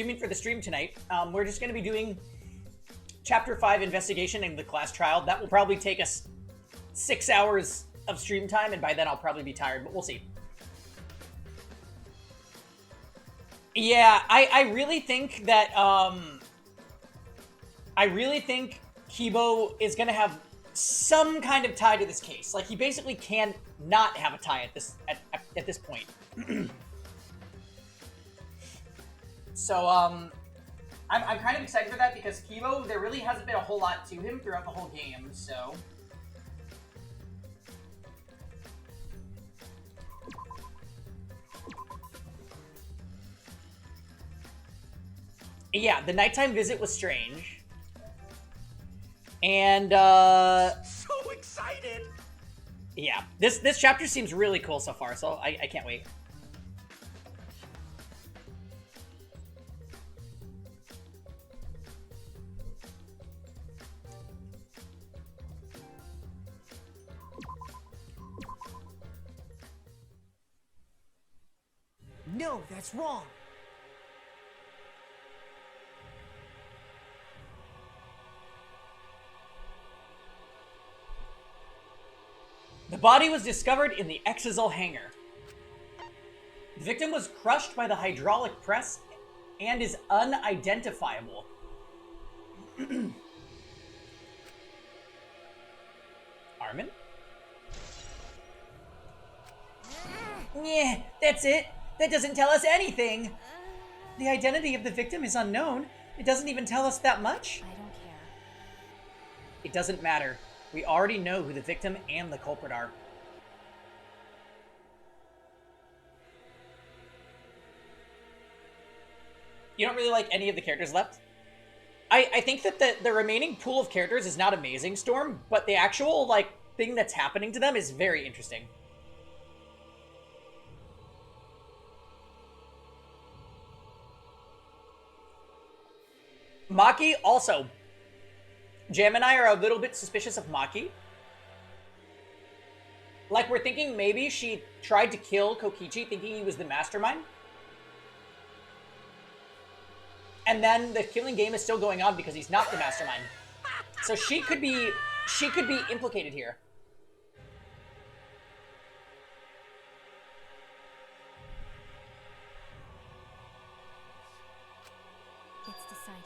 doing for the stream tonight. We're just going to be doing Chapter 5 investigation in the class trial. That will probably take us 6 hours of stream time, and by then I'll probably be tired, but we'll see. Yeah, I really think that, I really think Kibo is going to have some kind of tie to this case. Like, he basically can't not have a tie at this point. So, I'm kind of excited for that because Kibo, there really hasn't been a whole lot to him throughout the whole game, so... Yeah, the nighttime visit was strange. And, So excited! Yeah, this chapter seems really cool so far, so I can't wait. No, that's wrong. The body was discovered in the Exisal hangar. The victim was crushed by the hydraulic press and is unidentifiable. Armin? Yeah, that's it. That doesn't tell us anything. The identity of the victim is unknown. It doesn't even tell us that much. I don't care. It doesn't matter. We already know who the victim and the culprit are. You don't really like any of the characters left? I think that the remaining pool of characters is not amazing, Storm, but the actual, like, thing that's happening to them is very interesting. Maki, also. Jam and I are a little bit suspicious of Maki. Like, we're thinking maybe she tried to kill Kokichi thinking he was the mastermind. And then the killing game is still going on because he's not the mastermind. So she could be implicated here. It's decided.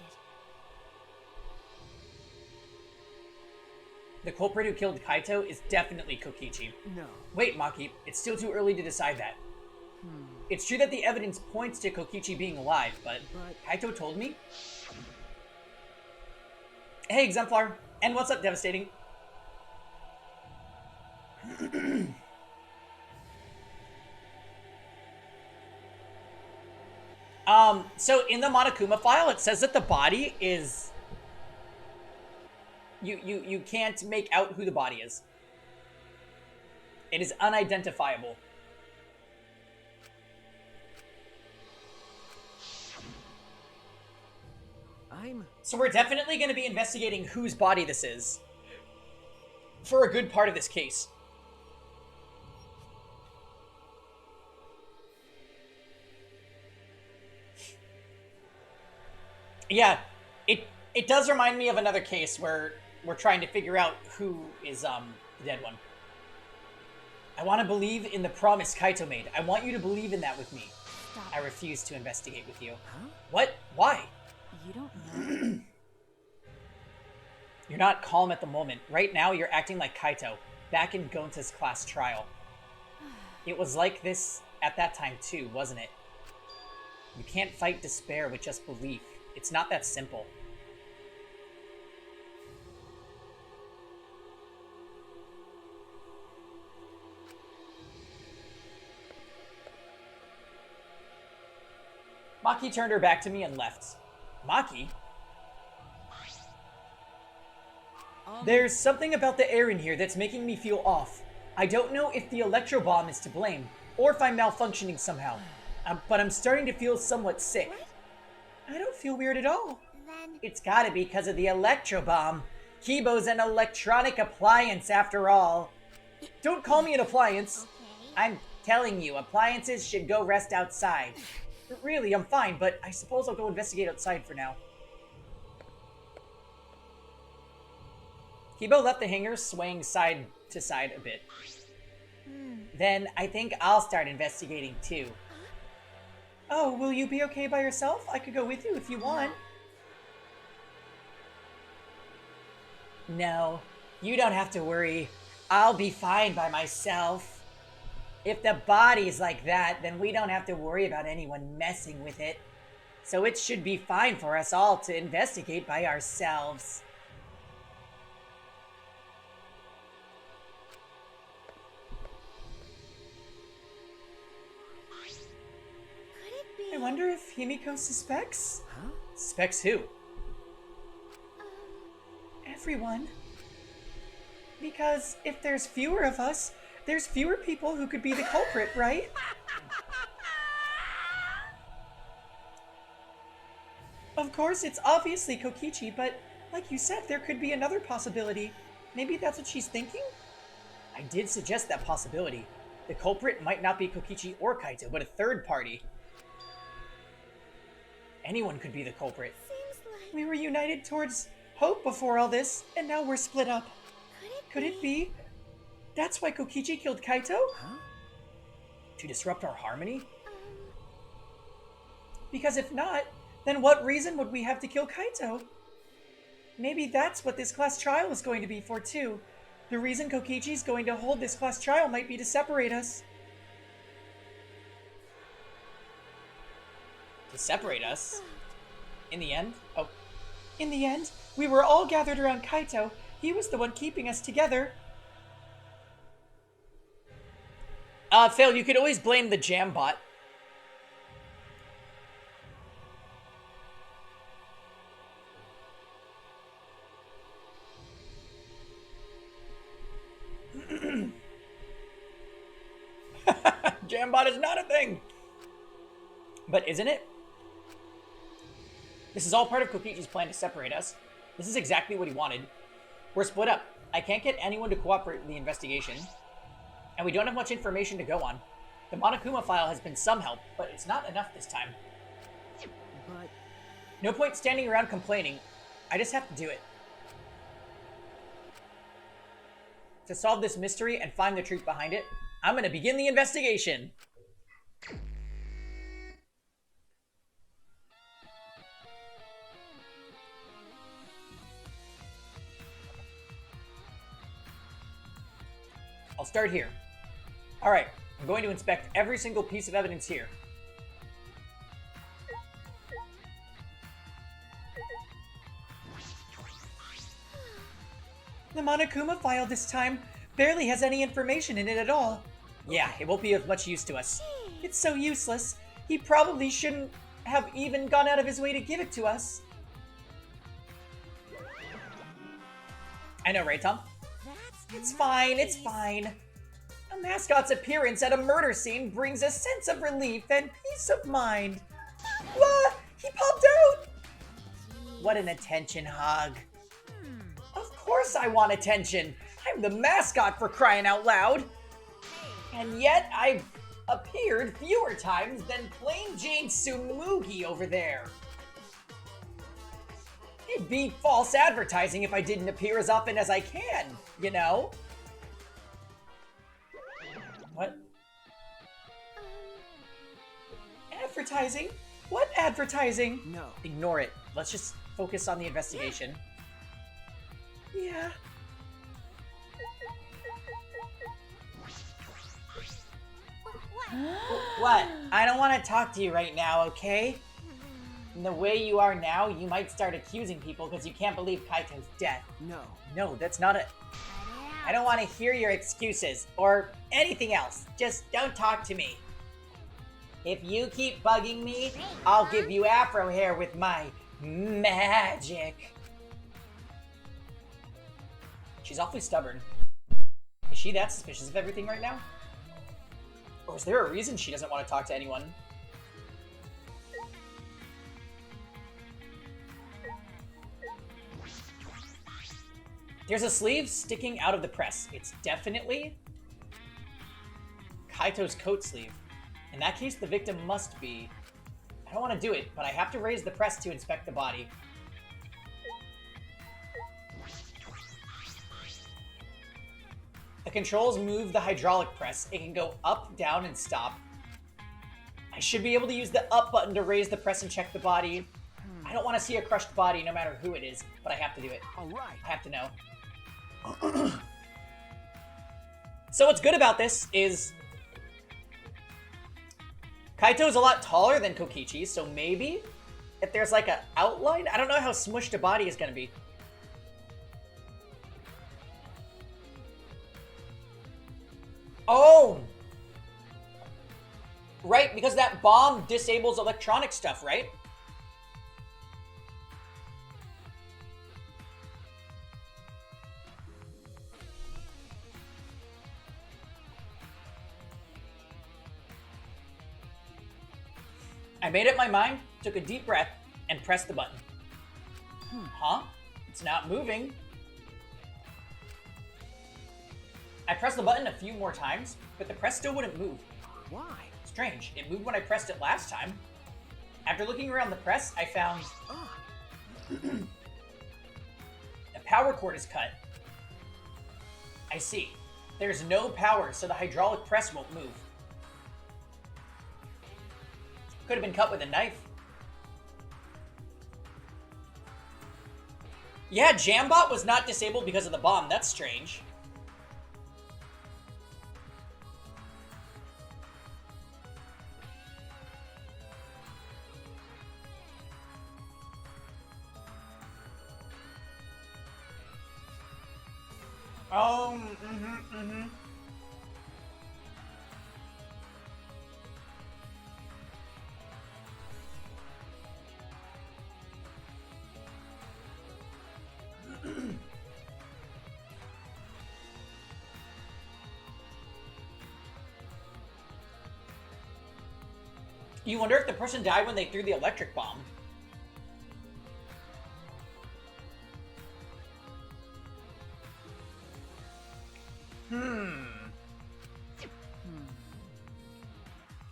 The culprit who killed Kaito is definitely Kokichi. No. Wait, Maki, it's still too early to decide that. It's true that the evidence points to Kokichi being alive, but Kaito told me? Hey, Exemplar. And what's up, Devastating? So in the Monokuma file, it says that the body is... You can't make out who the body is. It is unidentifiable. So we're definitely going to be investigating whose body this is for a good part of this case. Yeah, it does remind me of another case where we're trying to figure out who is the dead one. I want to believe in the promise Kaito made. I want you to believe in that with me. Stop. I refuse to investigate with you. Huh? What? Why? You don't know. You're not calm at the moment. Right now, you're acting like Kaito, back in Gonta's class trial. It was like this at that time too, wasn't it? You can't fight despair with just belief. It's not that simple. Maki turned her back to me and left. Maki? There's something about the air in here that's making me feel off. I don't know if the electro bomb is to blame, or if I'm malfunctioning somehow. But I'm starting to feel somewhat sick. I don't feel weird at all. Then It's gotta be because of the electro bomb. Kibo's an electronic appliance after all. Don't call me an appliance. okay. I'm telling you, appliances should go rest outside. Really, I'm fine, but I suppose I'll go investigate outside for now. Kibo left the hangar swaying side to side a bit. Then I think I'll start investigating too. Oh, will you be okay by yourself? I could go with you if you want. No, you don't have to worry. I'll be fine by myself. If the body's like that, then we don't have to worry about anyone messing with it. So it should be fine for us all to investigate by ourselves. Could it be? I wonder if Himiko suspects? Huh? Suspects who? Everyone. Because if there's fewer of us, there's fewer people who could be the culprit, right? Of course, it's obviously Kokichi, but like you said, there could be another possibility. Maybe that's what she's thinking? I did suggest that possibility. The culprit might not be Kokichi or Kaito, but a third party. Anyone could be the culprit. Seems like... We were united towards hope before all this, and now we're split up. Could it be? That's why Kokichi killed Kaito? Huh? To disrupt our harmony? Because if not, then what reason would we have to kill Kaito? Maybe that's what this class trial is going to be for too. The reason Kokichi's going to hold this class trial might be to separate us. To separate us? In the end? Oh. In the end, we were all gathered around Kaito. He was the one keeping us together. Phil, you could always blame the jam bot. Jambot is not a thing! But isn't it? This is all part of Kokichi's plan to separate us. This is exactly what he wanted. We're split up. I can't get anyone to cooperate with the investigation. And we don't have much information to go on. The Monokuma file has been some help, but it's not enough this time. But... No point standing around complaining. I just have to do it. To solve this mystery and find the truth behind it, I'm gonna begin the investigation. I'll start here. Alright, I'm going to inspect every single piece of evidence here. The Monokuma file this time barely has any information in it at all. Yeah, it won't be of much use to us. It's so useless. He probably shouldn't have even gone out of his way to give it to us. I know, right, Tom? It's fine, it's fine. A mascot's appearance at a murder scene brings a sense of relief and peace of mind. What? He popped out! What an attention hog. Of course I want attention. I'm the mascot, for crying out loud. And yet I've appeared fewer times than plain Jane Tsumugi over there. It'd be false advertising if I didn't appear as often as I can, you know? What? Advertising? What advertising? No. Ignore it. Let's just focus on the investigation. Yeah. What? I don't want to talk to you right now, okay? And the way you are now, you might start accusing people because you can't believe Kaito's death. No. No, that's not it. I don't want to hear your excuses or anything else. Just don't talk to me. If you keep bugging me, I'll give you afro hair with my magic. She's awfully stubborn. Is she that suspicious of everything right now? Or is there a reason she doesn't want to talk to anyone? There's a sleeve sticking out of the press. It's definitely Kaito's coat sleeve. In that case, the victim must be... I don't want to do it, but I have to raise the press to inspect the body. The controls move the hydraulic press. It can go up, down, and stop. I should be able to use the up button to raise the press and check the body. I don't want to see a crushed body no matter who it is, but I have to do it. All right. I have to know. So what's good about this is Kaito's a lot taller than Kokichi, so maybe if there's like an outline, I don't know how smushed a body is going to be. Oh! Right, because that bomb disables electronic stuff, right? I made up my mind, took a deep breath, and pressed the button. Huh? It's not moving. I pressed the button a few more times, but the press still wouldn't move. Why? Strange. It moved when I pressed it last time. After looking around the press, I found the power cord is cut. I see. There's no power, so the hydraulic press won't move. Could have been cut with a knife. Yeah, Jambot was not disabled because of the bomb. That's strange. You wonder if the person died when they threw the electric bomb.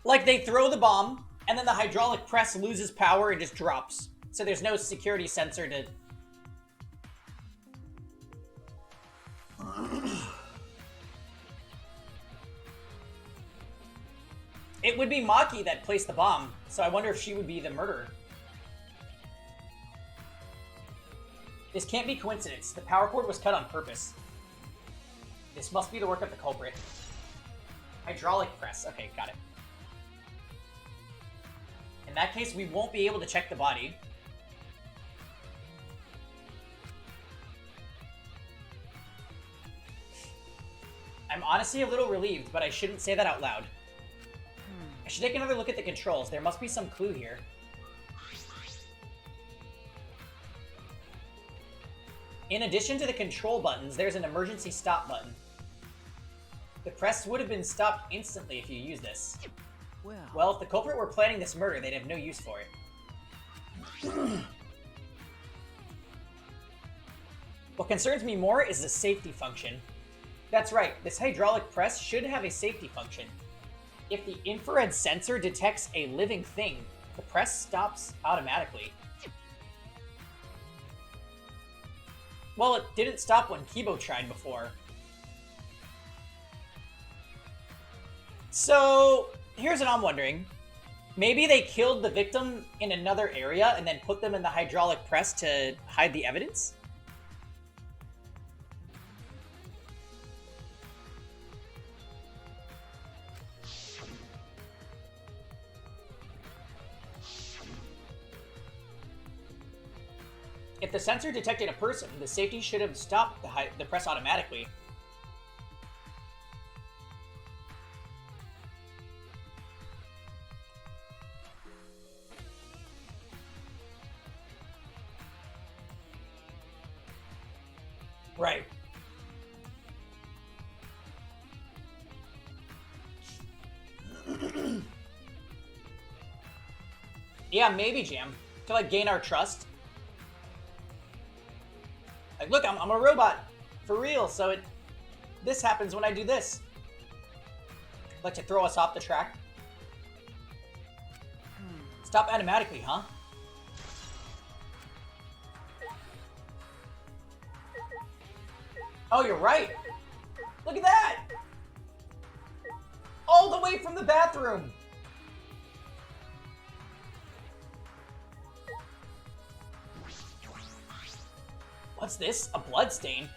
Like they throw the bomb, and then the hydraulic press loses power and just drops. So there's no security sensor to... It would be Maki that placed the bomb, so I wonder if she would be the murderer. This can't be coincidence. The power cord was cut on purpose. This must be the work of the culprit. Hydraulic press. Okay, got it. In that case, we won't be able to check the body. I'm honestly a little relieved, but I shouldn't say that out loud. I should take another look at the controls. There must be some clue here. In addition to the control buttons, there's an emergency stop button. The press would have been stopped instantly if you use this. Well, if the culprit were planning this murder, they'd have no use for it. What concerns me more is the safety function. That's right, this hydraulic press should have a safety function. If the infrared sensor detects a living thing, the press stops automatically. Well, it didn't stop when Kibo tried before. So, here's what I'm wondering. Maybe they killed the victim in another area and then put them in the hydraulic press to hide the evidence? If the sensor detected a person, the safety should have stopped the press automatically. Right. Yeah, maybe, Jam. To, like, gain our trust. Like, look, I'm a robot. For real, so this happens when I do this. Like to throw us off the track. Stop automatically, huh? Oh, you're right. Look at that! All the way from the bathroom! What's this? A blood stain?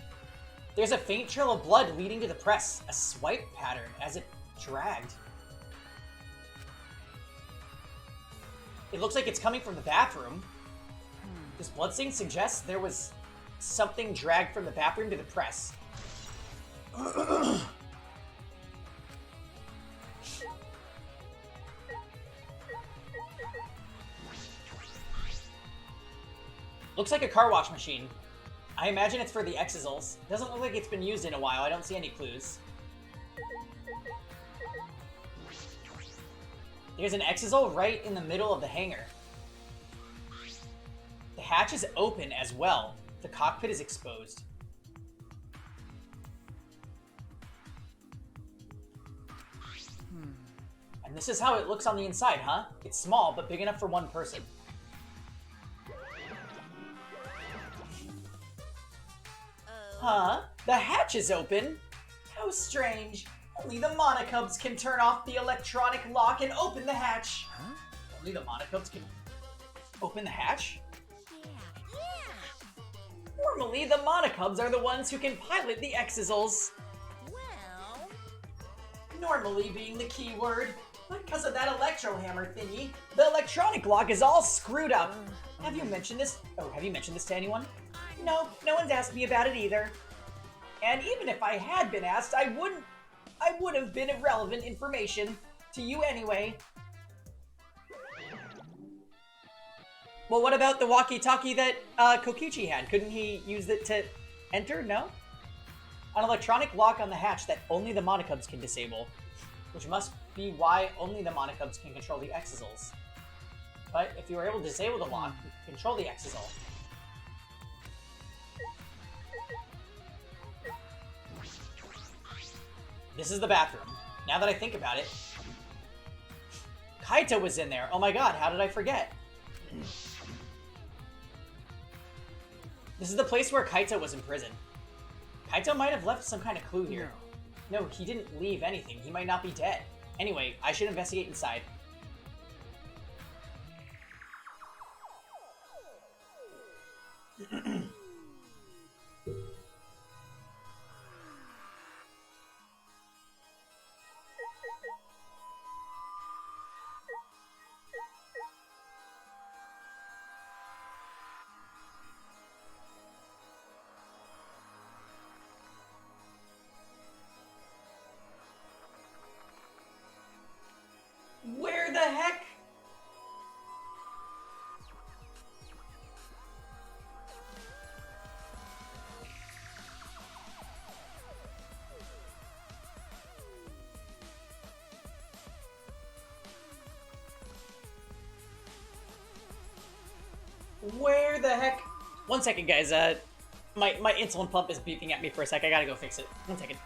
There's a faint trail of blood leading to the press. A swipe pattern as it dragged. It looks like it's coming from the bathroom. This bloodstain suggests there was something dragged from the bathroom to the press. Looks like a car wash machine. I imagine it's for the Exisals. Doesn't look like it's been used in a while. I don't see any clues. There's an Exisal right in the middle of the hangar. The hatch is open as well. The cockpit is exposed. And this is how it looks on the inside, huh? It's small, but big enough for one person. Huh? The hatch is open? How strange. Only the Monocubs can turn off the electronic lock and open the hatch. Huh? Only the Monocubs can open the hatch? Yeah. Normally, the Monocubs are the ones who can pilot the Exisals. Well... Normally being the key word. But because of that electro hammer thingy, the electronic lock is all screwed up. Have you mentioned this? Oh, have you mentioned this to anyone? No, no one's asked me about it either. And even if I had been asked, I would have been irrelevant information to you anyway. Well, what about the walkie-talkie that Kokichi had? Couldn't he use it to enter? No? An electronic lock on the hatch that only the Monocubs can disable, which must be why only the Monocubs can control the Exisals. But if you were able to disable the lock, you could control the Exisal. This is the bathroom. Now that I think about it. Kaito was in there. Oh my god, how did I forget? This is the place where Kaito was in prison. Kaito might have left some kind of clue here. No, he didn't leave anything. He might not be dead. Anyway, I should investigate inside. Where the heck? Where the heck? One second, guys. My insulin pump is beeping at me for a sec. I gotta go fix it. One second.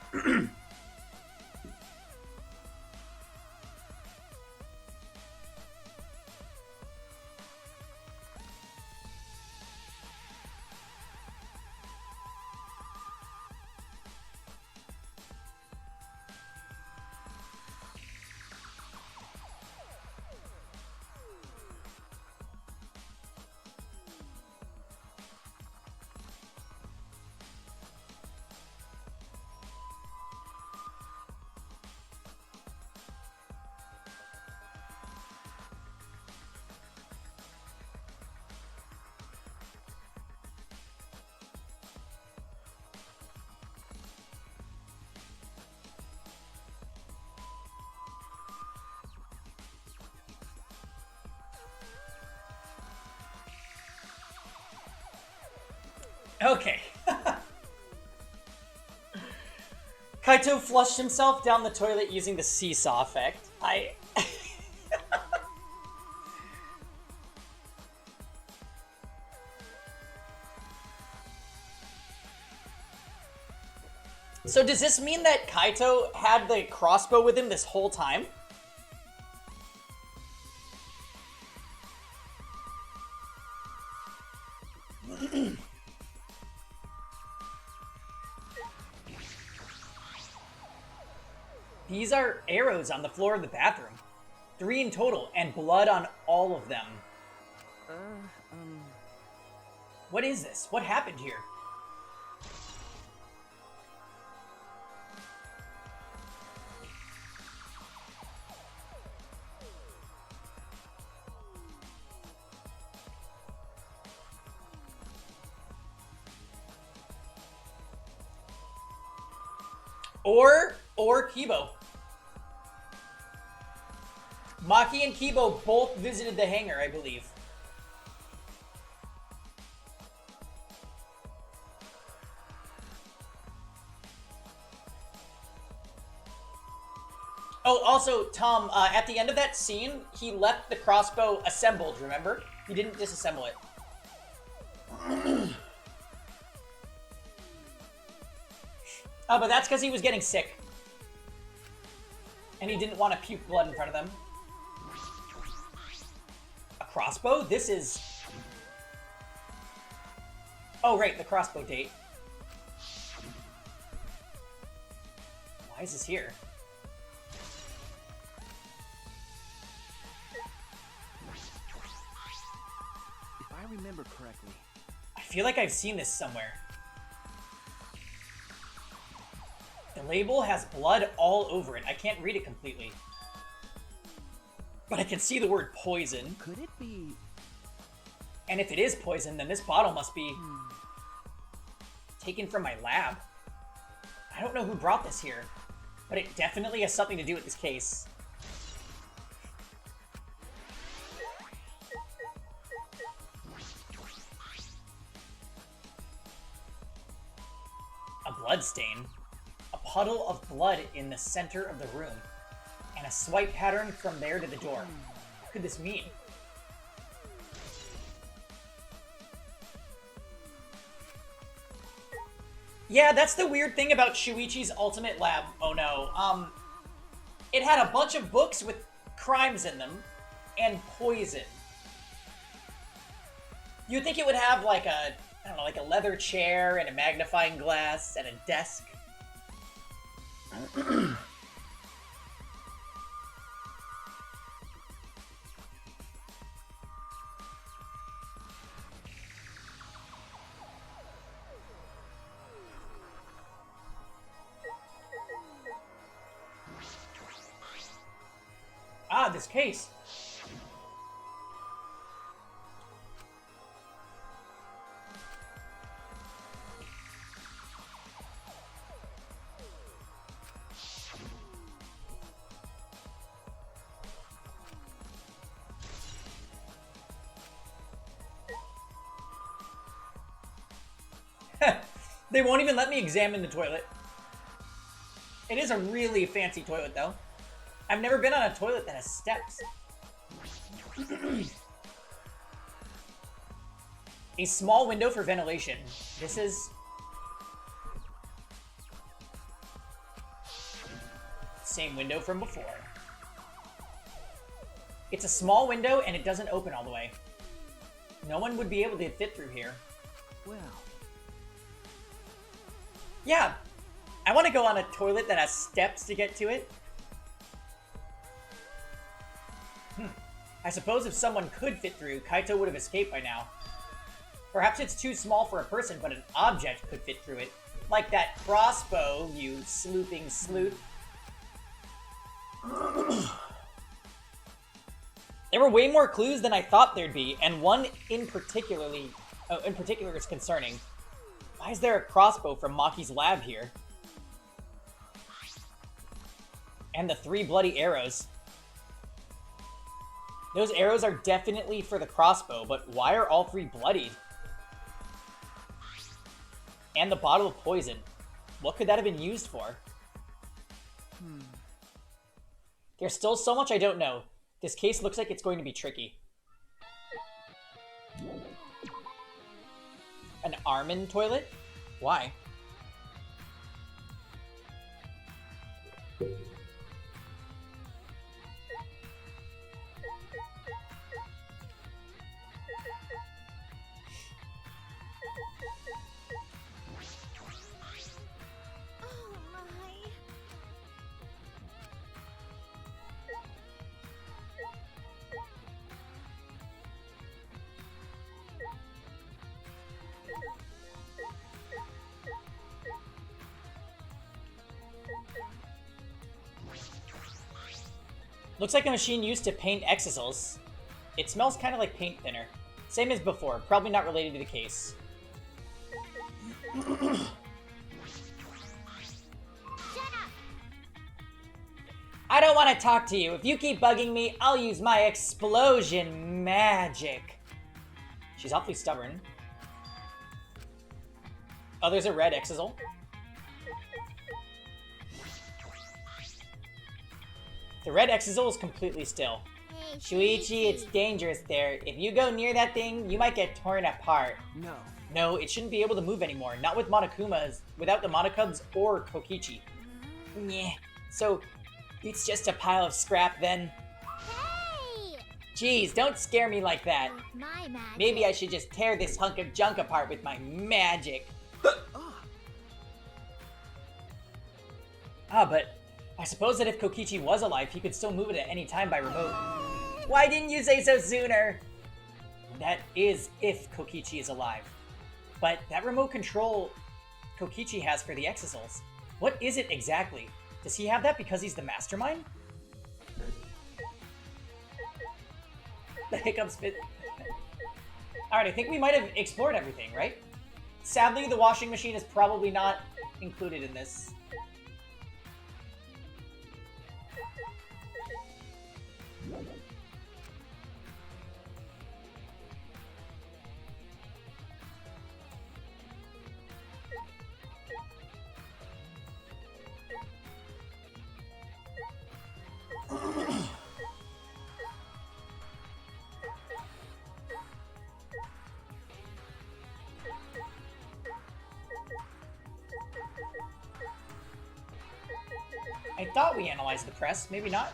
Okay. Kaito flushed himself down the toilet using the seesaw effect. So does this mean that Kaito had the crossbow with him this whole time? These are arrows on the floor of the bathroom. 3 in total, and blood on all of them. What is this? What happened here? Or Kibo. Maki and Kibo both visited the hangar, I believe. Oh, also, Tom, at the end of that scene, he left the crossbow assembled, remember? He didn't disassemble it. Oh, but that's because he was getting sick. And he didn't want to puke blood in front of them. A crossbow? This is... Oh, right, the crossbow date. Why is this here? If I remember correctly... I feel like I've seen this somewhere. The label has blood all over it. I can't read it completely. But I can see the word poison. Could it be... And if it is poison, then this bottle must be... taken from my lab. I don't know who brought this here, but it definitely has something to do with this case. A blood stain. A puddle of blood in the center of the room. And a swipe pattern from there to the door. What could this mean? Yeah, that's the weird thing about Shuichi's Ultimate Lab. Oh no. It had a bunch of books with crimes in them and poison. You'd think it would have like a, I don't know, like a leather chair and a magnifying glass and a desk. Ah, this case. They won't even let me examine the toilet. It is a really fancy toilet, though. I've never been on a toilet that has steps. A small window for ventilation. This is... same window from before. It's a small window and it doesn't open all the way. No one would be able to fit through here. Well... Yeah, I want to go on a toilet that has steps to get to it. I suppose if someone could fit through, Kaito would have escaped by now. Perhaps it's too small for a person, but an object could fit through it. Like that crossbow, you sleuthing sleuth. There were way more clues than I thought there'd be, and one in particular is concerning. Why is there a crossbow from Maki's lab here? And the 3 bloody arrows. Those arrows are definitely for the crossbow, but why are all 3 bloodied? And the bottle of poison. What could that have been used for? There's still so much I don't know. This case looks like it's going to be tricky. An Armin toilet? Why? Looks like a machine used to paint exisals. It smells kind of like paint thinner. Same as before, probably not related to the case. I don't want to talk to you. If you keep bugging me, I'll use my explosion magic. She's awfully stubborn. Oh, there's a red exisal. The red exisal is completely still. Hey, Shuichi, it's dangerous there. If you go near that thing, you might get torn apart. No. No, it shouldn't be able to move anymore. Not with Monokumas, without the Monokubs or Kokichi. Nyeh. So, it's just a pile of scrap then? Hey! Jeez, don't scare me like that. My magic. Maybe I should just tear this hunk of junk apart with my magic. But I suppose that if Kokichi was alive, he could still move it at any time by remote. Why didn't you say so sooner? That is if Kokichi is alive. But that remote control Kokichi has for the exisals, what is it exactly? Does he have that because he's the mastermind? The hiccups fit. Alright, I think we might have explored everything, right? Sadly, the washing machine is probably not included in this. I thought we analyzed the press, maybe not.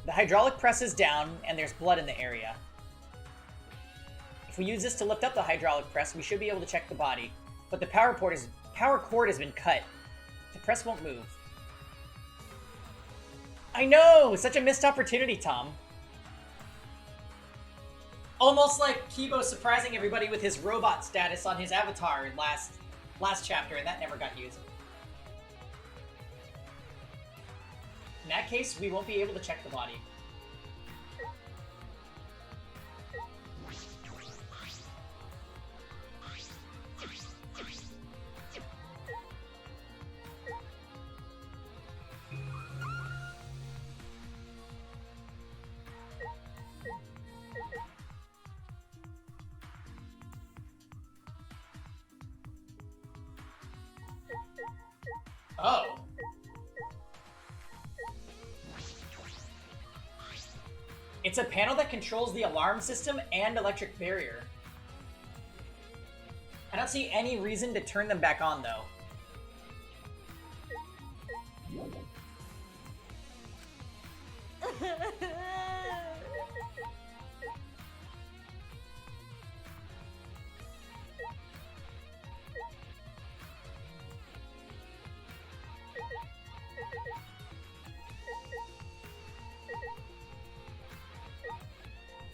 The hydraulic press is down, and there's blood in the area. If we use this to lift up the hydraulic press, we should be able to check the body. But the power cord has been cut. The press won't move. I know! Such a missed opportunity, Tom. Almost like Kibo surprising everybody with his robot status on his avatar in last chapter, and that never got used. In that case, we won't be able to check the body. Oh. It's a panel that controls the alarm system and electric barrier. I don't see any reason to turn them back on, though.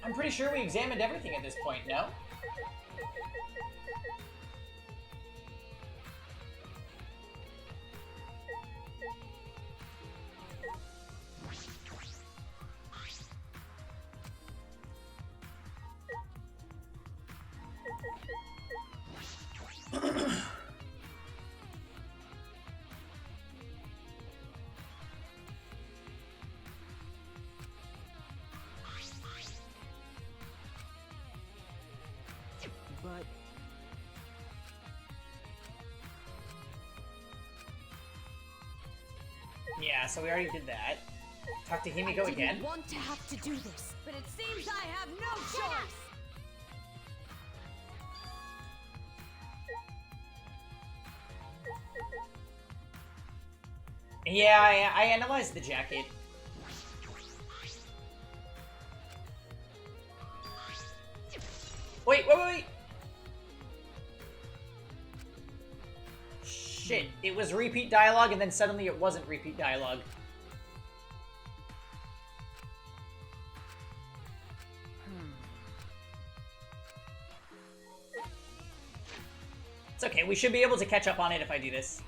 I'm pretty sure we examined everything at this point, no? But Yeah, so we already did that. Talk to Himiko I again. didn't want to have to do this, but it seems I have no choice. Yeah, I analyzed the jacket. Wait. Shit, it was repeat dialogue and then suddenly it wasn't repeat dialogue. It's okay, we should be able to catch up on it if I do this.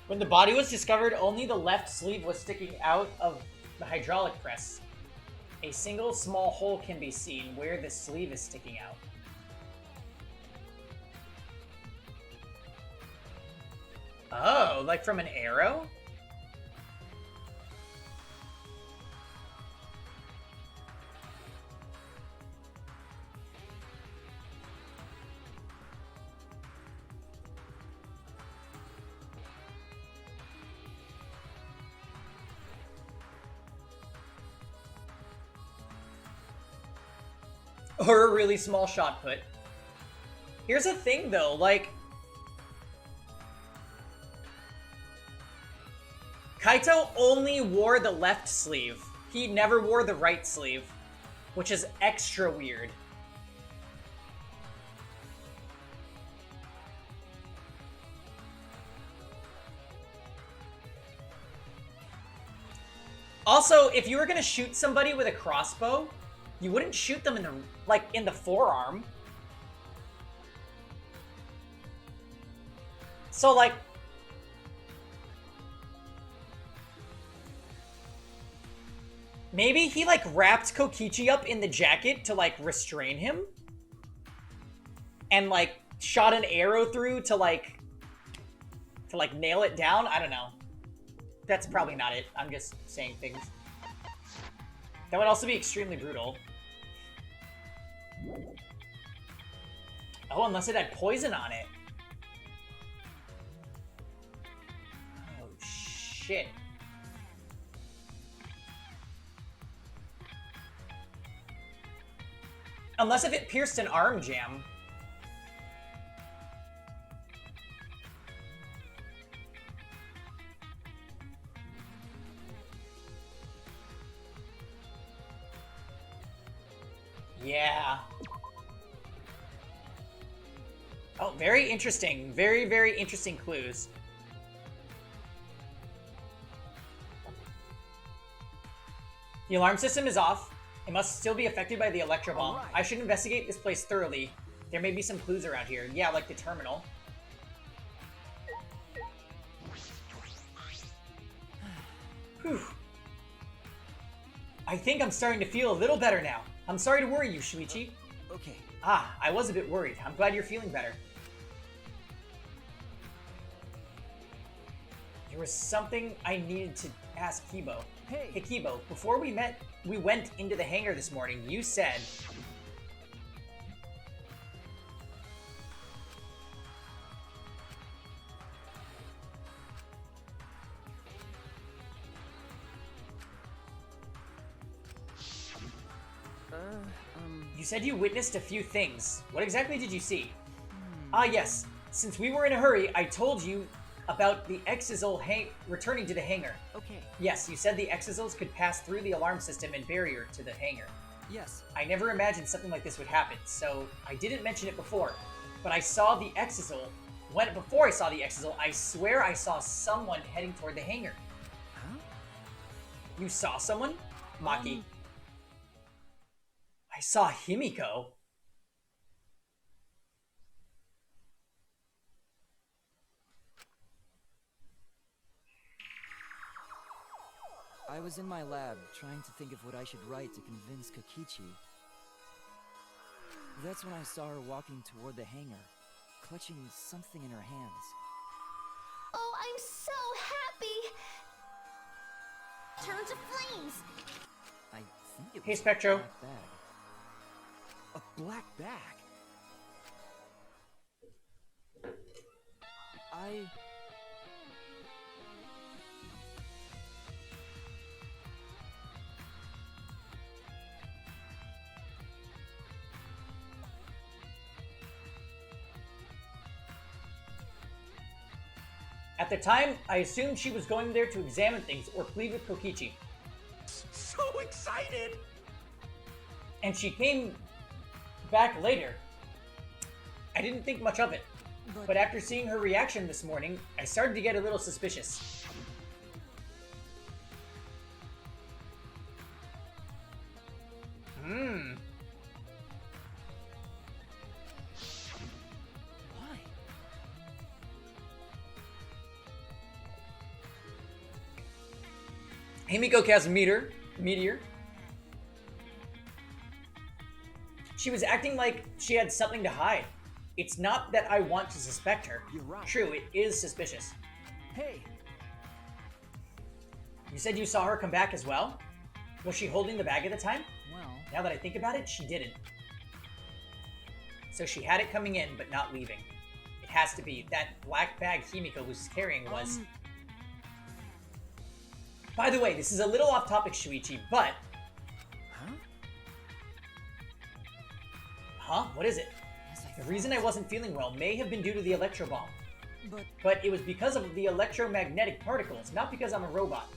When the body was discovered, only the left sleeve was sticking out of the hydraulic press. A single small hole can be seen where the sleeve is sticking out. Oh, like from an arrow? Or a really small shot put. Here's the thing though, like... Kaito only wore the left sleeve. He never wore the right sleeve, which is extra weird. Also, if you were gonna shoot somebody with a crossbow, you wouldn't shoot them in the, like, in the forearm. So, like... Maybe he, like, wrapped Kokichi up in the jacket to, like, restrain him? And, like, shot an arrow through to, like, nail it down? I don't know. That's probably not it. I'm just saying things. That would also be extremely brutal. Oh, unless it had poison on it. Oh, shit. Unless if it pierced an arm jam. Yeah. Oh, very interesting. Very, very interesting clues. The alarm system is off. It must still be affected by the electro bomb. Right. I should investigate this place thoroughly. There may be some clues around here. Yeah, like the terminal. Whew. I think I'm starting to feel a little better now. I'm sorry to worry you, Shuichi. Okay. Ah, I was a bit worried. I'm glad you're feeling better. There was something I needed to ask Kibo. Hey Kibo, before we went into the hangar this morning, you said... You said you witnessed a few things. What exactly did you see? Ah, yes. Since we were in a hurry, I told you about the Exizol returning to the hangar. Okay. Yes, you said the Exizols could pass through the alarm system and barrier to the hangar. Yes. I never imagined something like this would happen, so I didn't mention it before. But I saw the Exizol. Before I saw the Exizol, I swear I saw someone heading toward the hangar. Huh? You saw someone? Maki. I saw Himiko. I was in my lab trying to think of what I should write to convince Kokichi. That's when I saw her walking toward the hangar, clutching something in her hands. Oh, I'm so happy! Turn to flames! I think it was Hey, Spectro. a black bag. A black bag? At the time, I assumed she was going there to examine things or plead with Kokichi. So excited! And she came back later. I didn't think much of it. But after seeing her reaction this morning, I started to get a little suspicious. Hmm. Why? Himiko casts Meteor. She was acting like she had something to hide. It's not that I want to suspect her. You're right. True, it is suspicious. Hey, You said you saw her come back as well? Was she holding the bag at the time? well, Now that I think about it, she didn't. So she had it coming in, but not leaving. It has to be. That black bag Himiko was carrying was... By the way, this is a little off topic, Shuichi, but... huh? Huh? What is it? Yes, The reason I wasn't feeling well may have been due to the electro bomb. But But it was because of the electromagnetic particles, not because I'm a robot.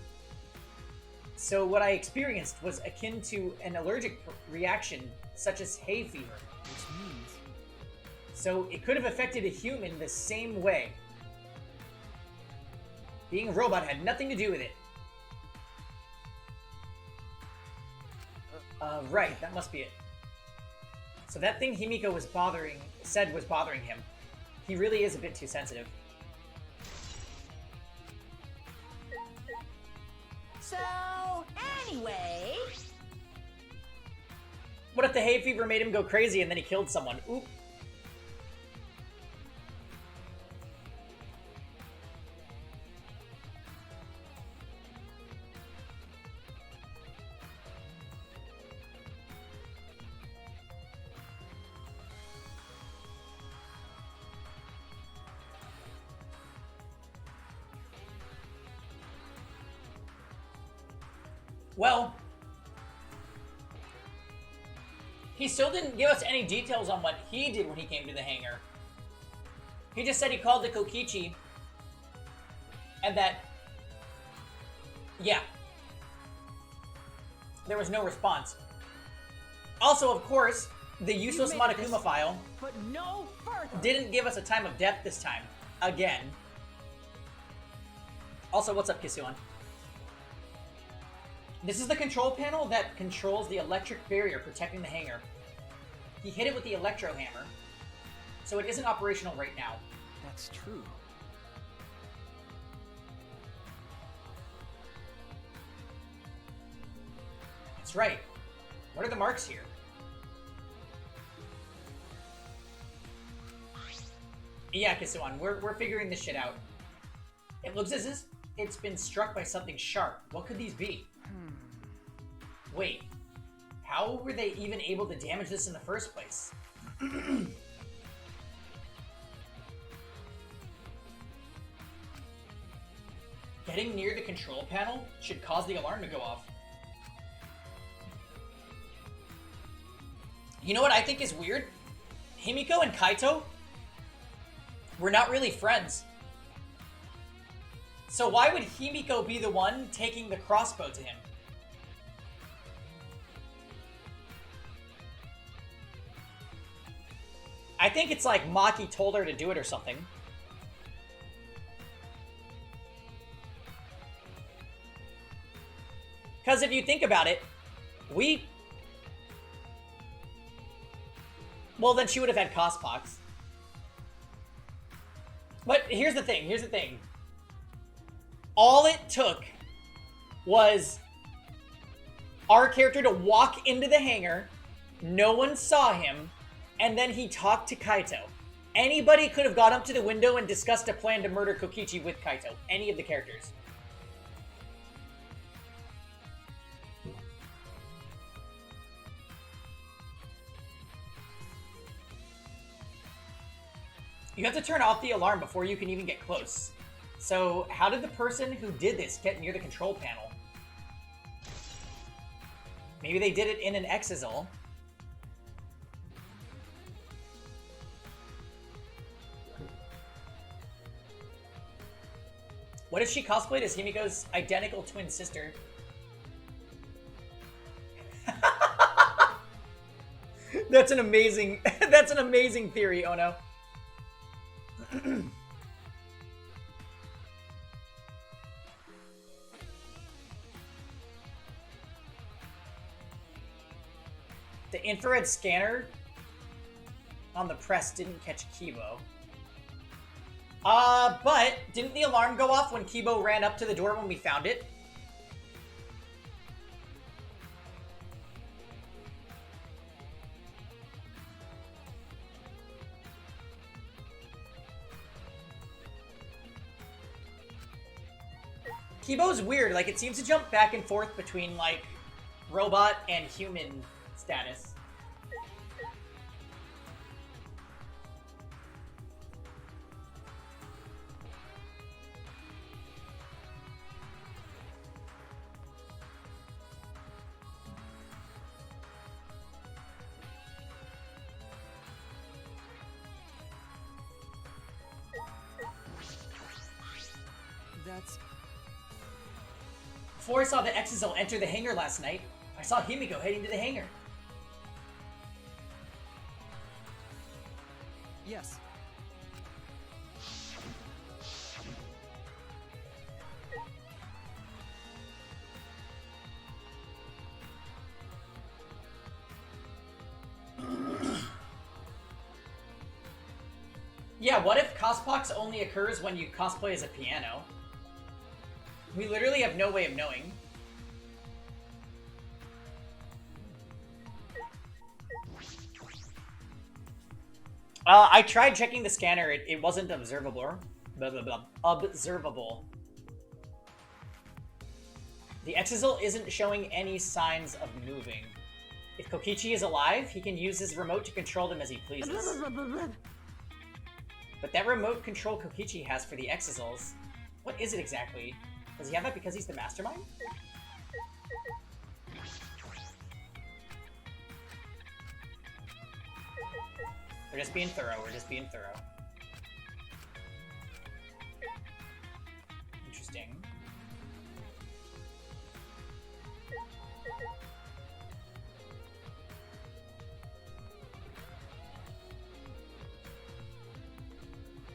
So what I experienced was akin to an allergic reaction, such as hay fever. which means So it could have affected a human the same way. Being a robot had nothing to do with it. Right, that must be it. So that thing Himiko was said was bothering him. He really is a bit too sensitive. So, anyway... What if the hay fever made him go crazy and then he killed someone? Oop. Well, he still didn't give us any details on what he did when he came to the hangar. He just said he called the Kokichi, and that, yeah, there was no response. Also, of course, the useless You made it Monokuma file But no further! didn't give us a time of death this time. Again. Also, what's up, Kisuan? This is the control panel that controls the electric barrier protecting the hangar. He hit it with the electro hammer, so it isn't operational right now. that's true. That's right. What are the marks here? Yeah, Kisuan, we're figuring this shit out. It looks as if it's been struck by something sharp. What could these be? Wait, how were they even able to damage this in the first place? Getting near the control panel should cause the alarm to go off. You know what I think is weird? Himiko and Kaito were not really friends. So why would Himiko be the one taking the crossbow to him? I think it's like Maki told her to do it or something. Because if you think about it, well, then she would have had Cospox. But here's the thing. All it took was our character to walk into the hangar, no one saw him, and then he talked to Kaito. Anybody could have got up to the window and discussed a plan to murder Kokichi with Kaito. Any of the characters. You have to turn off the alarm before you can even get close. So, how did the person who did this get near the control panel? Maybe they did it in an exisal. What if she cosplayed as Himiko's identical twin sister? That's an amazing theory, Ono. The infrared scanner on the press didn't catch Kibo. But didn't the alarm go off when Kibo ran up to the door when we found it? Kibo's weird, like it seems to jump back and forth between like robot and human status. That's... Before I saw the Exisal enter the hangar last night, I saw Himiko heading to the hangar. Yes. Yeah, what if cospox only occurs when you cosplay as a piano? We literally have no way of knowing. I tried checking the scanner. It wasn't observable. Blah, blah, blah. Observable. The Exisal isn't showing any signs of moving. If Kokichi is alive, he can use his remote to control them as he pleases. But that remote control Kokichi has for the Exisals, what is it exactly? Does he have that because he's the mastermind? We're just being thorough, we're just being thorough. Interesting.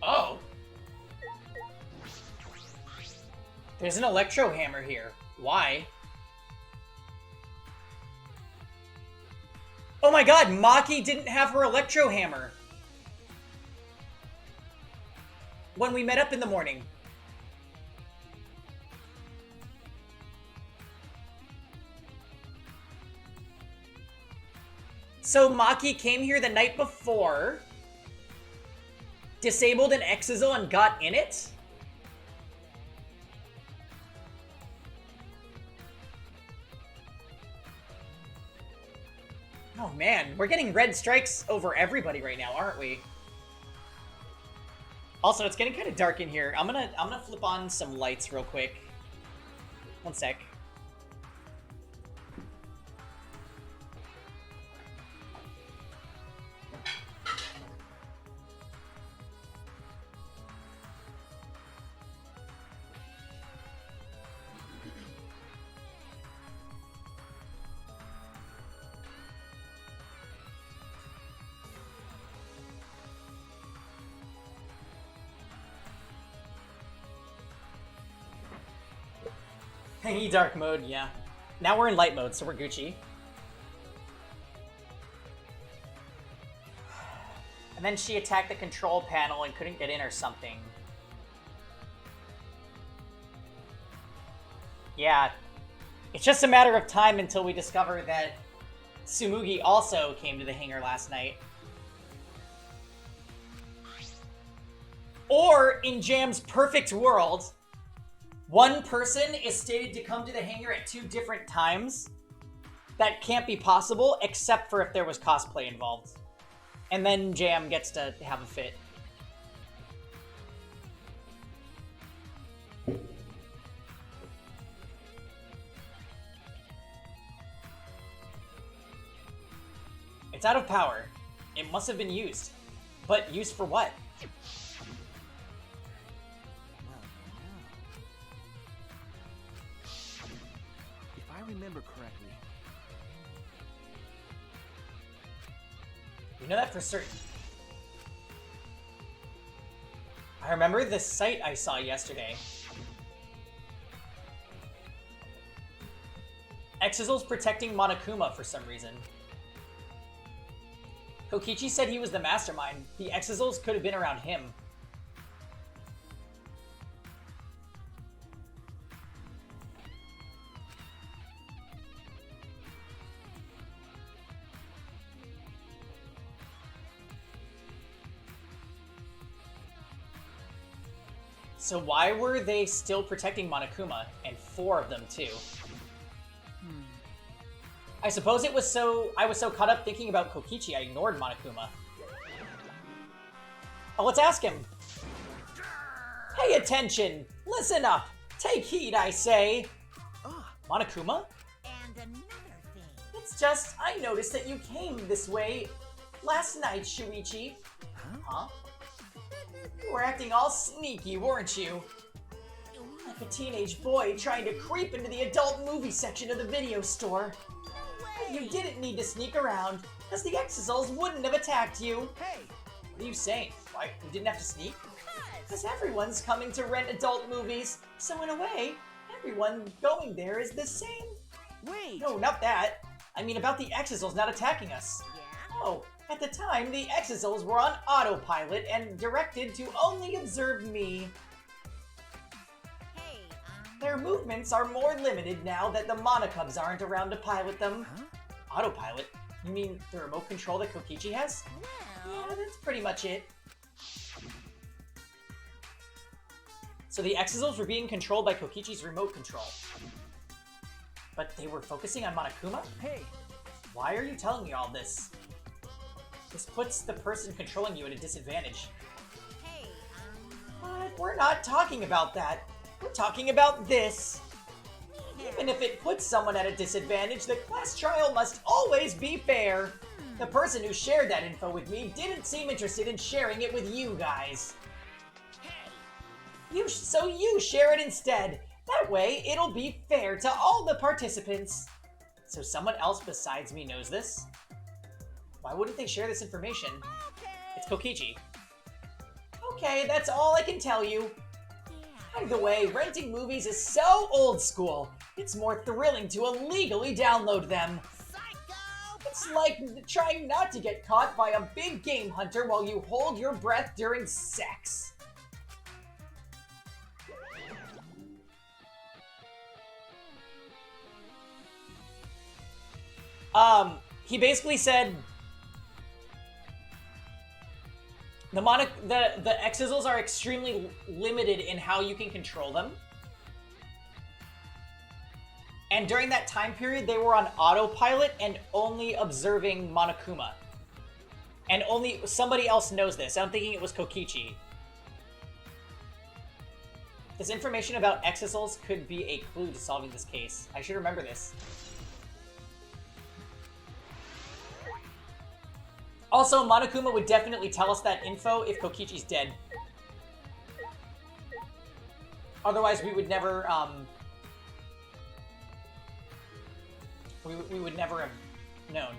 Oh! There's an electro hammer here. Why? Oh my god, Maki didn't have her electro hammer when we met up in the morning. So Maki came here the night before, disabled an Exisal and got in it? Oh man, we're getting red strikes over everybody right now, aren't we? Also, it's getting kind of dark in here. I'm gonna flip on some lights real quick. One sec. Hangy dark mode, yeah. Now we're in light mode, so we're Gucci. And then she attacked the control panel and couldn't get in or something. Yeah. It's just a matter of time until we discover that Tsumugi also came to the hangar last night. Or, in Jam's perfect world, one person is stated to come to the hangar at 2 different times. That can't be possible, except for if there was cosplay involved. And then Jam gets to have a fit. It's out of power. It must have been used. But used for what? Remember correctly. You know that for certain. I remember the site I saw yesterday. Exisal's protecting Monokuma for some reason. Kokichi said he was the mastermind. The Exisals could have been around him. So why were they still protecting Monokuma? And 4 of them, too. I suppose I was so caught up thinking about Kokichi, I ignored Monokuma. Oh, let's ask him. Pay attention! Listen up! Take heed, I say! Monokuma? And another thing. It's just, I noticed that you came this way last night, Shuichi. Huh? You were acting all sneaky, weren't you? Like a teenage boy trying to creep into the adult movie section of the video store. But you didn't need to sneak around, because the Exisals wouldn't have attacked you. Hey! What are you saying? Why, you didn't have to sneak? Because everyone's coming to rent adult movies, so in a way, everyone going there is the same. Wait! No, not that. I mean about the Exisals not attacking us. Yeah? Oh, at the time, the Exisals were on autopilot and directed to only observe me. Hey, Their movements are more limited now that the Monokubs aren't around to pilot them. Huh? Autopilot? You mean the remote control that Kokichi has? well... Yeah, that's pretty much it. So the Exisals were being controlled by Kokichi's remote control. But they were focusing on Monokuma? Hey! Why are you telling me all this? This puts the person controlling you at a disadvantage. Hey, But we're not talking about that. We're talking about this. Even if it puts someone at a disadvantage, the class trial must always be fair. The person who shared that info with me didn't seem interested in sharing it with you guys. So you share it instead. That way, it'll be fair to all the participants. So someone else besides me knows this? Why wouldn't they share this information? It's Kokichi. Okay, that's all I can tell you. By the way, renting movies is so old school. It's more thrilling to illegally download them. It's like trying not to get caught by a big game hunter while you hold your breath during sex. He basically said the Exisals are extremely limited in how you can control them. And during that time period, they were on autopilot and only observing Monokuma. And only somebody else knows this. I'm thinking it was Kokichi. This information about Exisals could be a clue to solving this case. I should remember this. Also, Monokuma would definitely tell us that info if Kokichi's dead. Otherwise, we would never, we would never have known.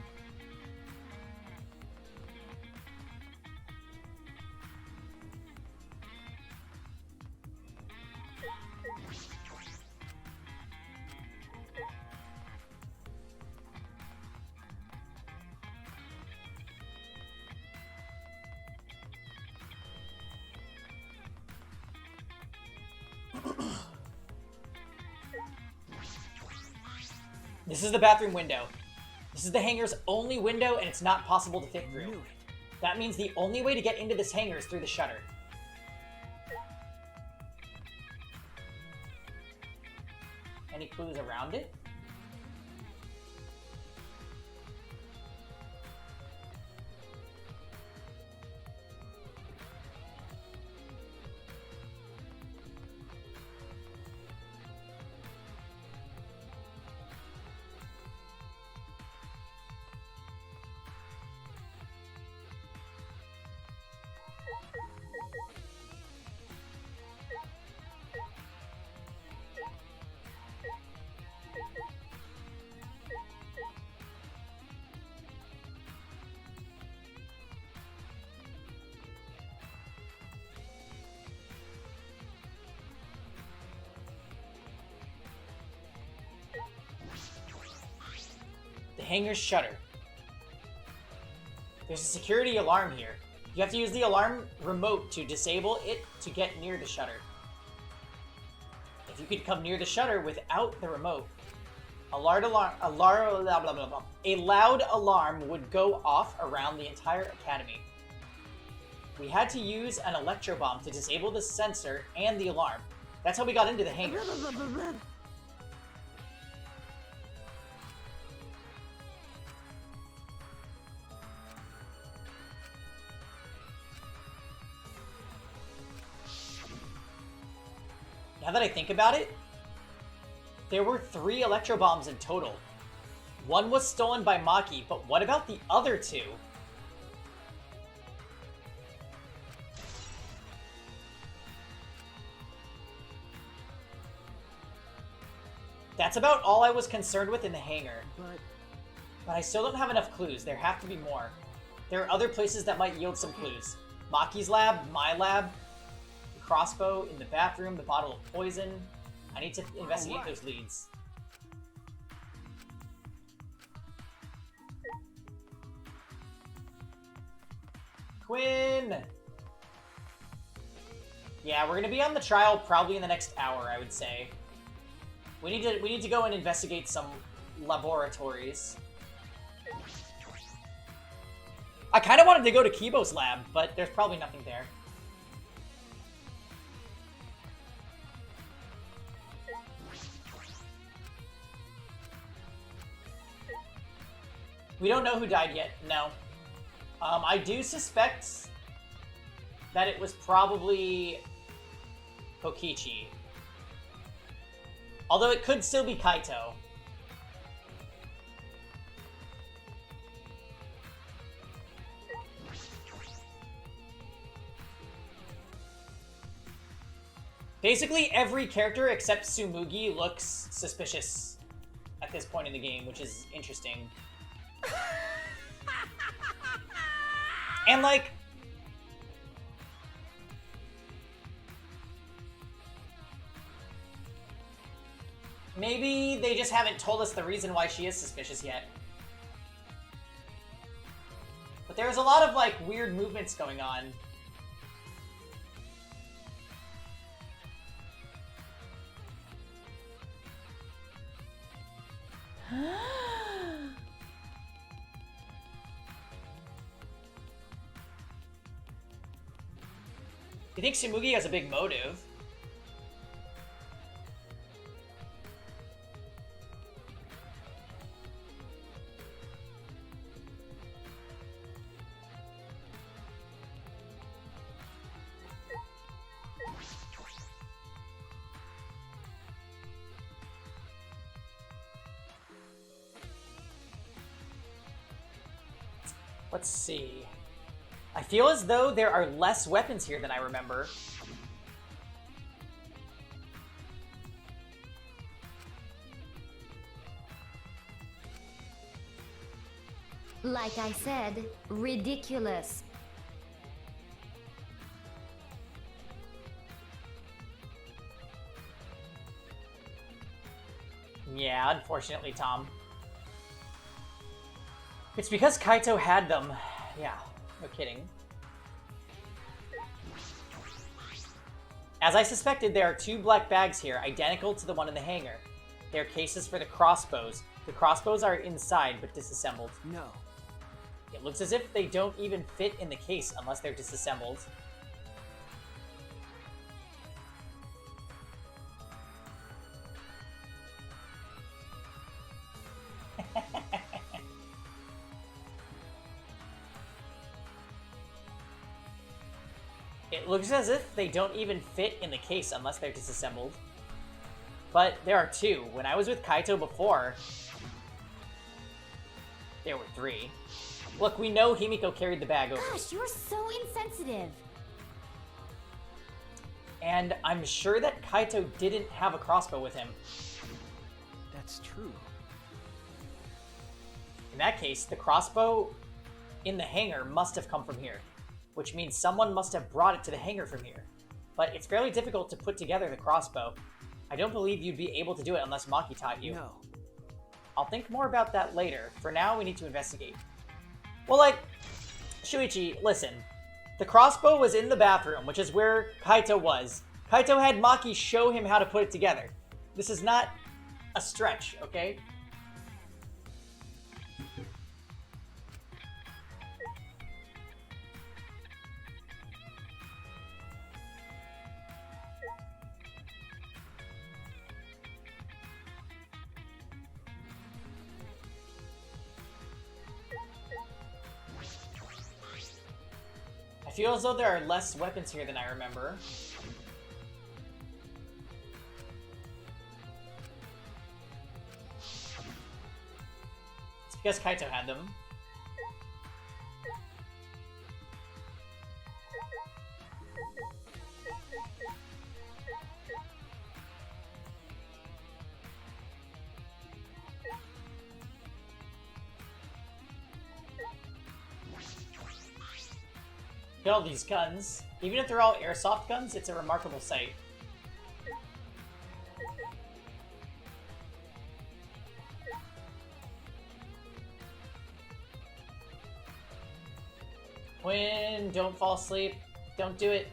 This is the bathroom window. This is the hangar's only window, and it's not possible to fit through. That means the only way to get into this hangar is through the shutter. Any clues around it? The hangar's shutter. There's a security alarm here. You have to use the alarm remote to disable it to get near the shutter. If you could come near the shutter without the remote, a loud alarm would go off around the entire academy. We had to use an electro bomb to disable the sensor and the alarm. That's how we got into the hangar. Now that I think about it, there were 3 electro bombs in total. One was stolen by Maki, but what about the other 2? That's about all I was concerned with in the hangar. But I still don't have enough clues. There have to be more. There are other places that might yield some clues. Maki's lab, my lab, the crossbow in the bathroom, the bottle of poison. I need to investigate those leads. Quinn! Yeah, we're gonna be on the trial probably in the next hour, I would say. We need to go and investigate some laboratories. I kind of wanted to go to Kibo's lab, but there's probably nothing there. We don't know who died yet, no. I do suspect that it was probably Kokichi. Although it could still be Kaito. Basically, every character except Tsumugi looks suspicious at this point in the game, which is interesting. And like, maybe they just haven't told us the reason why she is suspicious yet. But there's a lot of like weird movements going on. You think Tsumugi has a big motive? Let's see. I feel as though there are less weapons here than I remember. Like I said, ridiculous. Yeah, unfortunately, Tom. It's because Kaito had them. Yeah, no kidding. As I suspected, there are 2 black bags here, identical to the one in the hangar. They are cases for the crossbows. The crossbows are inside, but disassembled. No. It looks as if they don't even fit in the case unless they're disassembled. It looks as if they don't even fit in the case unless they're disassembled. But there are 2. When I was with Kaito before, there were 3. Look, we know Himiko carried the bag over. Gosh, you're so insensitive. And I'm sure that Kaito didn't have a crossbow with him. That's true. In that case, the crossbow in the hangar must have come from here, which means someone must have brought it to the hangar from here. But it's fairly difficult to put together the crossbow. I don't believe you'd be able to do it unless Maki taught you. No. I'll think more about that later. For now, we need to investigate. Well, like, Shuichi, listen. The crossbow was in the bathroom, which is where Kaito was. Kaito had Maki show him how to put it together. This is not a stretch, okay? I feel as though there are less weapons here than I remember. It's because Kaito had them. Look at all these guns. Even if they're all airsoft guns, it's a remarkable sight. Quinn, don't fall asleep. Don't do it.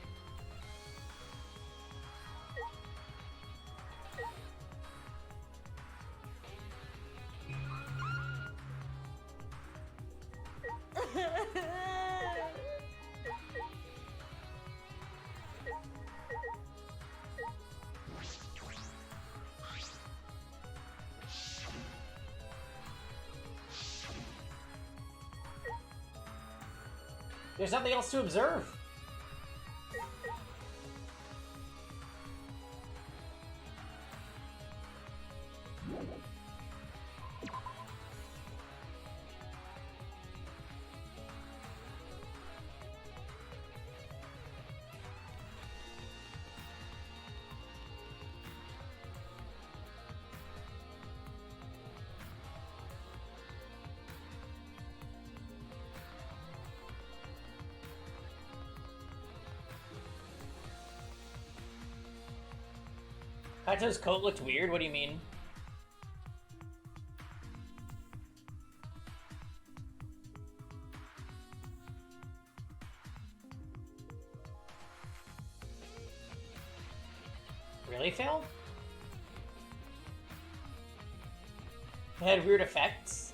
There's nothing else to observe. Kaito's coat looked weird? What do you mean? Really, Phil? It had weird effects?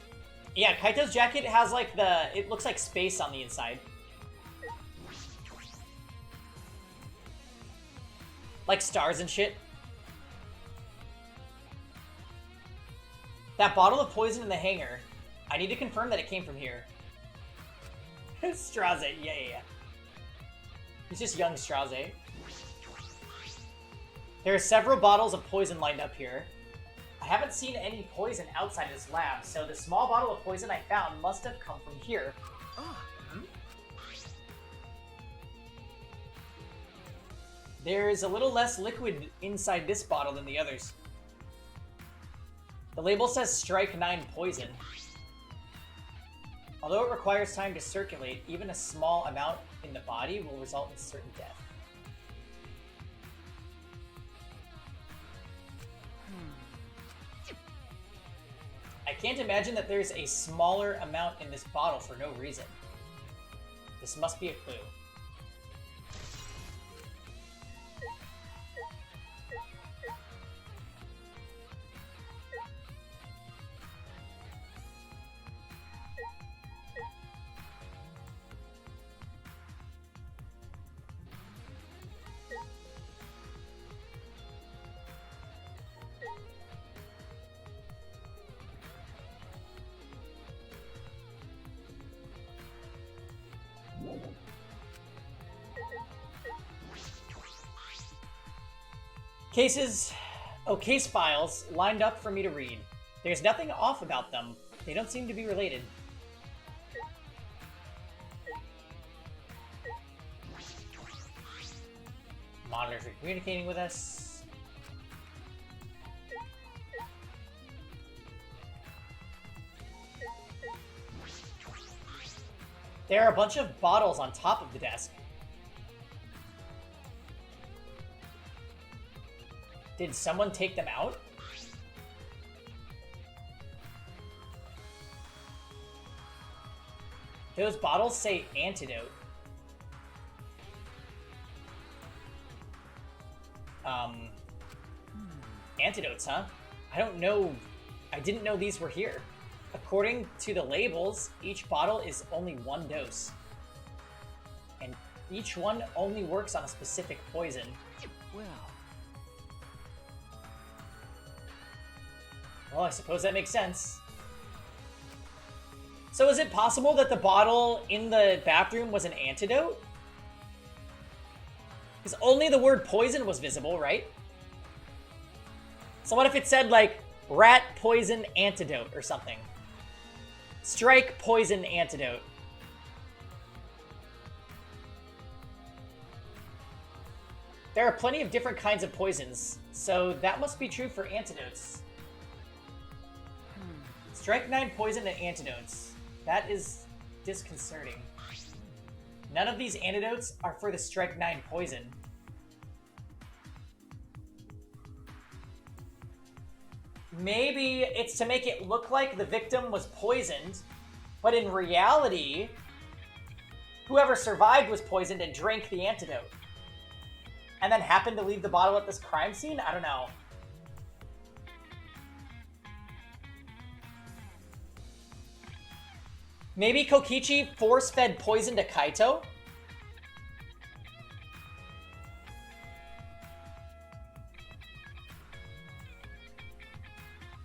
Yeah, Kaito's jacket has like it looks like space on the inside. Like stars and shit. That bottle of poison in the hangar. I need to confirm that it came from here. Straze, yeah. He's just young Straze. There are several bottles of poison lined up here. I haven't seen any poison outside this lab, so the small bottle of poison I found must have come from here. There's a little less liquid inside this bottle than the others. The label says Strike 9 Poison. Although it requires time to circulate, even a small amount in the body will result in certain death. I can't imagine that there's a smaller amount in this bottle for no reason. This must be a clue. Case files lined up for me to read. There's nothing off about them. They don't seem to be related. Monitors are communicating with us. There are a bunch of bottles on top of the desk. Did someone take them out? Those bottles say antidote. Antidotes, huh? I don't know. I didn't know these were here. According to the labels, each bottle is only 1 dose. And each one only works on a specific poison. Well, I suppose that makes sense. So is it possible that the bottle in the bathroom was an antidote? Because only the word poison was visible, right? So what if it said, like, rat poison antidote or something? Strike poison antidote. There are plenty of different kinds of poisons, so that must be true for antidotes. Strike 9 poison and antidotes. That is disconcerting. None of these antidotes are for the Strike 9 poison. Maybe it's to make it look like the victim was poisoned, but in reality, whoever survived was poisoned and drank the antidote. And then happened to leave the bottle at this crime scene? I don't know. Maybe Kokichi force-fed poison to Kaito?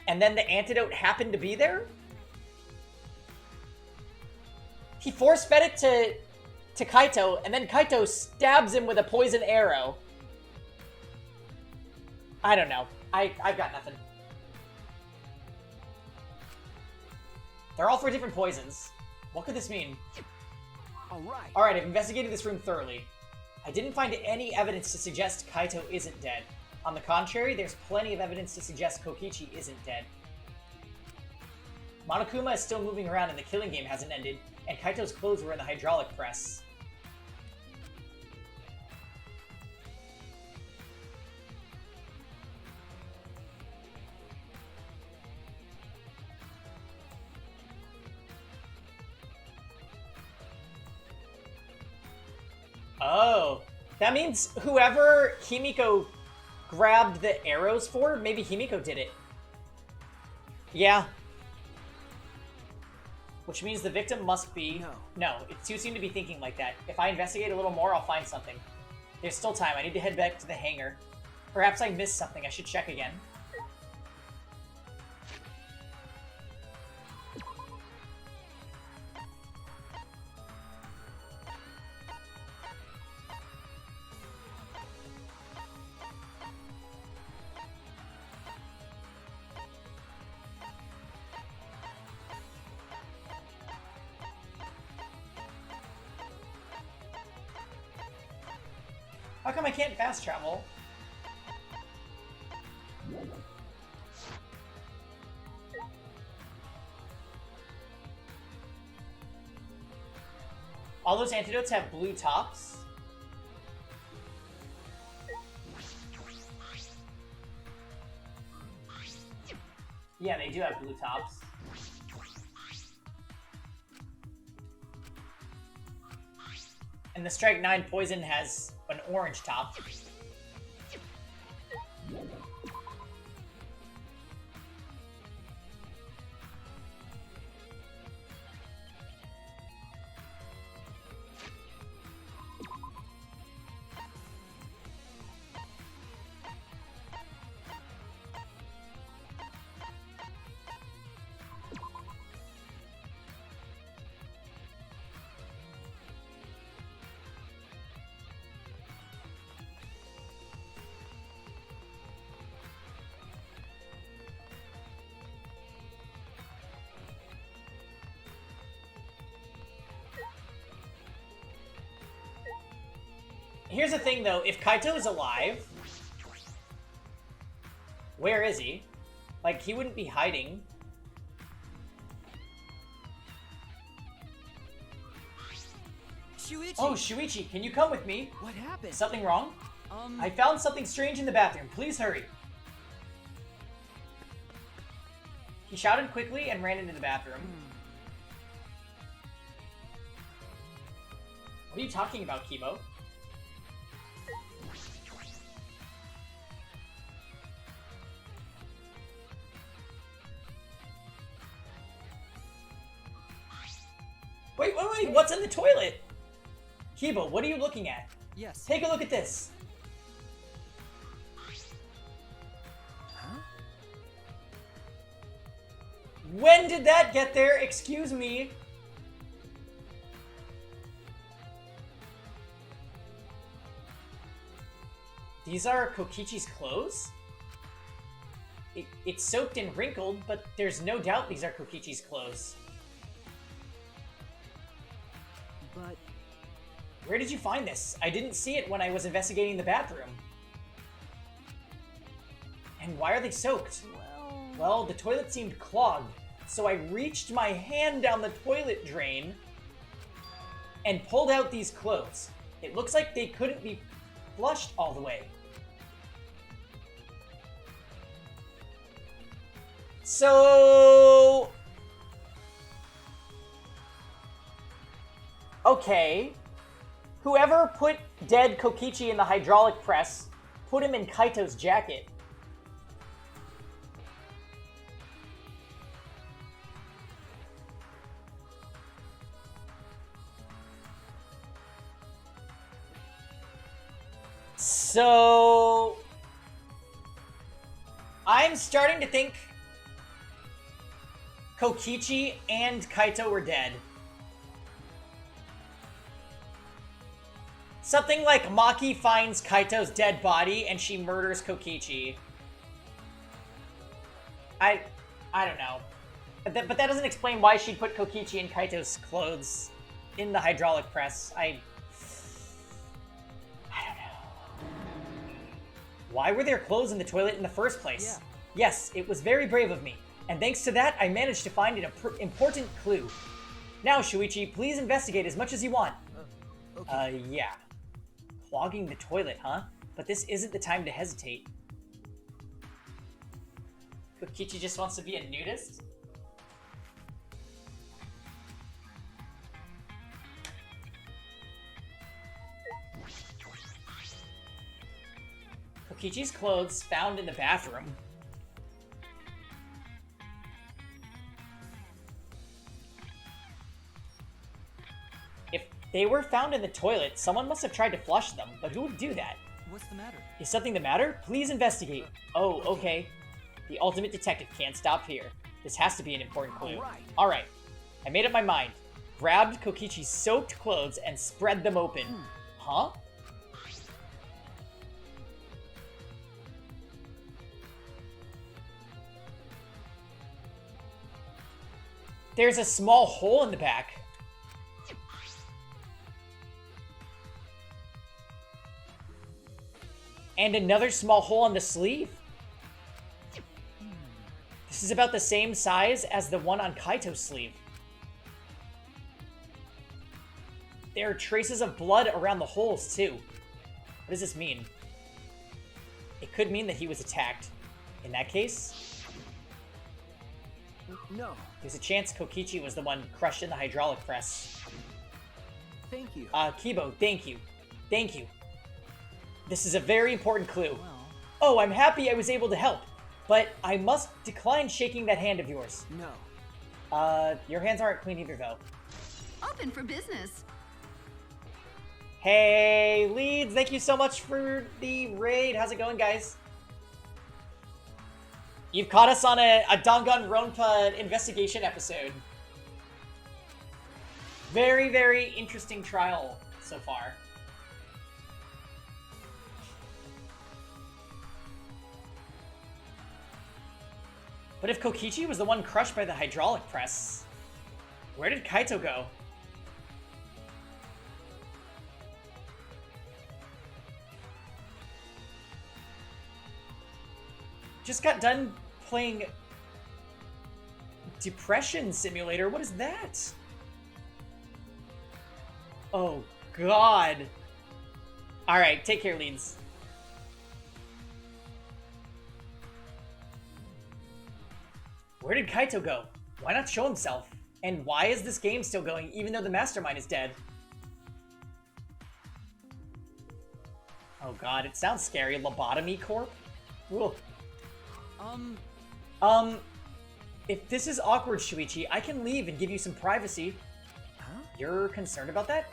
And then the antidote happened to be there? He force-fed it to Kaito, and then Kaito stabs him with a poison arrow. I don't know. I've got nothing. They're all for different poisons. What could this mean? Alright, I've investigated this room thoroughly. I didn't find any evidence to suggest Kaito isn't dead. On the contrary, there's plenty of evidence to suggest Kokichi isn't dead. Monokuma is still moving around and the killing game hasn't ended, and Kaito's clothes were in the hydraulic press. Oh, that means whoever Himiko grabbed the arrows for, maybe Himiko did it. Yeah. Which means the victim must be... No, it's too soon to be thinking like that. If I investigate a little more, I'll find something. There's still time. I need to head back to the hangar. Perhaps I missed something. I should check again. How come I can't fast travel? All those antidotes have blue tops? Yeah, they do have blue tops. And the Strike 9 poison has an orange top. Here's the thing, though. If Kaito is alive, where is he? Like, he wouldn't be hiding. Shuichi! Oh, Shuichi, can you come with me? What happened? Something wrong? I found something strange in the bathroom. Please hurry. He shouted quickly and ran into the bathroom. What are you talking about, Kibo? Wait, what's in the toilet? Kibo, what are you looking at? Yes. Take a look at this. Huh? When did that get there? Excuse me. These are Kokichi's clothes? It's soaked and wrinkled, but there's no doubt these are Kokichi's clothes. But... Where did you find this? I didn't see it when I was investigating the bathroom. And why are they soaked? Well, the toilet seemed clogged, so I reached my hand down the toilet drain and pulled out these clothes. It looks like they couldn't be flushed all the way. So... Okay. Whoever put dead Kokichi in the hydraulic press put him in Kaito's jacket. So... I'm starting to think Kokichi and Kaito were dead. Something like Maki finds Kaito's dead body and she murders Kokichi. I don't know. But that doesn't explain why she'd put Kokichi in Kaito's clothes in the hydraulic press. I don't know. Why were there clothes in the toilet in the first place? Yeah. Yes, it was very brave of me. And thanks to that, I managed to find an important clue. Now, Shuichi, please investigate as much as you want. Okay. Yeah. Clogging the toilet, huh? But this isn't the time to hesitate. Kokichi just wants to be a nudist? Kokichi's clothes found in the bathroom. If they were found in the toilet, someone must have tried to flush them, but who would do that? What's the matter? Is something the matter? Please investigate. Oh, okay. The ultimate detective can't stop here. This has to be an important clue. Alright. I made up my mind. Grabbed Kokichi's soaked clothes and spread them open. Huh? There's a small hole in the back. And another small hole on the sleeve. This is about the same size as the one on Kaito's sleeve. There are traces of blood around the holes, too. What does this mean? It could mean that he was attacked. In that case, No. there's a chance Kokichi was the one crushed in the hydraulic press. Thank you. Kibo, thank you. Thank you. This is a very important clue. Well, Oh, I'm happy I was able to help, but I must decline shaking that hand of yours. no. Your hands aren't clean either, though. Open for business. Hey, Leeds, thank you so much for the raid. How's it going, guys? You've caught us on a Danganronpa investigation episode. Very, very interesting trial so far. But if Kokichi was the one crushed by the hydraulic press, where did Kaito go? Just got done playing Depression Simulator. What is that? Oh, God. All right, take care, Leeds. Where did Kaito go? Why not show himself? And why is this game still going even though the mastermind is dead? Oh god, it sounds scary. Lobotomy Corp? Ooh. If this is awkward, Shuichi, I can leave and give you some privacy. Huh? You're concerned about that?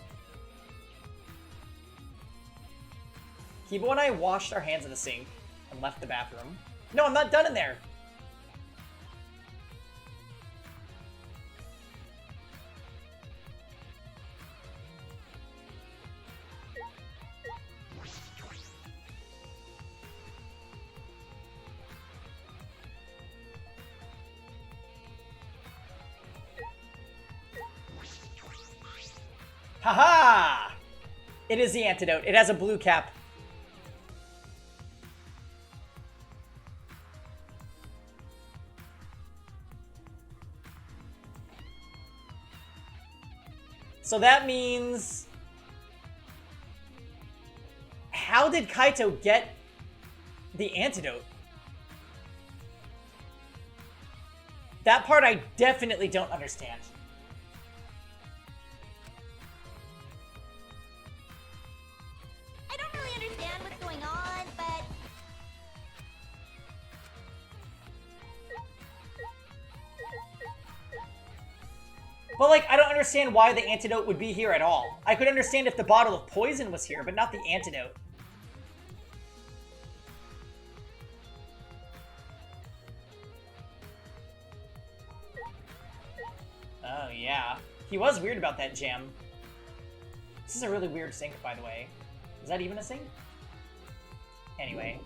Kibo and I washed our hands in the sink and left the bathroom. No, I'm not done in there! Haha! It is the antidote. It has a blue cap. So that means... How did Kaito get the antidote? That part I definitely don't understand. I don't really understand what's going on, but... But, like, I don't understand why the antidote would be here at all. I could understand if the bottle of poison was here, but not the antidote. Oh, yeah. He was weird about that jam. This is a really weird sink, by the way. Is that even a sink? Anyway.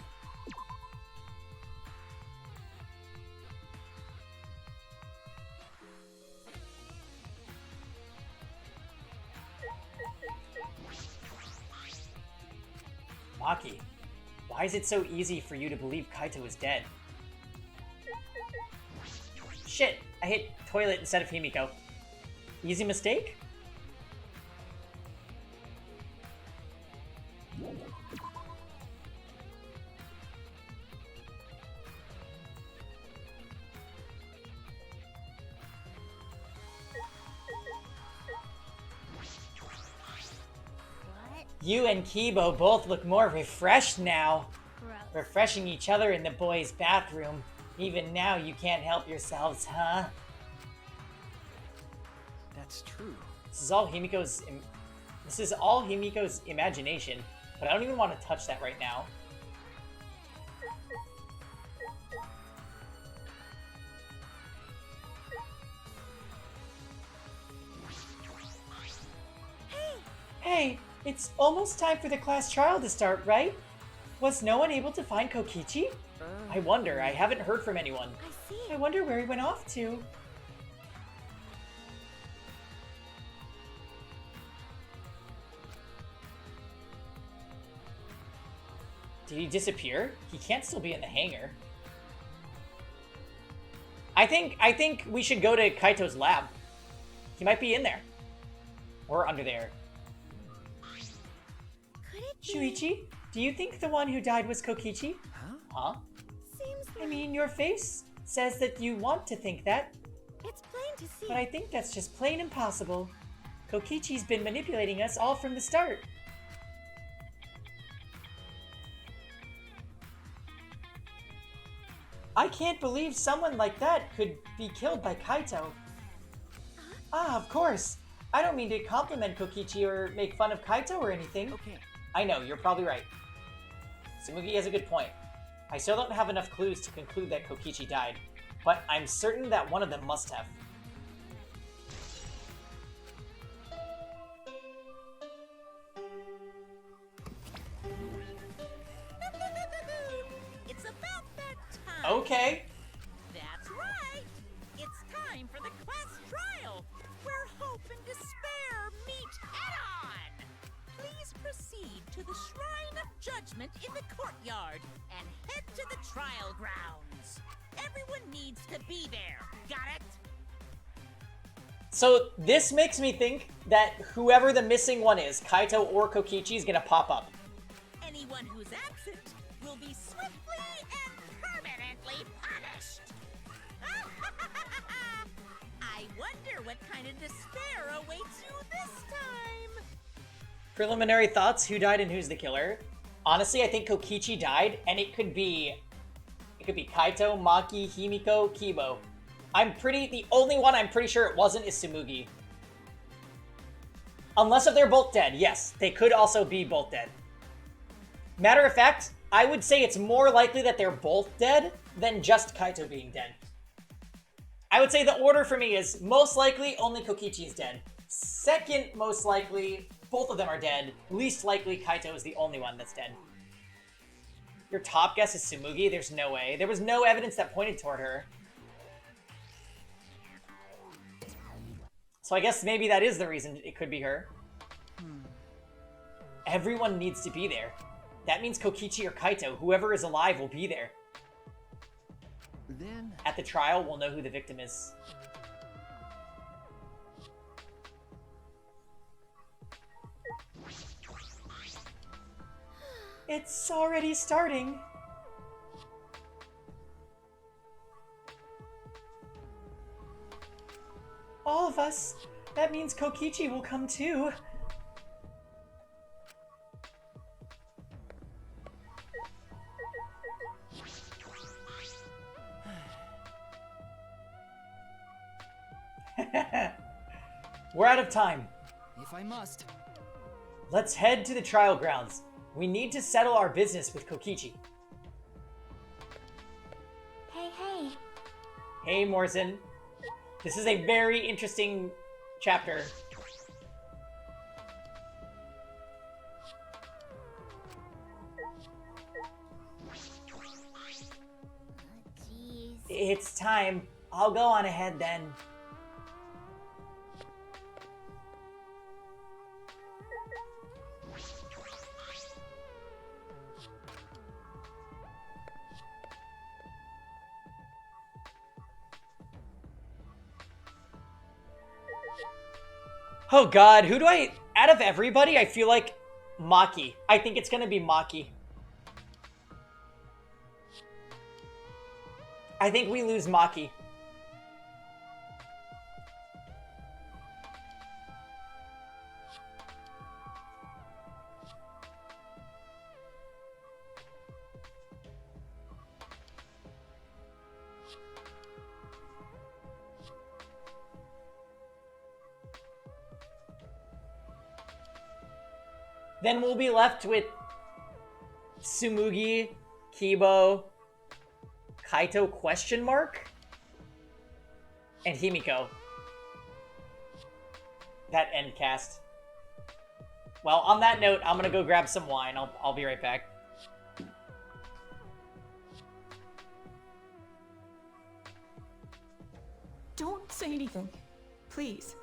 Maki, why is it so easy for you to believe Kaito is dead? Shit, I hit toilet instead of Himiko. Easy mistake? You and Kibo both look more refreshed now. Gross. Refreshing each other in the boys' bathroom. Even now you can't help yourselves, huh? That's true. This is all Himiko's imagination, but I don't even want to touch that right now. Hey, it's almost time for the class trial to start, right? Was no one able to find Kokichi? I wonder. I haven't heard from anyone. I see. I wonder where he went off to. Did he disappear? He can't still be in the hangar. I think we should go to Kaito's lab. He might be in there. Or under there. Could it be? Shuichi, do you think the one who died was Kokichi? Huh? Seems like I mean, your face says that you want to think that, it's plain to see. but I think that's just plain impossible. Kokichi's been manipulating us all from the start. I can't believe someone like that could be killed by Kaito. Ah, of course. I don't mean to compliment Kokichi or make fun of Kaito or anything. Okay. I know, you're probably right. Tsumugi has a good point. I still don't have enough clues to conclude that Kokichi died, but I'm certain that one of them must have. It's about that time. Okay. That's right. It's time for the class trial, where hope and despair meet head-on. Please proceed to the Shrine of Judgment in the courtyard and head to the trial grounds. Everyone needs to be there. Got it? So this makes me think that whoever the missing one is, Kaito or Kokichi, is gonna pop up. Anyone who's absent will be swiftly and permanently punished. I wonder what kind of despair awaits you this time. Preliminary thoughts, who died and who's the killer? Honestly, I think Kokichi died, and it could be Kaito, Maki, Himiko, Kibo. The only one I'm pretty sure it wasn't is Tsumugi. Unless if they're both dead, yes, they could also be both dead. Matter of fact, I would say it's more likely that they're both dead than just Kaito being dead. I would say the order for me is most likely only Kokichi is dead. Second most likely, both of them are dead. Least likely, Kaito is the only one that's dead. Your top guess is Tsumugi? There's no way. There was no evidence that pointed toward her. So I guess maybe that is the reason it could be her. Everyone needs to be there. That means Kokichi or Kaito, whoever is alive, will be there. Then... At the trial, we'll know who the victim is. It's already starting. All of us. That means Kokichi will come too. We're out of time. If I must. Let's head to the trial grounds. We need to settle our business with Kokichi. Hey. Hey, Morrison. This is a very interesting chapter. Jeez. It's time. I'll go on ahead then. Oh god, who do I... Out of everybody, I feel like Maki. I think it's gonna be Maki. I think we lose Maki. Then we'll be left with Tsumugi, Kibo, Kaito question mark, and Himiko. That end cast. Well, on that note, I'm gonna go grab some wine. I'll be right back. Don't say anything, please.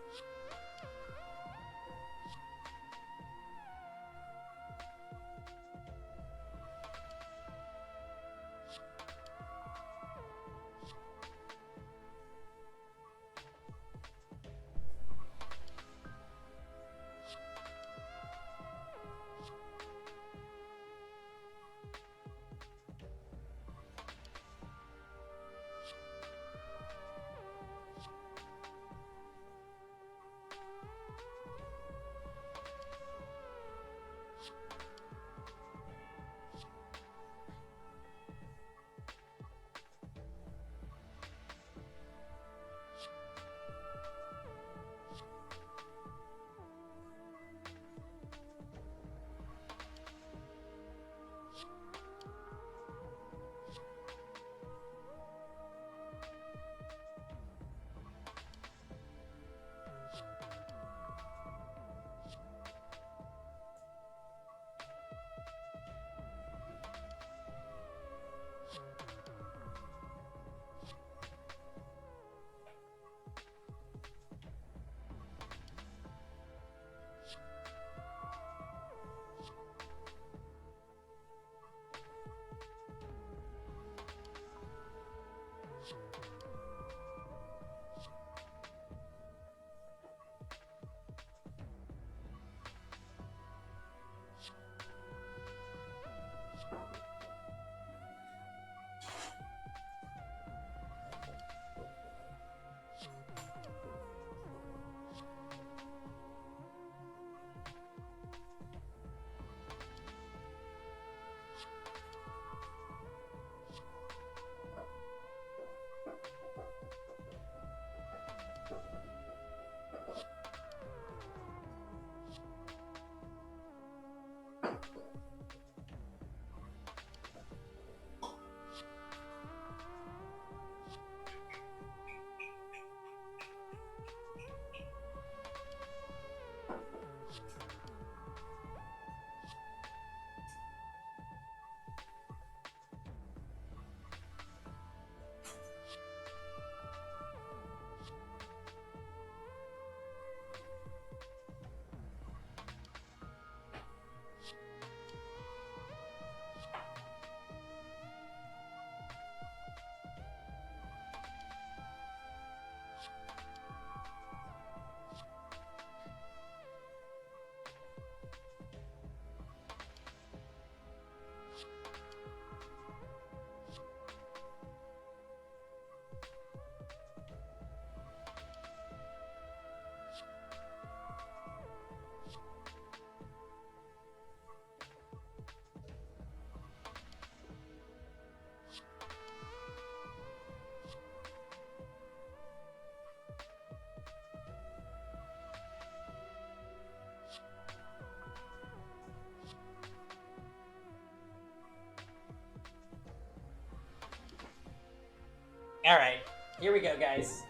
Alright, here we go, guys.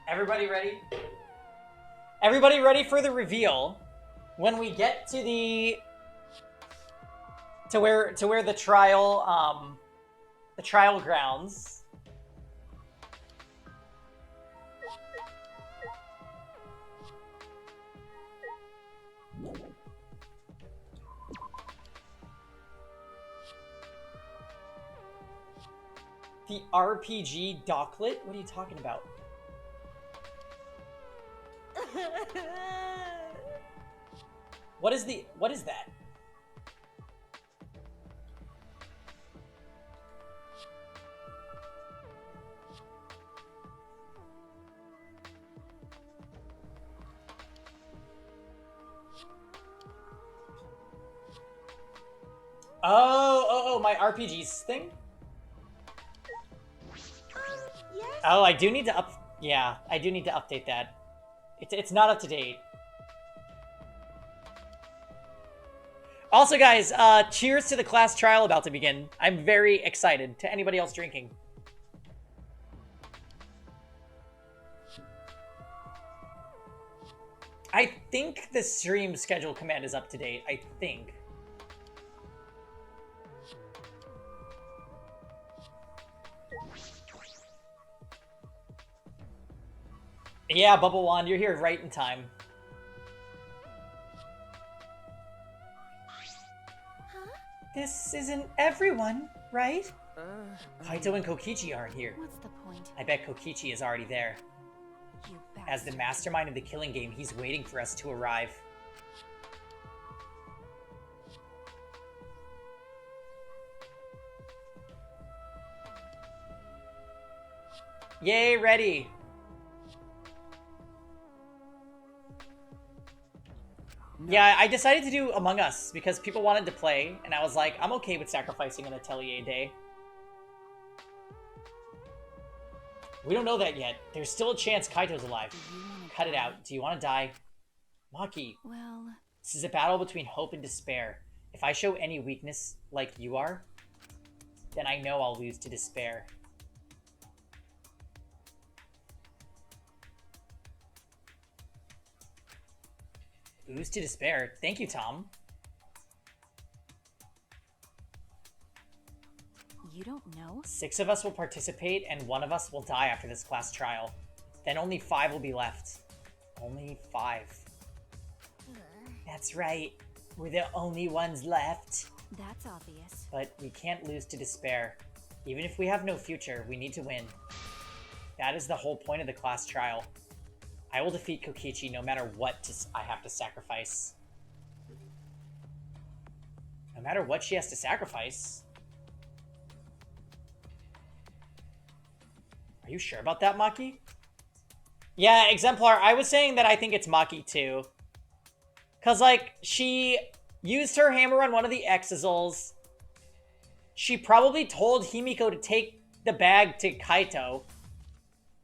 Everybody ready? Everybody ready for the reveal? When we get to the... To where the trial grounds. The RPG docklet? What are you talking about? What is that? Oh, my RPGs thing? Yes? Oh, I do need to I do need to update that. It's not up to date. Also, guys, cheers to the class trial about to begin. I'm very excited. To anybody else drinking. I think the stream schedule command is up to date. I think. Yeah, Bubble Wand, you're here right in time. Huh? This isn't everyone, right? Kaito and Kokichi aren't here. What's the point? I bet Kokichi is already there. You As the bastard. mastermind of the killing game, he's waiting for us to arrive. Yay, ready! Yeah, I decided to do Among Us because people wanted to play, and I was like, I'm okay with sacrificing an Atelier day. We don't know that yet. There's still a chance Kaito's alive. Cut it out. Do you want to die? Maki, Well, this is a battle between hope and despair. If I show any weakness like you are, then I know I'll lose to despair. Lose to despair? Thank you, Tom. you don't know? 6 of us will participate, and 1 of us will die after this class trial. Then only 5 will be left. Only 5. That's right. We're the only ones left. That's obvious. But we can't lose to despair. Even if we have no future, we need to win. That is the whole point of the class trial. I will defeat Kokichi no matter what I have to sacrifice. No matter what she has to sacrifice? Are you sure about that, Maki? Yeah, Exemplar, I was saying that I think it's Maki too. Cause like, she used her hammer on one of the Exizals. She probably told Himiko to take the bag to Kaito.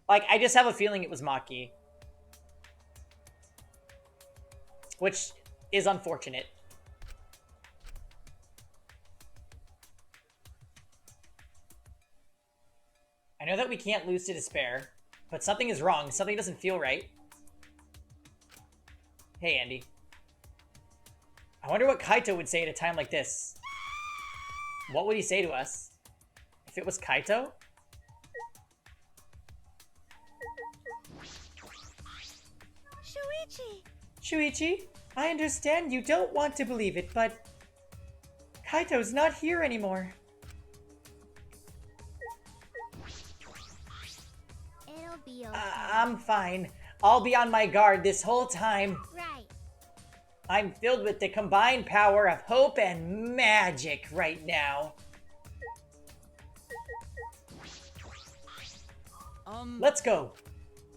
Like, I just have a feeling it was Maki. Which is unfortunate. I know that we can't lose to despair, but something is wrong. Something doesn't feel right. Hey, Andy. I wonder what Kaito would say at a time like this. What would he say to us? If it was Kaito? Shuichi! Shuichi, I understand you don't want to believe it, but Kaito's not here anymore. It'll be okay. I'm fine. I'll be on my guard this whole time. Right. I'm filled with the combined power of hope and magic right now. Let's go.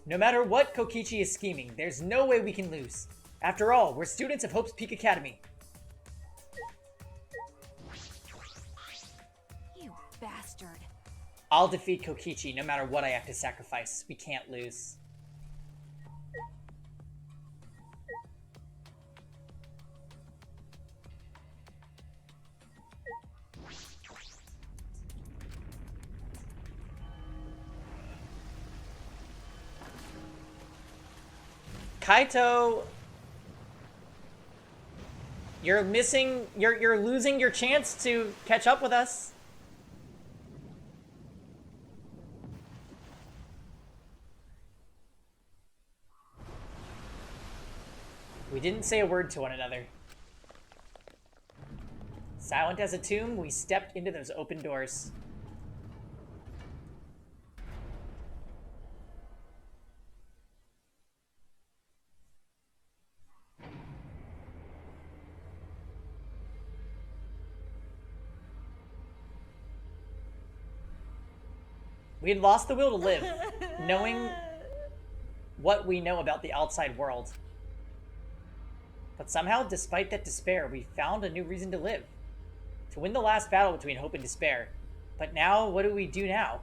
No matter what Kokichi is scheming, there's no way we can lose. After all, we're students of Hope's Peak Academy. You bastard. I'll defeat Kokichi no matter what I have to sacrifice. We can't lose. Kaito, you're losing your chance to catch up with us. We didn't say a word to one another. Silent as a tomb, we stepped into those open doors. We had lost the will to live, knowing what we know about the outside world. But somehow, despite that despair, we found a new reason to live. To win the last battle between hope and despair. But now, what do we do now?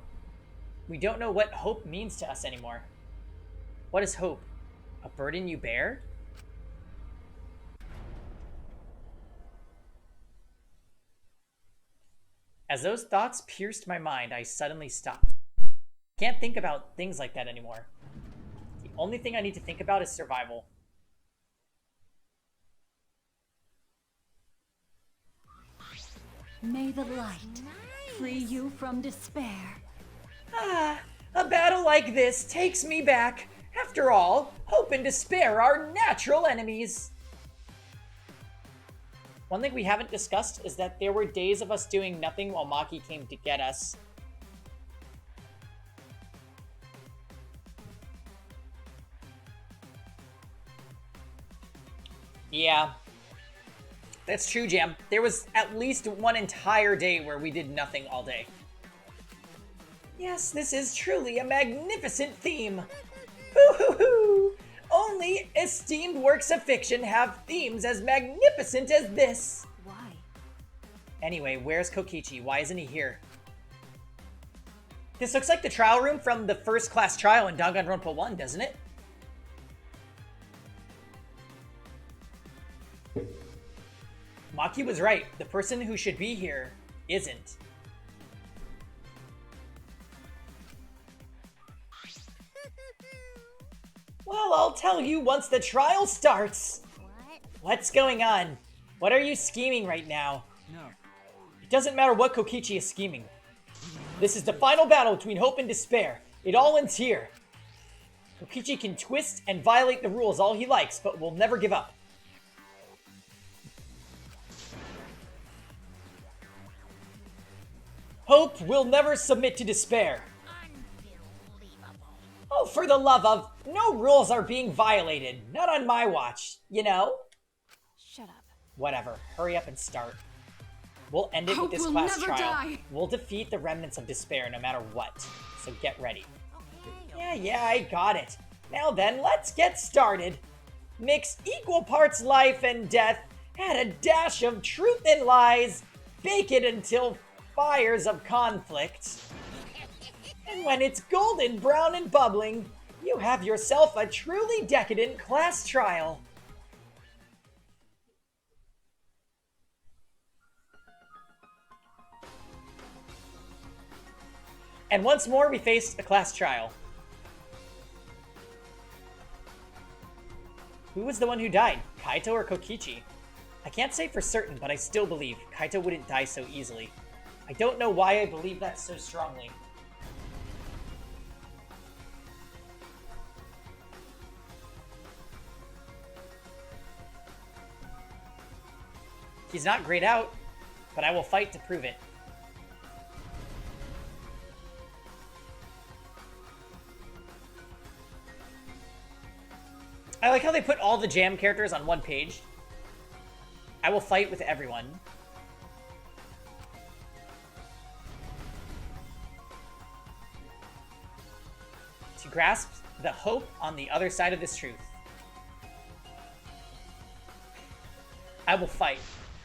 We don't know what hope means to us anymore. What is hope? A burden you bear? As those thoughts pierced my mind, I suddenly stopped. I can't think about things like that anymore. The only thing I need to think about is survival. May the light free you from despair. Ah, a battle like this takes me back. After all, hope and despair are natural enemies. One thing we haven't discussed is that there were days of us doing nothing while Maki came to get us. Yeah. That's true, Jam. There was at least one entire day where we did nothing all day. Yes, this is truly a magnificent theme. Hoo-hoo-hoo! Only esteemed works of fiction have themes as magnificent as this. Why? Anyway, where's Kokichi? Why isn't he here? This looks like the trial room from the first class trial in Danganronpa 1, doesn't it? Maki was right. The person who should be here isn't. Well, I'll tell you once the trial starts. What? What's going on? What are you scheming right now? No. It doesn't matter what Kokichi is scheming. This is the final battle between hope and despair. It all ends here. Kokichi can twist and violate the rules all he likes, but will never give up. Hope will never submit to despair. Unbelievable. Oh, for the love of... No rules are being violated. Not on my watch, you know? Shut up. Whatever. Hurry up and start. We'll end it Hope with this will class never trial. die. We'll defeat the remnants of despair no matter what. So get ready. Okay. Yeah, I got it. Now then, let's get started. Mix equal parts life and death. Add a dash of truth and lies. Bake it until fires of conflict. And when it's golden brown and bubbling, you have yourself a truly decadent class trial. And once more, we faced a class trial. Who was the one who died, Kaito or Kokichi? I can't say for certain, but I still believe Kaito wouldn't die so easily. I don't know why I believe that so strongly. He's not grayed out, but I will fight to prove it. I like how they put all the Jam characters on one page. I will fight with everyone. To grasp the hope on the other side of this truth. I will fight.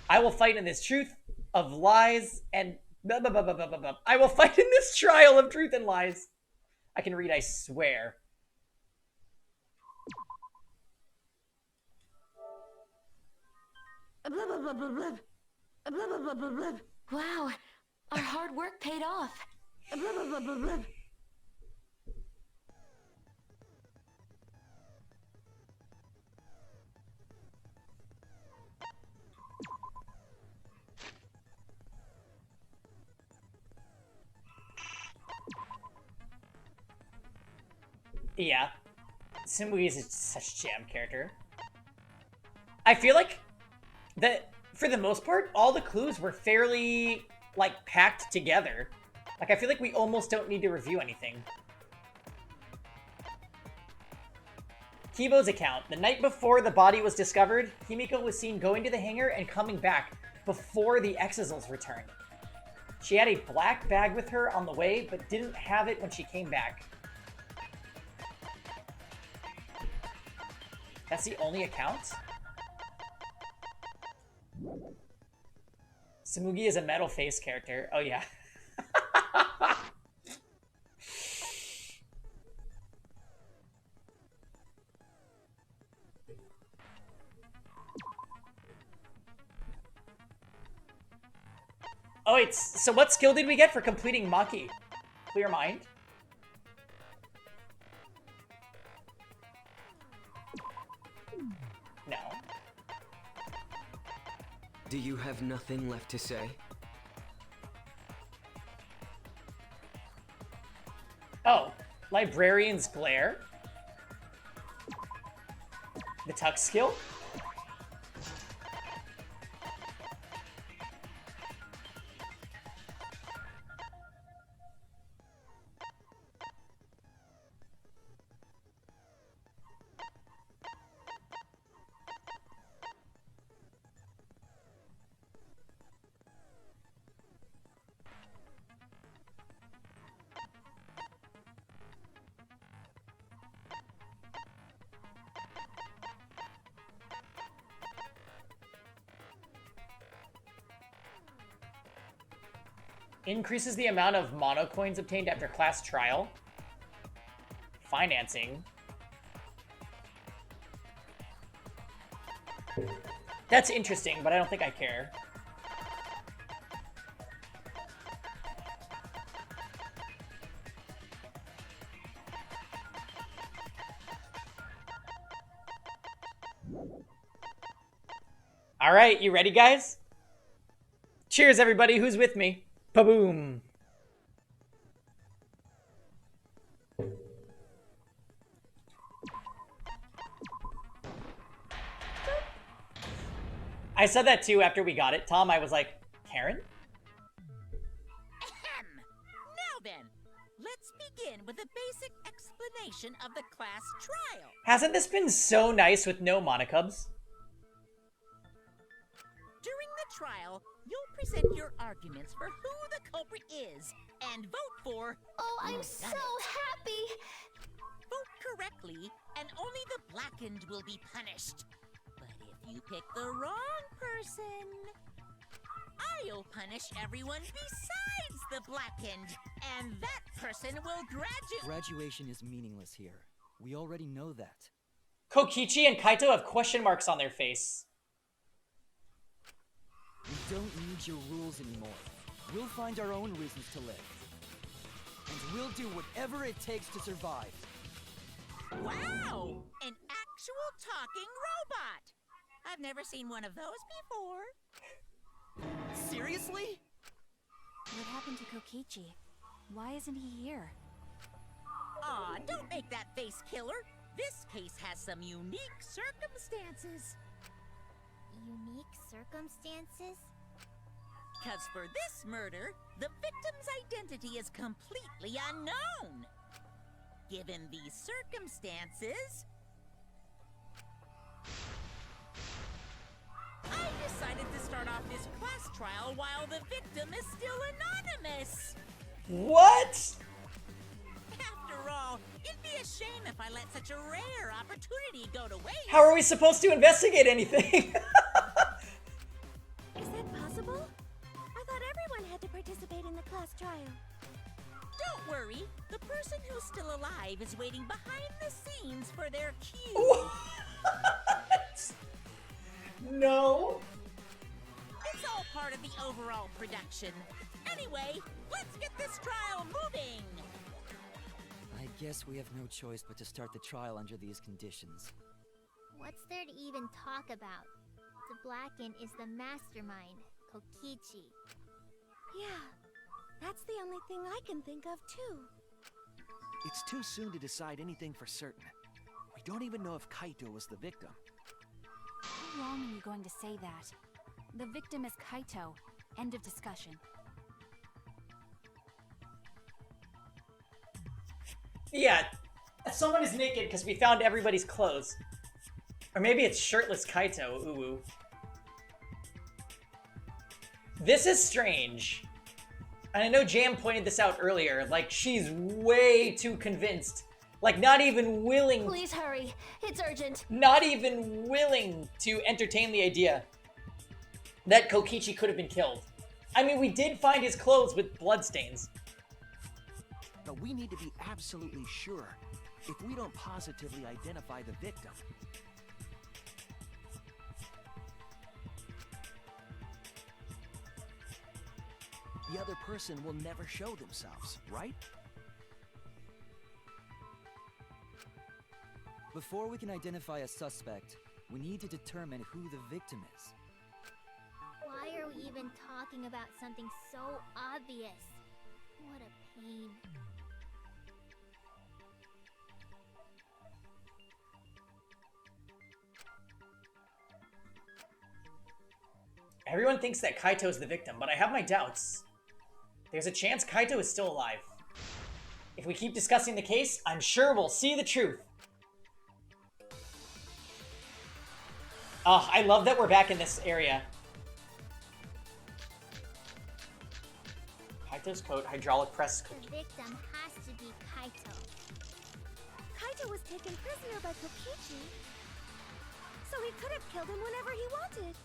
I will fight in this truth of lies and... I will fight in this trial of truth and lies. I can read, I swear. Wow, our hard work paid off. Yeah. Simui is such a jam character. I feel like that, for the most part, all the clues were fairly, like, packed together. Like, I feel like we almost don't need to review anything. Kibo's account. The night before the body was discovered, Himiko was seen going to the hangar and coming back before the Exisals returned. She had a black bag with her on the way, but didn't have it when she came back. That's the only account? Samugi is a metal face character. Oh, yeah. Oh, wait, so what skill did we get for completing Maki? Clear Mind? No. Do you have nothing left to say? Oh, Librarian's Glare? The Tuck skill? Increases the amount of mono coins obtained after class trial. Financing. That's interesting, but I don't think I care. All right, you ready, guys? Cheers, everybody. Who's with me? Ba-boom. I said that too after we got it. Tom, I was like, Karen? Ahem. Now then, let's begin with a basic explanation of the class trial. Hasn't this been so nice with no Monocubs? During the trial, you'll present your arguments for who the culprit is and vote for. Oh, I'm who's so done it. happy! Vote correctly, and only the blackened will be punished. But if you pick the wrong person, I'll punish everyone besides the blackened, and that person will graduate. Graduation is meaningless here. We already know that. Kokichi and Kaito have question marks on their face. We don't need your rules anymore. We'll find our own reasons to live. And we'll do whatever it takes to survive. Wow! An actual talking robot! I've never seen one of those before. Seriously? What happened to Kokichi? Why isn't he here? Aw, don't make that face, killer. This case has some unique circumstances. Unique circumstances? Because for this murder, the victim's identity is completely unknown. Given these circumstances, I decided to start off this class trial while the victim is still anonymous. What? After all, it'd be a shame if I let such a rare opportunity go to waste. How are we supposed to investigate anything? Is that possible? I thought everyone had to participate in the class trial. Don't worry, the person who's still alive is waiting behind the scenes for their cue. What? No. It's all part of the overall production. Anyway, let's get this trial moving. I guess we have no choice but to start the trial under these conditions. What's there to even talk about? The Blacken is the mastermind, Kokichi. Yeah, that's the only thing I can think of, too. It's too soon to decide anything for certain. We don't even know if Kaito was the victim. How long are you going to say that? The victim is Kaito. End of discussion. Yeah, someone is naked because we found everybody's clothes. Or maybe it's shirtless Kaito, ooh. This is strange. And I know Jam pointed this out earlier, like, she's way too convinced. Like, not even willing... Please hurry. It's urgent. Not even willing to entertain the idea that Kokichi could have been killed. I mean, we did find his clothes with bloodstains. But we need to be absolutely sure. If we don't positively identify the victim... the other person will never show themselves, right? Before we can identify a suspect, we need to determine who the victim is. Why are we even talking about something so obvious? What a pain. Everyone thinks that Kaito is the victim, but I have my doubts. There's a chance Kaito is still alive. If we keep discussing the case, I'm sure we'll see the truth. Oh, I love that we're back in this area. Kaito's coat, hydraulic press. The victim has to be Kaito. Kaito was taken prisoner by Kokichi, so he could have killed him whenever he wanted.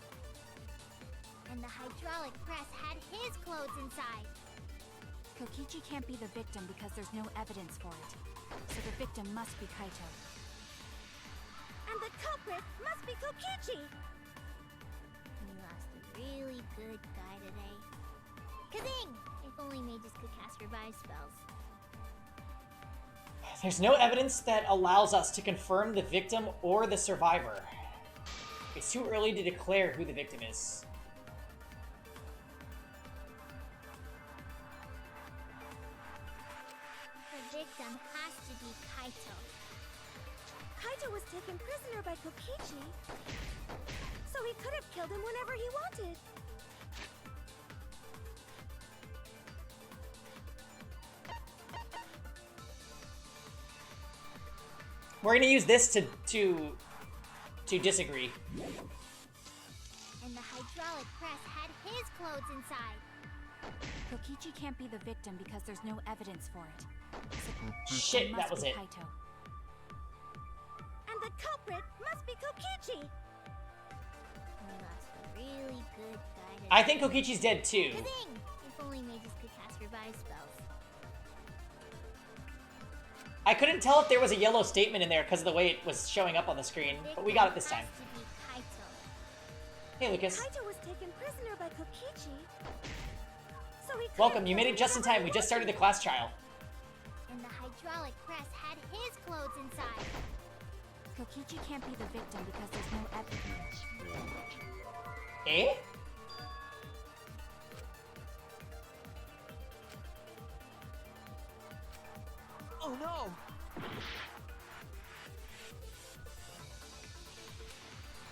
And the hydraulic press had his clothes inside. Kokichi can't be the victim because there's no evidence for it. So the victim must be Kaito. And the culprit must be Kokichi! We lost a really good guy today. Kazing! If only mages could cast revive spells. There's no evidence that allows us to confirm the victim or the survivor. It's too early to declare who the victim is. The victim has to be Kaito. Kaito was taken prisoner by Kokichi, so he could have killed him whenever he wanted. We're gonna use this to disagree. And the hydraulic press had his clothes inside. Kokichi can't be the victim because there's no evidence for it. So Shit, that was it. Kaito. And the culprit must be Kokichi! We lost a really good guy today. I think Kokichi's dead too. Kazing! If only mages could cast revive spells. I couldn't tell if there was a yellow statement in there because of the way it was showing up on the screen, but we got it this time. Has to be Kaito. Hey, Lucas. Kaito was taken prisoner by Kokichi, so he could Welcome, have you made killed it just in him whenever time. We he just started the wanted. class trial. And the hydraulic press had his clothes inside. Kokichi can't be the victim because there's no evidence. Eh? Oh no!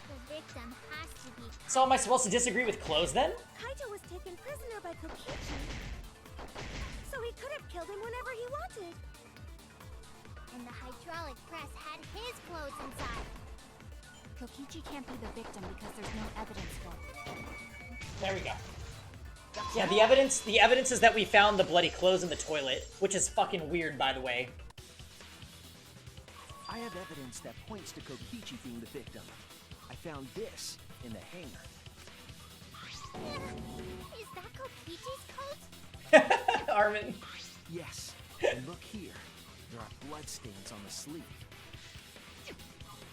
The victim has to be. So am I supposed to disagree with clothes then? Kaito was taken prisoner by Kokichi, so he could have killed him whenever he wanted. And the hydraulic press had his clothes inside. Kokichi can't be the victim because there's no evidence for it. There we go. Yeah, the evidence is that we found the bloody clothes in the toilet, which is fucking weird, by the way. I have evidence that points to Kokichi being the victim. I found this in the hangar. Is that Kokichi's coat? Armin. Yes, and look here. There are bloodstains on the sleeve.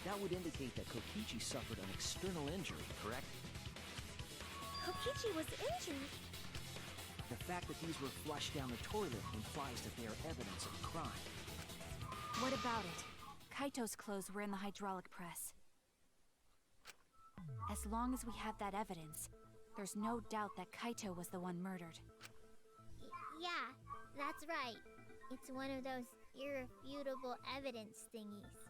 That would indicate that Kokichi suffered an external injury, correct? Kokichi was injured. The fact that these were flushed down the toilet implies that they are evidence of a crime. What about it? Kaito's clothes were in the hydraulic press. As long as we have that evidence, there's no doubt that Kaito was the one murdered. Yeah, that's right. It's one of those irrefutable evidence thingies.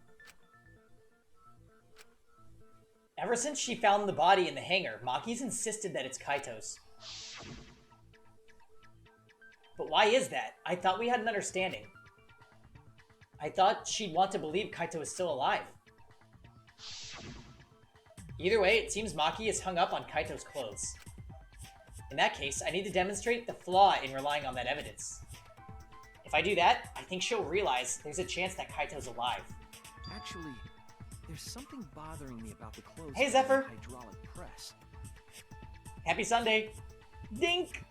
Ever since she found the body in the hangar, Maki's insisted that it's Kaito's. But why is that? I thought we had an understanding. I thought she'd want to believe Kaito is still alive. Either way, it seems Maki is hung up on Kaito's clothes. In that case, I need to demonstrate the flaw in relying on that evidence. If I do that, I think she'll realize there's a chance that Kaito's alive. Actually, there's something bothering me about the clothes. Hey, Zephyr. Hydraulic press. Happy Sunday. Dink!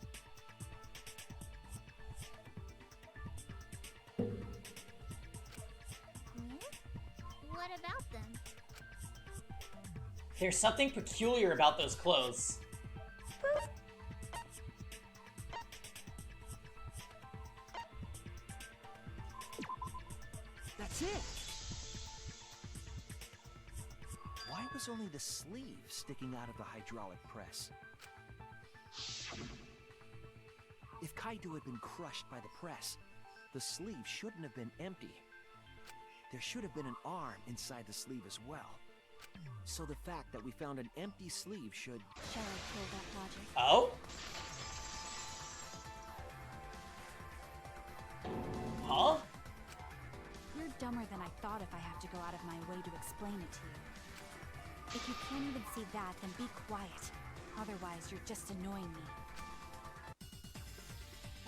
What about them? There's something peculiar about those clothes. That's it! Why was only the sleeve sticking out of the hydraulic press? If Kaito had been crushed by the press, the sleeve shouldn't have been empty. There should have been an arm inside the sleeve as well. So the fact that we found an empty sleeve should... Shall I kill that logic? Oh? Huh? You're dumber than I thought if I have to go out of my way to explain it to you. If you can't even see that, then be quiet. Otherwise, you're just annoying me.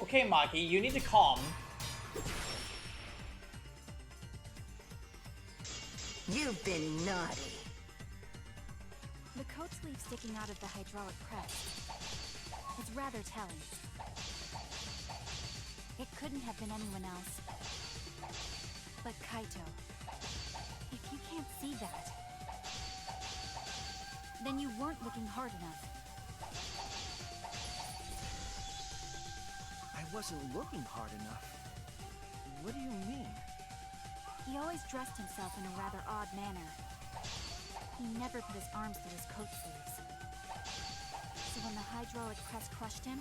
Okay, Maki, you need to calm. You've been naughty. The coat sleeve sticking out of the hydraulic press is rather telling. It couldn't have been anyone else but Kaito. If you can't see that, then you weren't looking hard enough. I wasn't looking hard enough. What do you mean? He always dressed himself in a rather odd manner. He never put his arms through his coat sleeves. So when the hydraulic press crushed him,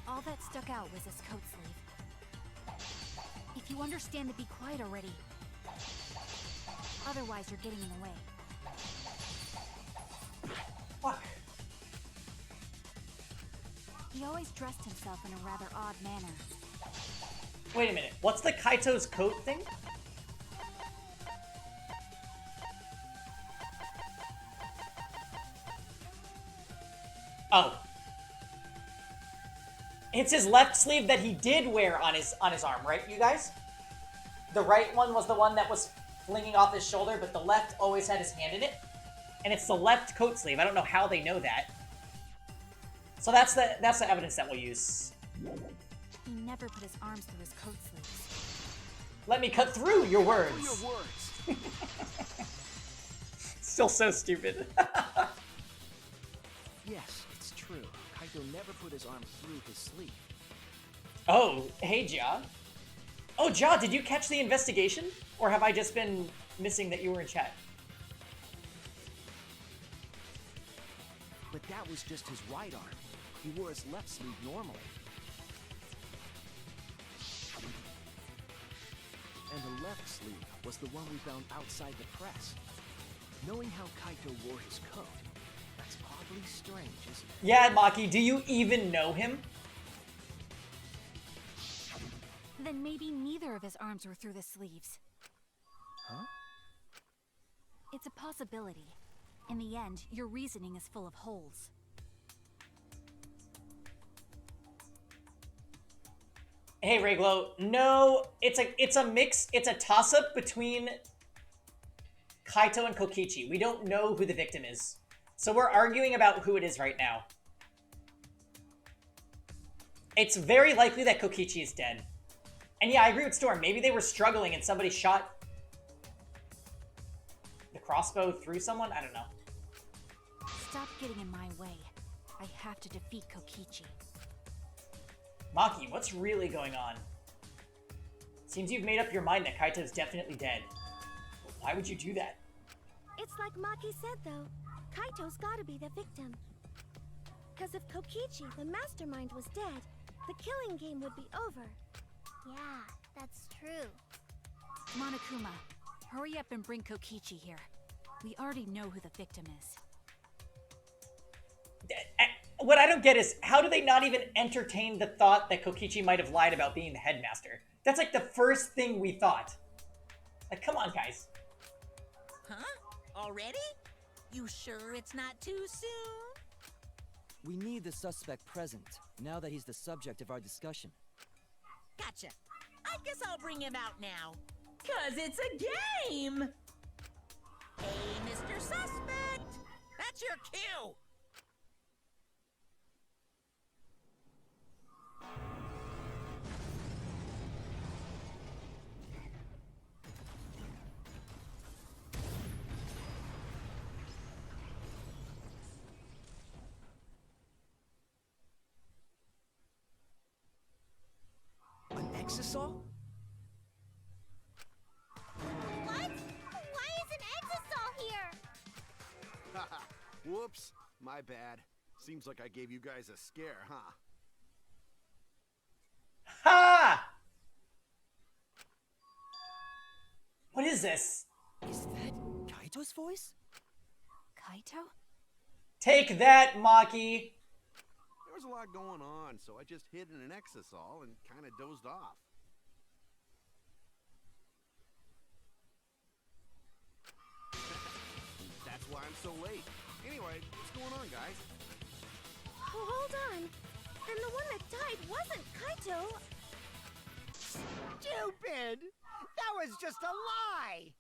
all that stuck out was his coat sleeve. If you understand to be quiet already. Otherwise, you're getting in the way. Fuck. He always dressed himself in a rather odd manner. Wait a minute. What's the Kaito's coat thing? Oh. It's his left sleeve that he did wear on his arm, right, you guys? The right one was the one that was flinging off his shoulder, but the left always had his hand in it. And it's the left coat sleeve. I don't know how they know that. So that's the evidence that we'll use. He never put his arms through his coat sleeves. Let me cut through your words. Through your words. Still so stupid. Yes, it's true. Kaito never put his arm through his sleeve. Oh, hey, Ja. Oh, Ja, did you catch the investigation? Or have I just been missing that you were in chat? But that was just his right arm. He wore his left sleeve normally. And the left sleeve was the one we found outside the press. Knowing how Kaito wore his coat, that's oddly strange, isn't it? Yeah, Maki, do you even know him? Then maybe neither of his arms were through the sleeves. Huh? It's a possibility. In the end, your reasoning is full of holes. Hey, Reglo, no, it's a mix, it's a toss-up between Kaito and Kokichi. We don't know who the victim is. So we're arguing about who it is right now. It's very likely that Kokichi is dead. And yeah, I agree with Storm. Maybe they were struggling and somebody shot the crossbow through someone? I don't know. Stop getting in my way. I have to defeat Kokichi. Maki, what's really going on? Seems you've made up your mind that Kaito's definitely dead. Why would you do that? It's like Maki said, though. Kaito's gotta be the victim. Because if Kokichi, the mastermind, was dead, the killing game would be over. Yeah, That's true. Monokuma, hurry up and bring Kokichi here. We already know who the victim is. What I don't get is, how do they not even entertain the thought that Kokichi might have lied about being the headmaster? That's like the first thing we thought. Like, come on, guys. Huh? Already? You sure it's not too soon? We need the suspect present, now that he's the subject of our discussion. Gotcha. I guess I'll bring him out now. 'Cause it's a game! Hey, Mr. Suspect! That's your cue! Exisal? What? Why is an Exisal here? Haha, whoops, my bad. Seems like I gave you guys a scare, huh? Ha! What is this? Is that Kaito's voice? Kaito? Take that, Maki! There was a lot going on, so I just hid in an exisal and kind of dozed off. That's why I'm so late. Anyway, what's going on, guys? Oh, hold on. And the one that died wasn't Kaito. Stupid! That was just a lie!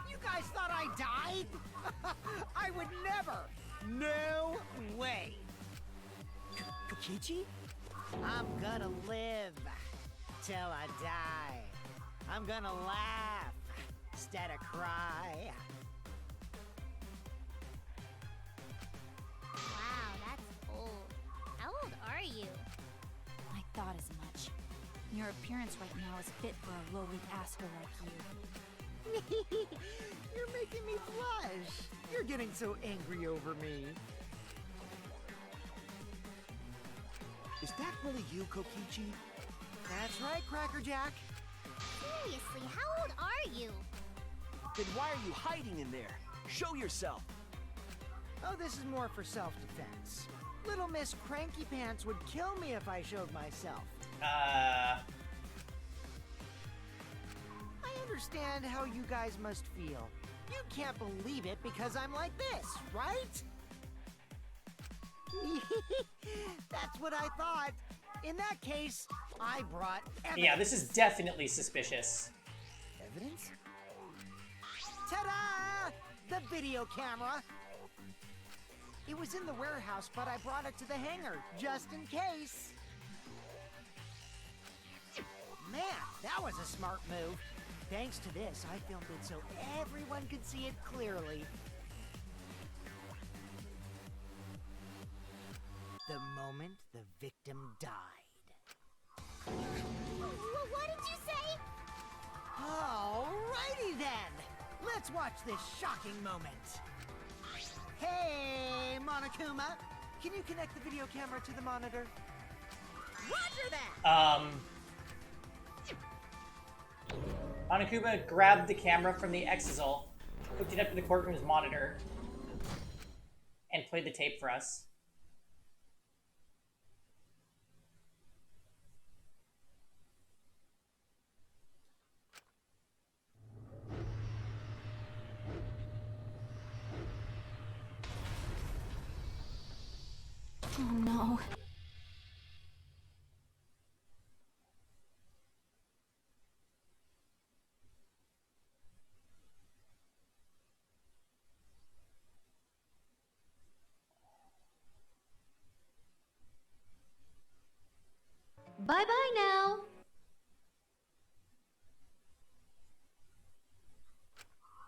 You guys thought I died? I would never! No way! Kokichi? I'm gonna live till I die. I'm gonna laugh instead of cry. Wow, that's old. How old are you? I thought as much. Your appearance right now is fit for a lowly asshole like you. You're making me blush. You're getting so angry over me. Is that really you, Kokichi? That's right, Crackerjack. Seriously, how old are you? Then why are you hiding in there? Show yourself! Oh, this is more for self-defense. Little Miss Cranky Pants would kill me if I showed myself. I understand how you guys must feel. You can't believe it because I'm like this, right? That's what I thought. In that case, I brought evidence. Yeah, this is definitely suspicious. Evidence? Ta-da! The video camera. It was in the warehouse, but I brought it to the hangar, just in case. Man, that was a smart move. Thanks to this, I filmed it so everyone could see it clearly. The moment the victim died. What did you say? Alrighty then! Let's watch this shocking moment. Hey, Monokuma! Can you connect the video camera to the monitor? Roger that! Monokuma grabbed the camera from the Exisal, hooked it up to the courtroom's monitor, and played the tape for us. Oh no. Bye-bye now.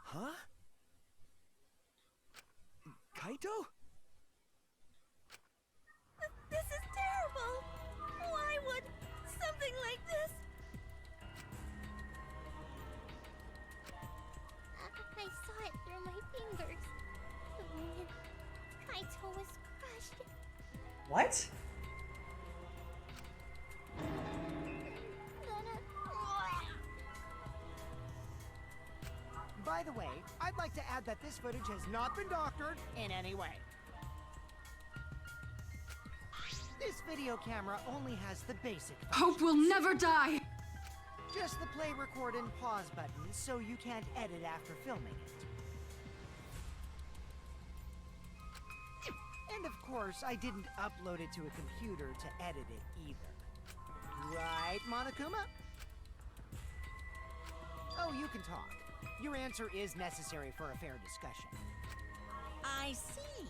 Huh? Kaito? This is terrible. Why would What? By the way, I'd like to add that this footage has not been doctored in any way. This video camera only has the basic Hope will never die! just the play, record, and pause buttons, so you can't edit after filming it. And of course, I didn't upload it to a computer to edit it either. Right, Monokuma? Oh, you can talk. Your answer is necessary for a fair discussion. I see.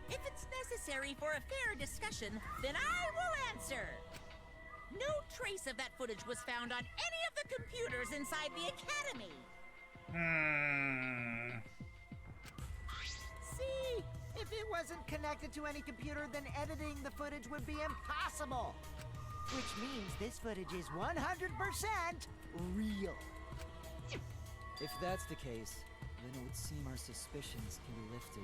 If it's necessary for a fair discussion, then I will answer. No trace of that footage was found on any of the computers inside the Academy. See? If it wasn't connected to any computer, then editing the footage would be impossible. Which means this footage is 100% real. If that's the case, then it would seem our suspicions can be lifted.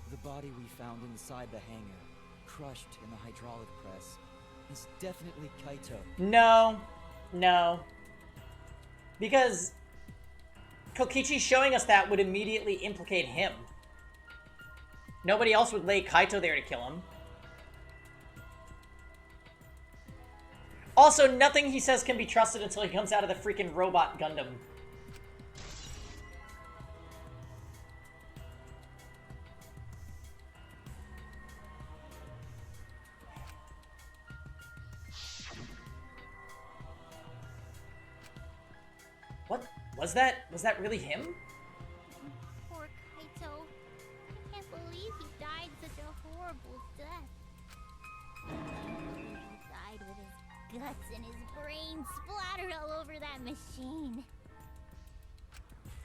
The body we found inside the hangar, crushed in the hydraulic press, is definitely Kaito. No. No. Because Kokichi showing us that would immediately implicate him. Nobody else would lay Kaito there to kill him. Also, nothing he says can be trusted until he comes out of the freaking robot Gundam. What? Was that really him? Poor Kaito. I can't believe he died such a horrible death. I can't believe he died with his guts and his brains splattered all over that machine.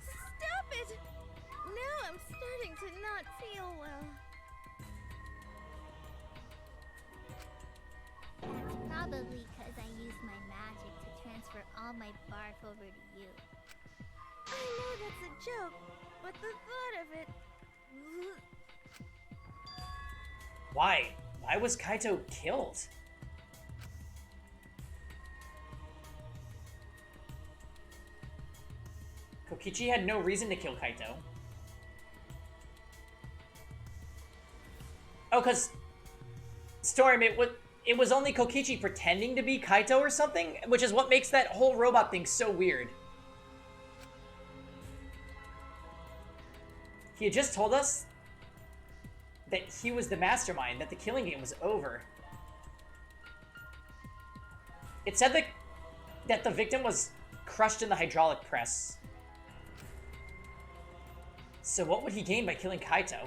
Stop it! Now I'm starting to not feel well. That's probably because I used my magic to transfer all my barf over to you. I know that's a joke, but the thought of it... Why? Why was Kaito killed? Kokichi had no reason to kill Kaito. Oh, because Storm, it was only Kokichi pretending to be Kaito or something, which is what makes that whole robot thing so weird. He had just told us that he was the mastermind, that the killing game was over. It said that the victim was crushed in the hydraulic press. So what would he gain by killing Kaito?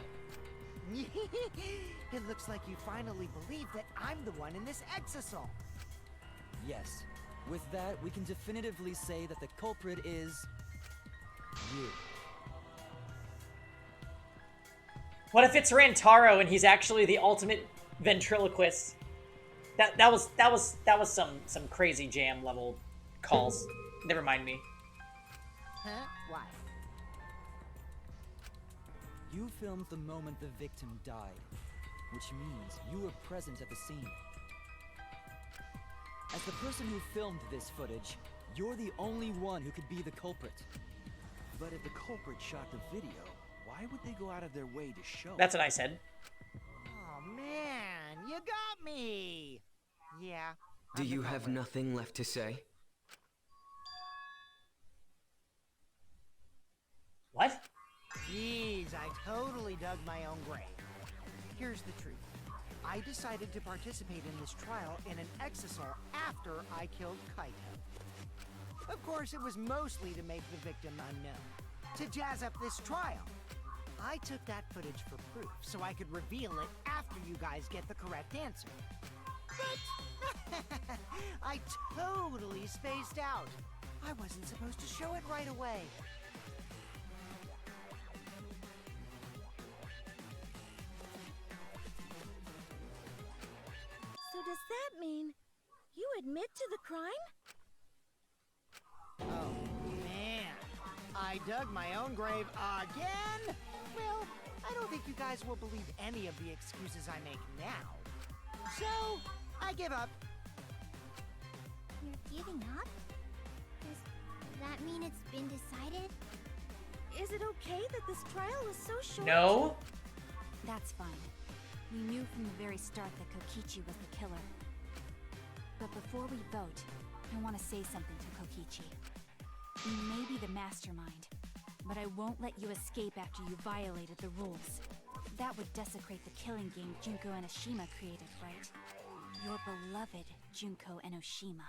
It looks like you finally believe that I'm the one in this exasol. Yes. With that, we can definitively say that the culprit is... you. What if it's Rantaro and he's actually the ultimate ventriloquist? That was some crazy jam level calls. Never mind me. Huh? Why? You filmed the moment the victim died, which means you were present at the scene. As the person who filmed this footage, you're the only one who could be the culprit. But if the culprit shot the video, why would they go out of their way to show? That's what I said. Oh man, you got me! Yeah. Do you have nothing left to say? What? Jeez, I totally dug my own grave. Here's the truth. I decided to participate in this trial in an exasol after I killed Kaito. Of course, it was mostly to make the victim unknown, to jazz up this trial. I took that footage for proof, so I could reveal it after you guys get the correct answer. But I totally spaced out. I wasn't supposed to show it right away. So does that mean you admit to the crime? Oh, man. I dug my own grave again? Well, I don't think you guys will believe any of the excuses I make now. So, I give up. You're giving up? Does that mean it's been decided? Is it okay that this trial was so short? No? That's fine. We knew from the very start that Kokichi was the killer. But before we vote, I want to say something to Kokichi. You may be the mastermind, but I won't let you escape after you violated the rules. That would desecrate the killing game Junko Enoshima created, right? Your beloved Junko Enoshima.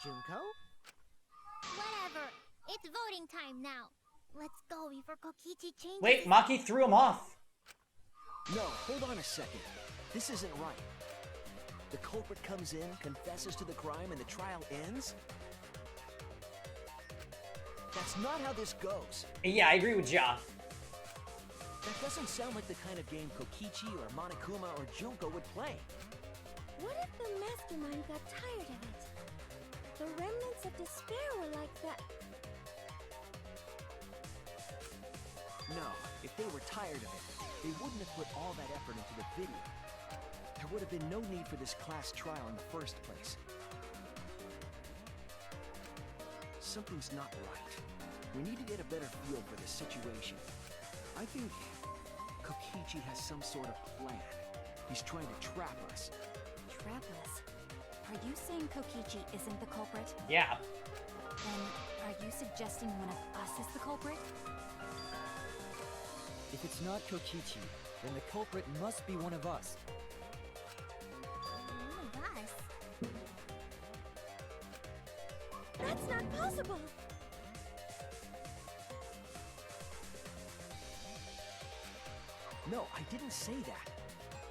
Junko? Whatever. It's voting time now. Let's go before Kokichi changes. Wait, Maki threw him off. No, hold on a second. This isn't right. The culprit comes in, confesses to the crime, and the trial ends? That's not how this goes. Yeah, I agree with Ja. That doesn't sound like the kind of game Kokichi or Monokuma or Junko would play. What if the mastermind got tired of it? The remnants of despair were like that. No, if they were tired of it, they wouldn't have put all that effort into the video. There would have been no need for this class trial in the first place. Something's not right. We need to get a better feel for this situation. I think Kokichi has some sort of plan. He's trying to trap us. Trap us? Are you saying Kokichi isn't the culprit? Yeah. Then, are you suggesting one of us is the culprit? If it's not Kokichi, then the culprit must be one of us. One of us? That's not possible! No, I didn't say that.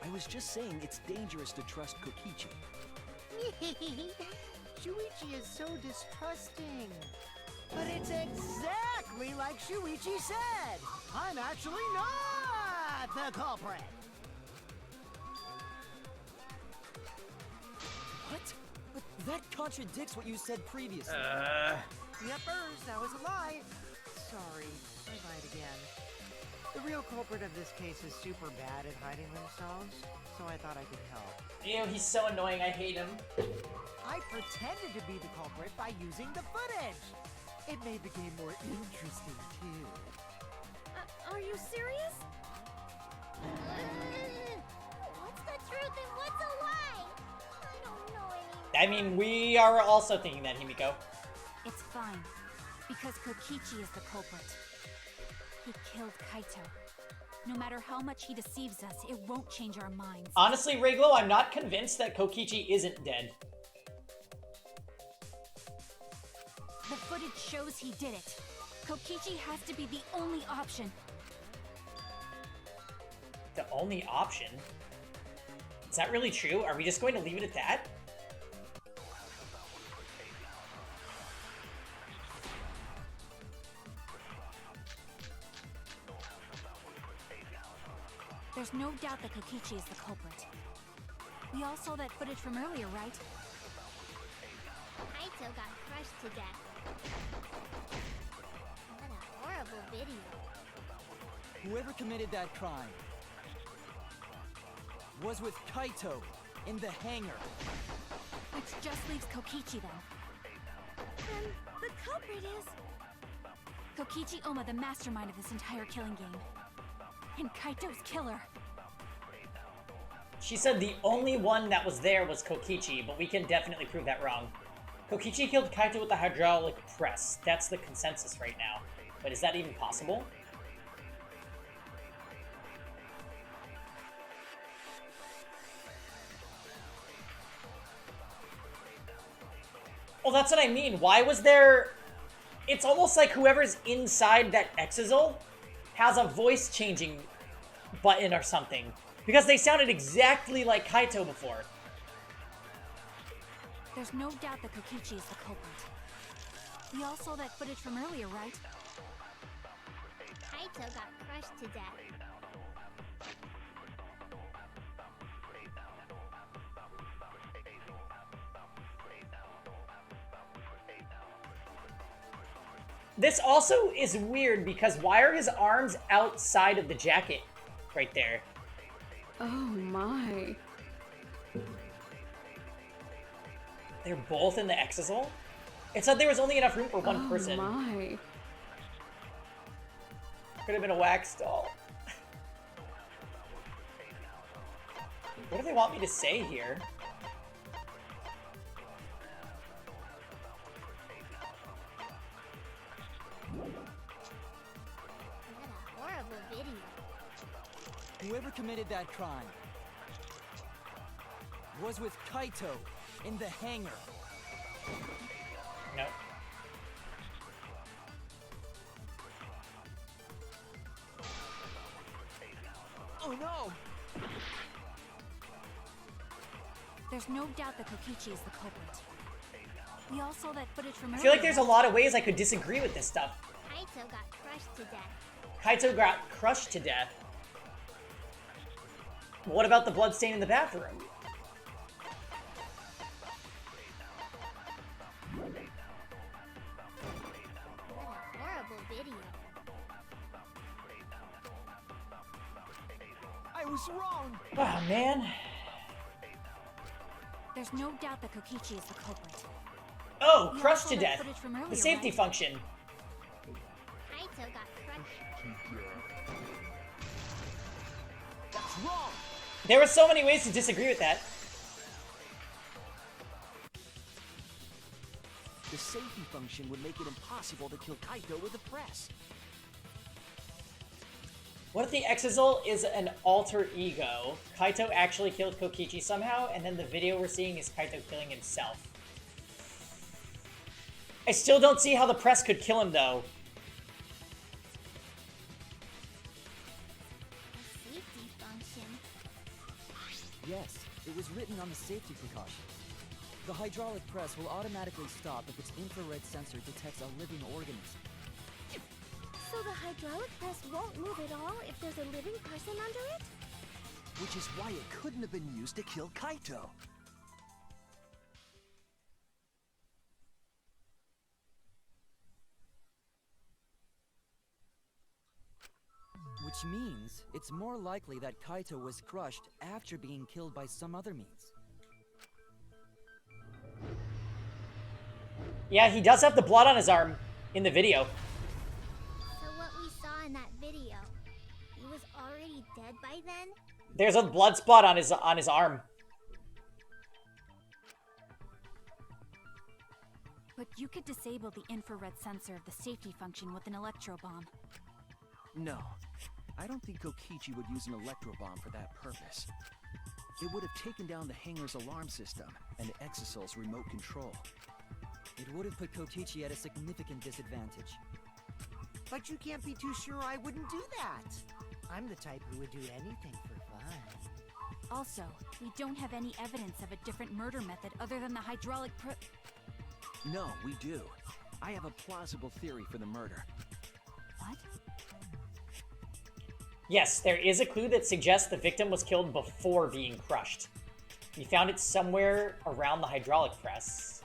I was just saying it's dangerous to trust Kokichi. Shuichi is so distrusting. But it's exactly like Shuichi said! I'm actually not the culprit! What? But that contradicts what you said previously. Yepers, that was a lie. Sorry, I lied again. The real culprit of this case is super bad at hiding themselves, so I thought I could help. Ew, he's so annoying. I hate him. I pretended to be the culprit by using the footage! It made the game more interesting, too. Are you serious? What's the truth and what's a lie? I don't know anymore. I mean, we are also thinking that, Himiko. It's fine, because Kokichi is the culprit. He killed Kaito. No matter how much he deceives us, it won't change our minds. Honestly, Reglo, I'm not convinced that Kokichi isn't dead. The footage shows he did it. Kokichi has to be the only option. The only option? Is that really true? Are we just going to leave it at that? There's no doubt that Kokichi is the culprit. We all saw that footage from earlier, right? Kaito got crushed to death. What a horrible video. Whoever committed that crime was with Kaito in the hangar. Which just leaves Kokichi then. Then the culprit is... Kokichi Oma, the mastermind of this entire killing game. And Kaito's killer. She said the only one that was there was Kokichi, but we can definitely prove that wrong. Kokichi killed Kaito with the hydraulic press. That's the consensus right now. But is that even possible? Well, that's what I mean. Why was there... It's almost like whoever's inside that Exisal has a voice-changing button or something. Because they sounded exactly like Kaito before. There's no doubt that Kokichi is the culprit. We all saw that footage from earlier, right? Kaito got crushed to death. This also is weird because why are his arms outside of the jacket right there? Oh my. They're both in the exisal? It said there was only enough room for one person. Oh my. Could have been a wax doll. What do they want me to say here? What a horrible video. Whoever committed that crime was with Kaito in the hangar. No. Oh no! There's no doubt that Kokichi is the culprit. We all saw that footage from earlier. I feel like there's a lot of ways I could disagree with this stuff. Kaito got crushed to death. Kaito got crushed to death. What about the bloodstain in the bathroom? What a horrible video. I was wrong! Oh, man. There's no doubt that Kokichi is the culprit. Oh, We all crushed saw to that death. footage from earlier, The safety right? function. Kaito got crushed. That's wrong! There were so many ways to disagree with that. The safety function would make it impossible to kill Kaito with a press. What if the Exisal is an alter ego? Kaito actually killed Kokichi somehow, and then the video we're seeing is Kaito killing himself. I still don't see how the press could kill him, though. A safety function. Yes, it was written on the safety precautions. The hydraulic press will automatically stop if its infrared sensor detects a living organism. So the hydraulic press won't move at all if there's a living person under it? Which is why it couldn't have been used to kill Kaito. Which means it's more likely that Kaito was crushed after being killed by some other means. Yeah, he does have the blood on his arm in the video. So what we saw in that video, he was already dead by then? There's a blood spot on his arm. But you could disable the infrared sensor of the safety function with an electro bomb. No, I don't think Kokichi would use an electro bomb for that purpose. It would have taken down the hangar's alarm system and the Exisal's remote control. It would have put Kokichi at a significant disadvantage. But you can't be too sure I wouldn't do that. I'm the type who would do anything for fun. Also, we don't have any evidence of a different murder method other than the hydraulic No, we do. I have a plausible theory for the murder. What? Yes, there is a clue that suggests the victim was killed before being crushed. We found it somewhere around the hydraulic press.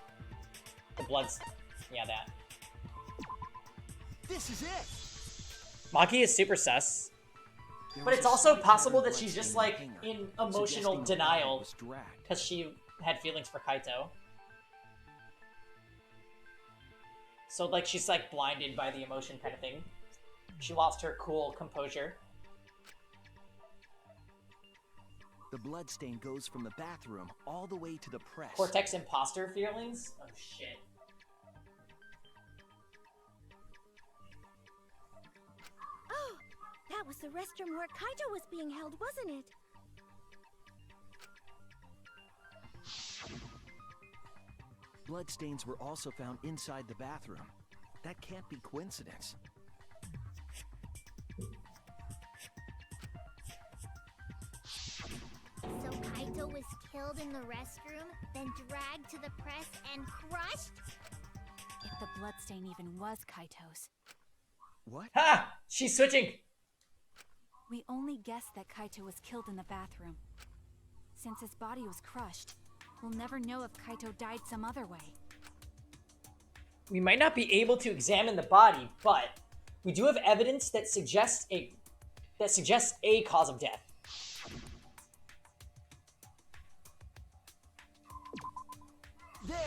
The blood's... yeah, that. This is it! Maki is super sus. There But was it's a also slight possible pattern that she's blood just, stain like, in the hangar, in emotional suggesting the body denial was dragged. because she had feelings for Kaito. So, like, she's, like, blinded by the emotion kind of thing. She lost her cool composure. The blood stain goes from the bathroom all the way to the press. Cortex imposter feelings? Oh, shit. Oh, that was the restroom where Kaito was being held, wasn't it? Bloodstains were also found inside the bathroom. That can't be coincidence. So Kaito was killed in the restroom, then dragged to the press and crushed? If the bloodstain even was Kaito's. What? Ha! She's switching! We only guess that Kaito was killed in the bathroom. Since his body was crushed, we'll never know if Kaito died some other way. We might not be able to examine the body, but we do have evidence that suggests a cause of death. There!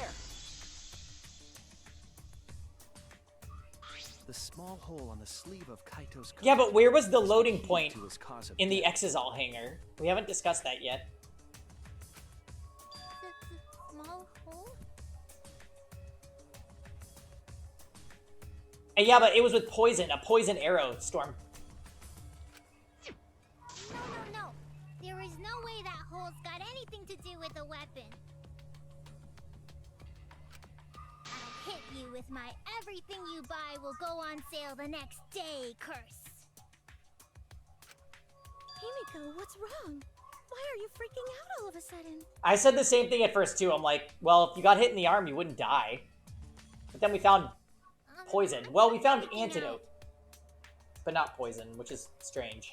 The small hole on the sleeve of Kaito's coat. Yeah, but where was the loading point to his cause of in the death. Exisal hangar? We haven't discussed that yet. The small hole? Yeah, but it was with poison, a poison arrow, Storm. No. There is no way that hole's got anything to do with the weapon. I'll hit you with my everything you buy will go on sale the next day curse. Himiko, what's wrong? Why are you freaking out all of a sudden? I said the same thing at first, too. I'm like, well, if you got hit in the arm, you wouldn't die. But then we found poison. Well, we found antidote. But not poison, which is strange.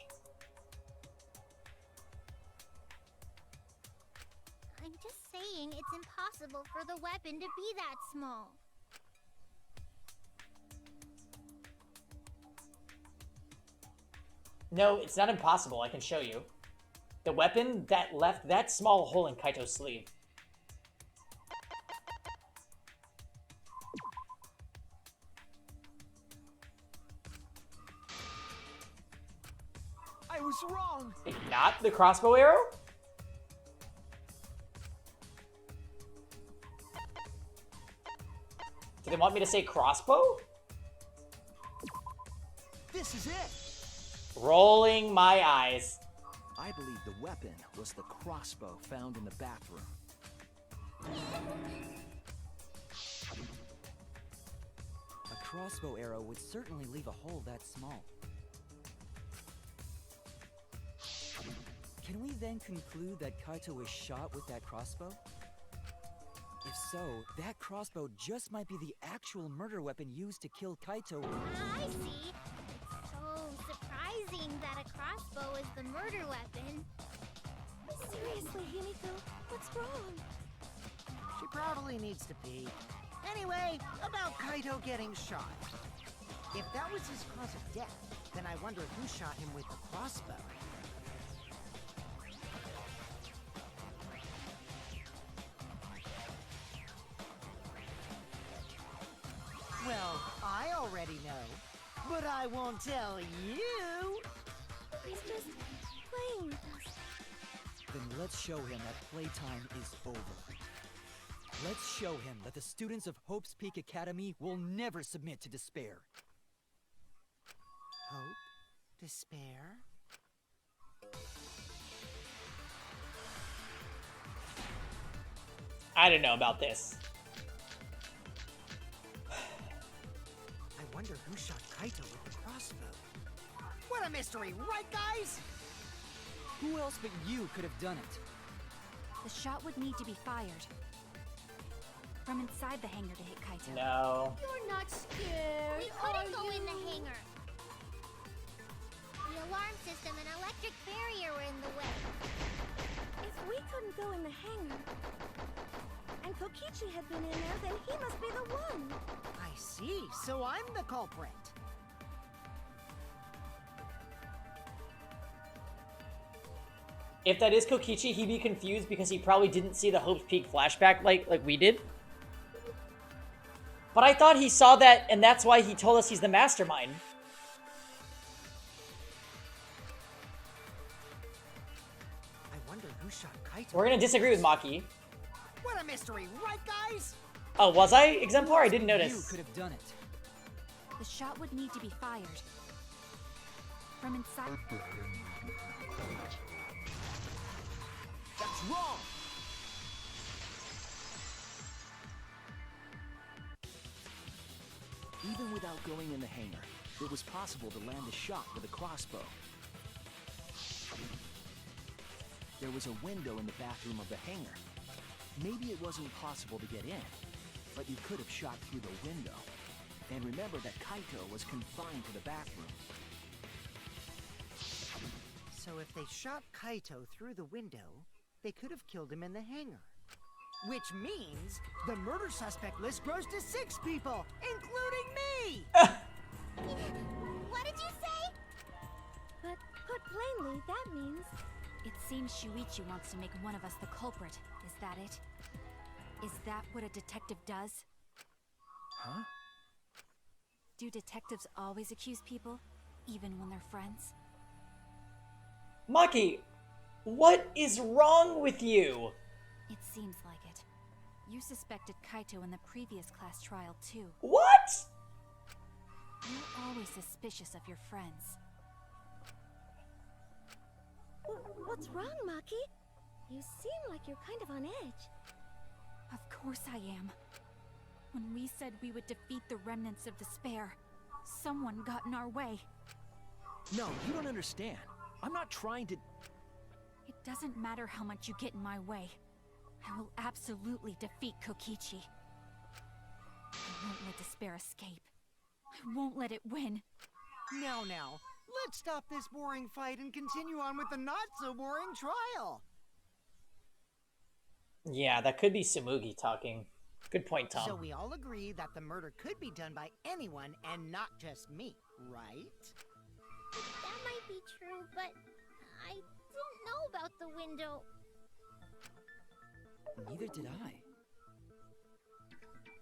I'm just saying it's impossible for the weapon to be that small. No, it's not impossible. I can show you. The weapon that left that small hole in Kaito's sleeve. I was wrong! Not the crossbow arrow? Do they want me to say crossbow? This is it! Rolling my eyes. I believe the weapon was the crossbow found in the bathroom. A crossbow arrow would certainly leave a hole that small. Can we then conclude that Kaito was shot with that crossbow? If so, that crossbow just might be the actual murder weapon used to kill Kaito. I see. So surprising that a crossbow is the murder weapon. Seriously, Himiko, what's wrong? She probably needs to pee. Anyway, about Kaito getting shot. If that was his cause of death, then I wonder who shot him with the crossbow. Well, I already know, but I won't tell you. He's just playing with us. Then let's show him that playtime is over. Let's show him that the students of Hope's Peak Academy will never submit to despair. Hope? Despair? I don't know about this. I wonder who shot Kaito with the crossbow. What a mystery, right guys? Who else but you could have done it? The shot would need to be fired from inside the hangar to hit Kaito. No. You're not scared. We couldn't go in the hangar. The alarm system and electric barrier were in the way. If we couldn't go in the hangar, and Kokichi had been in there, then he must be the one. I see, so I'm the culprit. If that is Kokichi, he'd be confused because he probably didn't see the Hope's Peak flashback like we did. But I thought he saw that, and that's why he told us he's the mastermind. I wonder who shot Kaito. We're gonna disagree with Maki. What a mystery, right guys? Oh, was I Exemplar? I didn't You notice. could have done it. The shot would need to be fired from inside. That's wrong! Even without going in the hangar, it was possible to land a shot with a crossbow. There was a window in the bathroom of the hangar. Maybe it wasn't possible to get in, but you could have shot through the window. And remember that Kaito was confined to the bathroom. So if they shot Kaito through the window, they could have killed him in the hangar. Which means the murder suspect list grows to 6 people, including me! What did you say? But put plainly, that means... It seems Shuichi wants to make one of us the culprit. Is that it? Is that what a detective does? Huh? Do detectives always accuse people, even when they're friends? Maki, what is wrong with you? It seems like it. You suspected Kaito in the previous class trial, too. What? You're always suspicious of your friends. What's wrong, Maki? You seem like you're kind of on edge. Of course I am. When we said we would defeat the remnants of despair, someone got in our way. No, you don't understand. I'm not trying to... It doesn't matter how much you get in my way. I will absolutely defeat Kokichi. I won't let despair escape. I won't let it win. Now, let's stop this boring fight and continue on with the not-so-boring trial. Yeah, that could be Sumugi talking. Good point, Tom. So we all agree that the murder could be done by anyone and not just me, right? That might be true, but I didn't know about the window. Neither did I.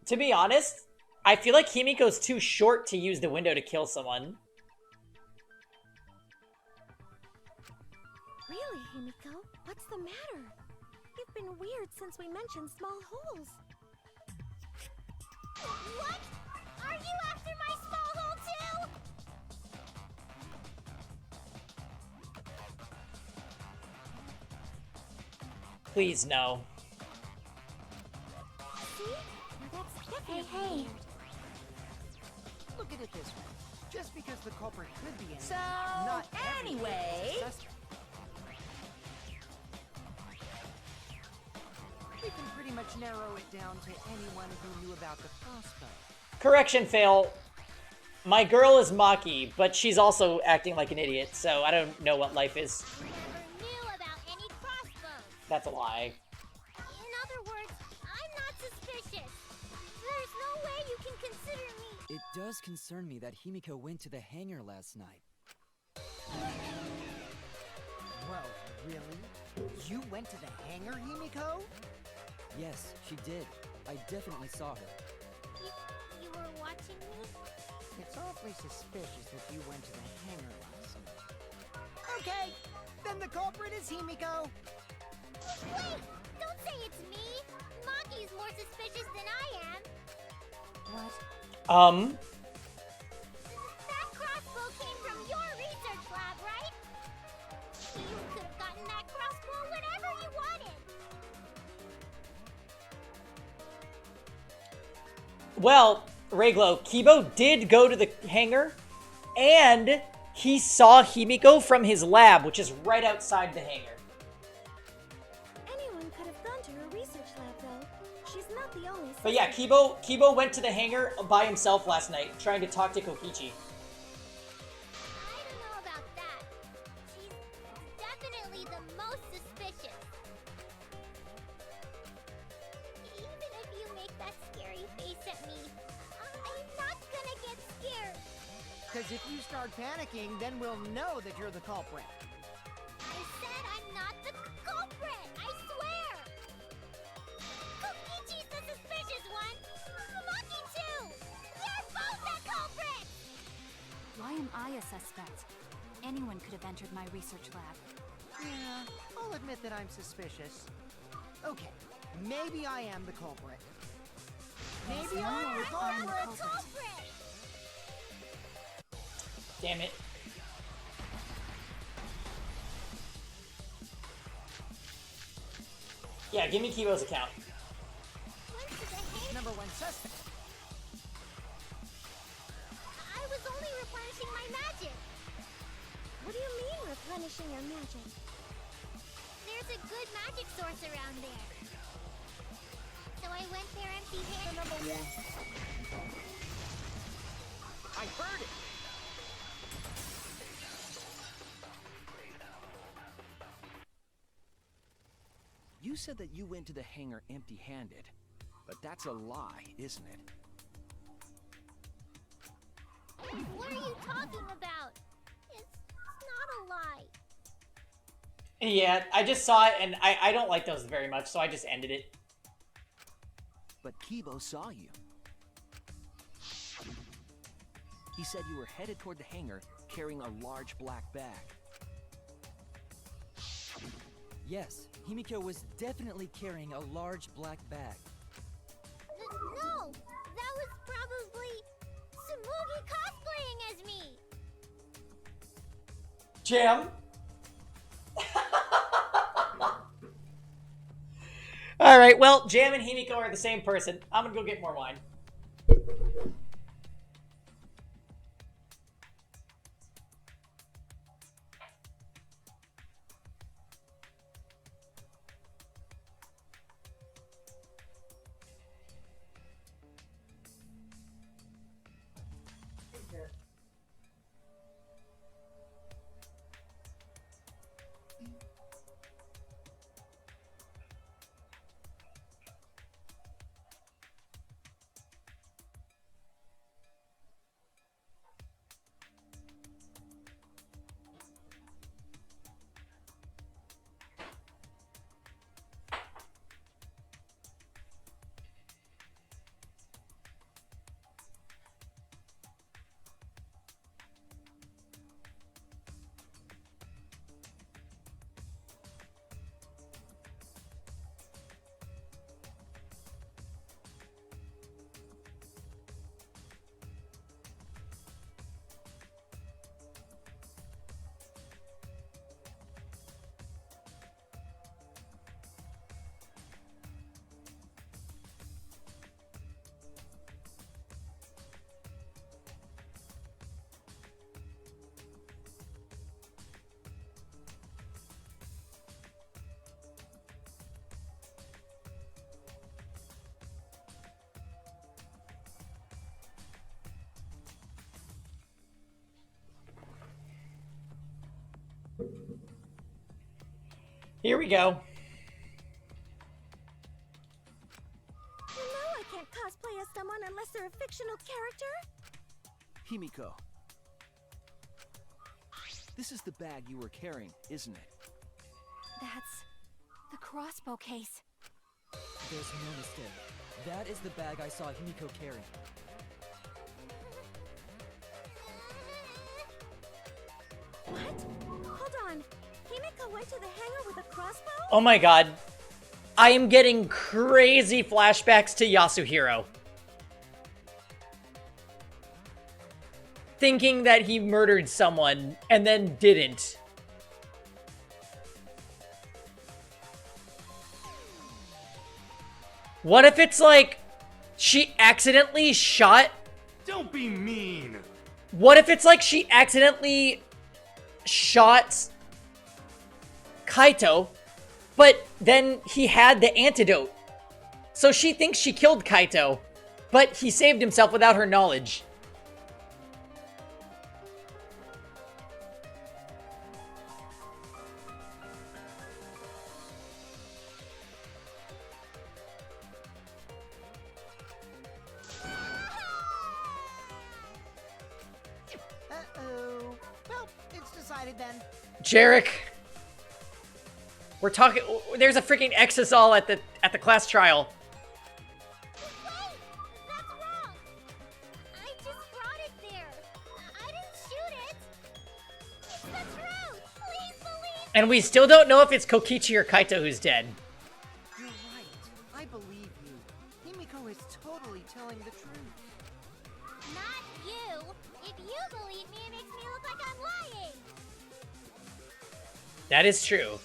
To be honest, I feel like Himiko's too short to use the window to kill someone. Really, Himiko? What's the matter? You've been weird since we mentioned small holes. What? Are you after my small hole too? Please, no. See? Now that's definitely Hey. weird. Look at it this way. Just because the culprit could be anyone, So, not anyway- everyone is a suspect. We can pretty much narrow it down to anyone who knew about the crossbow. Correction, fail. My girl is Maki, but she's also acting like an idiot, so I don't know what life is. Never knew about any crossbows. That's a lie. In other words, I'm not suspicious. There's no way you can consider me. It does concern me that Himiko went to the hangar last night. Well, really? You went to the hangar, Himiko? Yes, she did. I definitely saw her. You were watching me? It's awfully suspicious that you went to the hangar last night. Okay, then the culprit is Himiko. Wait! Don't say it's me! Maki's more suspicious than I am! What? That crossbow came from your research lab, right? You could have gotten that crossbow whenever you wanted! Well, Reglo, Kibo did go to the hangar, and he saw Himiko from his lab, which is right outside the hangar. Anyone could have gone to her research lab, though. She's not the only But yeah, suspect. Kibo went to the hangar by himself last night, trying to talk to Kokichi. I don't know about that. She's definitely the most suspicious. Even if you make that scary face at me, I'm not gonna get scared. Because if you start panicking, then we'll know that you're the culprit. I said I'm not the culprit! I swear! Kokichi's the suspicious one! Maki too! You're both the culprits! Why am I a suspect? Anyone could have entered my research lab. Yeah, I'll admit that I'm suspicious. Okay, maybe I am the culprit. Maybe I'm the culprit! Culprit! Damn it. Yeah, give me Kibo's account. Went to the hangar. Number one suspect. I was only replenishing my magic. What do you mean replenishing your magic? There's a good magic source around there. So I went there empty-handed. I heard it! You said that you went to the hangar empty-handed, but that's a lie, isn't it? What are you talking about? It's not a lie. Yeah, I just saw it, and I don't like those very much, so I just ended it. But Kibo saw you. He said you were headed toward the hangar, carrying a large black bag. Yes, Himiko was definitely carrying a large black bag. No! That was probably Tsumugi cosplaying as me! Jam? Alright, well, Jam and Himiko are the same person. I'm gonna go get more wine. Here we go. You know I can't cosplay as someone unless they're a fictional character. Himiko. This is the bag you were carrying, isn't it? That's the crossbow case. There's no mistake. That is the bag I saw Himiko carrying. What? Hold on. Himiko went to the hangar with a crossbow? Oh my god. I am getting crazy flashbacks to Yasuhiro. Thinking that he murdered someone and then didn't. What if it's like she accidentally shot? Don't be mean. What if it's like she accidentally shot Kaito, but then he had the antidote. So she thinks she killed Kaito, but he saved himself without her knowledge. Uh-oh. Well, it's decided then. Jarek, we're talking. There's a freaking Exisal at the class trial. Wait! That's wrong! I just brought it there. I didn't shoot it. It's the truth! Please believe me! And we still don't know if it's Kokichi or Kaito who's dead. You're right. I believe you. Himiko is totally telling the truth. Not you! If you believe me, it makes me look like I'm lying! That is true.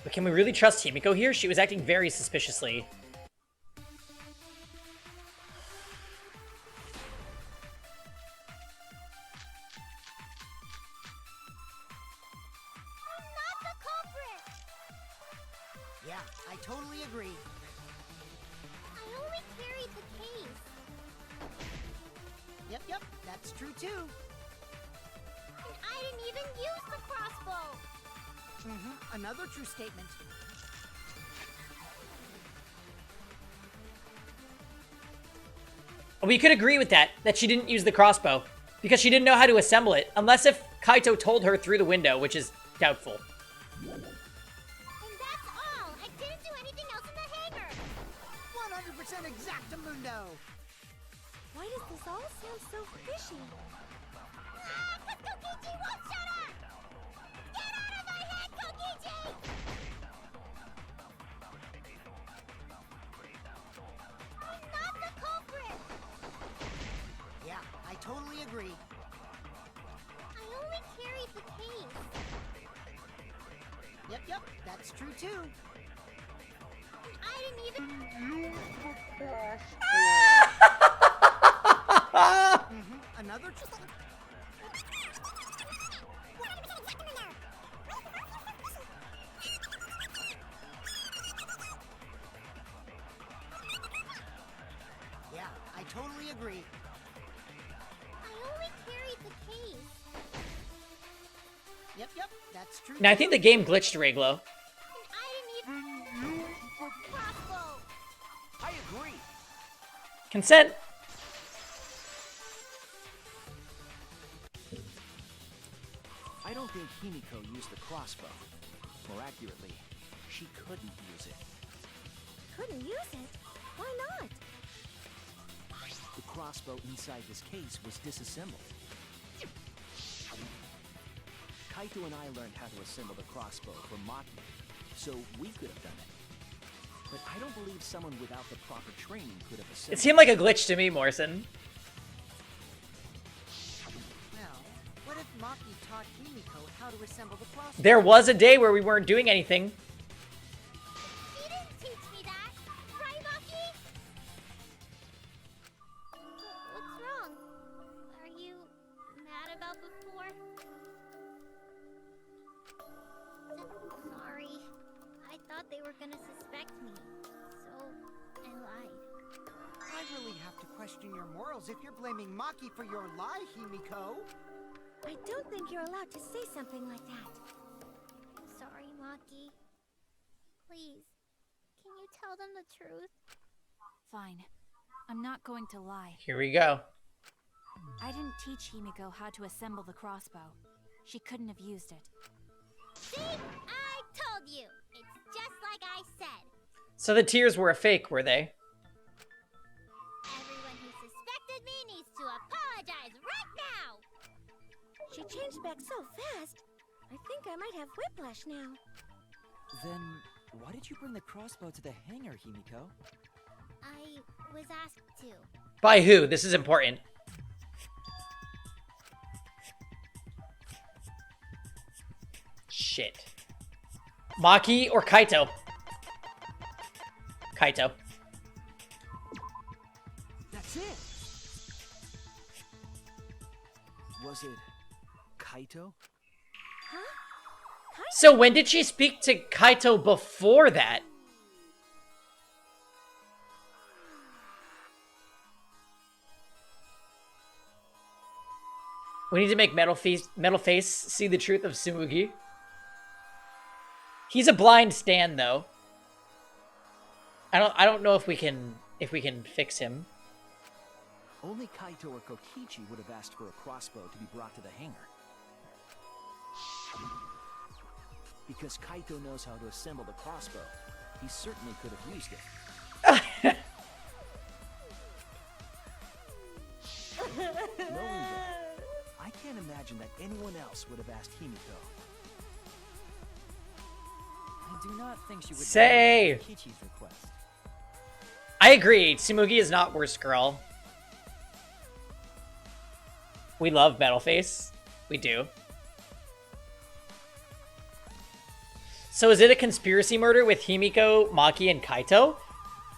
But can we really trust Himiko here? She was acting very suspiciously. I'm not the culprit! Yeah, I totally agree. I only carried the case. Yep, that's true too. And I didn't even use the crossbow! Another true statement. We could agree with that she didn't use the crossbow, because she didn't know how to assemble it, unless if Kaito told her through the window, which is doubtful. And that's all! I didn't do anything else in the hangar! 100% exactamundo! Why does this all sound so fishy? Ah! Cause Kokichi won't shut up! Get out of my head, Kokichi! I'm not the culprit! Yeah, I totally agree. I only carried the case. Yep, that's true too. I didn't even... Another Yeah, I totally agree. I only carried the case. Yep, that's true. Now, I think the game glitched, Reglo. I didn't even... Crossbow! I agree. Consent. I don't think Himiko used the crossbow. More accurately, she couldn't use it. Couldn't use it? Why not? The crossbow inside this case was disassembled. Kaito and I learned how to assemble the crossbow from Maki, so we could have done it. But I don't believe someone without the proper training could have assembled It seemed like a glitch to me, Morrison. Well, what if Maki taught Himiko how to assemble the crossbow? There was a day where we weren't doing anything. She didn't teach me that! Right, Maki? What's wrong? Are you mad about before? Sorry. I thought they were gonna suspect me. So, I lied. I really have to question your morals if you're blaming Maki for your lie, Himiko. I don't think you're allowed to say something like that. I'm sorry, Maki. Please, can you tell them the truth? Fine. I'm not going to lie. Here we go. I didn't teach Himiko how to assemble the crossbow. She couldn't have used it. See? I told you! It's just like I said. So the tears were a fake, were they? Everyone who suspected me needs to apologize right now! She changed back so fast. I think I might have whiplash now. Then, why did you bring the crossbow to the hangar, Himiko? I was asked to. By who? This is important. Shit. Maki or Kaito? Kaito. That's it! Was it Kaito? Huh? So when did she speak to Kaito before that? We need to make Metal Face see the truth of Tsumugi. He's a blind Stan, though. I don't know if we can fix him. Only Kaito or Kokichi would have asked for a crossbow to be brought to the hangar. Because Kaito knows how to assemble the crossbow, he certainly could have used it. Knowing that, I can't imagine that anyone else would have asked Himiko. I do not think she would Say! Kokichi's request. I agree. Tsumugi is not worst girl. We love Metalface. We do. So is it a conspiracy murder with Himiko, Maki, and Kaito?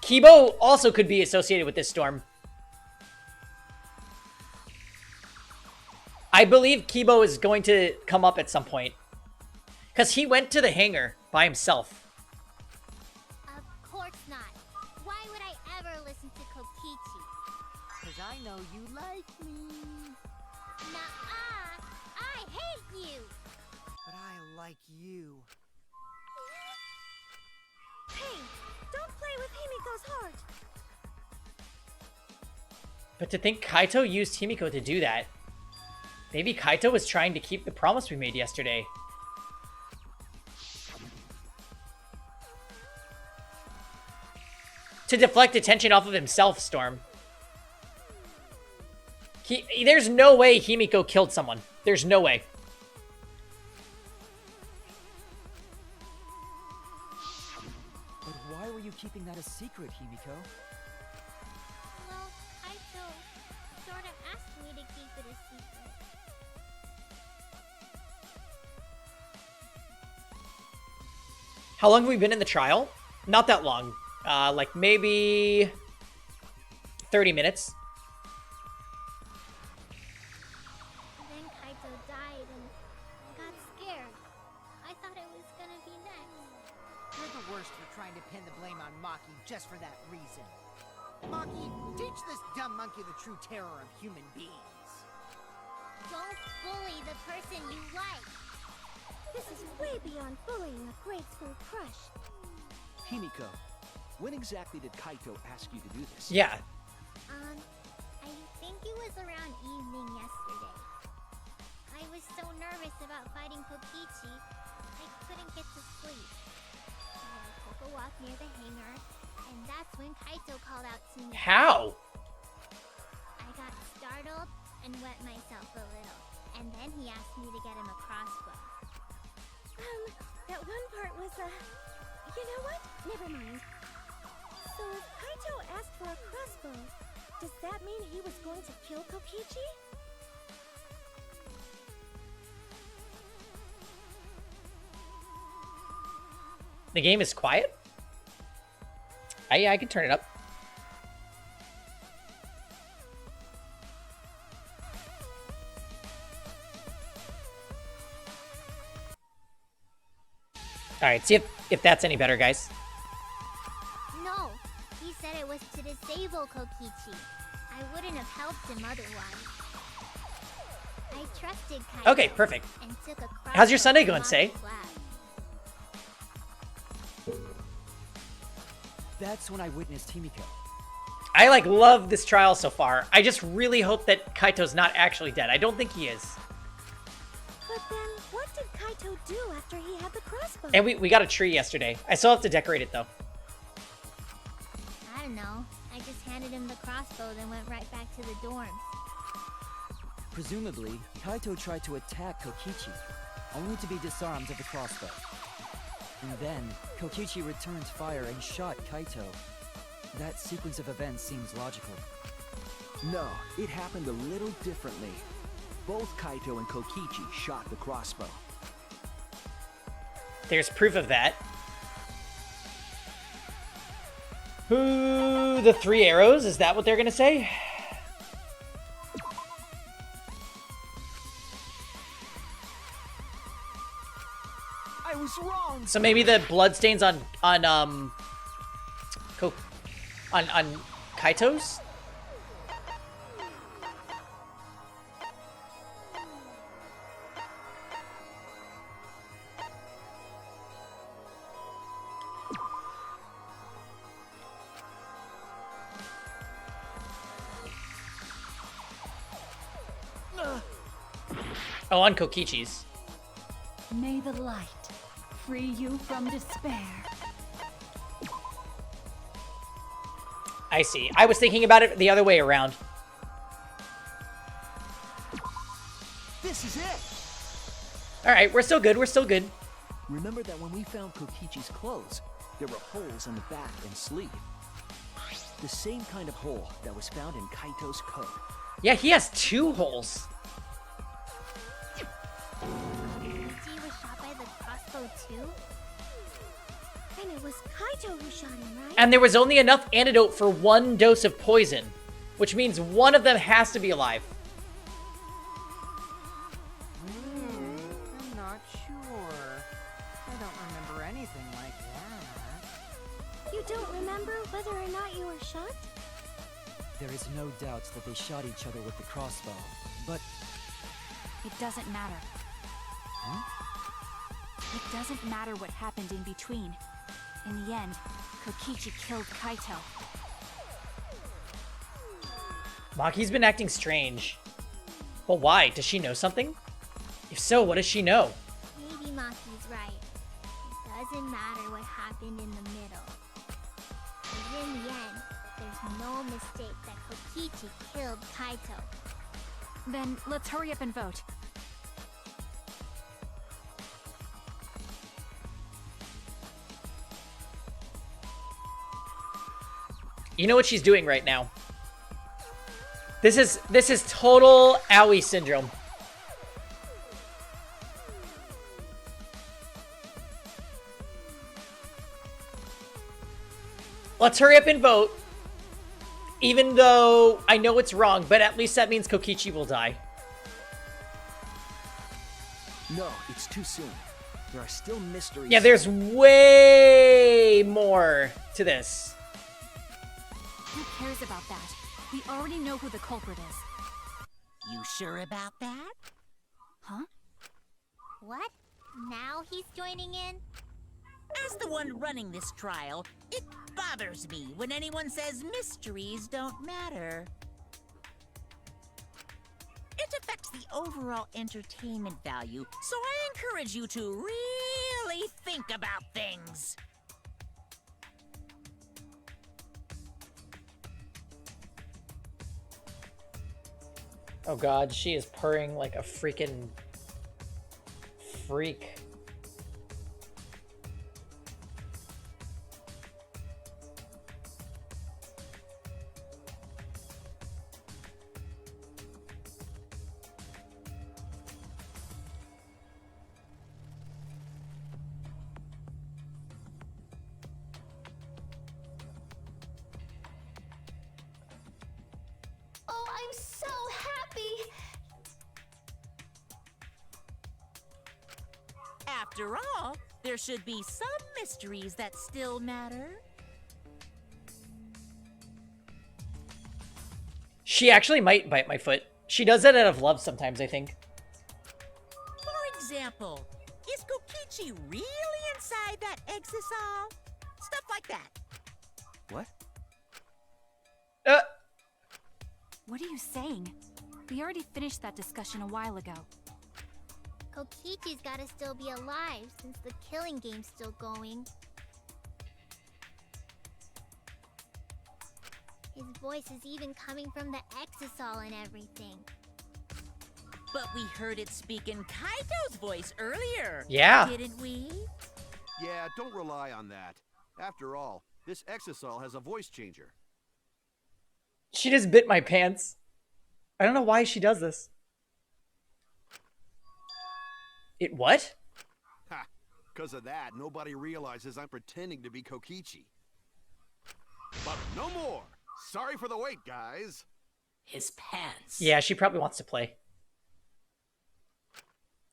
Kibo also could be associated with this storm. I believe Kibo is going to come up at some point. Because he went to the hangar by himself. Of course not. Why would I ever listen to Kokichi? Cause I know you like me. Nuh-uh. I hate you. But I like you. Hey, don't play with Himiko's heart. But to think Kaito used Himiko to do that. Maybe Kaito was trying to keep the promise we made yesterday. To deflect attention off of himself, Storm. There's no way Himiko killed someone. There's no way. But why were you keeping that a secret, Himiko? Well, Kaito sorta asked me to keep it a secret. How long have we been in the trial? Not that long. Like maybe 30 minutes. Then Kaito died and I got scared. I thought it was gonna be next. You're the worst for trying to pin the blame on Maki just for that reason. Maki, teach this dumb monkey the true terror of human beings. Don't bully the person you like. This is way beyond bullying a grade school crush. Himiko, when exactly did Kaito ask you to do this? Yeah. I think it was around evening yesterday. I was so nervous about fighting Kokichi, I couldn't get to sleep. So I took a walk near the hangar, and that's when Kaito called out to me. How? I got startled and wet myself a little, and then he asked me to get him a crossbow. That one part was, you know what? Never mind. So if Kaito asked for a crossbow, does that mean he was going to kill Kokichi? The game is quiet? Yeah, I can turn it up. Alright, see if that's any better, guys. No, he said it was to disable Kokichi. I wouldn't have helped him otherwise. I trusted Kaito. Okay, perfect. And took a How's your crossbow Sunday from going, Say? Maki's lab. That's when I witnessed Himiko. I, love this trial so far. I just really hope that Kaito's not actually dead. I don't think he is. But then, what did Kaito do after he had the crossbow? And we got a tree yesterday. I still have to decorate it, though. I don't know. I just handed him the crossbow, then went right back to the dorms. Presumably, Kaito tried to attack Kokichi, only to be disarmed of the crossbow. And then, Kokichi returned fire and shot Kaito. That sequence of events seems logical. No, it happened a little differently. Both Kaito and Kokichi shot the crossbow. There's proof of that. Ooh, the 3 arrows? Is that what they're gonna say? I was wrong. So maybe the bloodstains on Kaito's? Oh, on Kokichi's. May the light free you from despair. I see. I was thinking about it the other way around. This is it! Alright, we're still good, we're still good. Remember that when we found Kokichi's clothes, there were holes in the back and sleeve. The same kind of hole that was found in Kaito's coat. Yeah, he has 2 holes. Kokichi was shot by the crossbow too? And it was Kaito who shot him, right? And there was only enough antidote for 1 dose of poison, which means one of them has to be alive. I'm not sure. I don't remember anything like that. You don't remember whether or not you were shot? There is no doubt that they shot each other with the crossbow, but It doesn't matter. It doesn't matter what happened in between. In the end, Kokichi killed Kaito. Maki's been acting strange. But why? Does she know something? If so, what does she know? Maybe Maki's right. It doesn't matter what happened in the middle. 'Cause in the end, there's no mistake that Kokichi killed Kaito. Then let's hurry up and vote. You know what she's doing right now. This is total Aoi syndrome. Let's hurry up and vote. Even though I know it's wrong, but at least that means Kokichi will die. No, it's too soon. There are still mysteries. Yeah, there's way more to this. Who cares about that? We already know who the culprit is. You sure about that? Huh? What? Now he's joining in? As the one running this trial, it bothers me when anyone says mysteries don't matter. It affects the overall entertainment value, so I encourage you to really think about things. Oh god, she is purring like a freaking freak. Oh, I'm so happy! After all, there should be some mysteries that still matter. She actually might bite my foot. She does that out of love sometimes, I think. For example, is Kokichi really inside that exisal? Stuff like that. What? What are you saying? We already finished that discussion a while ago. Kokichi's gotta still be alive since the killing game's still going. His voice is even coming from the exisal and everything. But we heard it speak in Kaito's voice earlier. Yeah. Didn't we? Yeah, don't rely on that. After all, this exisal has a voice changer. She just bit my pants. I don't know why she does this. It what? Ha! Because of that, nobody realizes I'm pretending to be Kokichi. But no more! Sorry for the wait, guys! His pants. Yeah, she probably wants to play.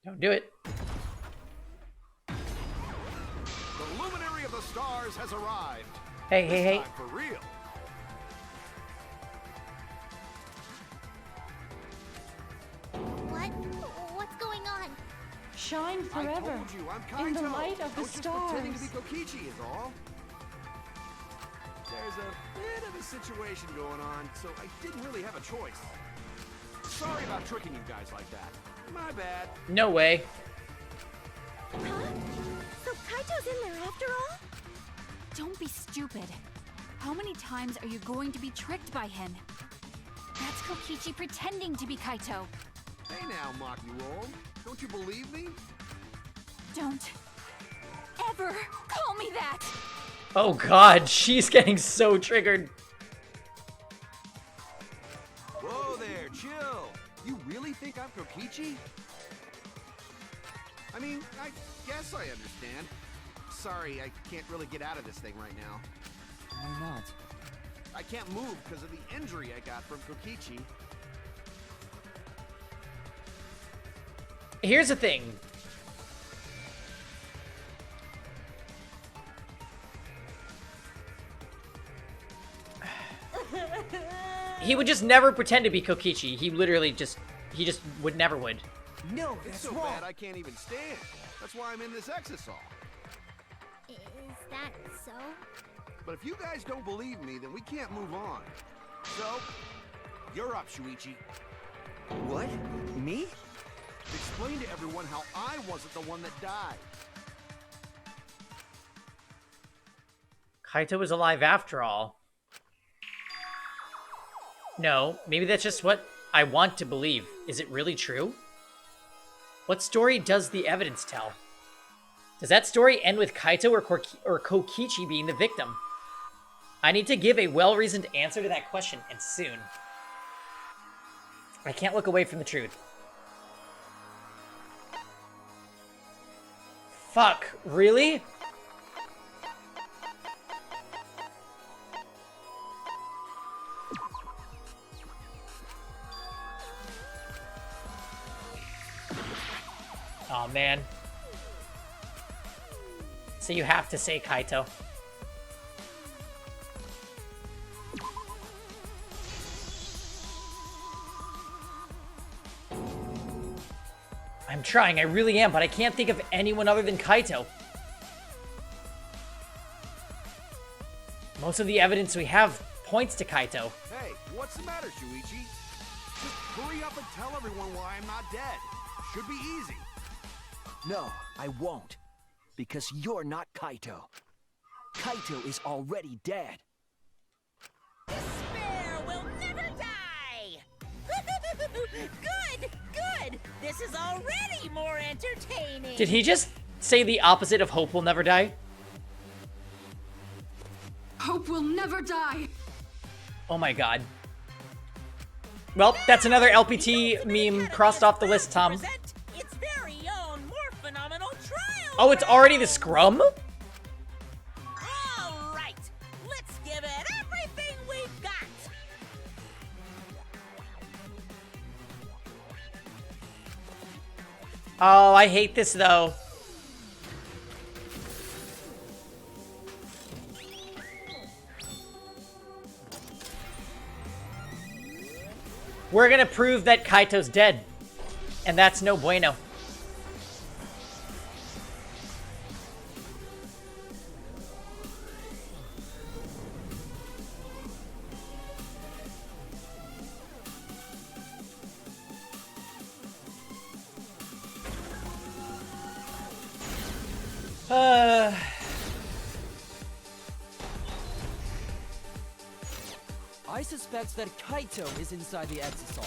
Don't do it. The luminary of the stars has arrived. Hey, This hey. time for real. What? What's going on? Shine I forever told you, I'm Kaito. in the light of I the was just pretending to be stars. Kokichi is all. There's a bit of a situation going on, so I didn't really have a choice. Sorry about tricking you guys like that. My bad. No way. Huh? So Kaito's in there after all? Don't be stupid. How many times are you going to be tricked by him? That's Kokichi pretending to be Kaito. Hey now, Maki Roll. Don't you believe me? Don't ever call me that! Oh god, she's getting so triggered. Whoa there, chill. You really think I'm Kokichi? I mean, I guess I understand. Sorry, I can't really get out of this thing right now. Why not? I can't move because of the injury I got from Kokichi. Here's the thing. He would just never pretend to be Kokichi. He literally just would never would. No, It's that's so wrong. bad I can't even stand. That's why I'm in this exisal. Is that so? But if you guys don't believe me, then we can't move on. So, You're up, Shuichi. What? Me? Explain to everyone how I wasn't the one that died. Kaito was alive after all. No, maybe that's just what I want to believe. Is it really true? What story does the evidence tell? Does that story end with Kaito or Kokichi being the victim? I need to give a well-reasoned answer to that question, and soon. I can't look away from the truth. Fuck, really? Oh man. So you have to say Kaito. I'm trying, I really am, but I can't think of anyone other than Kaito. Most of the evidence we have points to Kaito. Hey, what's the matter, Shuichi? Just hurry up and tell everyone why I'm not dead. Should be easy. No, I won't. Because you're not Kaito. Kaito is already dead. Despair will never die! Good! Good! This is already more entertaining! Did he just say the opposite of hope will never die? Hope will never die. Oh my god. Well, that's another LPT meme crossed off the list, Tom. Its very own more phenomenal trial! Oh, it's already the scrum? All right, let's give it everything we've got. Oh, I hate this though. We're gonna prove that Kaito's dead. And that's no bueno. I suspect that Kaito is inside the Exisal.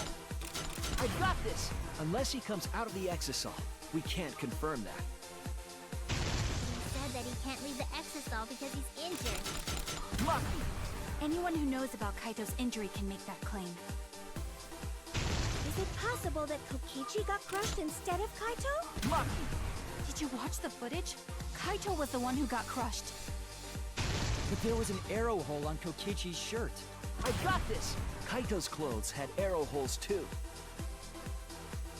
I got this! Unless he comes out of the Exisal, we can't confirm that. He said that he can't leave the Exisal because he's injured. Lucky! Anyone who knows about Kaito's injury can make that claim. Is it possible that Kokichi got crushed instead of Kaito? Lucky! Did you watch the footage? Kaito was the one who got crushed. But there was an arrow hole on Kokichi's shirt. I got this! Kaito's clothes had arrow holes too.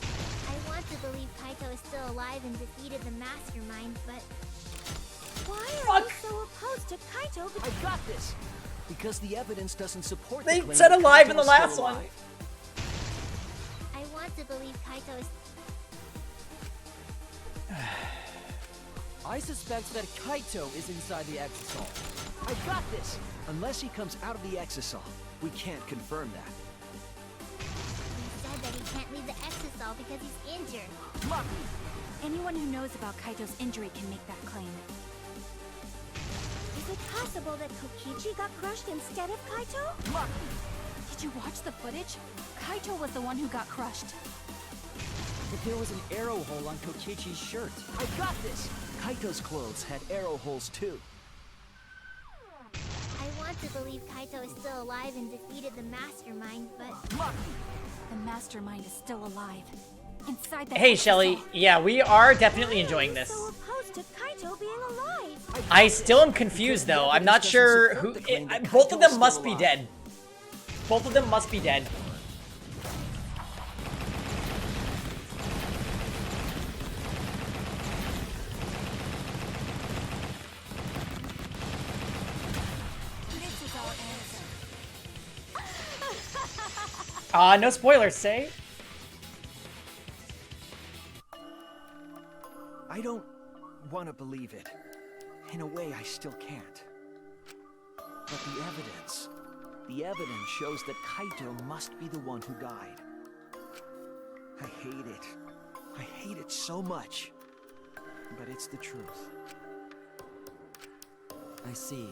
I want to believe Kaito is still alive and defeated the mastermind, but Why are you so opposed to Kaito? I got this! Because the evidence doesn't support They the claim said that alive Kaito in the is last still one. alive. I want to believe Kaito is... I suspect that Kaito is inside the Exisal. I got this! Unless he comes out of the Exisal, we can't confirm that. He said that he can't leave the Exisal because he's injured. Lucky! Anyone who knows about Kaito's injury can make that claim. Is it possible that Kokichi got crushed instead of Kaito? Lucky! Did you watch the footage? Kaito was the one who got crushed. But there was an arrow hole on Kokichi's shirt. I got this! Kaito's clothes had arrow holes too. I want to believe Kaito is still alive and defeated the mastermind, but... Lucky! The mastermind is still alive. Inside the Hey, Exisal. Shelly. Yeah, we are definitely enjoying this. So opposed to Kaito being alive. I still am confused though. I'm not sure who... both of them must be dead. Both of them must be dead. This is our answer. No spoilers, say. I don't want to believe it. In a way, I still can't. But the evidence, The evidence shows that Kaito must be the one who died. I hate it. I hate it so much. But it's the truth. I see.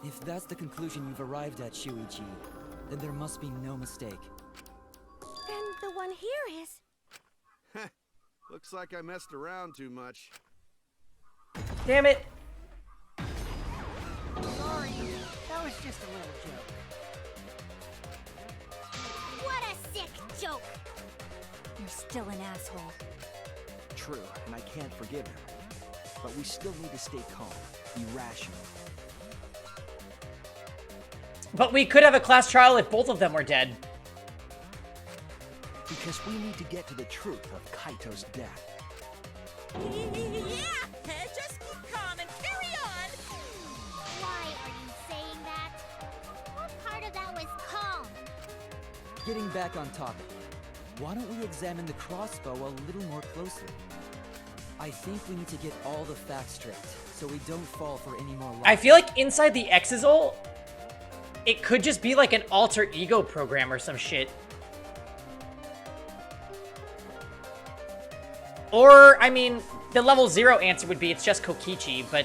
If that's the conclusion you've arrived at, Shuichi, then there must be no mistake. Then the one here is... Looks like I messed around too much. Damn it! Sorry, that was just a little joke. What a sick joke! You're still an asshole. True, and I can't forgive him. But we still need to stay calm, be rational. But we could have a class trial if both of them were dead. Because we need to get to the truth of Kaito's death. Yeah, just keep calm and carry on. Why are you saying that? What part of that was calm? Getting back on topic, why don't we examine the crossbow a little more closely? I think we need to get all the facts straight, so we don't fall for any more lies. I feel like inside the Exisal, it could just be like an alter ego program or some shit. Or, I mean, the level 0 answer would be it's just Kokichi, but...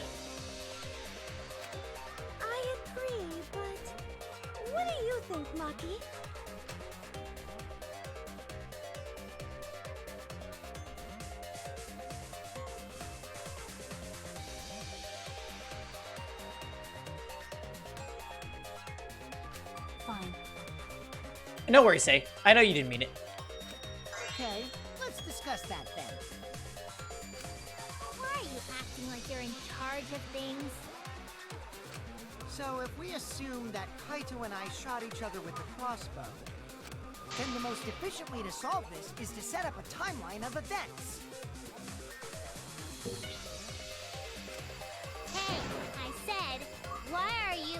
I agree, but... What do you think, Maki? Fine. No worries, Say. I know you didn't mean it. Okay, let's discuss that then. Why are you acting like you're in charge of things? So if we assume that Kaito and I shot each other with the crossbow, then the most efficient way to solve this is to set up a timeline of events. Hey, I said, why are you...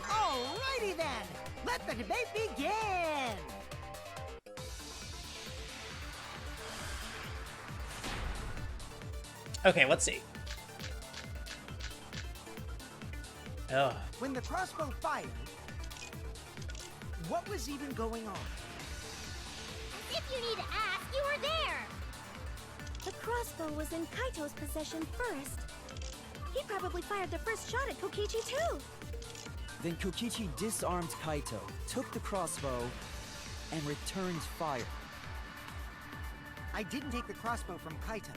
Alrighty then! Let the debate begin! Okay, let's see. Ugh. When the crossbow fired, what was even going on? As if you need to ask, you were there! The crossbow was in Kaito's possession first. He probably fired the first shot at Kokichi too. Then Kokichi disarmed Kaito, took the crossbow, and returned fire. I didn't take the crossbow from Kaito.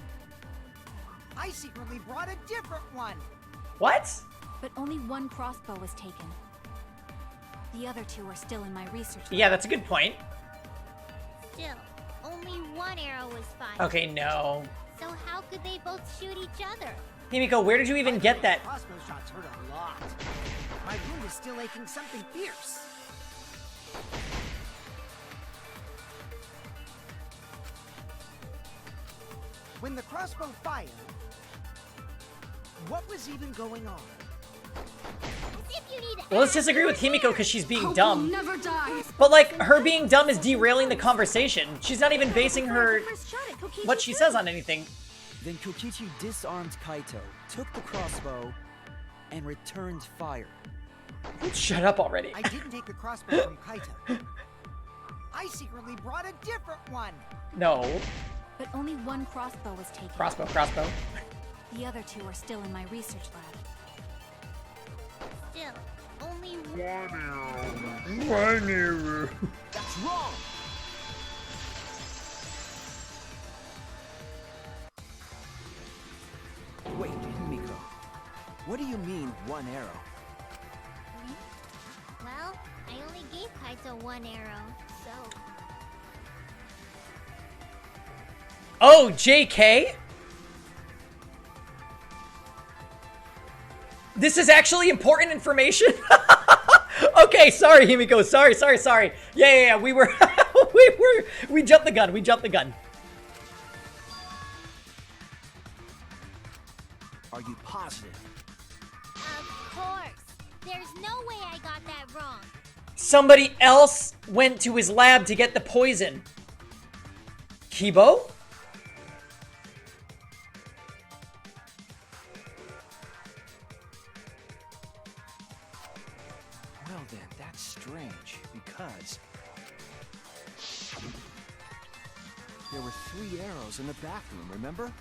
I secretly brought a different one! What? But only one crossbow was taken. The other two are still in my research lab. Yeah, that's a good point. Still, only one arrow was fired. Okay, no. So how could they both shoot each other? Himiko, where did you even get that? Crossbow shots hurt a lot. My wound is still aching something fierce. When the crossbow fired, what was even going on? As if you need to Well, let's ask, disagree you with were Himiko there. because she's being Hope dumb. will never die. But, like, her being dumb is derailing the conversation. She's not even basing her... The first shot at Kokichi what she too. says on anything. Then Kokichi disarmed Kaito, took the crossbow, and returned fire. Shut up already. I didn't take the crossbow from Kaito. I secretly brought a different one. No. But only one crossbow was taken. Crossbow. The other two are still in my research lab. Still, only One arrow. That's wrong! Wait, Himiko. What do you mean, one arrow? Well, I only gave Kaito one arrow, so... Oh, JK? This is actually important information? Okay, sorry, Himiko. Sorry. Yeah. We were... we jumped the gun. Are you positive? Of course. There's no way I got that wrong. Somebody else went to his lab to get the poison. Kibo? Well then, strange, because there were 3 arrows in the bathroom, remember?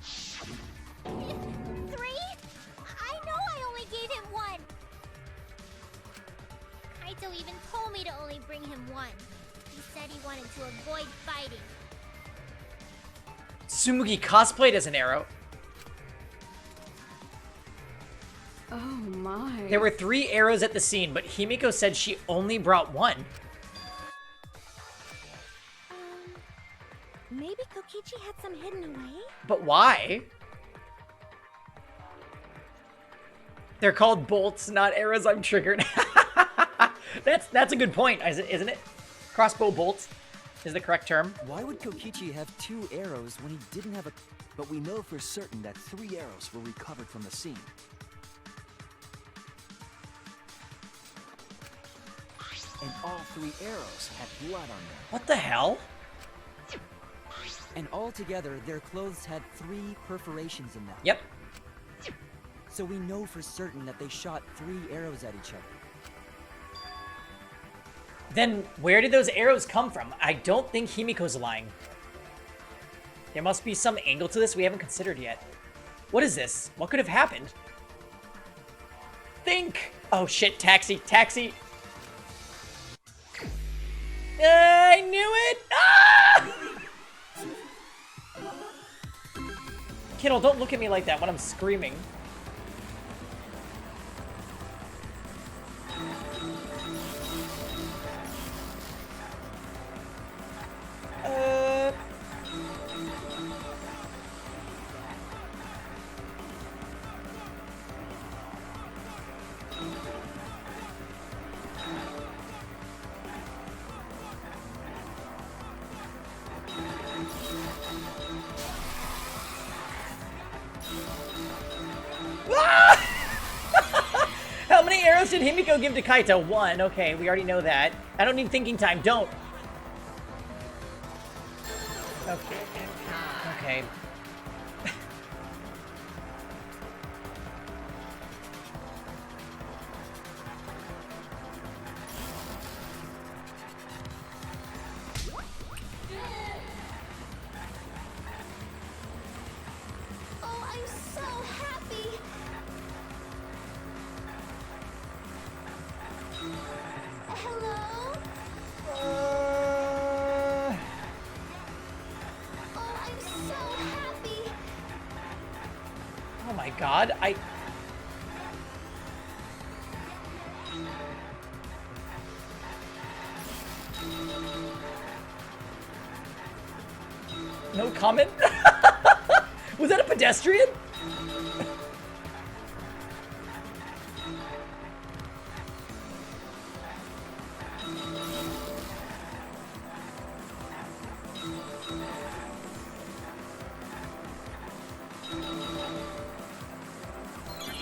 3? I know I only gave him 1. Kaito even told me to only bring him 1. He said he wanted to avoid fighting. Tsumugi cosplayed as an arrow. Oh my. There were 3 arrows at the scene, but Himiko said she only brought 1. Maybe Kokichi had some hidden away? But why? They're called bolts, not arrows. I'm triggered. That's a good point, isn't it? Crossbow bolt is the correct term. Why would Kokichi have 2 arrows when he didn't have a... But we know for certain that 3 arrows were recovered from the scene. And all 3 arrows had blood on them. What the hell? And altogether, their clothes had 3 perforations in them. Yep. So we know for certain that they shot 3 arrows at each other. Then where did those arrows come from? I don't think Himiko's lying. There must be some angle to this we haven't considered yet. What is this? What could have happened? Think! Oh shit, taxi, taxi! I knew it! Ah! Kiddo, don't look at me like that when I'm screaming. How many arrows did Himiko give to Kaito? 1. Okay, we already know that. I don't need thinking time. Don't. Okay. Okay. Oh, I'm so happy. Hello? Oh, I'm so happy. Oh my god, No comment? Was that a pedestrian?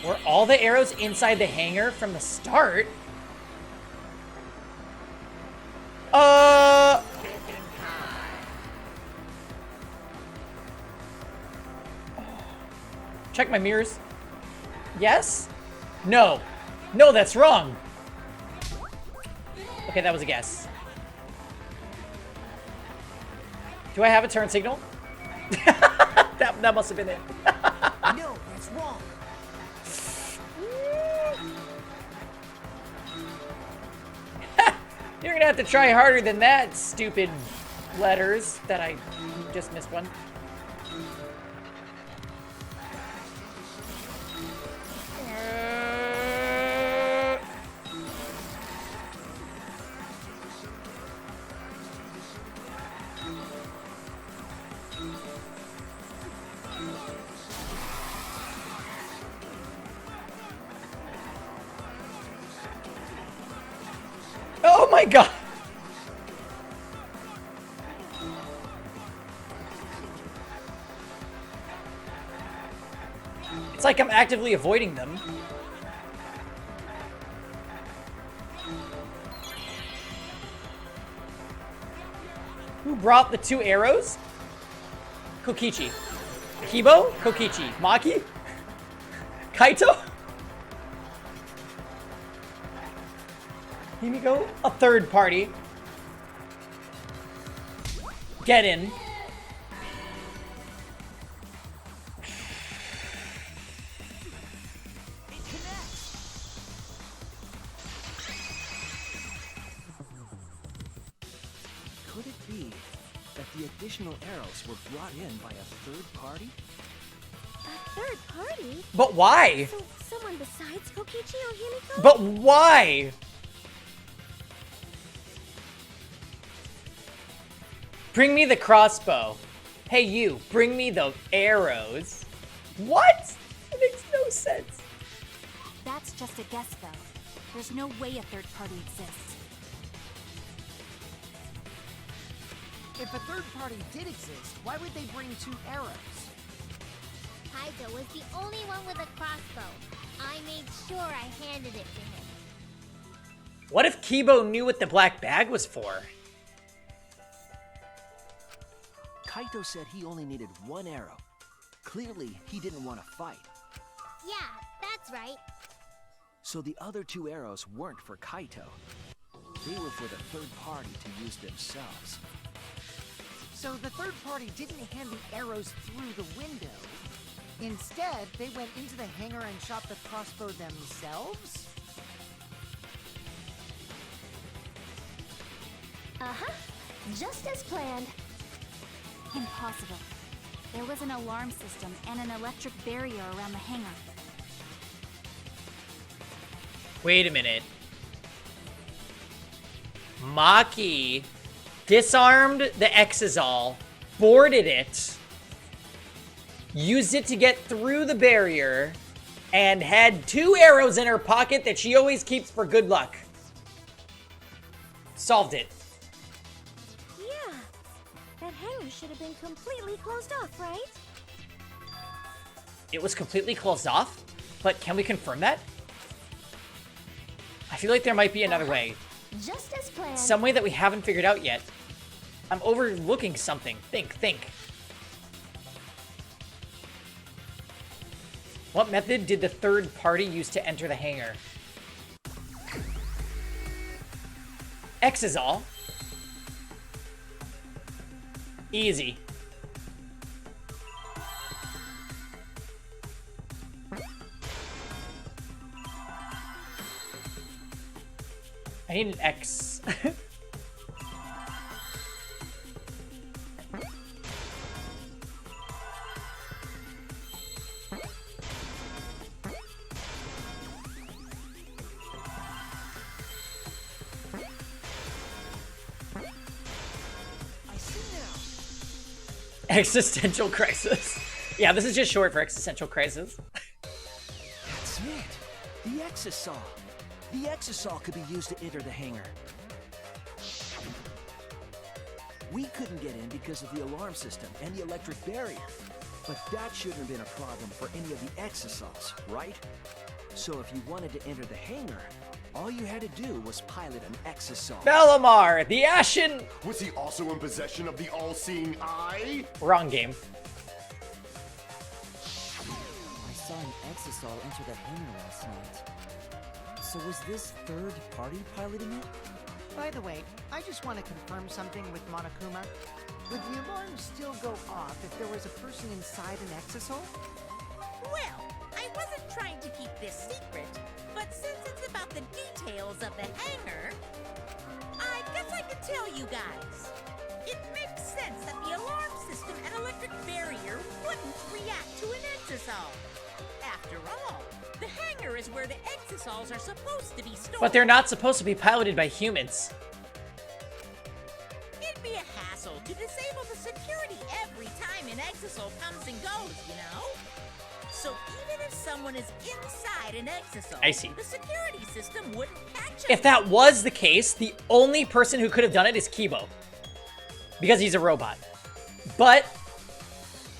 Were all the arrows inside the hangar from the start? Check my mirrors. Yes? No. No, that's wrong. Okay, that was a guess. Do I have a turn signal? that must have been it. No, that's wrong. You're gonna have to try harder than that, stupid letters that I just missed one. Oh my god! It's like I'm actively avoiding them. Who brought the 2 arrows? Kokichi. Kibo? Kokichi. Maki? Kaito? Himiko, a third party. Get in. Could it be that the additional arrows were brought in by a third party? A third party? But why? So someone besides Kokichi or Himiko? But why? Bring me the crossbow. Hey you, bring me the arrows. What? That makes no sense. That's just a guess, though. There's no way a third party exists. If a third party did exist, why would they bring 2 arrows? Kaito was the only one with a crossbow. I made sure I handed it to him. What if Kibo knew what the black bag was for? Kaito said he only needed 1 arrow. Clearly, he didn't want to fight. Yeah, that's right. So the other 2 arrows weren't for Kaito. They were for the third party to use themselves. So the third party didn't hand the arrows through the window. Instead, they went into the hangar and shot the crossbow themselves? Uh-huh. Just as planned. Impossible. There was an alarm system and an electric barrier around the hangar. Wait a minute. Maki disarmed the Exisal, boarded it, used it to get through the barrier, and had 2 arrows in her pocket that she always keeps for good luck. Solved it. Yeah. That hangar should have been completely closed off, right? It was completely closed off? But can we confirm that? I feel like there might be another way. Just as planned. Some way that we haven't figured out yet. I'm overlooking something. Think. What method did the third party use to enter the hangar? Exisal. Easy. I need an X. I see now. Existential crisis. Yeah, this is just short for existential crisis. That's it. The Exisal. The Exisal could be used to enter the hangar. We couldn't get in because of the alarm system and the electric barrier. But that shouldn't have been a problem for any of the Exisals, right? So if you wanted to enter the hangar, all you had to do was pilot an Exisal. Belamar, the Ashen... Was he also in possession of the all-seeing eye? Wrong game. I saw an Exisal enter the hangar last night. So was this third party piloting it? By the way, I just want to confirm something with Monokuma. Would the alarm still go off if there was a person inside an Exisal? Well, I wasn't trying to keep this secret, but since it's about the details of the hangar, I guess I can tell you guys. It makes sense that the alarm system and electric barrier wouldn't react to an Exisal. After all, the hangar is where the Exisals are supposed to be stored. But they're not supposed to be piloted by humans. It'd be a hassle to disable the security every time an Exisal comes and goes, you know? So even if someone is inside an Exisal, I see. the security system wouldn't catch them. If that was the case, the only person who could have done it is Kibo. Because he's a robot. But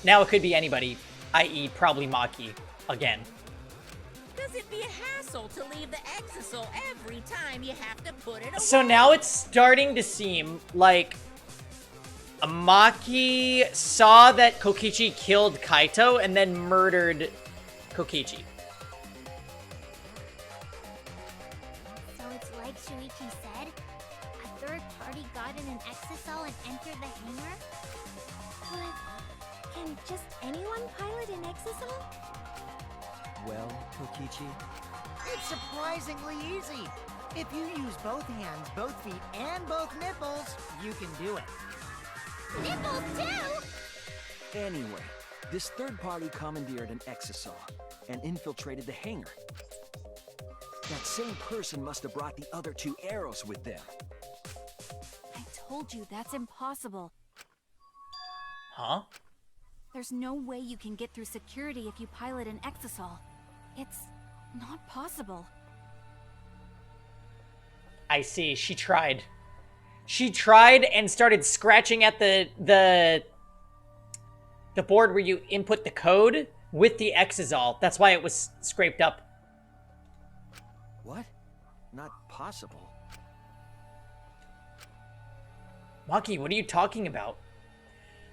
now it could be anybody, i.e. probably Maki again. Because it'd be a hassle to leave the Exisal every time you have to put it away. So now it's starting to seem like Maki saw that Kokichi killed Kaito and then murdered Kokichi. So it's like like Shuichi said? A third party got in an exisal and entered the hangar? But can just anyone pilot an exisal? Well, Kokichi, It's surprisingly easy. If you use both hands, both feet, and both nipples, you can do it. Nipples too? Anyway, this third party commandeered an exisal and infiltrated the hangar. That same person must have brought the other 2 arrows with them. I told you that's impossible. Huh? There's no way you can get through security if you pilot an exisal. It's not possible. I see. She tried. She tried and started scratching at the board where you input the code with the exisal. That's why it was scraped up. What? Not possible. Maki, what are you talking about?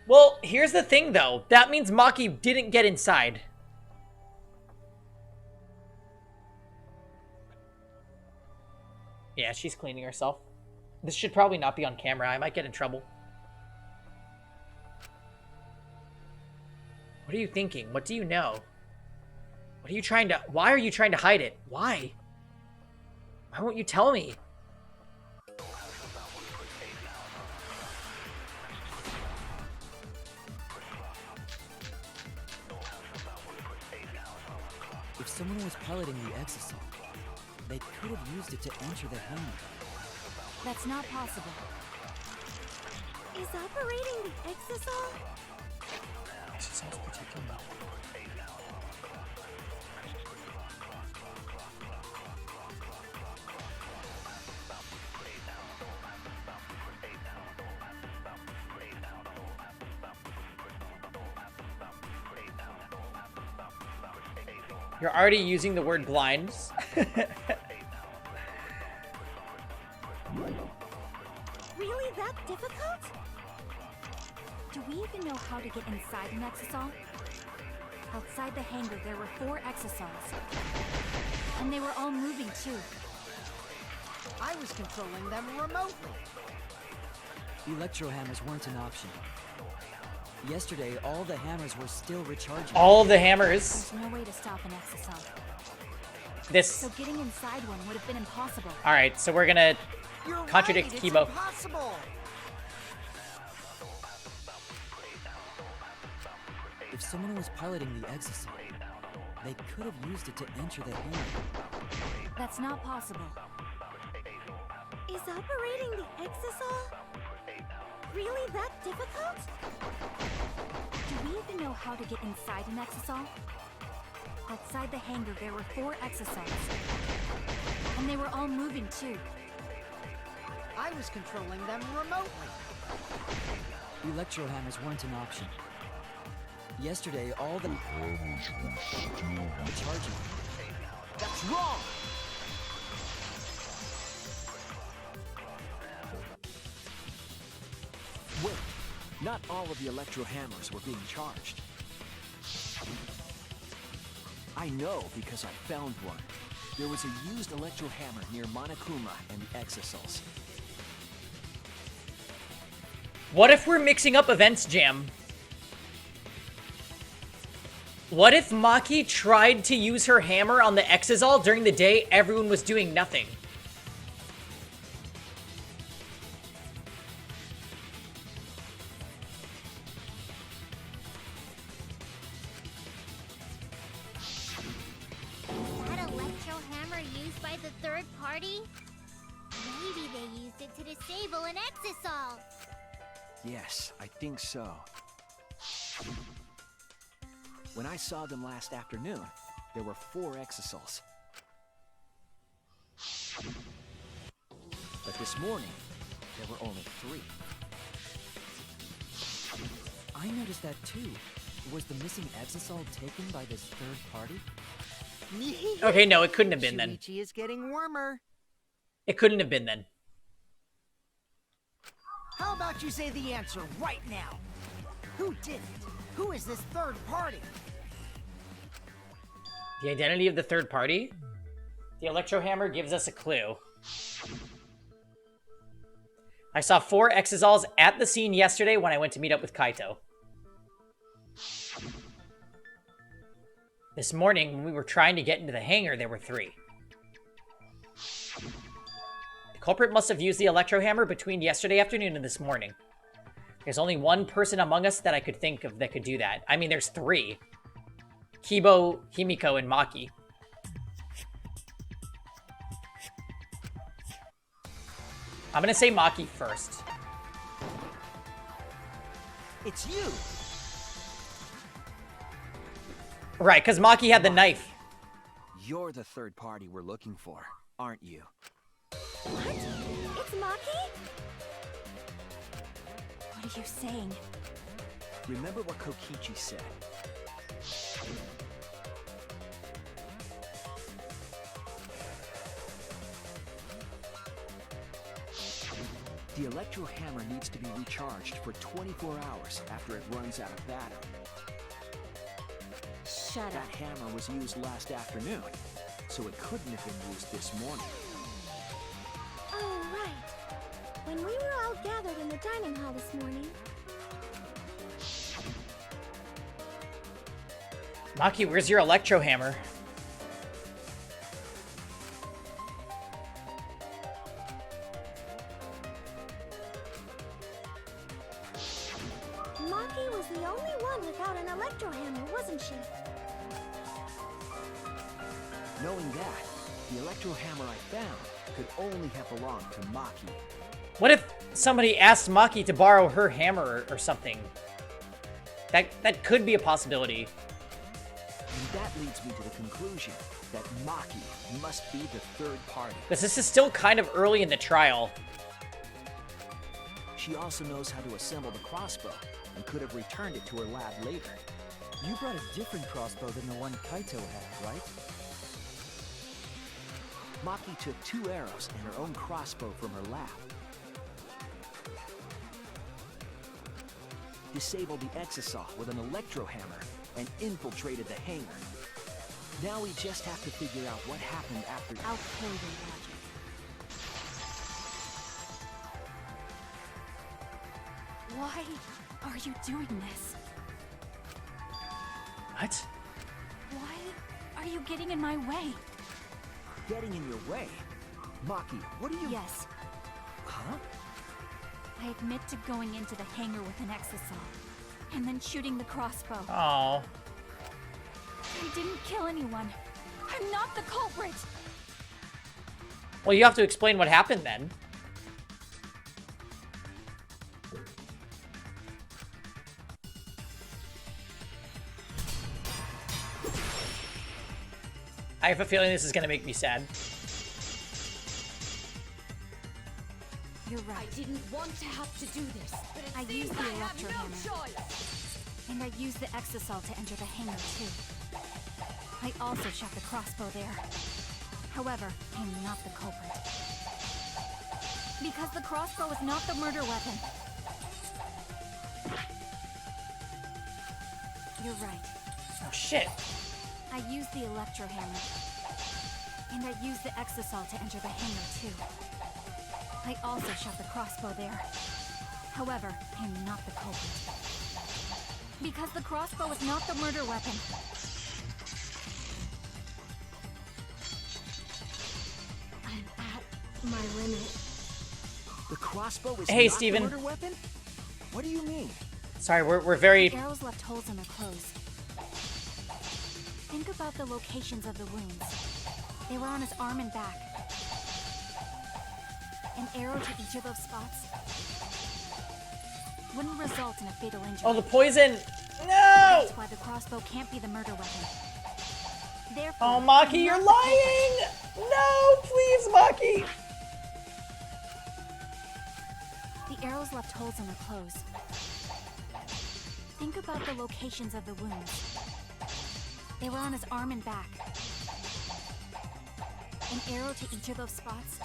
Well, here's the thing, though. That means Maki didn't get inside. Yeah, she's cleaning herself. This should probably not be on camera. I might get in trouble. What are you thinking? What do you know? What are you trying to... Why are you trying to hide it? Why? Why won't you tell me? if someone was piloting the exisal, they could have used it to enter the hangar. That's not possible. Is operating the exisal? Exisal's protecting me. You're already using the word blind. Really that difficult? Do we even know how to get inside an exisal? Outside the hangar, there were 4 exisals. And they were all moving too. I was controlling them remotely. Electro hammers weren't an option. Yesterday, all the hammers were still recharging. All the hammers. There's no way to stop an exisal. This. So getting inside one would have been impossible. All right, so we're gonna contradict right, Kibo. It's impossible. If someone was piloting the exisal, they could have used it to enter the hangar. That's not possible. Is operating the exisal really that difficult? Do we even know how to get inside an exisal? Outside the hangar, there were 4 exisals. And they were all moving too. I was controlling them remotely. Electro hammers weren't an option. Yesterday, all the hammers were still recharging. That's wrong! Wait, not all of the electro hammers were being charged. I know because I found one. There was a used electro hammer near Monokuma and the exisals. What if we're mixing up events, Jam? What if Maki tried to use her hammer on the exisal during the day everyone was doing nothing? That electro hammer used by the third party? Maybe they used it to disable an exisal. Yes, I think so. When I saw them last afternoon, there were 4 exisals. But this morning, there were only 3. I noticed that too. Was the missing exisal taken by this third party? Okay, no, it couldn't have been then. Shuichi is getting warmer. It couldn't have been then. How about you say the answer right now? Who did it? Who is this third party? The identity of the third party? The electro hammer gives us a clue. I saw 4 Exisals at the scene yesterday when I went to meet up with Kaito. This morning, when we were trying to get into the hangar, there were 3. The culprit must have used the electro hammer between yesterday afternoon and this morning. There's only one person among us that I could think of that could do that. I mean, there's 3. Kibo, Himiko, and Maki. I'm gonna say Maki first. It's you! Right, because Maki had the knife. You're the third party we're looking for, aren't you? What? It's Maki? What are you saying? Remember what Kokichi said. The electro hammer needs to be recharged for 24 hours after it runs out of battery. Shut up. That hammer was used last afternoon, so it couldn't have been used this morning. Oh, right. When we were all gathered in the dining hall this morning. Maki, where's your electro hammer? Maki was the only one without an electro hammer, wasn't she? Knowing that, the electro hammer I found could only have belonged to Maki. What if somebody asked Maki to borrow her hammer or something? That could be a possibility. And that leads me to the conclusion that Maki must be the third party. Because this is still kind of early in the trial. She also knows how to assemble the crossbow and could have returned it to her lab later. You brought a different crossbow than the one Kaito had, right? Maki took 2 arrows and her own crossbow from her lab. Disabled the Exisal with an electro hammer and infiltrated the hangar. Now we just have to figure out what happened after. I'll kill your logic. Why are you doing this? What? Why are you getting in my way? Getting in your way? Maki, what are you... Yes. Huh? I admit to going into the hangar with an Exisal, and then shooting the crossbow. Oh. I didn't kill anyone. I'm not the culprit! Well, you have to explain what happened then. I have a feeling this is going to make me sad. You're right. I didn't want to have to do this, but I used the electro hammer. And I used the Exisal to enter the hangar too. I also shot the crossbow there. However, I'm not the culprit. Because the crossbow is not the murder weapon. You're right. Oh, shit. I used the electro hammer. And I used the Exisal to enter the hangar too. I also shot the crossbow there. However, I'm not the culprit. Because the crossbow is not the murder weapon. I'm at my limit. The crossbow is Hey, not Steven. the murder weapon? What do you mean? Sorry, we're very... The arrows left holes in their clothes. Think about the locations of the wounds. They were on his arm and back. An arrow to each of those spots wouldn't result in a fatal injury. Oh, the poison! No! That's why the crossbow can't be the murder weapon. Therefore, Oh, Maki, you're lying! No, please, Maki! The arrows left holes in their clothes. Think about the locations of the wounds. They were on his arm and back. An arrow to each of those spots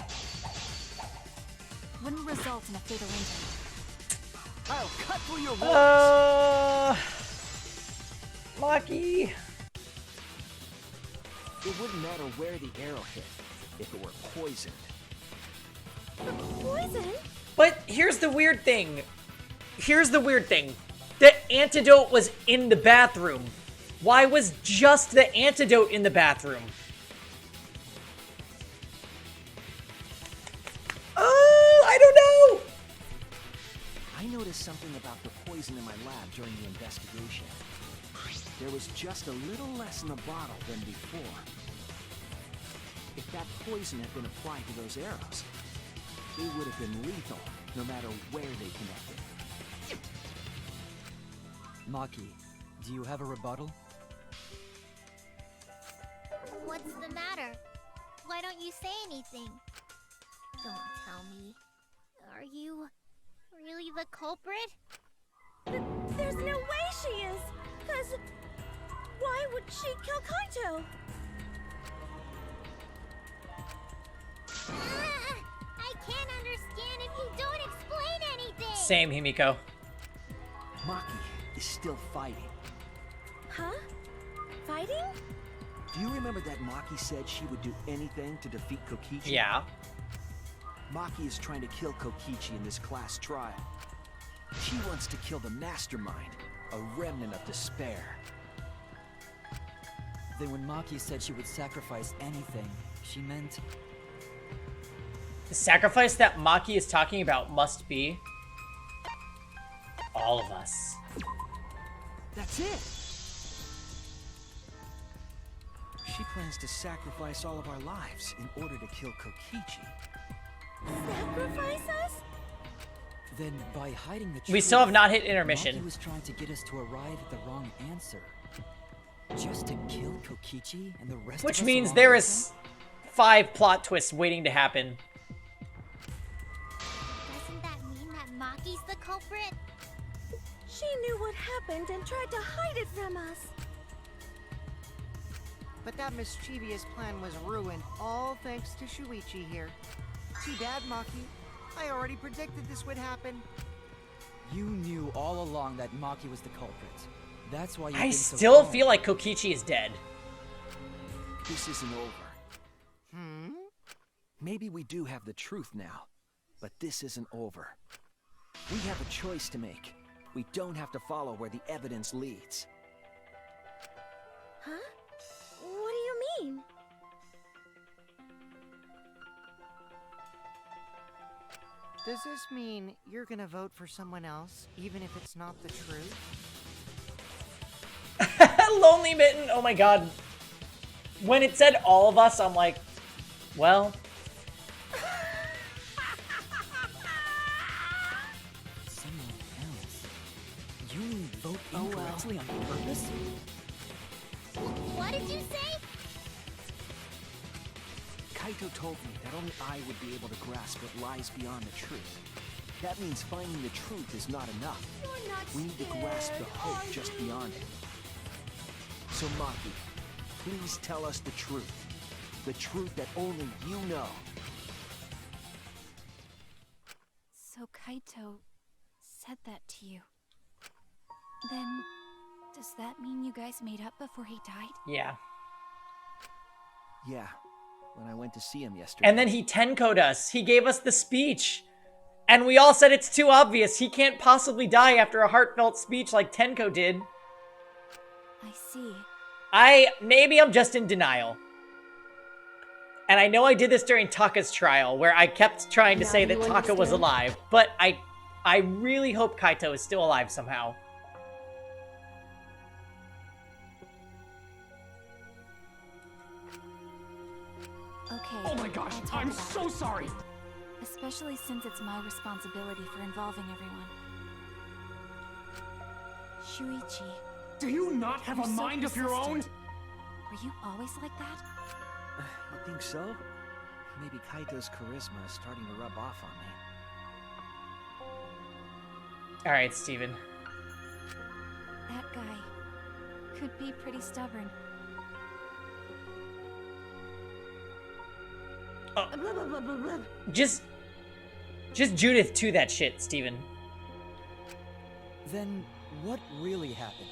wouldn't result in a fatal injury. I'll cut through your words! Maki! It wouldn't matter where the arrow hit if it were poisoned. poison. But here's the weird thing. The antidote was in the bathroom. Why was just the antidote in the bathroom? I don't know! I noticed something about the poison in my lab during the investigation. There was just a little less in the bottle than before. If that poison had been applied to those arrows, it would have been lethal, no matter where they connected. Maki, do you have a rebuttal? What's the matter? Why don't you say anything? Don't tell me. Are you really the culprit? There's no way she is! Cause why would she kill Kaito? I can't understand if you don't explain anything! Same, Himiko. Maki is still fighting. Huh? Fighting? Do you remember that Maki said she would do anything to defeat Kokichi? Yeah. Maki is trying to kill Kokichi in this class trial. She wants to kill the mastermind, a remnant of despair. Then when Maki said she would sacrifice anything, she meant... The sacrifice that Maki is talking about must be... all of us. That's it! She plans to sacrifice all of our lives in order to kill Kokichi. Sacrifice us? Then by hiding the truth... We still have not hit intermission. Maki was trying to get us to arrive at the wrong answer. Just to kill Kokichi and the rest Which of us means along there with is him? 5 plot twists waiting to happen. Doesn't that mean that Maki's the culprit? She knew what happened and tried to hide it from us. But that mischievous plan was ruined, all thanks to Shuichi here. Too bad, Maki. I already predicted this would happen. You knew all along that Maki was the culprit. That's why you I still feel like Kokichi is dead. This isn't over. Maybe we do have the truth now, but this isn't over. We have a choice to make. We don't have to follow where the evidence leads. Huh? What do you mean? Does this mean you're gonna vote for someone else, even if it's not the truth? Lonely Mitten, oh my god. When it said all of us, I'm like, well... Someone else? You mean vote incorrectly on purpose? What did you say? Kaito told me that only I would be able to grasp what lies beyond the truth. That means finding the truth is not enough. We need to grasp the hope just beyond it. So Maki, please tell us the truth. The truth that only you know. So Kaito said that to you. Then, does that mean you guys made up before he died? Yeah. Yeah, when I went to see him yesterday. And then he tenko'd us. He gave us the speech. And we all said it's too obvious. He can't possibly die after a heartfelt speech like Tenko did. I see. Maybe I'm just in denial. And I know I did this during Taka's trial, where I kept trying to say that Taka was alive, but I really hope Kaito is still alive somehow. Okay. Oh my gosh, I'm so sorry! Especially since it's my responsibility for involving everyone. Shuichi. Do you not have a mind of your own? Were you always like that? You think so? Maybe Kaito's charisma is starting to rub off on me. Alright, Steven. That guy could be pretty stubborn. Just Judith to that shit, Steven. Then what really happened?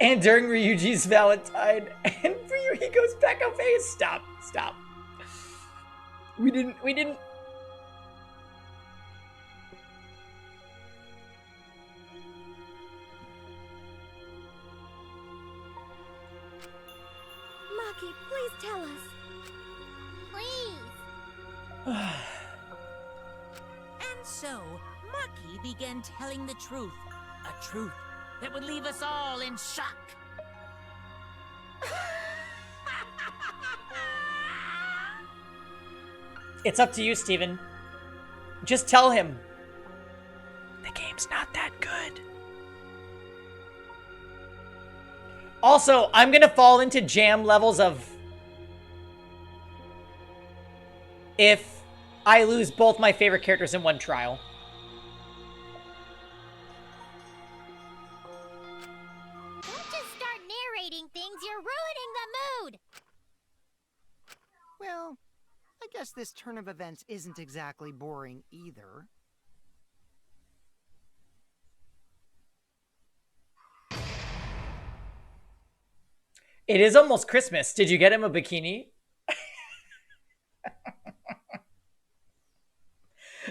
And during Ryuji's Valentine, and for Yuriko's Pekka face. Stop. We didn't. Maki, please tell us. Please. And so, Maki began telling the truth. A truth that would leave us all in shock. It's up to you, Steven. Just tell him. The game's not that good. Also, I'm gonna fall into jam levels of... if I lose both my favorite characters in one trial. Don't just start narrating things, you're ruining the mood! Well, I guess this turn of events isn't exactly boring either. It is almost Christmas. Did you get him a bikini?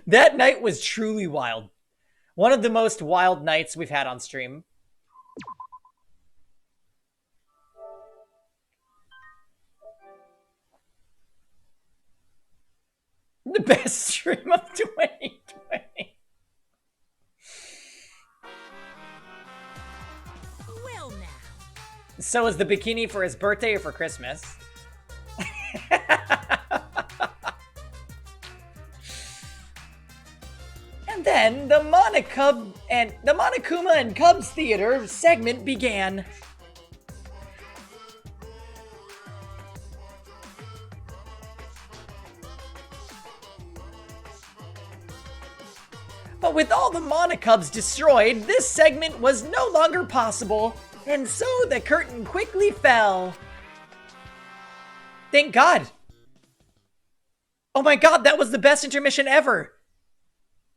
That night was truly wild. One of the most wild nights we've had on stream. The best stream of 2020. Well now. So is the bikini for his birthday or for Christmas? And then the Monokuma and Cubs Theater segment began. But with all the Monokubs destroyed, this segment was no longer possible, and so the curtain quickly fell. Thank God. Oh my God, that was the best intermission ever.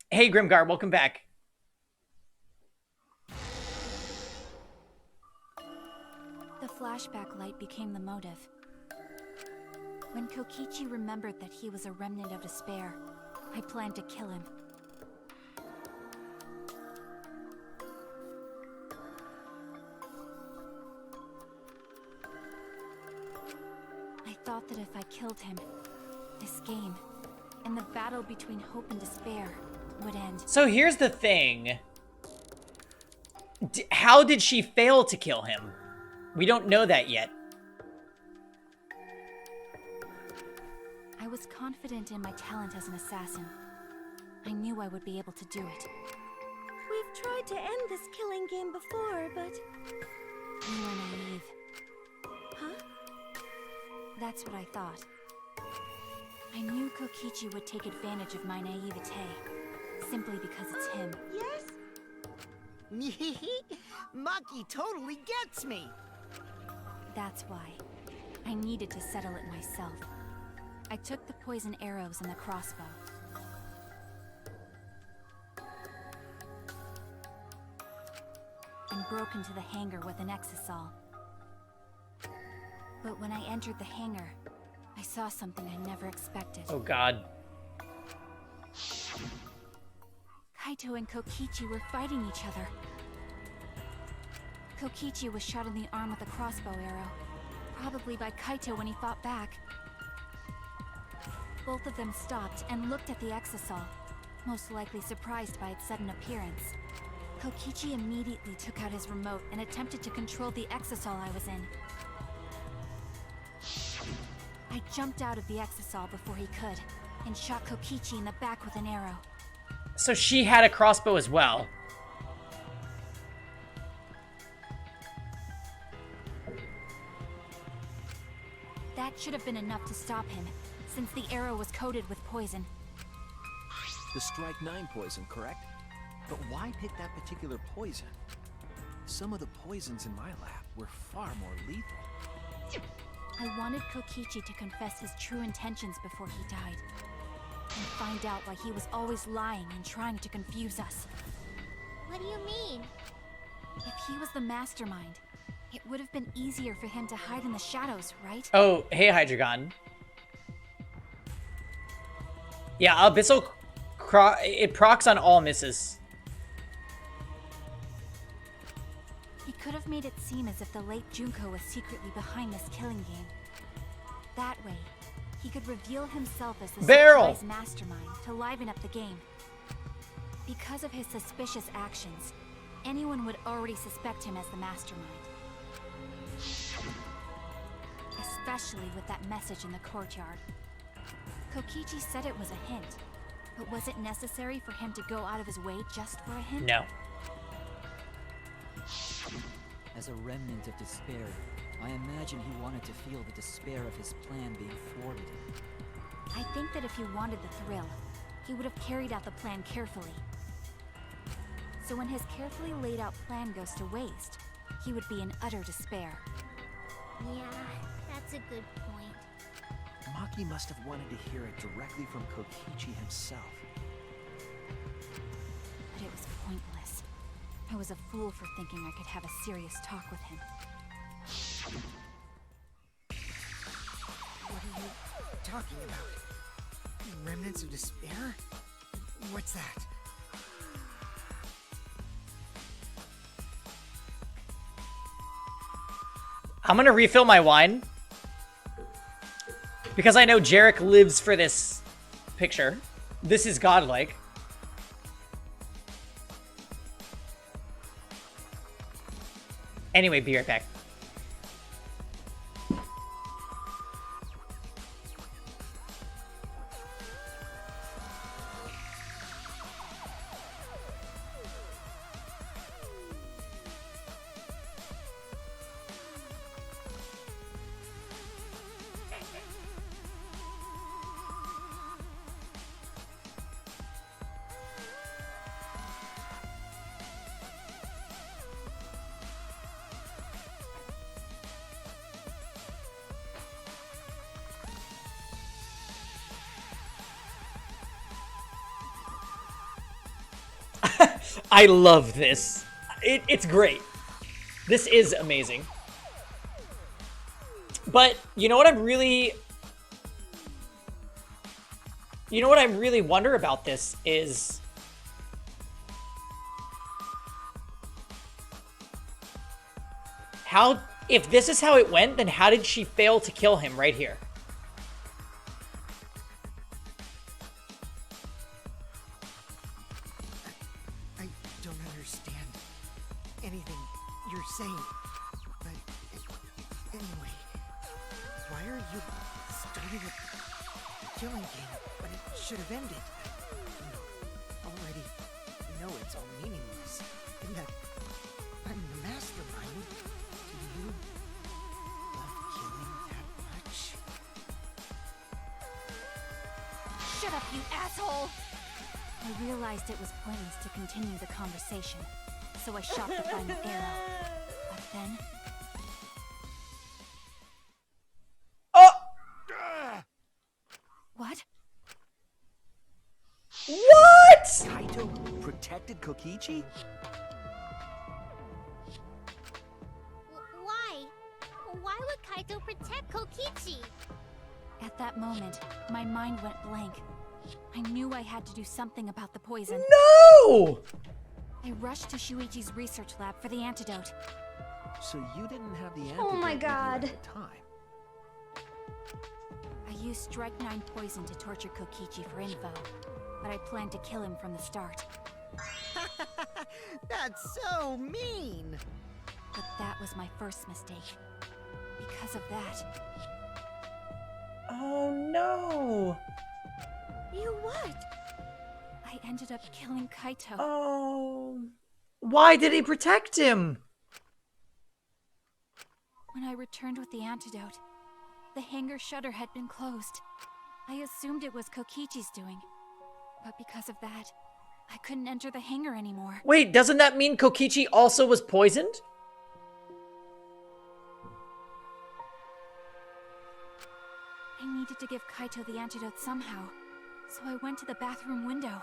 Hey, Grimgar, welcome back. The flashback light became the motive. When Kokichi remembered that he was a remnant of despair, I planned to kill him. I thought that if I killed him, this game, and the battle between hope and despair, would end. So here's the thing. How did she fail to kill him? We don't know that yet. I was confident in my talent as an assassin. I knew I would be able to do it. We've tried to end this killing game before, but... You were naive. Huh? That's what I thought. I knew Kokichi would take advantage of my naivete, simply because it's him. Yes? Maki totally gets me! That's why. I needed to settle it myself. I took the poison arrows and the crossbow. And broke into the hangar with an exisal. But when I entered the hangar, I saw something I never expected. Oh God. Kaito and Kokichi were fighting each other. Kokichi was shot in the arm with a crossbow arrow, probably by Kaito when he fought back. Both of them stopped and looked at the exisal, most likely surprised by its sudden appearance. Kokichi immediately took out his remote and attempted to control the exisal I was in. I jumped out of the exisal before he could, and shot Kokichi in the back with an arrow. So she had a crossbow as well. That should have been enough to stop him, since the arrow was coated with poison. The Strike 9 poison, correct? But why pick that particular poison? Some of the poisons in my lab were far more lethal. I wanted Kokichi to confess his true intentions before he died. And find out why he was always lying and trying to confuse us. What do you mean? If he was the mastermind, it would have been easier for him to hide in the shadows, right? Oh, hey, Hydreigon. Yeah, Abyssal it procs on all misses. He could have made it seem as if the late Junko was secretly behind this killing game. That way, he could reveal himself as the surprise mastermind to liven up the game. Because of his suspicious actions, anyone would already suspect him as the mastermind. Especially with that message in the courtyard. Kokichi said it was a hint, but was it necessary for him to go out of his way just for a hint? No. As a remnant of despair, I imagine he wanted to feel the despair of his plan being thwarted. I think that if he wanted the thrill, he would have carried out the plan carefully. So when his carefully laid out plan goes to waste, he would be in utter despair. Yeah, that's a good point. Maki must have wanted to hear it directly from Kokichi himself. But it was pointless. I was a fool for thinking I could have a serious talk with him. What are you talking about? Remnants of despair? What's that? I'm gonna refill my wine. Because I know Jarek lives for this picture. This is godlike. Anyway, be right back. I love this. It's great. This is amazing. But you know what I'm really... You know what I really wonder about this is... How... If this is how it went, then how did she fail to kill him right here? Saying, but anyway, why are you starting a killing game when it should have ended? You already know it's all meaningless, and that I'm the mastermind. Do you love killing that much? Shut up, you asshole! I realized it was pointless to continue the conversation, so I shot the final arrow. But then... Oh! What? What? Kaito protected Kokichi? Why? Why would Kaito protect Kokichi? At that moment, my mind went blank. I knew I had to do something about the poison. No! I rushed to Shuichi's research lab for the antidote. So you didn't have the antidote Oh my with you god. at the time. I used Strike 9 poison to torture Kokichi for info, but I planned to kill him from the start. That's so mean! But that was my first mistake. Because of that... Oh no! You what? I ended up killing Kaito. Oh... Why did he protect him? When I returned with the antidote, the hangar shutter had been closed. I assumed it was Kokichi's doing. But because of that, I couldn't enter the hangar anymore. Wait, doesn't that mean Kokichi also was poisoned? I needed to give Kaito the antidote somehow, so I went to the bathroom window.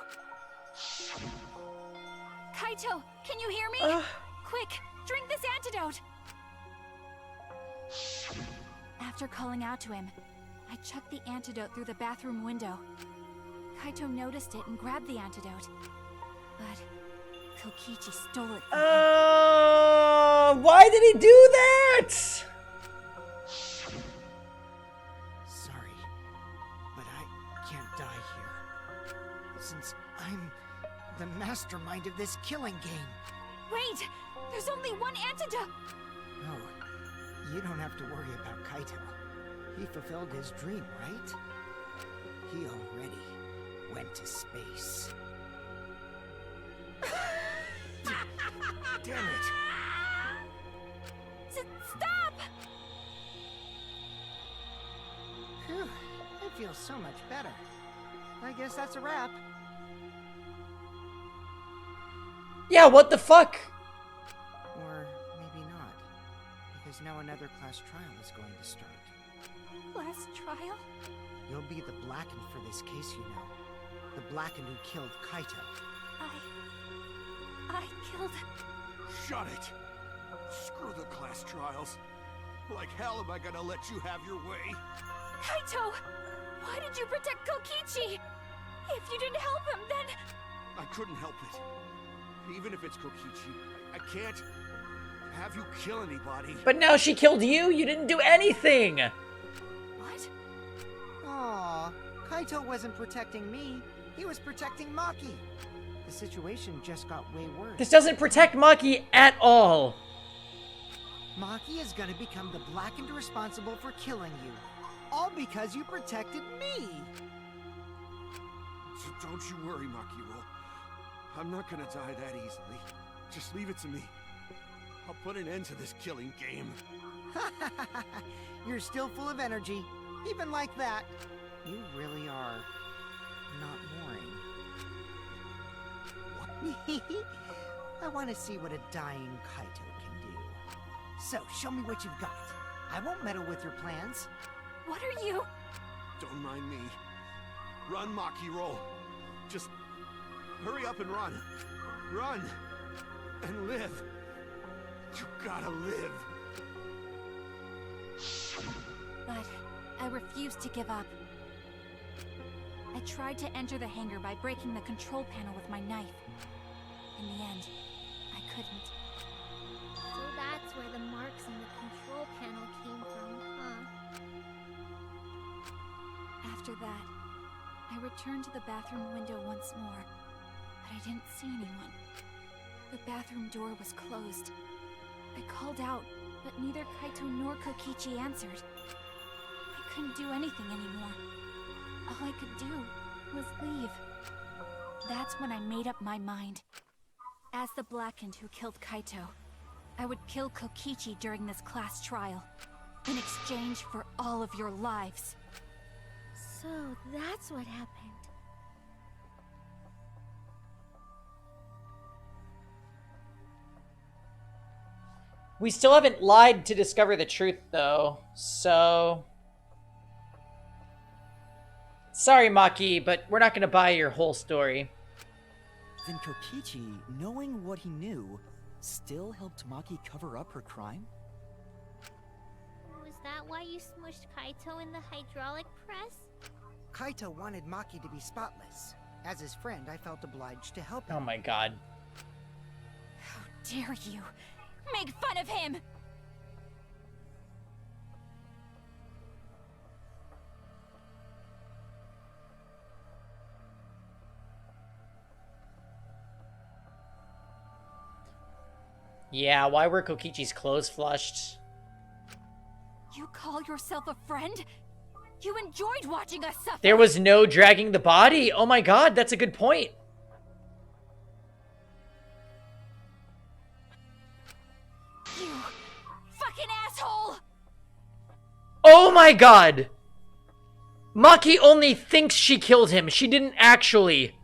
Kaito, can you hear me? Quick, drink this antidote! After calling out to him, I chucked the antidote through the bathroom window. Kaito noticed it and grabbed the antidote. But Kokichi stole it from him. Why did he do that? Sorry, but I can't die here. Since I'm the mastermind of this killing game. Wait! There's only one antidote! Oh, you don't have to worry about Kaito. He fulfilled his dream, right? He already went to space. Damn it! Stop! Phew, I feel so much better. I guess that's a wrap. Yeah, what the fuck? Or maybe not. Because now another class trial is going to start. Class trial? You'll be the Blackened for this case, you know. The Blackened who killed Kaito. I killed... Shut it! Screw the class trials. Like hell am I gonna let you have your way? Kaito! Why did you protect Kokichi? If you didn't help him, then... I couldn't help it. Even if it's Kokichi, I can't have you kill anybody. But now she killed you. You didn't do anything. What? Aw, Kaito wasn't protecting me. He was protecting Maki. The situation just got way worse. This doesn't protect Maki at all. Maki is gonna become the Blackened responsible for killing you. All because you protected me. So don't you worry, Makiro. I'm not gonna die that easily. Just leave it to me. I'll put an end to this killing game. You're still full of energy. Even like that. You really are not boring. I want to see what a dying Kaito can do. So, show me what you've got. I won't meddle with your plans. What are you? Don't mind me. Run, Makiro. Just hurry up and run. Run! And live. You gotta live. But I refused to give up. I tried to enter the hangar by breaking the control panel with my knife. In the end, I couldn't. So that's where the marks in the control panel came from, huh? After that, I returned to the bathroom window once more, but I didn't see anyone. The bathroom door was closed. I called out, but neither Kaito nor Kokichi answered. I couldn't do anything anymore. All I could do was leave. That's when I made up my mind. As the Blackened who killed Kaito, I would kill Kokichi during this class trial, in exchange for all of your lives. So that's what happened. We still haven't lied to discover the truth, though, so... Sorry, Maki, but we're not gonna buy your whole story. Then Kokichi, knowing what he knew, still helped Maki cover up her crime? Was that why you smushed Kaito in the hydraulic press? Kaito wanted Maki to be spotless. As his friend, I felt obliged to help him. Oh my god. How dare you! Make fun of him! Yeah, why were Kokichi's clothes flushed? You call yourself a friend? You enjoyed watching us suffer! There was no dragging the body? Oh my god, that's a good point. You fucking asshole! Oh my god! Maki only thinks she killed him. She didn't actually.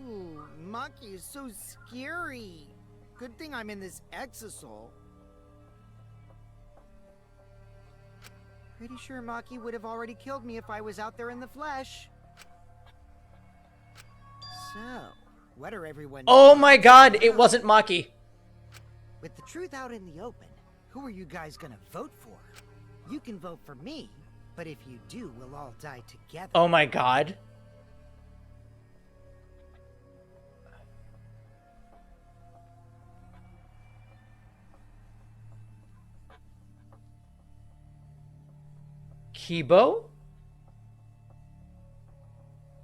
Ooh, Maki is so scary. Good thing I'm in this exisal. Pretty sure Maki would have already killed me if I was out there in the flesh. So, what are everyone... Oh my god, it wasn't Maki. With the truth out in the open, who are you guys gonna vote for? You can vote for me, but if you do, we'll all die together. Oh my god. Kibo?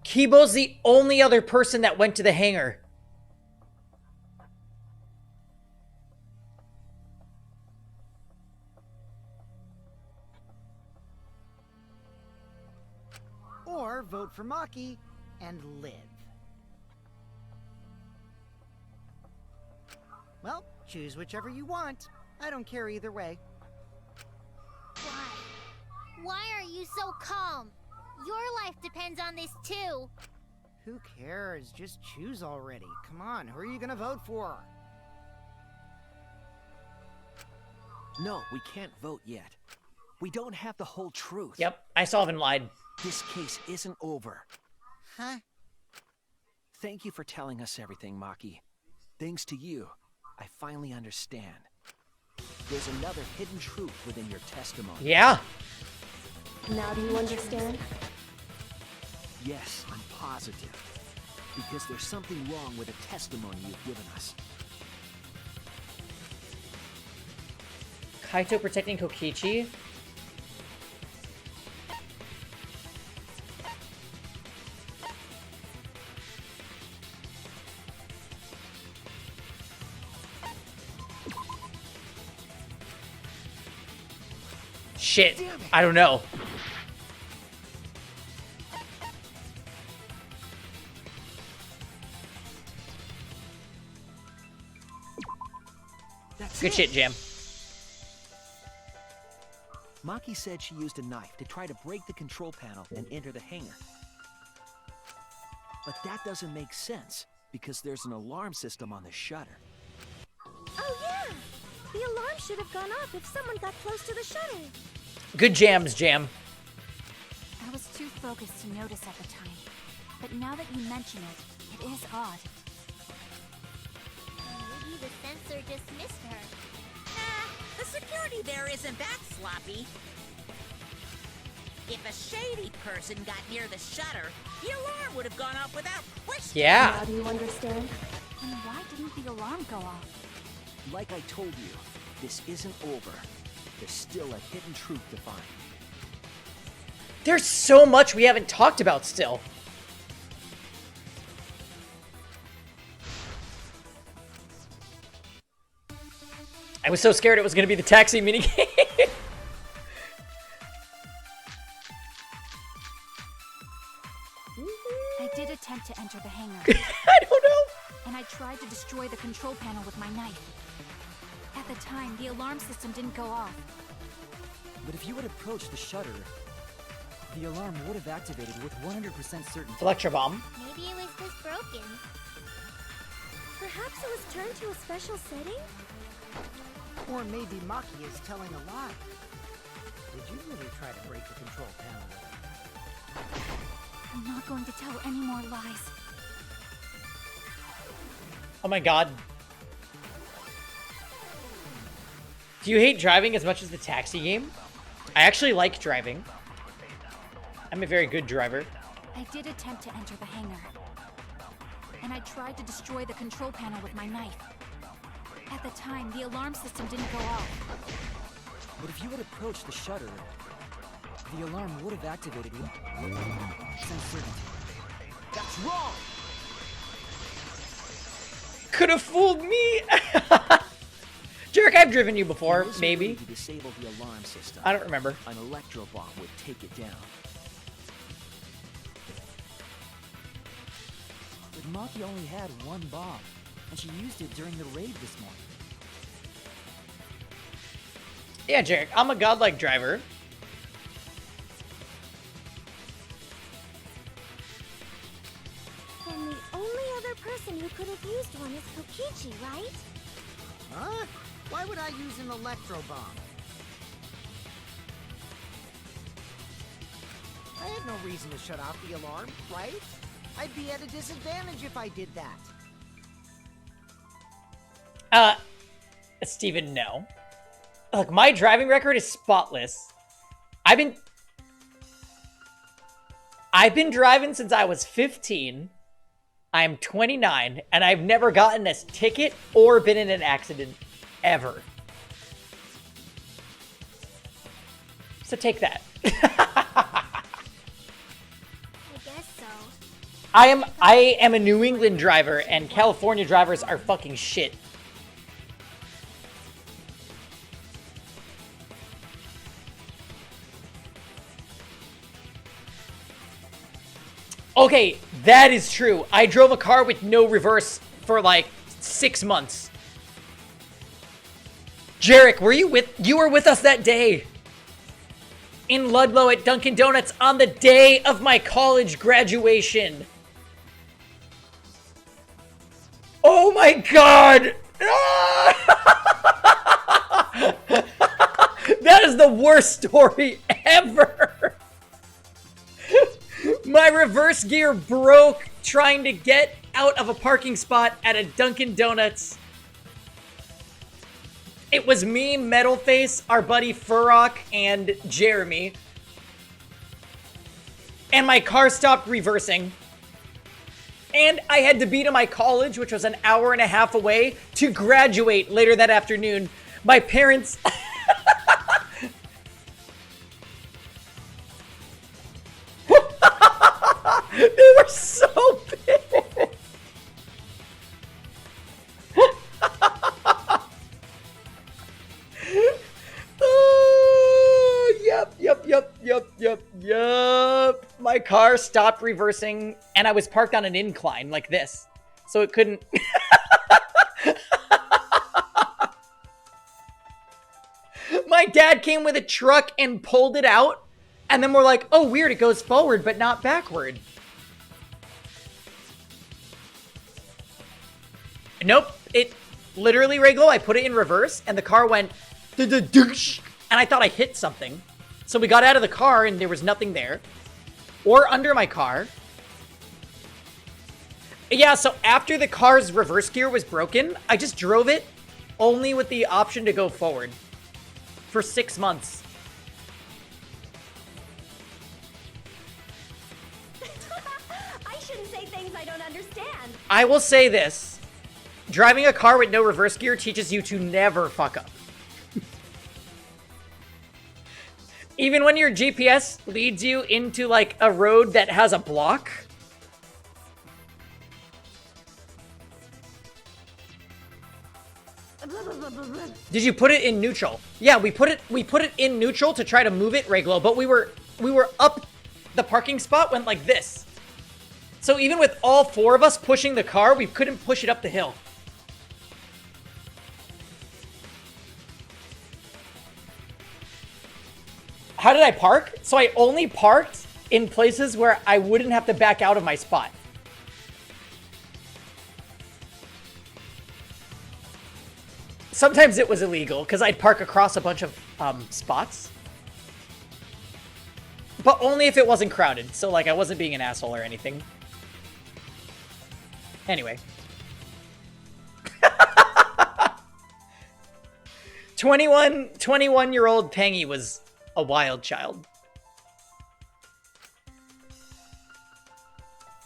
Kibo's the only other person that went to the hangar. Or vote for Maki and live. Well, choose whichever you want. I don't care either way. Why? Why are you so calm? Your life depends on this too. Who cares? Just choose already. Come on, who are you gonna vote for? No, we can't vote yet. We don't have the whole truth. Yep, I still haven't lied. This case isn't over. Huh? Thank you for telling us everything, Maki. Thanks to you, I finally understand. There's another hidden truth within your testimony. Yeah. Now do you understand? Yes, I'm positive. Because there's something wrong with the testimony you've given us. Kaito protecting Kokichi? Shit, I don't know. Good shit, Jam. Maki said she used a knife to try to break the control panel and enter the hangar. But that doesn't make sense, because there's an alarm system on the shutter. Oh yeah! The alarm should have gone off if someone got close to the shutter. Good jams, Jam. I was too focused to notice at the time. But now that you mention it, it is odd. Maybe the sensor just missed her. Nah, the security there isn't that sloppy. If a shady person got near the shutter, the alarm would have gone off without question. Yeah. Now do you understand? Then why didn't the alarm go off? Like I told you, this isn't over. There's still a hidden truth to find. There's so much we haven't talked about still. I was so scared it was going to be the taxi minigame. I did attempt to enter the hangar. I don't know. And I tried to destroy the control panel with my knife. At the time, the alarm system didn't go off. But if you had approached the shutter, the alarm would have activated with 100% certainty. Electro bomb. Maybe it was just broken. Perhaps it was turned to a special setting? Or maybe Maki is telling a lie. Did you really try to break the control panel with her? I'm not going to tell any more lies. Oh my god. Do you hate driving as much as the taxi game? I actually like driving. I'm a very good driver. I did attempt to enter the hangar. And I tried to destroy the control panel with my knife. At the time, the alarm system didn't go off. But if you had approached the shutter, the alarm would have activated with 100% certainty. That's wrong! Could have fooled me! Jerk, I've driven you before, maybe. To disable the alarm system, I don't remember. An electro bomb would take it down. But Maki only had one bomb, and she used it during the raid this morning. Yeah, Jarek, I'm a godlike driver. Then the only other person who could have used one is Kokichi, right? Huh? Why would I use an electro bomb? no reason to shut off the alarm, right? I'd be at a disadvantage if I did that. Steven, no. Look, my driving record is spotless. I've been driving since I was 15. I'm 29, and I've never gotten a ticket or been in an accident, ever. So take that. I guess so. I am a New England driver, and California drivers are fucking shit. Okay, that is true. I drove a car with no reverse for like 6 months. Jarek, you were with us that day in Ludlow at Dunkin' Donuts on the day of my college graduation. Oh my god! That is the worst story ever! My reverse gear broke trying to get out of a parking spot at a Dunkin' Donuts. It was me, Metalface, our buddy Furrock, and Jeremy. And my car stopped reversing. And I had to be to my college, which was an hour and a half away, to graduate later that afternoon. My parents... They were so big. Yep. My car stopped reversing, and I was parked on an incline like this, so it couldn't. My dad came with a truck and pulled it out, and then we're like, oh, weird, it goes forward, but not backward. Nope, it literally, Reglo, I put it in reverse, and the car went, and I thought I hit something. So we got out of the car, and there was nothing there. Or under my car. Yeah, so after the car's reverse gear was broken, I just drove it only with the option to go forward. For 6 months. I shouldn't say things I don't understand. I will say this. Driving a car with no reverse gear teaches you to never fuck up. Even when your GPS leads you into, like, a road that has a block. Did you put it in neutral? Yeah, we put it in neutral to try to move it, Reglo, but we were up, the parking spot went like this. So even with all 4 of us pushing the car, we couldn't push it up the hill. How did I park? So I only parked in places where I wouldn't have to back out of my spot. Sometimes it was illegal because I'd park across a bunch of spots. But only if it wasn't crowded. So like I wasn't being an asshole or anything. Anyway. 21-year-old Pangy was a wild child.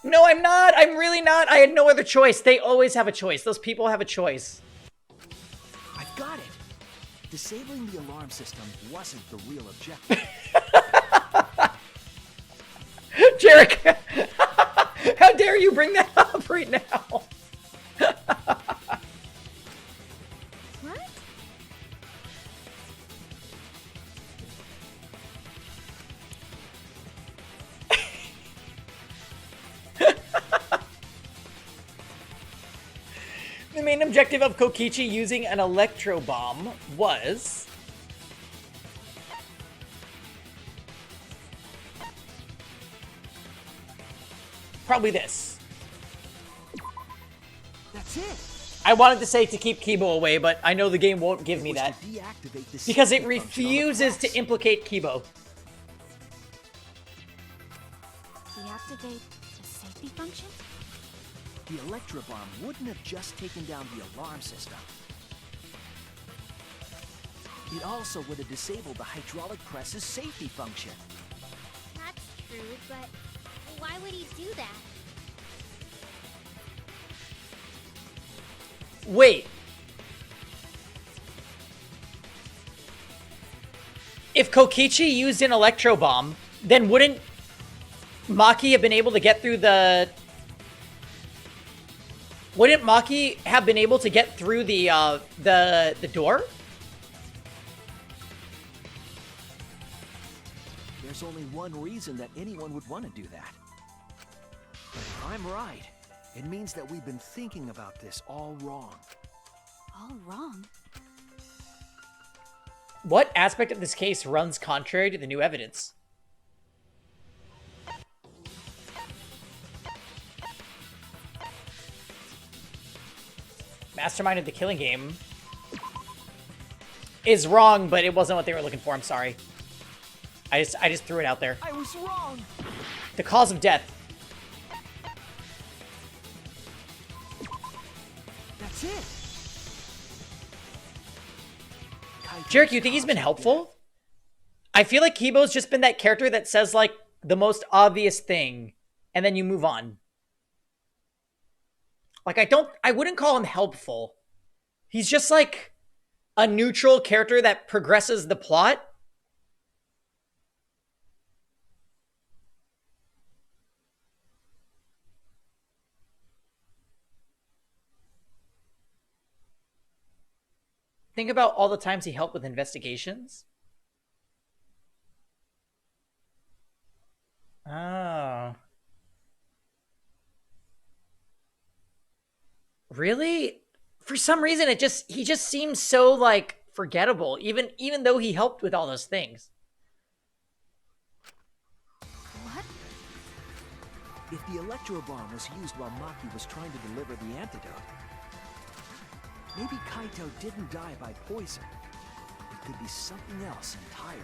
No, I'm not. I'm really not. I had no other choice. They always have a choice. Those people have a choice. I've got it. Disabling the alarm system wasn't the real objective. Jarek, how dare you bring that up right now? The main objective of Kokichi using an electro bomb was... probably this. That's it. I wanted to say to keep Kibo away, but I know the game won't give me that. Because it refuses to implicate Kibo. deactivate the safety function? The Electro Bomb wouldn't have just taken down the alarm system. It also would have disabled the hydraulic press's safety function. That's true, but why would he do that? Wait. If Kokichi used an Electro Bomb, then wouldn't Maki have been able to get through the... Wouldn't Maki have been able to get through the door? There's only one reason that anyone would want to do that. But if I'm right, it means that we've been thinking about this all wrong. All wrong? What aspect of this case runs contrary to the new evidence? Mastermind of the killing game is wrong, but it wasn't what they were looking for. I'm sorry. I just threw it out there. I was wrong. The cause of death. That's it. Jarek, you think he's been helpful? I feel like Kibo's just been that character that says, like, the most obvious thing, and then you move on. Like, I wouldn't call him helpful. He's just, like, a neutral character that progresses the plot. Think about all the times he helped with investigations. Oh. Really? For some reason, he just seems so, like, forgettable, even though he helped with all those things. What? If the Electro Bomb was used while Maki was trying to deliver the antidote, maybe Kaito didn't die by poison. It could be something else entirely.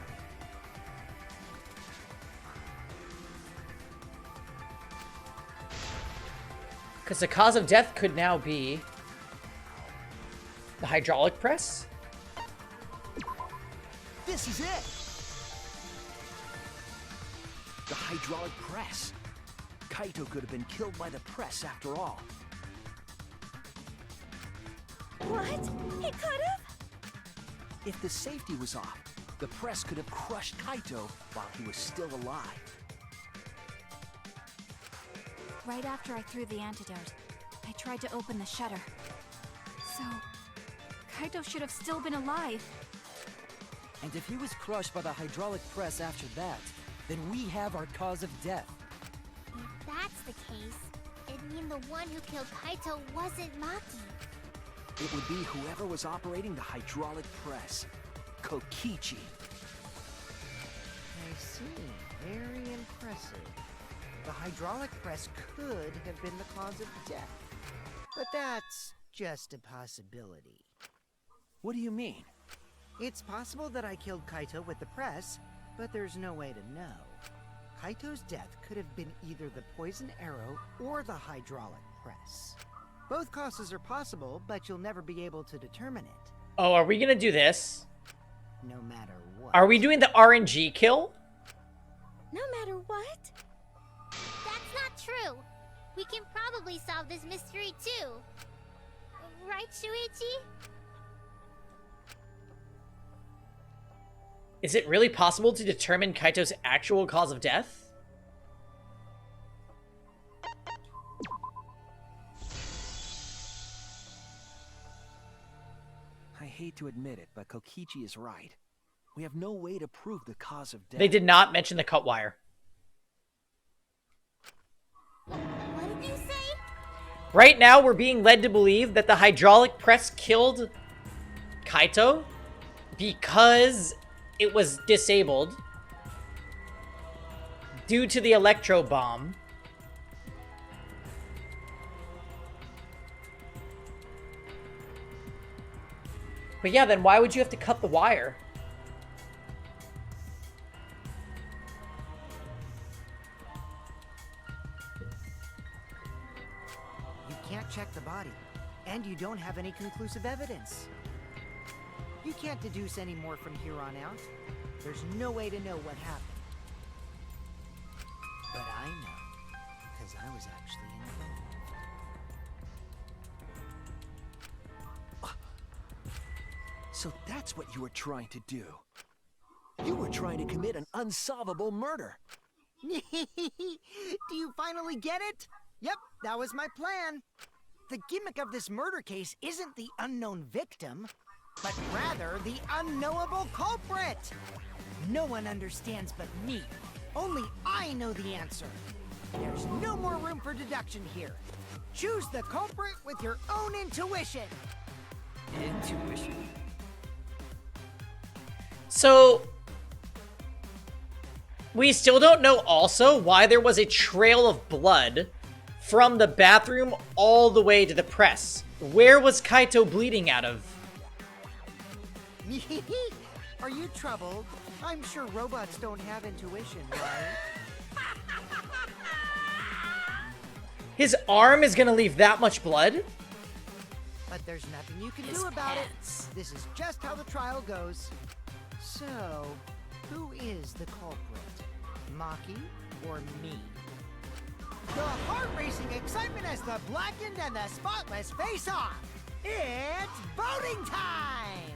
Because the cause of death could now be the hydraulic press? This is it! The hydraulic press. Kaito could have been killed by the press after all. What? He could have? If the safety was off, the press could have crushed Kaito while he was still alive. Right after I threw the antidote, I tried to open the shutter. So, Kaito should have still been alive. And if he was crushed by the hydraulic press after that, then we have our cause of death. If that's the case, it'd mean the one who killed Kaito wasn't Maki. It would be whoever was operating the hydraulic press. Kokichi. I see. Very impressive. The hydraulic press could have been the cause of death. But that's just a possibility. What do you mean? It's possible that I killed Kaito with the press, but there's no way to know. Kaito's death could have been either the poison arrow or the hydraulic press. Both causes are possible, but you'll never be able to determine it. Oh, are we gonna do this? No matter what. Are we doing the RNG kill? No matter what? That's not true. We can probably solve this mystery too. Right, Shuichi? Is it really possible to determine Kaito's actual cause of death? I hate to admit it, but Kokichi is right. We have no way to prove the cause of death. They did not mention the cut wire. What did you say? Right now, we're being led to believe that the hydraulic press killed Kaito because it was disabled due to the electro bomb. But yeah, then why would you have to cut the wire? can't check the body, and you don't have any conclusive evidence. You can't deduce any more from here on out. There's no way to know what happened. But I know, because I was actually involved. So that's what you were trying to do. You were trying to commit an unsolvable murder. Do you finally get it? Yep, that was my plan. The gimmick of this murder case isn't the unknown victim, but rather the unknowable culprit. No one understands but me. Only I know the answer. There's no more room for deduction here. Choose the culprit with your own intuition. Intuition? So, we still don't know also why there was a trail of blood from the bathroom all the way to the press. Where was Kaito bleeding out of? Are you troubled? I'm sure robots don't have intuition, right? His arm is gonna leave that much blood? But there's nothing you can do about it. This is just how the trial goes. So, who is the culprit? Maki or me? The heart-racing excitement as the blackened and the spotless face off. It's voting time!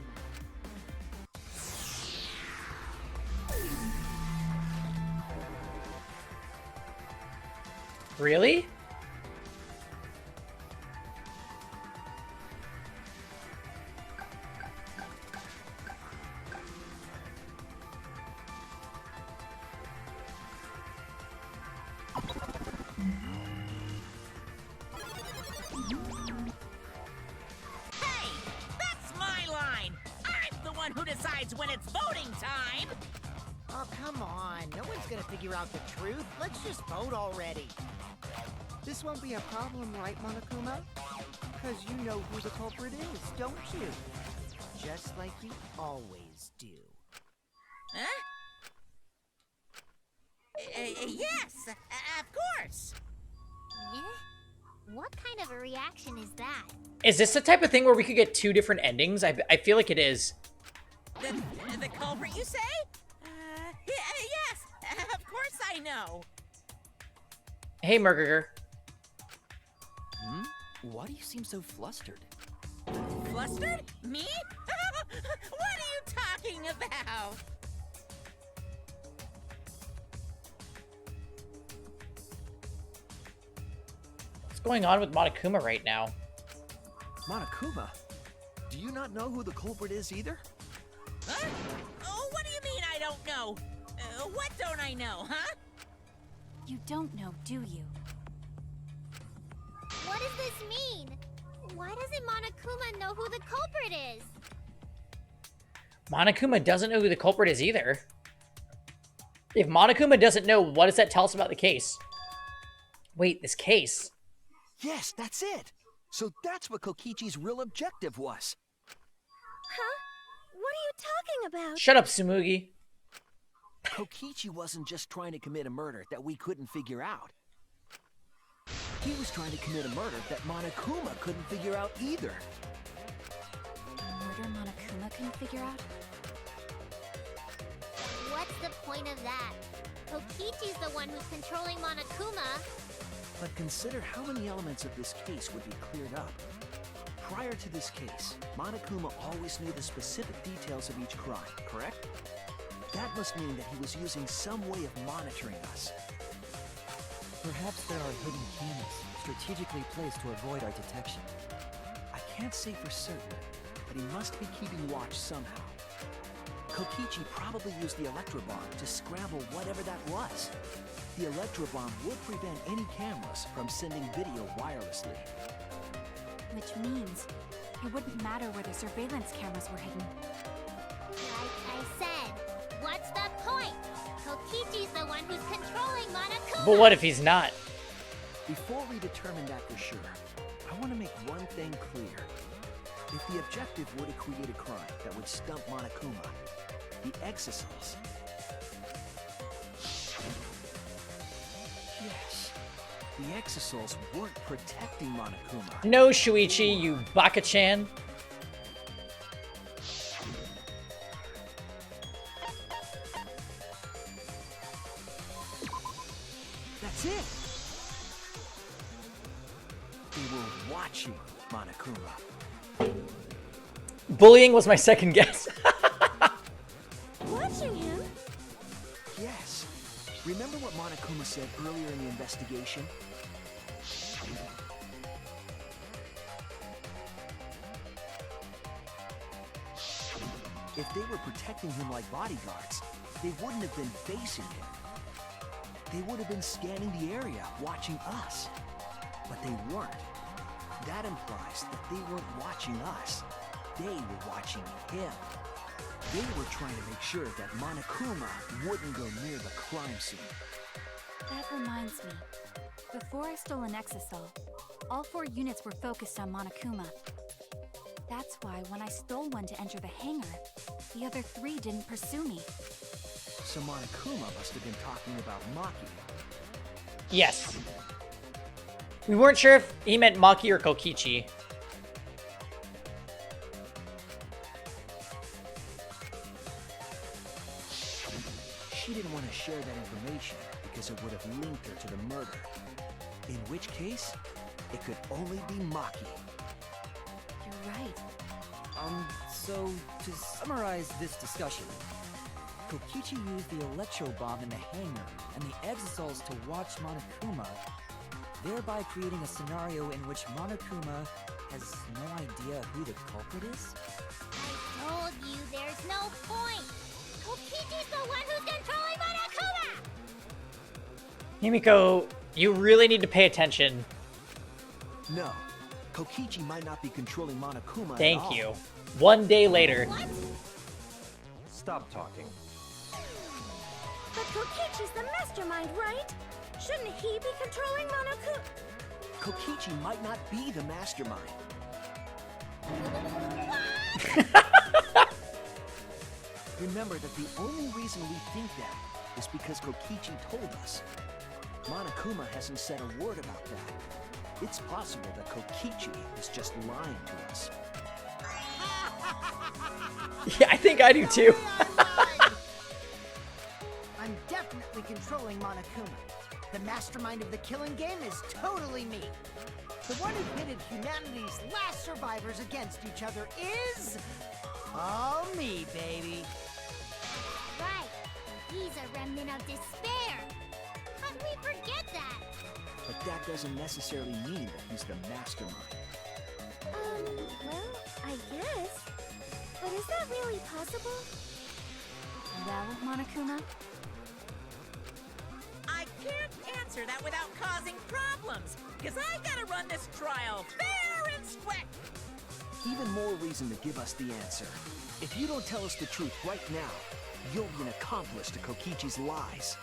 Really? Who decides when it's voting time? Oh, come on. No one's gonna figure out the truth. Let's just vote already. This won't be a problem, right, Monokuma? Because you know who the culprit is, don't you? Just like you always do. Huh? Yes, of course. Yeah? What kind of a reaction is that? Is this the type of thing where we could get two different endings? I feel like it is. The culprit, you say? Yes, of course I know. Hey, Murger. Why do you seem so flustered? Flustered? Me? What are you talking about? What's going on with Monokuma right now? Monokuma? Do you not know who the culprit is either? Huh? Oh, what do you mean I don't know? What don't I know, huh? You don't know, do you? What does this mean? Why doesn't Monokuma know who the culprit is? Monokuma doesn't know who the culprit is either. If Monokuma doesn't know, what does that tell us about the case? Wait, this case? Yes, that's it. So that's what Kokichi's real objective was. Huh? What are you talking about? Shut up, Tsumugi. Kokichi wasn't just trying to commit a murder that we couldn't figure out. He was trying to commit a murder that Monokuma couldn't figure out either. A murder Monokuma couldn't figure out? What's the point of that? Kokichi's the one who's controlling Monokuma. But consider how many elements of this case would be cleared up. Prior to this case, Monokuma always knew the specific details of each crime, correct? That must mean that he was using some way of monitoring us. Perhaps there are hidden cameras strategically placed to avoid our detection. I can't say for certain, but he must be keeping watch somehow. Kokichi probably used the electrobomb to scramble whatever that was. The electrobomb would prevent any cameras from sending video wirelessly. Which means it wouldn't matter where the surveillance cameras were hidden. Like I said, what's the point? Kokichi's the one who's controlling Monokuma. But what if he's not? Before we determine that for sure, I want to make one thing clear. If the objective were to create a crime that would stump Monokuma, the exosols... Yes, the Exisouls weren't protecting Monokuma. No, Shuichi, you Baka-chan. That's it! They were watching Monokuma. Bullying was my second guess. Watching him? Yes. Remember what Monokuma said earlier in the investigation? If they were protecting him like bodyguards, they wouldn't have been facing him. They would have been scanning the area, watching us. But they weren't. That implies that they weren't watching us. They were watching him. They were trying to make sure that Monokuma wouldn't go near the crime scene. That reminds me. Before I stole an Exisol, all 4 units were focused on Monokuma. That's why when I stole one to enter the hangar, the other 3 didn't pursue me. So Monokuma must have been talking about Maki. Yes. We weren't sure if he meant Maki or Kokichi. She didn't want to share that information because it would have linked her to the murder. In which case, it could only be Maki. You're right. So to summarize this discussion, Kokichi used the electro bomb in the hangar and the Exisols to watch Monokuma, thereby creating a scenario in which Monokuma has no idea who the culprit is? I told you there's no point. Kokichi's the one who's controlling Monokuma! Himiko, you really need to pay attention. No, Kokichi might not be controlling Monokuma Thank at all. you. 1 day later. What? Stop talking. But Kokichi's the mastermind, right? Shouldn't he be controlling Monokuma? Kokichi might not be the mastermind. Remember that the only reason we think that is because Kokichi told us. Monokuma hasn't said a word about that. It's possible that Kokichi is just lying to us. Yeah, I think I do too. I'm definitely controlling Monokuma. The mastermind of the killing game is totally me. The one who pitted humanity's last survivors against each other is... all me, baby. Right. He's a remnant of despair. How did we forget that? But that doesn't necessarily mean that he's the mastermind. Well, I guess. But is that really possible? Well, Monokuma? I can't answer that without causing problems, because I gotta run this trial fair and square. Even more reason to give us the answer. If you don't tell us the truth right now, you'll be an accomplice to Kokichi's lies.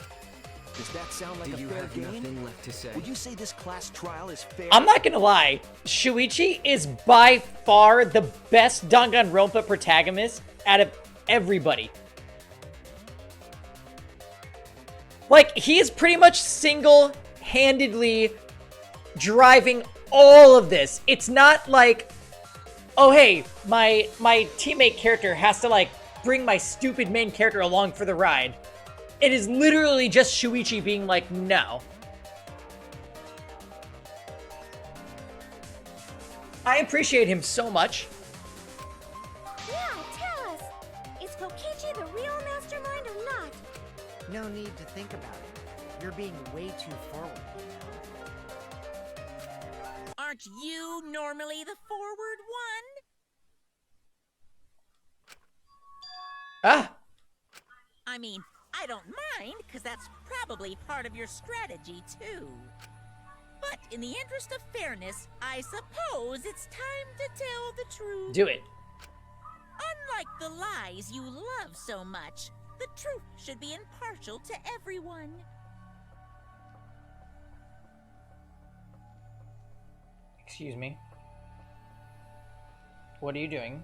Does that sound like Do a you fair have game? nothing left to say? Would you say this class trial is fair? I'm not gonna lie. Shuichi is by far the best Danganronpa protagonist out of everybody. Like, he is pretty much single-handedly driving all of this. It's not like, oh hey, my teammate character has to like bring my stupid main character along for the ride. It is literally just Shuichi being like, no. I appreciate him so much. Yeah, tell us. Is Kokichi the real mastermind or not? No need to think about it. You're being way too forward. Aren't you normally the forward one? Ah! I mean, I don't mind, because that's probably part of your strategy, too. But in the interest of fairness, I suppose it's time to tell the truth. Do it. Unlike the lies you love so much, the truth should be impartial to everyone. Excuse me. What are you doing?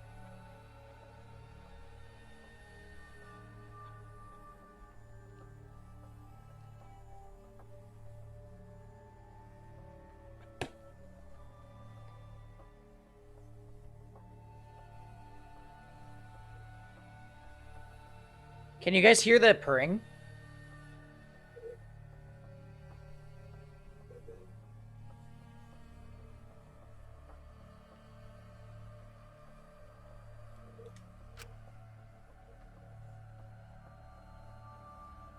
Can you guys hear the purring?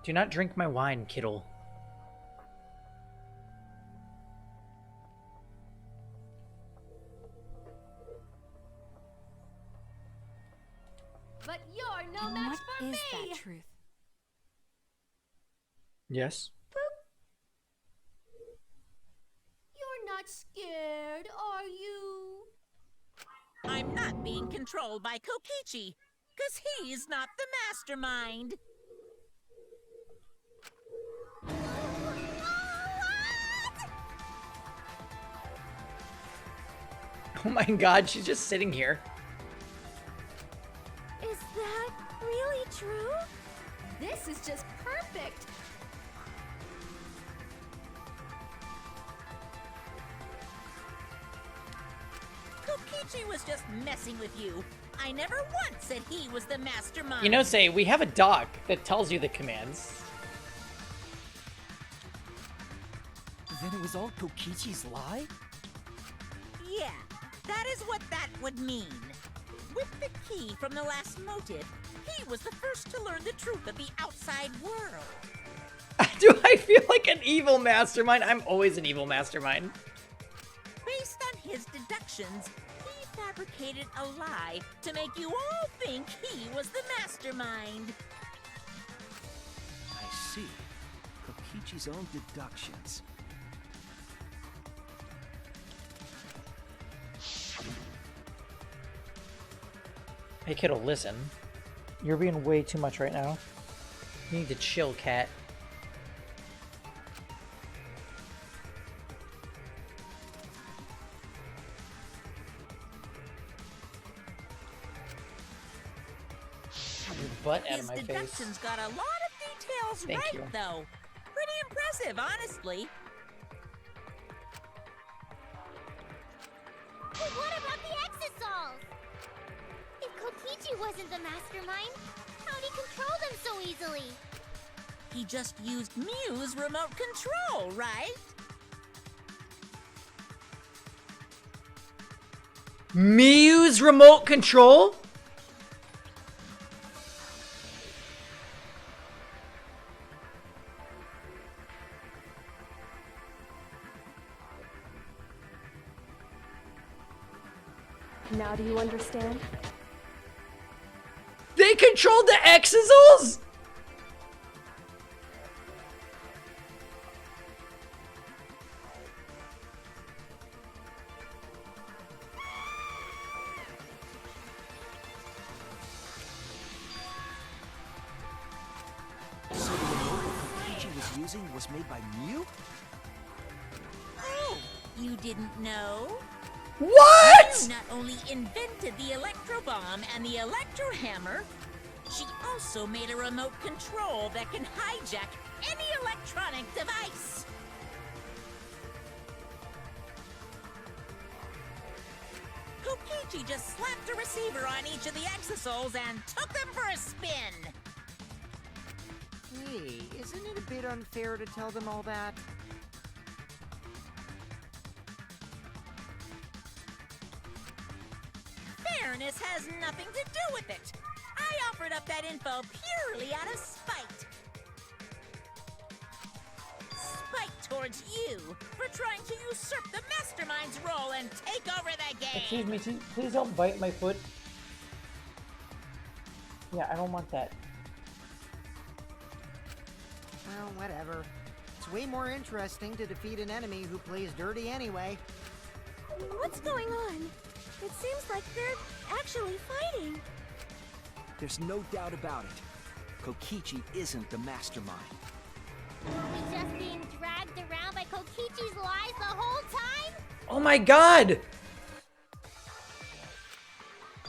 Do not drink my wine, Kittle. But you're no And match what for is me! that truth? Yes. You're not scared, are you? I'm not being controlled by Kokichi, because he's not the mastermind. Oh my god, she's just sitting here. Is that really true? This is just perfect! Kokichi was just messing with you. I never once said he was the mastermind. You know, say, we have a doc that tells you the commands. Then it was all Kokichi's lie? Yeah, that is what that would mean. With the key from the last motive, he was the first to learn the truth of the outside world. Do I feel like an evil mastermind? I'm always an evil mastermind. Based on his deductions, he fabricated a lie to make you all think he was the mastermind. I see. Kokichi's own deductions. Hey, kiddo, listen. You're being way too much right now. You need to chill, cat. Your butt out of my His face. deductions got a lot of details Thank right, you. though. Pretty impressive, honestly. But what about the Exosols? If Kokichi wasn't the mastermind, how'd he control them so easily? He just used Mew's remote control, right? Mew's remote control? Now do you understand? They controlled the Exosols? So the remote Kokichi was using was made by Mew? Oh, you didn't know? What? Mew not only invented the electro bomb and the electro hammer, she also made a remote control that can hijack any electronic device. Kokichi just slapped a receiver on each of the Exosols and took them for a spin. Hey, isn't it a bit unfair to tell them all that? Fairness has nothing to do with it. I offered up that info purely out of spite. Spite towards you for trying to usurp the mastermind's role and take over the game. Excuse me, please don't bite my foot. Yeah, I don't want that. Well, whatever. It's way more interesting to defeat an enemy who plays dirty anyway. What's going on? It seems like they're actually fighting. There's no doubt about it. Kokichi isn't the mastermind. Were we just being dragged around by Kokichi's lies the whole time? Oh my god!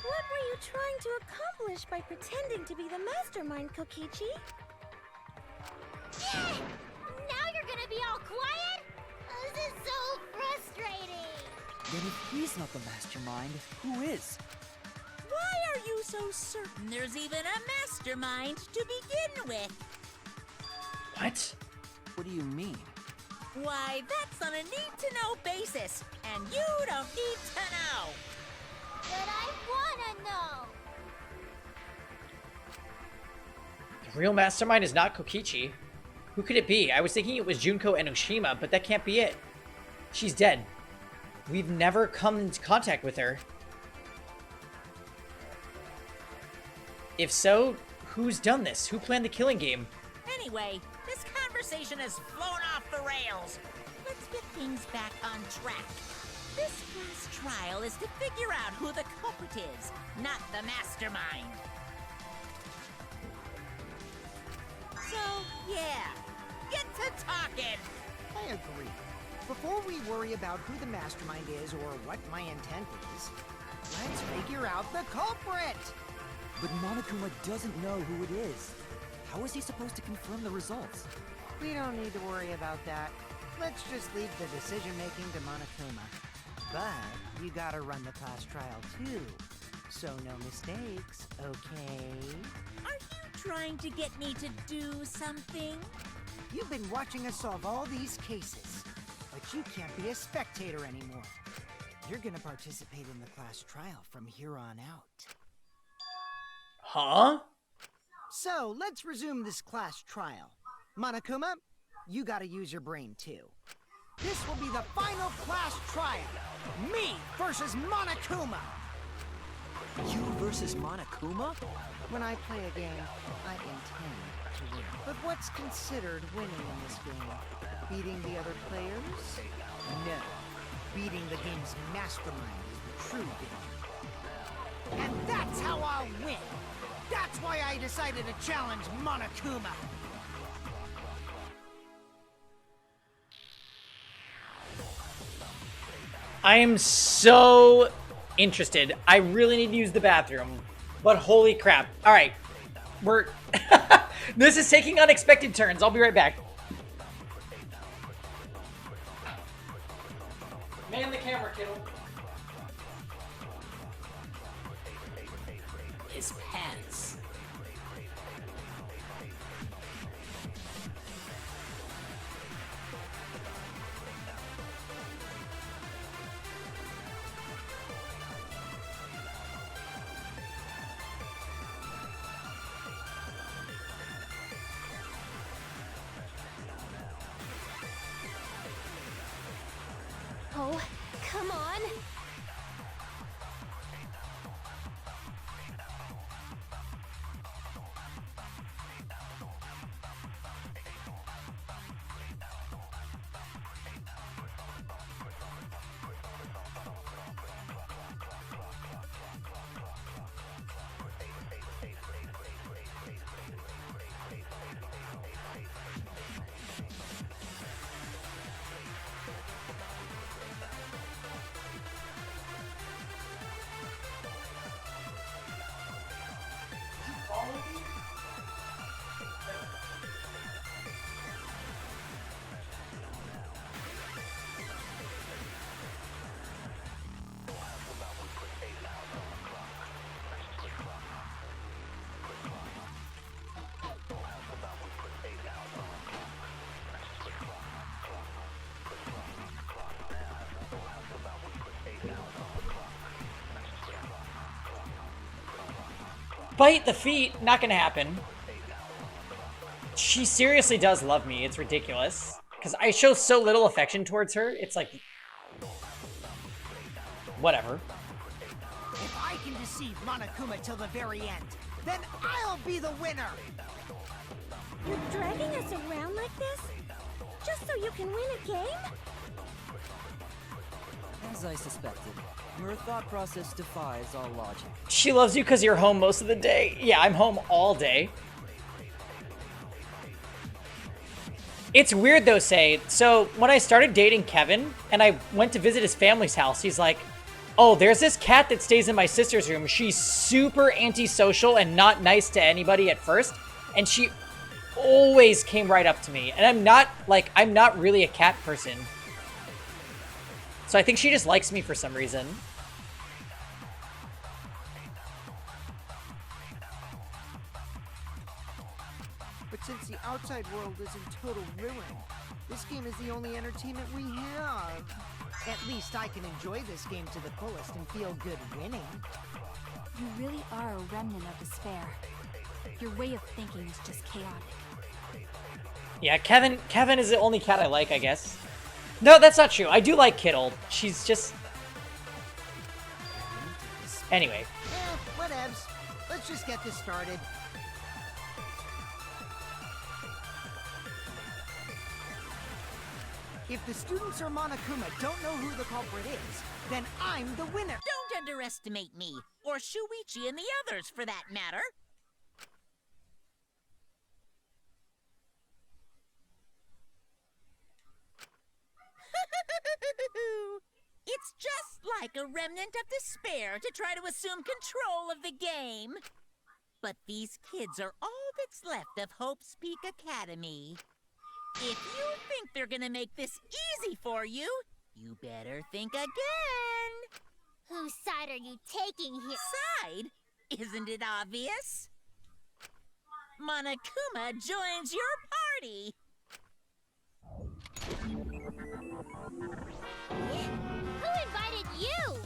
What were you trying to accomplish by pretending to be the mastermind, Kokichi? Now you're gonna be all quiet? This is so frustrating. Then if he's not the mastermind, who is? Why are you so certain there's even a mastermind to begin with? What? What do you mean? Why, that's on a need-to-know basis, and you don't need to know. But I wanna know. The real mastermind is not Kokichi. Who could it be? I was thinking it was Junko Enoshima, but that can't be it. She's dead. We've never come into contact with her. If so, who's done this? Who planned the killing game? Anyway, this conversation has flown off the rails. Let's get things back on track. This class trial is to figure out who the culprit is, not the mastermind. So, yeah, get to talking. I agree. Before we worry about who the mastermind is or what my intent is, let's figure out the culprit! But Monokuma doesn't know who it is. How is he supposed to confirm the results? We don't need to worry about that. Let's just leave the decision-making to Monokuma. But you gotta run the class trial too, so no mistakes, okay? Are you trying to get me to do something? You've been watching us solve all these cases, but you can't be a spectator anymore. You're gonna participate in the class trial from here on out. Huh? So, let's resume this class trial. Monokuma, you gotta use your brain too. This will be the final class trial. Me versus Monokuma. You versus Monokuma? When I play a game, I intend to win. But what's considered winning in this game? Beating the other players? No. Beating the game's mastermind is the true game. And that's how I'll win! That's why I decided to challenge Monokuma! I am so interested. I really need to use the bathroom. But holy crap. Alright. We're... This is taking unexpected turns. I'll be right back. Man the camera, kiddo. His pants. Oh, come on. Bite the feet, not gonna happen. She seriously does love me, it's ridiculous. Because I show so little affection towards her, it's like... Whatever. If I can deceive Monokuma till the very end, then I'll be the winner! You're dragging us around like this? Just so you can win a game? As I suspected, your thought process defies all logic. She loves you because you're home most of the day. Yeah, I'm home all day. It's weird though, Say. So when I started dating Kevin and I went to visit his family's house, he's like, oh, there's this cat that stays in my sister's room. She's super antisocial and not nice to anybody at first. And she always came right up to me. And I'm not really a cat person. So I think she just likes me for some reason. outside world is in total ruin. This game is the only entertainment we have. At least I can enjoy this game to the fullest and feel good winning. You really are a remnant of despair. Your way of thinking is just chaotic. Yeah, Kevin is the only cat I like, I guess. No, that's not true. I do like Kittle. She's just... Anyway. Whatevs. Let's just get this started. If the students or Monokuma don't know who the culprit is, then I'm the winner. Don't underestimate me, or Shuichi and the others for that matter. It's just like a remnant of despair to try to assume control of the game. But these kids are all that's left of Hope's Peak Academy. If you think they're gonna make this easy for you, you better think again. Whose side are you taking here? Side? Isn't it obvious? Monokuma joins your party. Who invited you?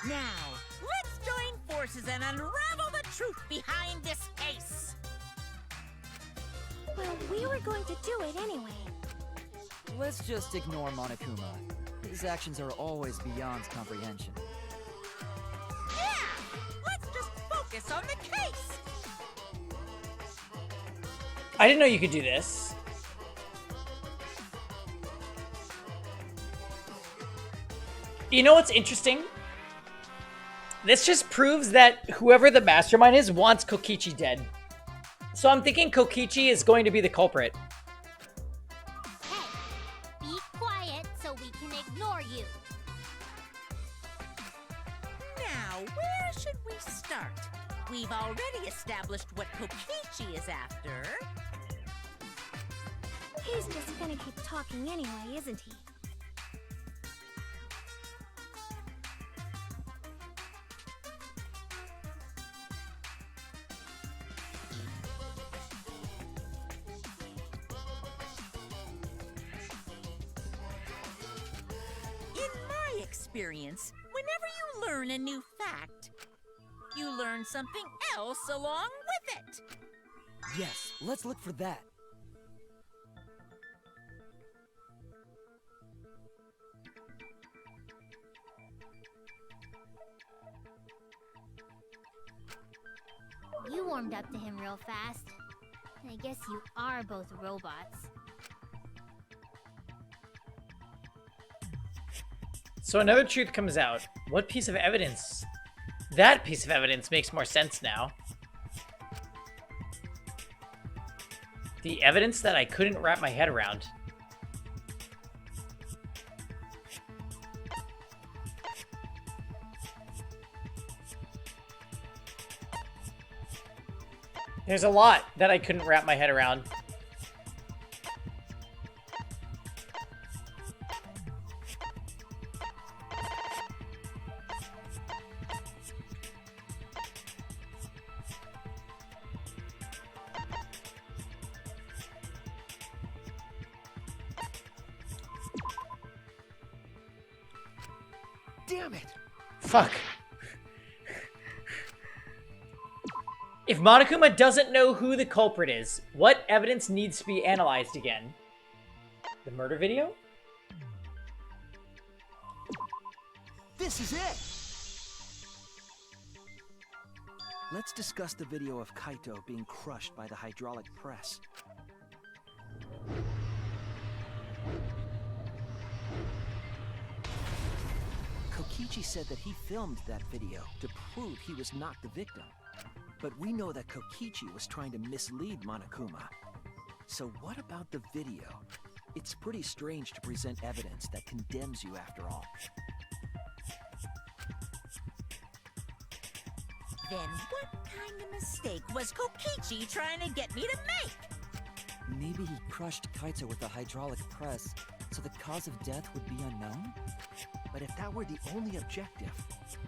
Now, let's join forces and unravel the truth behind this case. Well, we were going to do it anyway. Let's just ignore Monokuma. His actions are always beyond comprehension. Yeah! Let's just focus on the case! I didn't know you could do this. You know what's interesting? This just proves that whoever the mastermind is wants Kokichi dead. So I'm thinking Kokichi is going to be the culprit. Hey, be quiet so we can ignore you. Now, where should we start? We've already established what Kokichi is after. He's just gonna keep talking anyway, isn't he? Experience, whenever you learn a new fact, you learn something else along with it. Yes, let's look for that. You warmed up to him real fast. I guess you are both robots. So another truth comes out. What piece of evidence? That piece of evidence makes more sense now. The evidence that I couldn't wrap my head around. There's a lot that I couldn't wrap my head around. Damn it! Fuck. If Monokuma doesn't know who the culprit is, what evidence needs to be analyzed again? The murder video? This is it! Let's discuss the video of Kaito being crushed by the hydraulic press. Kokichi said that he filmed that video to prove he was not the victim. But we know that Kokichi was trying to mislead Monokuma. So what about the video? It's pretty strange to present evidence that condemns you after all. Then what kind of mistake was Kokichi trying to get me to make? Maybe he crushed Kaito with a hydraulic press, so the cause of death would be unknown? But if that were the only objective,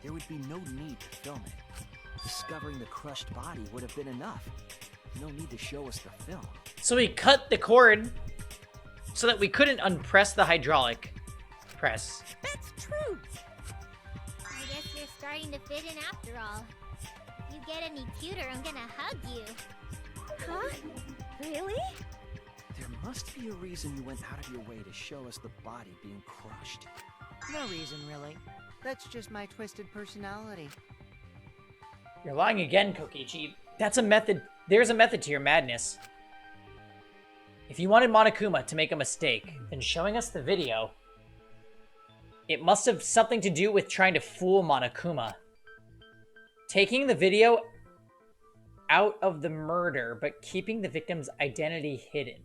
there would be no need to film it. Discovering the crushed body would have been enough. No need to show us the film. So we cut the cord so that we couldn't unpress the hydraulic press. That's true. I guess you're starting to fit in after all. If you get any cuter, I'm gonna hug you. Huh? Really? There must be a reason you went out of your way to show us the body being crushed. No reason, really. That's just my twisted personality. You're lying again, Kokichi. That's a method. There's a method to your madness. If you wanted Monokuma to make a mistake, then showing us the video, it must have something to do with trying to fool Monokuma. Taking the video out of the murder, but keeping the victim's identity hidden.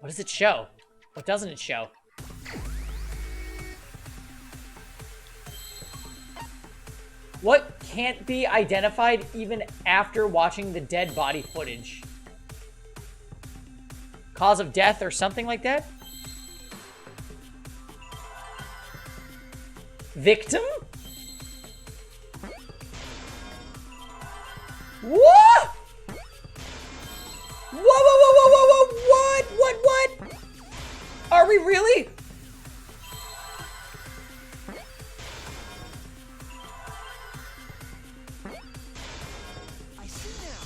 What does it show? What doesn't it show? What can't be identified even after watching the dead body footage? Cause of death or something like that? Victim? What? Whoa, what? Are we really? I see now.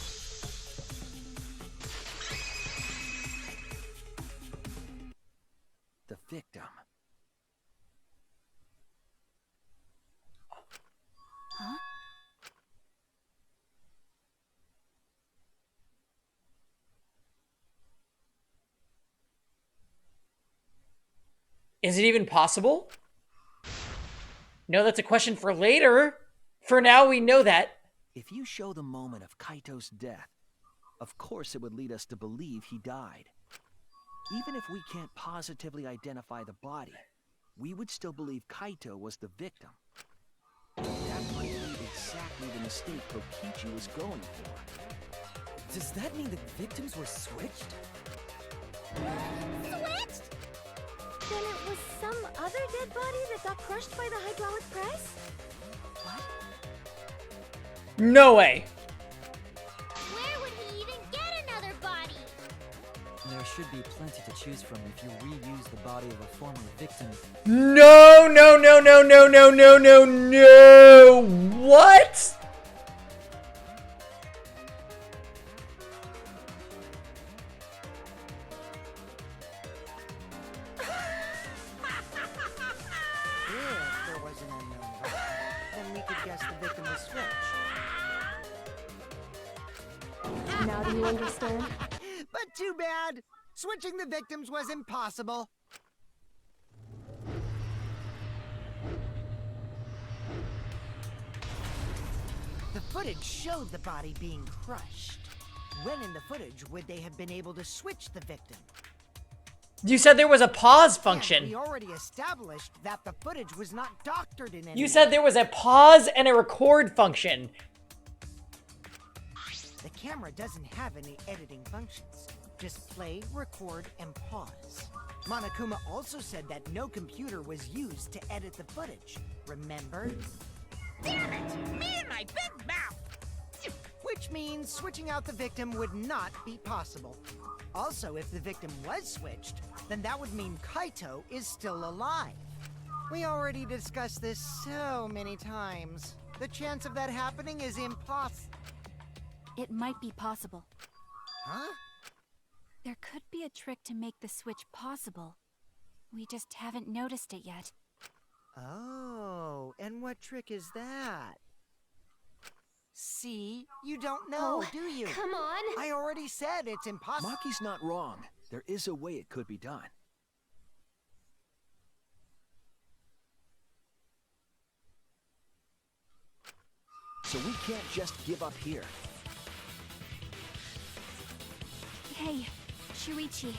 The victim. Huh? Is it even possible? No, that's a question for later. For now, we know that. If you show the moment of Kaito's death, of course it would lead us to believe he died. Even if we can't positively identify the body, we would still believe Kaito was the victim. That might be exactly the mistake Kokichi was going for. Does that mean the victims were switched? Switched? Then it was some other dead body that got crushed by the hydraulic press? What? No way. Where would he even get another body? There should be plenty to choose from if you reuse the body of a former victim. No. What? If there was an unknown body, then we could guess the victim was switched. Now do you understand? But too bad! Switching the victims was impossible. The footage showed the body being crushed. When in the footage would they have been able to switch the victim? You said there was a pause function. And we already established that the footage was not doctored in any You said there was a pause and a record function. The camera doesn't have any editing functions. Just play, record, and pause. Monokuma also said that no computer was used to edit the footage. Remember? Damn it! Me and my big mouth! Which means switching out the victim would not be possible. Also, if the victim was switched, then that would mean Kaito is still alive. We already discussed this so many times. The chance of that happening is impossible. It might be possible. Huh? There could be a trick to make the switch possible. We just haven't noticed it yet. Oh, and what trick is that? See? You don't know, do you? Come on! I already said it's impossible. Maki's not wrong. There is a way it could be done. So we can't just give up here. Hey, Shuichi.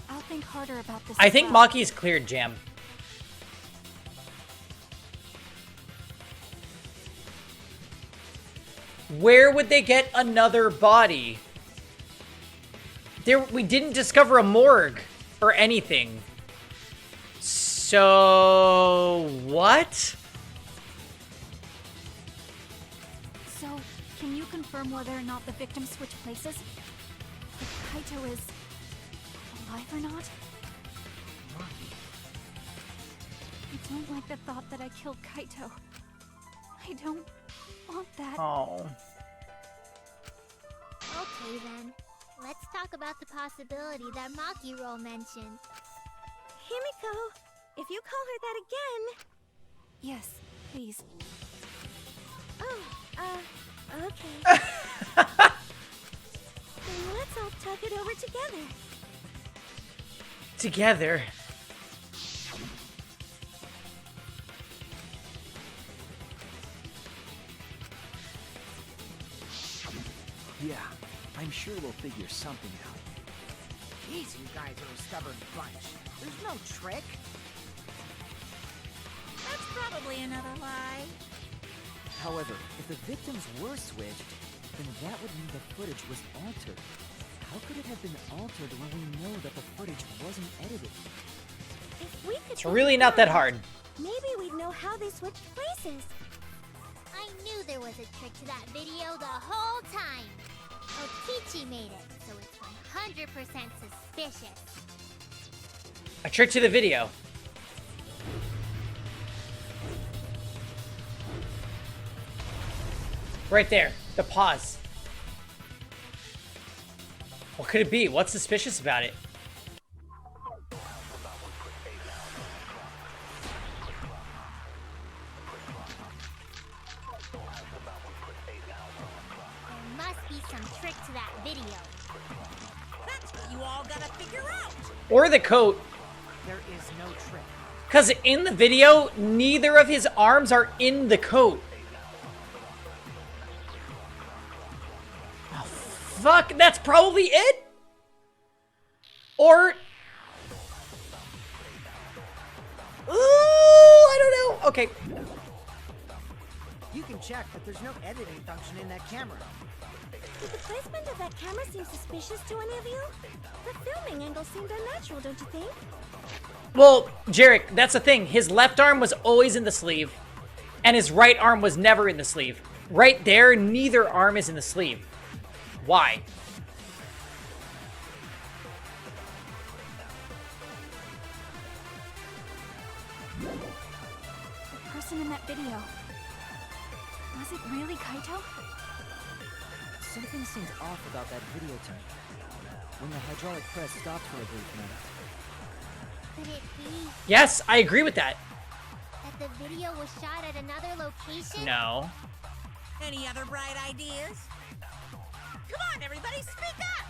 I'll think harder about this. I as think well. Maki's cleared, Jam. Where would they get another body? We didn't discover a morgue or anything. So what? So, can you confirm whether or not the victims switch places? If Kaito is alive or not? I don't like the thought that I killed Kaito. I don't want that. Oh. Okay then. Let's talk about the possibility that Makiro mentioned. Himiko, if you call her that again... Yes, please. Oh, okay. Then let's all talk it over together. Together. Yeah, I'm sure we'll figure something out. Jeez, you guys are a stubborn bunch. There's no trick. That's probably another lie. However, if the victims were switched, then that would mean the footage was altered. How could it have been altered when we know that the footage wasn't edited? If we could It's really not that hard. maybe we'd know how they switched places. I knew there was a trick to that video the whole time. Okichi made it, so it's 100% suspicious. A trick to the video. Right there, the pause. What could it be? What's suspicious about it? There must be some trick to that video. That's what you all gotta figure out. Or the coat. There is no trick. Because in the video, neither of his arms are in the coat. Oh, fuck, that's probably it? Or... Ooh, I don't know. Okay. You can check, but there's no editing function in that camera. Did the placement of that camera seem suspicious to any of you? The filming angle seemed unnatural, don't you think? Well, Jarek, that's the thing. His left arm was always in the sleeve, and his right arm was never in the sleeve. Right there, neither arm is in the sleeve. Why? The person in that video. Was it really Kaito? Something seemed off about that video tape. When the hydraulic press stopped for a brief moment. Could it be Yes, I agree with that. that the video was shot at another location? No. Any other bright ideas? Come on, everybody, speak up!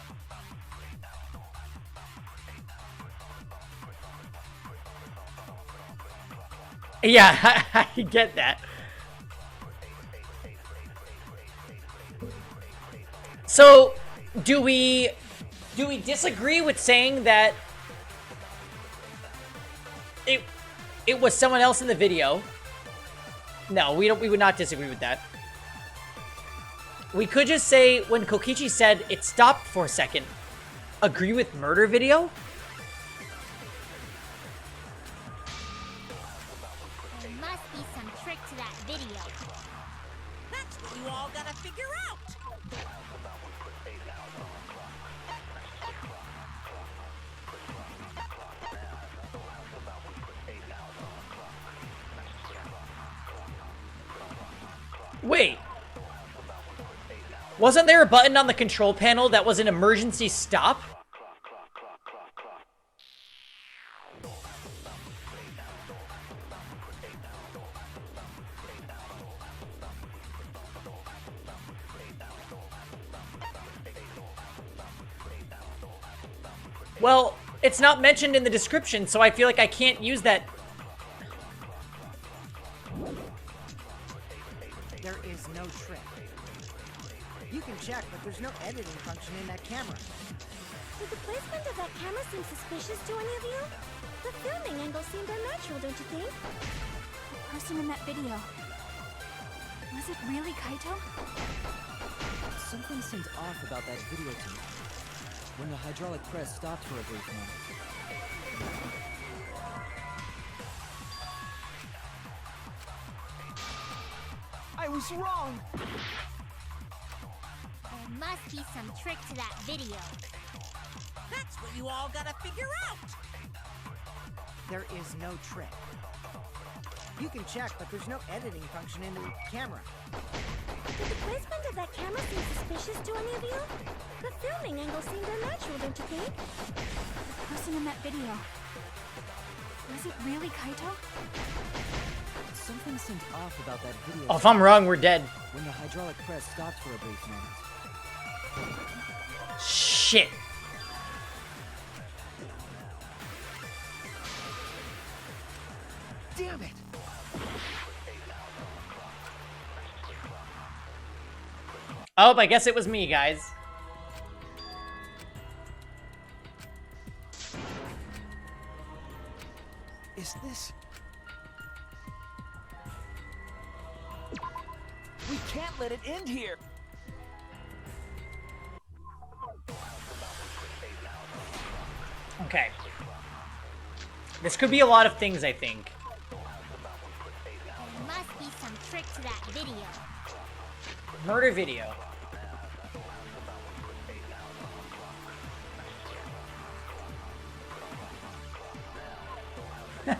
Yeah, I get that. So, do we disagree with saying that it was someone else in the video? No, we would not disagree with that. We could just say when Kokichi said it stopped for a second, agree with murder video? There must be some trick to that video. That's what you all gotta figure out. Wait. Wasn't there a button on the control panel that was an emergency stop? Well, it's not mentioned in the description, so I feel like I can't use that. There is no trick. You can check, but there's no editing function in that camera. Did the placement of that camera seem suspicious to any of you? The filming angle seemed unnatural, don't you think? The person in that video. Was it really Kaito? Something seemed off about that video tape. When the hydraulic press stopped for a brief moment. was wrong! There must be some trick to that video. That's what you all gotta figure out! There is no trick. You can check, but there's no editing function in the camera. Did the placement of that camera seem suspicious to any of you? The filming angle seemed unnatural, don't you think? The person in that video. Was it really Kaito? Something seemed off about that video. Oh, if I'm wrong, we're dead. When the hydraulic press stopped for a brief moment. Shit. Damn it! Oh, I guess it was me, guys. Is this... We can't let it end here! Okay. This could be a lot of things, I think. There must be some trick to that video. Murder video. That's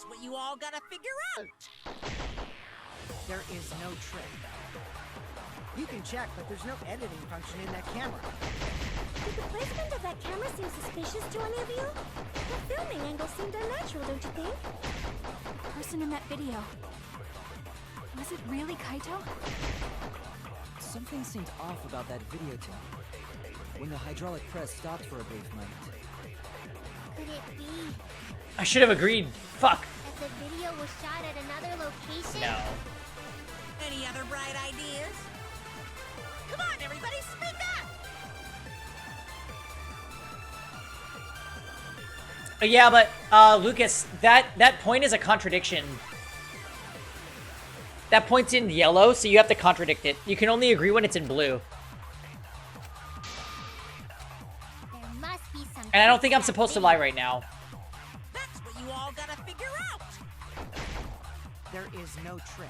what you all gotta figure out! There is no trick. You can check, but there's no editing function in that camera. Did the placement of that camera seem suspicious to any of you? The filming angle seemed unnatural, don't you think? The person in that video. Was it really Kaito? Something seemed off about that video to me. When the hydraulic press stopped for a brief moment. Could it be I should have agreed. Fuck. that the video was shot at another location? No. Any other bright ideas? Come on, everybody, speak up! Yeah, but Lucas, that point is a contradiction. That point's in yellow, so you have to contradict it. You can only agree when it's in blue. There must be some. And I don't think I'm supposed to lie right now. That's what you all gotta figure out! There is no trick.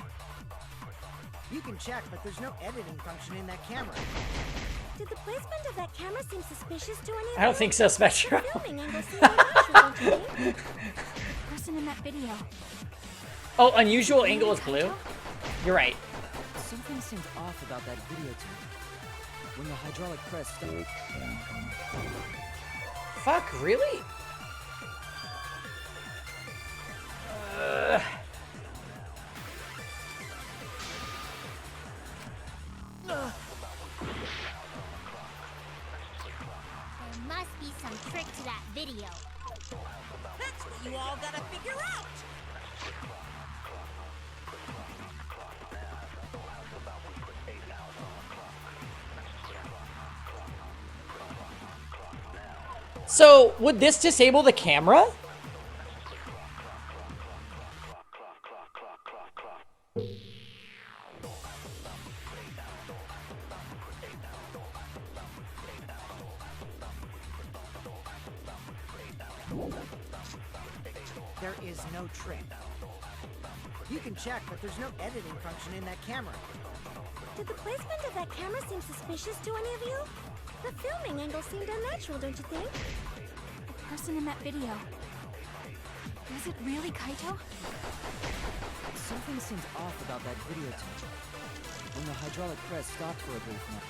You can check, but there's no editing function in that camera. Did the placement of that camera seem suspicious to any of you? I don't think so, Spectrum. The filming angle seemed unnatural, don't you think? The person in that video. Oh, unusual angle is blue? You're right. Something seemed off about that video to me. When the hydraulic press stopped. Fuck, really? There must be some trick to that video. That's what you all gotta figure out! So, would this disable the camera? There is no trick. You can check, but there's no editing function in that camera. Did the placement of that camera seem suspicious to any of you? The filming angle seemed unnatural, don't you think? The person in that video. Was it really Kaito? Something seemed off about that video to me. When the hydraulic press stopped for a brief moment.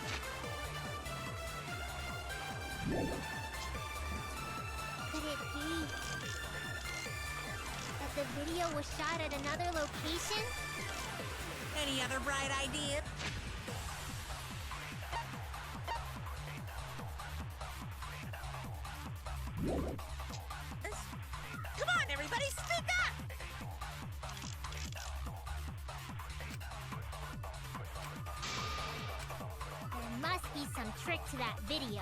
Could it be that the video was shot at another location? Any other bright ideas? Come on, everybody, speak up! There must be some trick to that video.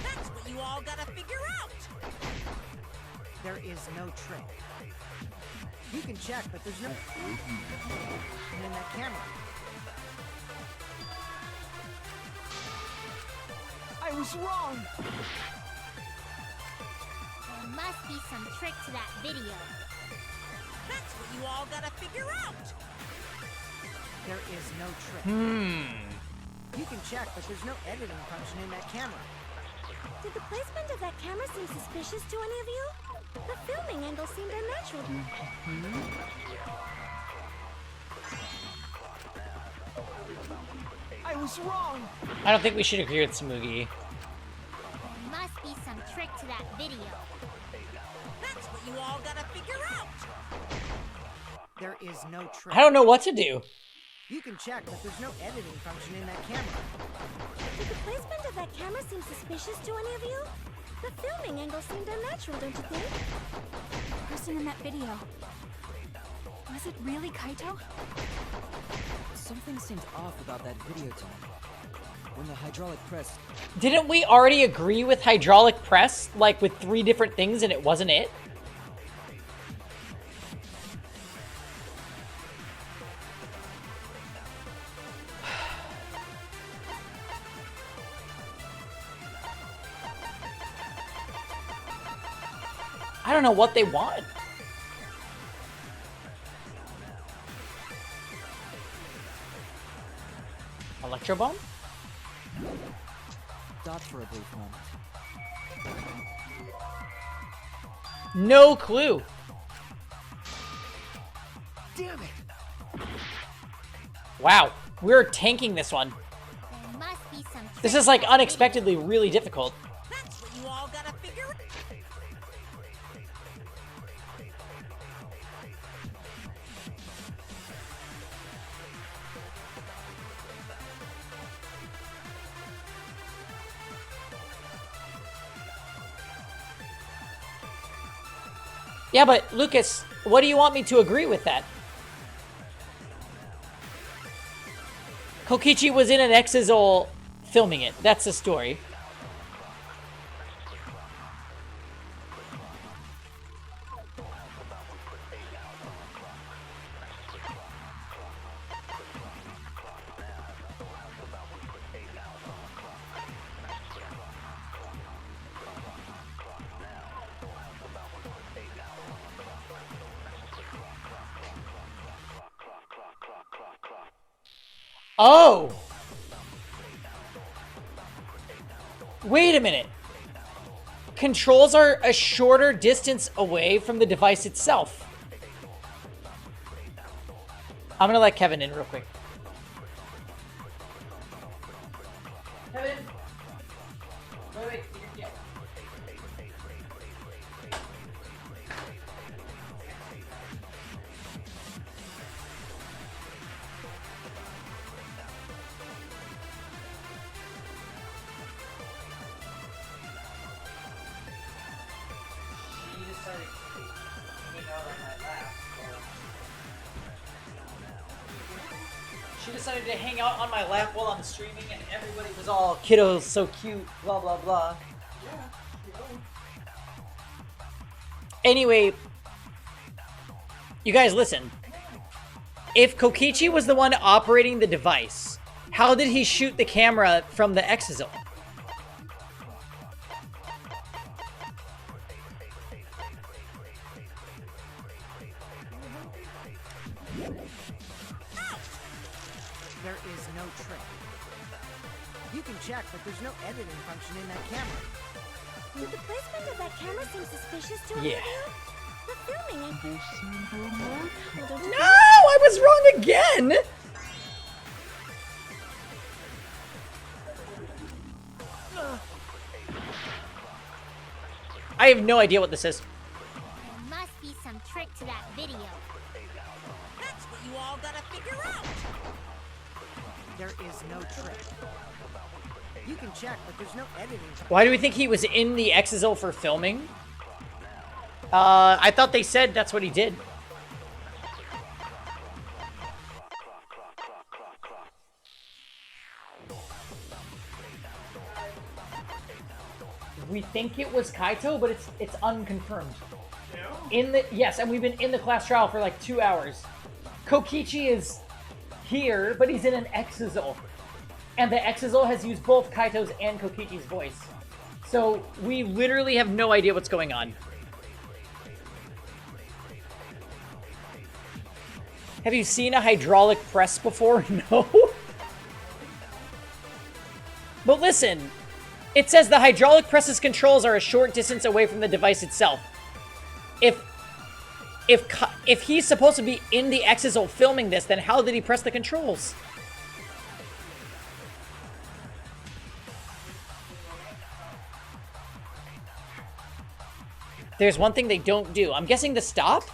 That's what you all gotta figure out! There is no trick. You can check, but there's no... And in that camera. I was wrong! There Must be some trick to that video. That's what you all gotta figure out. There is no trick. You can check, but there's no editing function in that camera. Did the placement of that camera seem suspicious to any of you? The filming angle seemed unnatural. I was wrong. I don't think we should agree with Smoogie. There must be some trick to that video. That's what you all gotta figure out. There is no trick. I don't know what to do. You can check, but there's no editing function in that camera. Did the placement of that camera seem suspicious to any of you? The filming angle seemed unnatural, don't you think? The person in that video. Was it really Kaito? Something seemed off about that video time. When the hydraulic press... Didn't we already agree with hydraulic press, like with 3 different things, and it wasn't it? I don't know what they want. Electro bomb? Stopped for a brief moment. No clue. Damn it! Wow, we're tanking this one. There must be some trick This is to like that unexpectedly really difficult. That's what you all gotta figure out. Yeah, but Lucas, what do you want me to agree with that? Kokichi was in an Exazole filming it. That's the story. Oh! Wait a minute. Controls are a shorter distance away from the device itself. I'm gonna let Kevin in real quick. Kevin! Wait. Yeah. She decided to hang out on my lap while I'm streaming, and everybody was all, "Kiddo's so cute, blah, blah, blah." Anyway, you guys listen. If Kokichi was the one operating the device, how did he shoot the camera from the Exazone? There is no trick. You can check, but there's no editing function in that camera. Did the placement of that camera seem suspicious to any of you? The filming angle seemed unnatural, don't you No, I was wrong again! I have no idea what this is. There must be some trick to that video. That's what you all gotta figure out. There is no trick. You can check, but there's no editing. Why do we think he was in the Exazole for filming? I thought they said that's what he did. We think it was Kaito, but it's unconfirmed. Yes, and we've been in the class trial for like 2 hours. Kokichi is here, but he's in an Exazole. And the Exazole has used both Kaito's and Kokichi's voice. So we literally have no idea what's going on. Have you seen a hydraulic press before? No. But listen, it says the hydraulic press's controls are a short distance away from the device itself. If he's supposed to be in the Exisal filming this, then how did he press the controls? There's one thing they don't do. I'm guessing the stop?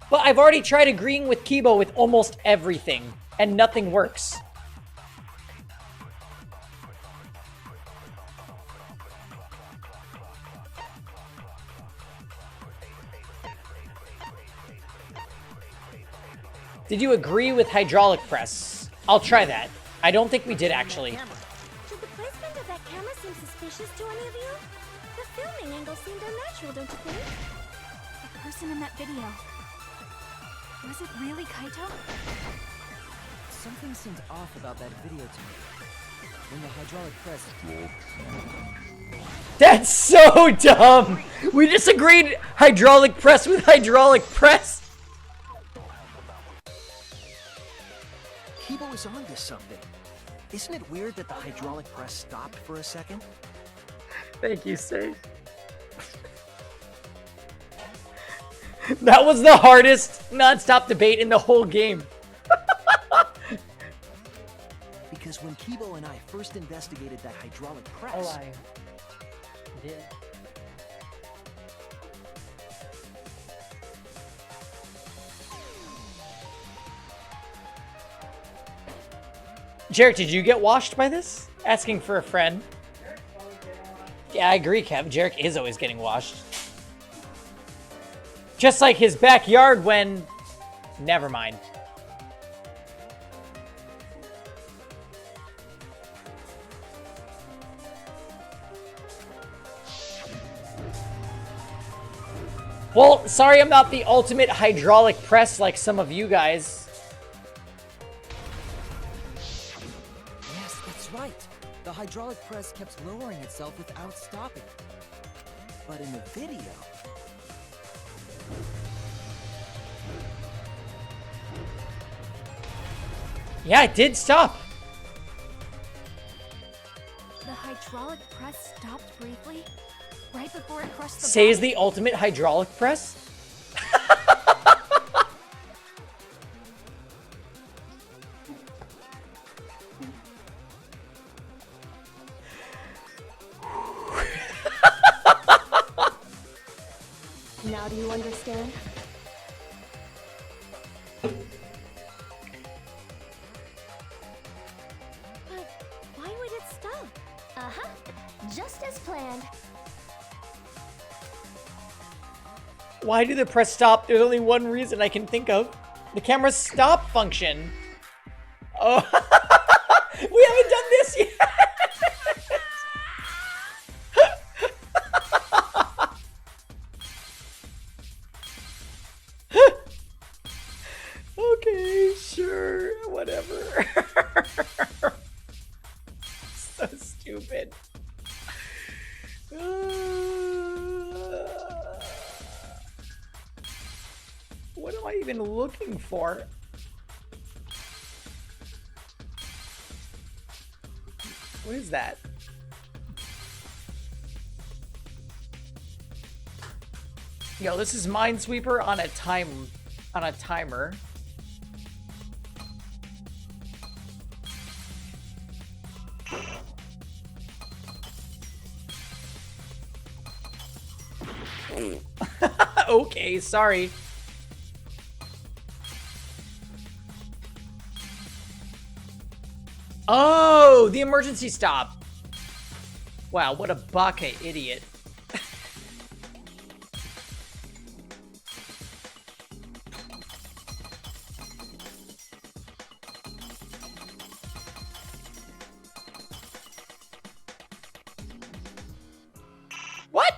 But I've already tried agreeing with Kibo with almost everything, and nothing works. Did you agree with hydraulic press? I'll try that. I don't think we did, actually. Should the placement of that camera seem suspicious to any of you? The filming angle seemed unnatural, don't you think? The person in that video. Was it really Kaito? Something seemed off about that video to me. When the hydraulic press... That's so dumb! We just agreed hydraulic press with hydraulic press! Kibo is onto something. Isn't it weird that the hydraulic press stopped for a second? Thank you, Sage. That was the hardest non-stop debate in the whole game. Because when Kibo and I first investigated that hydraulic press... Oh, I did. Jarek, did you get washed by this? Asking for a friend. Yeah, I agree, Kev. Jarek is always getting washed. Just like his backyard when... Never mind. Well, sorry I'm not the ultimate hydraulic press like some of you guys. Yes, that's right. The hydraulic press kept lowering itself without stopping. But in the video... Yeah, it did stop. The hydraulic press stopped briefly, right before it crushed the Say is body? the ultimate hydraulic press? Now do you understand? But why would it stop? Uh-huh. Just as planned. Why did the press stop? There's only one reason I can think of. The camera's stop function. Oh, we haven't done this yet. Okay, sure, whatever. So stupid. What am I even looking for? What is that? Yo, this is Minesweeper on a timer. Okay, sorry. Oh, the emergency stop. Wow, what a baka idiot. What?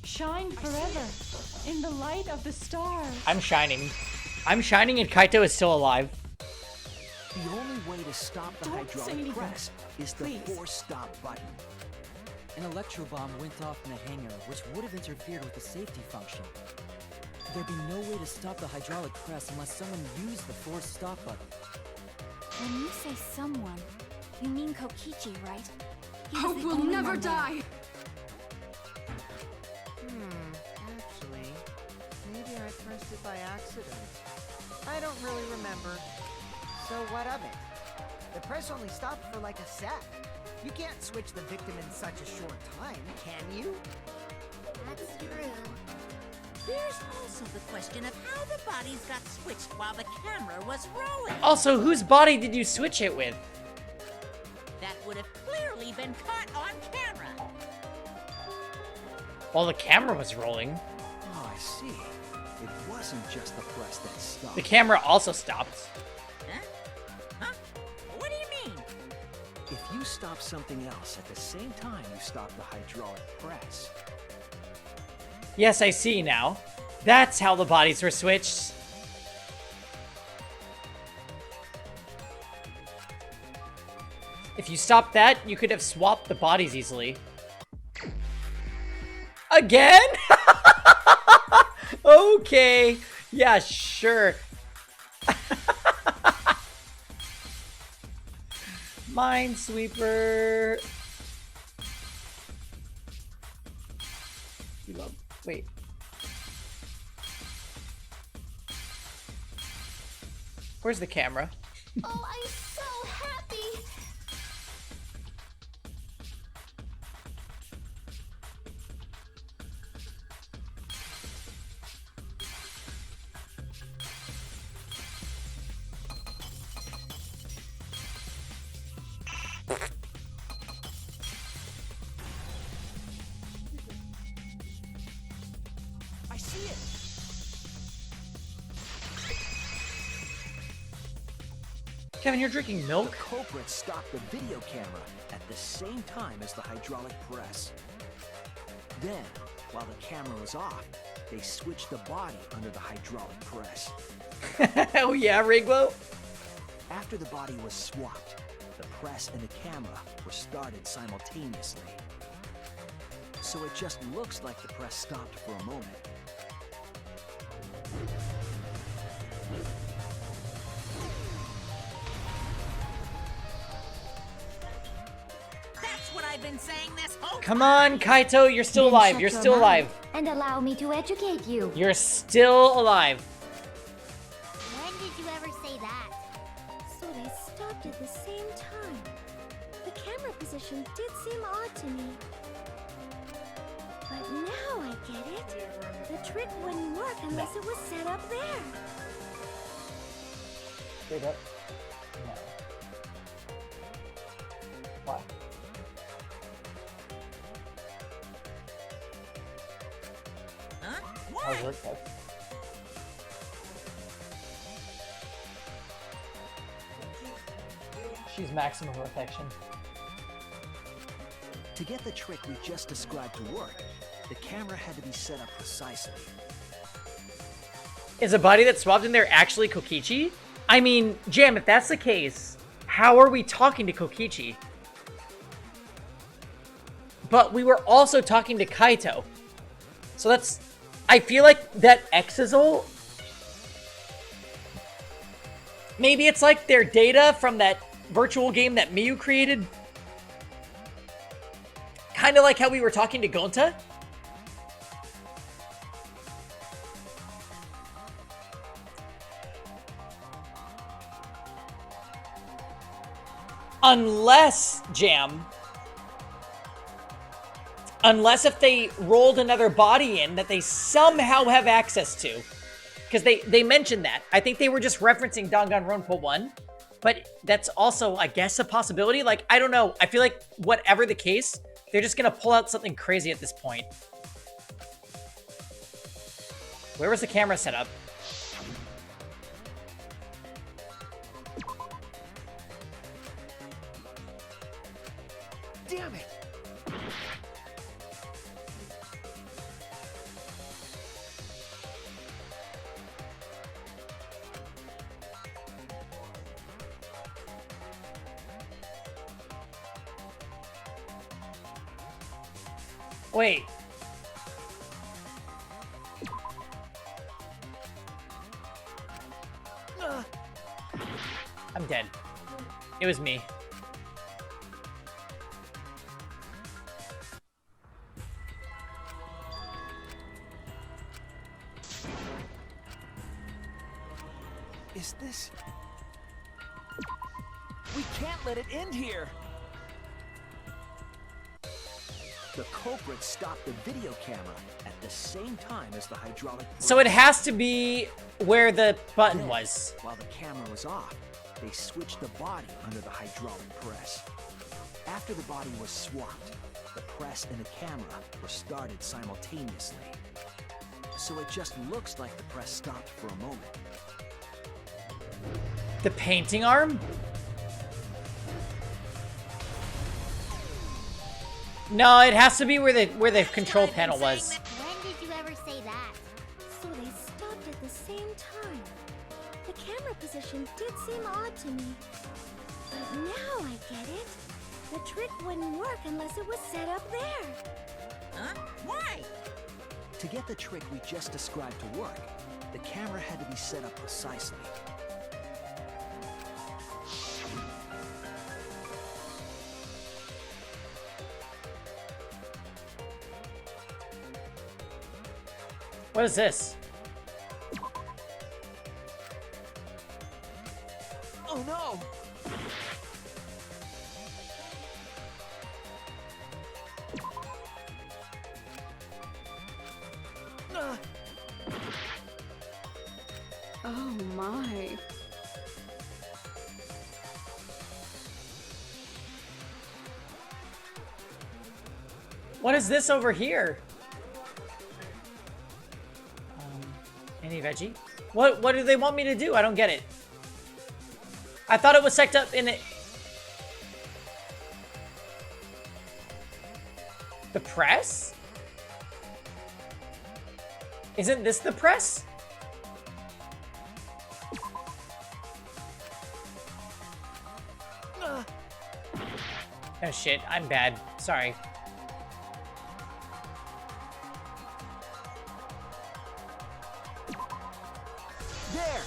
Shine forever in the light of the stars. I'm shining. I'm shining and Kaito is still alive. The only way to stop the Don't say hydraulic anything. press is the Please. force stop button. An electro bomb went off in the hangar, which would have interfered with the safety function. There'd be no way to stop the hydraulic press unless someone used the force stop button. When you say someone, you mean Kokichi, right? Hope will never die! Actually, maybe I pressed it by accident. I don't really remember. So what of it? The press only stopped for like a sec. You can't switch the victim in such a short time, can you? That's true. There's also the question of how the bodies got switched while the camera was rolling. Also, whose body did you switch it with? That would have clearly been caught on camera. While the camera was rolling. Oh, I see. It wasn't just the press that stopped. The camera also stopped. Huh? What do you mean? If you stop something else at the same time you stop the hydraulic press. Yes, I see now. That's how the bodies were switched. If you stopped that, you could have swapped the bodies easily. Again? Okay. Yeah, sure. Minesweeper. Wait. Where's the camera? Oh, I'm so happy! I see it! Kevin, you're drinking milk? The culprit stopped the video camera at the same time as the hydraulic press. Then, while the camera was off, they switched the body under the hydraulic press. Oh yeah, Riglo? After the body was swapped, the press and the camera were started simultaneously. So it just looks like the press stopped for a moment. That's what I've been saying this whole Come on, Kaito, you're still alive. You're still alive. And allow me to educate you. You're still alive. When did you ever say that? So they stopped at the same time. The camera position did seem odd to me. But now I get it. The trick wouldn't work unless it was set up there. Straight up. No. Why? Huh? How's Why? work out? She's maximum perfection. To get the trick we just described to work, the camera had to be set up precisely. Is a body that swapped in there actually Kokichi? I mean, Jam, if that's the case, how are we talking to Kokichi? But we were also talking to Kaito. So that's... I feel like that Exisal... Maybe it's like their data from that virtual game that Miyu created. Kind of like how we were talking to Gonta. Unless, Jam... Unless if they rolled another body in that they somehow have access to. Because they mentioned that. I think they were just referencing Danganronpa 1. But that's also, I guess, a possibility. Like, I don't know. I feel like whatever the case, they're just going to pull out something crazy at this point. Where was the camera set up? Damn it! Wait. I'm dead. It was me. Is this... We can't let it end here! The culprit stopped the video camera at the same time as the hydraulic press. So it has to be where the button was. While the camera was off, they switched the body under the hydraulic press. After the body was swapped, the press and the camera were started simultaneously. So it just looks like the press stopped for a moment. The painting arm? No, it has to be where the control panel was. When did you ever say that? So they stopped at the same time. The camera position did seem odd to me. But now I get it. The trick wouldn't work unless it was set up there. Huh? Why? To get the trick we just described to work, the camera had to be set up precisely. What is this? Oh no! Oh my. What is this over here? Any veggie? What do they want me to do? I don't get it. I thought it was set up in it. The press? Isn't this the press? Oh shit, I'm bad. Sorry. There!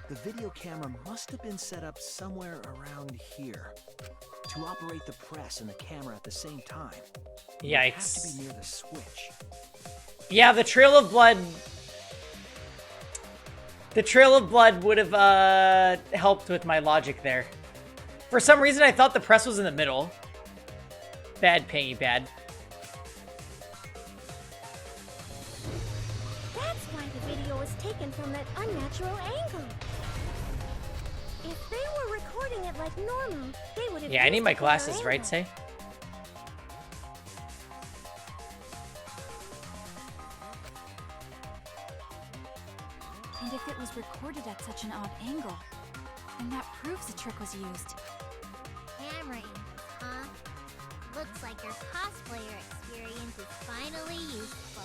The video camera must have been set up somewhere around here to operate the press and the camera at the same time. Yikes. It has to be near the switch. Yeah, the trail of blood. The trail of blood would have helped with my logic there. For some reason, I thought the press was in the middle. Bad, Peggy, bad. That's why the video was taken from that unnatural angle. If they were recording it like normal, they would have. Yeah, I need used my a better glasses, angle. right, Say? And if it was recorded at such an odd angle, then that proves the trick was used. Camera angles, huh? Looks like your cosplayer experience is finally useful.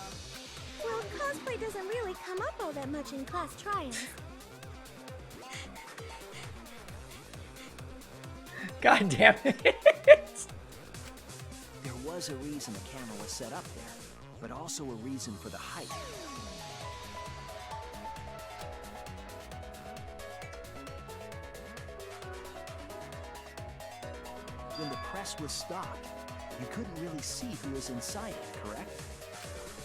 Well, cosplay doesn't really come up all that much in class trials. God damn it. There was a reason the camera was set up there, but also a reason for the height. When the press was stopped, you couldn't really see who was inside it, correct?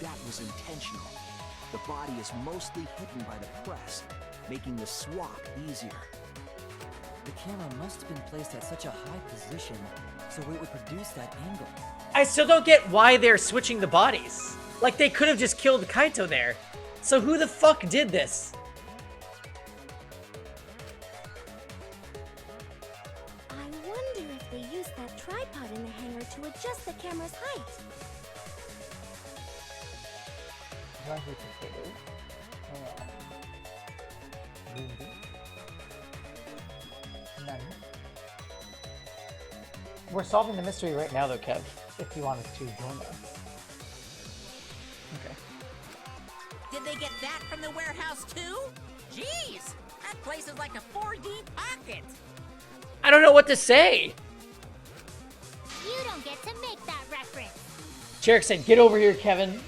That was intentional. The body is mostly hidden by the press, making the swap easier. The camera must have been placed at such a high position, so it would produce that angle. I still don't get why they're switching the bodies. Like, they could have just killed Kaito there. So who the fuck did this? I wonder if they used that tripod in the hangar to adjust the camera's height. We're solving the mystery right now, though, Kev, if you wanted to join us. Okay. Did they get that from the warehouse too? Jeez, that place is like a 4D pocket. I don't know what to say. You don't get to make that reference. Jarek said, get over here, Kevin.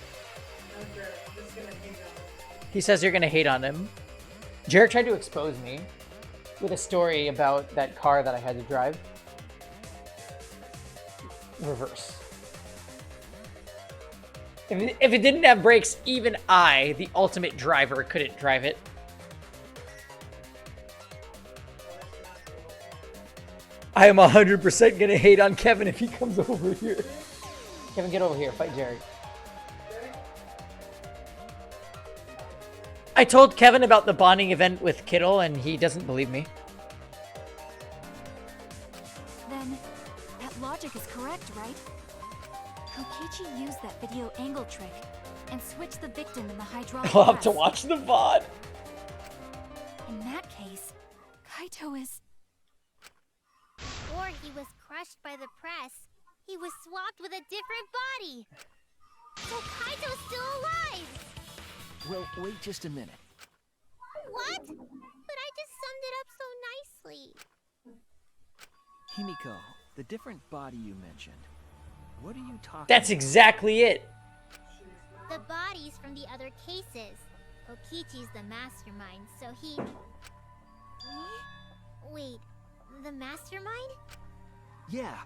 He says you're gonna hate on him. Jarek tried to expose me with a story about that car that I had to drive. Reverse. If it didn't have brakes, even I, the ultimate driver, couldn't drive it. I am 100% gonna hate on Kevin if he comes over here. Kevin, get over here. Fight Jarek. I told Kevin about the bonding event with Kittle, and he doesn't believe me. Then, that logic is correct, right? Kokichi used that video angle trick and switched the victim in the hydraulic I'll have to press. watch the VOD. In that case, Kaito is... Or he was crushed by the press. He was swapped with a different body. So Kaito's still alive. Well, wait just a minute. What? But I just summed it up so nicely. Himiko, the different body you mentioned, what are you talking That's about? exactly it. The bodies from the other cases. Kokichi's the mastermind, so he... Wait, the mastermind? Yeah,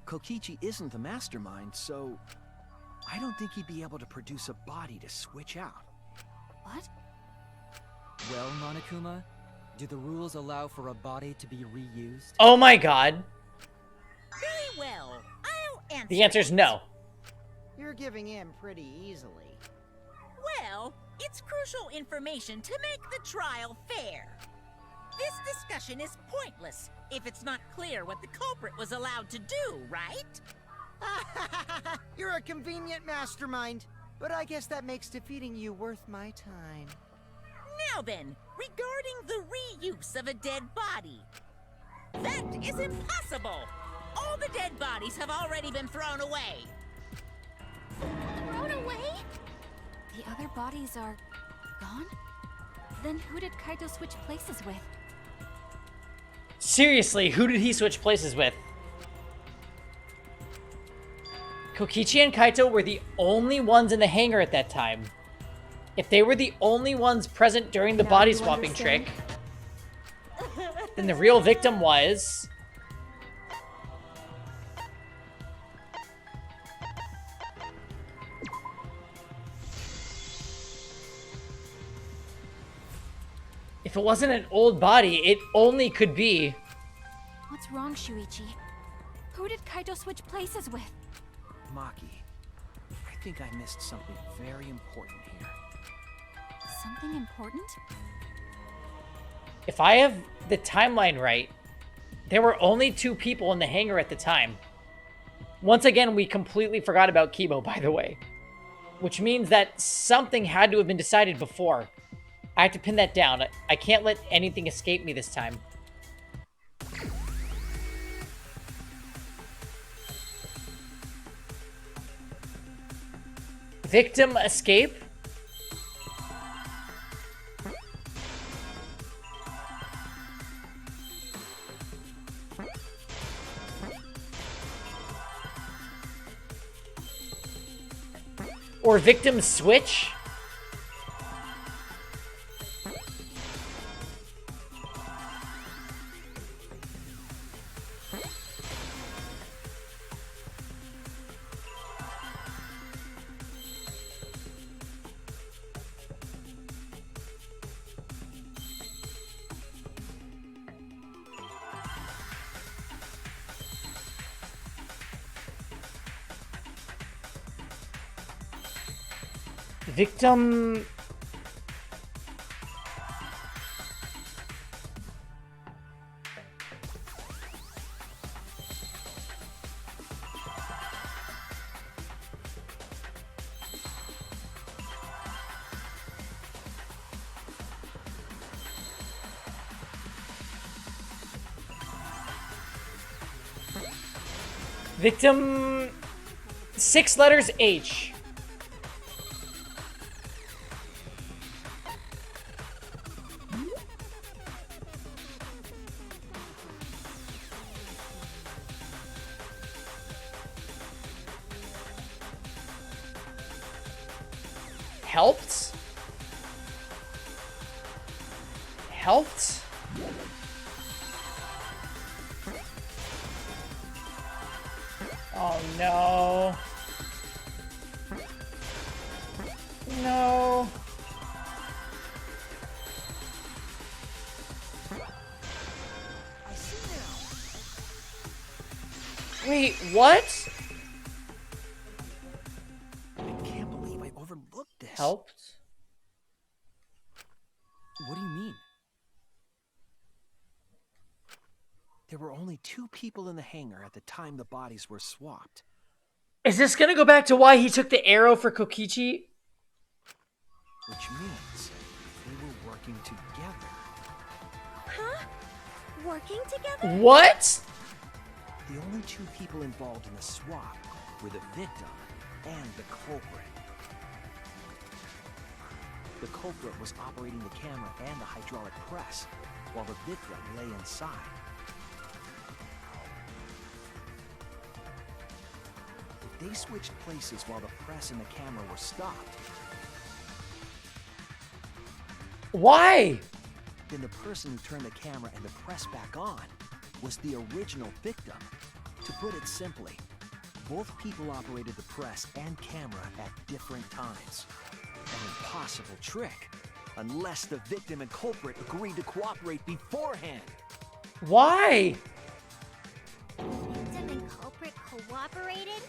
Kokichi isn't the mastermind, so I don't think he'd be able to produce a body to switch out. What? Well, Monokuma, do the rules allow for a body to be reused? Oh my god. Very well. I'll answer. The answer is no. You're giving in pretty easily. Well, it's crucial information to make the trial fair. This discussion is pointless if it's not clear what the culprit was allowed to do, right? You're a convenient mastermind, but I guess that makes defeating you worth my time. Now then, regarding the reuse of a dead body. That is impossible! All the dead bodies have already been thrown away. Thrown away? The other bodies are... gone? Then who did Kaito switch places with? Seriously, who did he switch places with? Kokichi and Kaito were the only ones in the hangar at that time. If they were the only ones present during the Now body you swapping understand? trick, then the real victim was... If it wasn't an old body, it only could be... What's wrong, Shuichi? Who did Kaito switch places with? Maki, I think I missed something very important here. Something important? If I have the timeline right, there were only 2 people in the hangar at the time. Once again, we completely forgot about Kibo, by the way. Which means that something had to have been decided before. I have to pin that down. I can't let anything escape me this time. Victim escape? Or victim switch? Victim... Victim... 6 letters H. helped? Helped? Oh no. No. Wait, what? I can't believe I overlooked this. Helped? What do you mean? There were only 2 people in the hangar at the time the bodies were swapped. Is this gonna go back to why he took the arrow for Kokichi? Which means they were working together. Huh? Working together? What? The only 2 people involved in the swap were the victim and the culprit. The culprit was operating the camera and the hydraulic press, while the victim lay inside. If they switched places while the press and the camera were stopped, why? then the person who turned the camera and the press back on was the original victim. To put it simply, both people operated the press and camera at different times. An impossible trick, unless the victim and culprit agreed to cooperate beforehand. Why? Victim and culprit cooperated? Is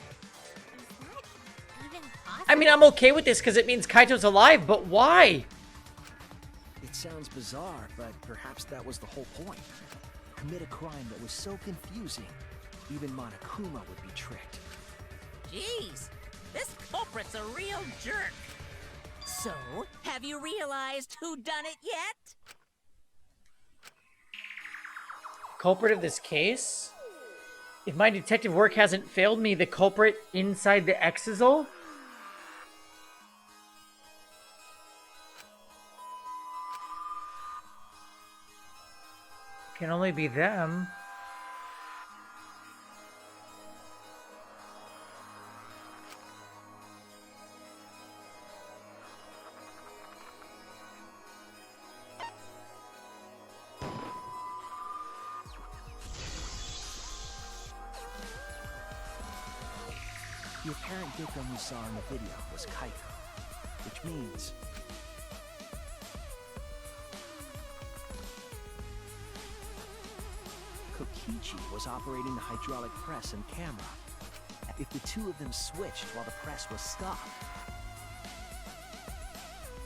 that even possible? I mean, I'm okay with this because it means Kaito's alive, but why? It sounds bizarre, but perhaps that was the whole point. Commit a crime that was so confusing, even Monokuma would be tricked. Jeez, this culprit's a real jerk. So, have you realized who done it yet? Culprit of this case? If my detective work hasn't failed me, the culprit inside the Exisal? Can only be them. The apparent victim we saw in the video was Kaito, which means Kokichi was operating the hydraulic press and camera. If the 2 of them switched while the press was stopped.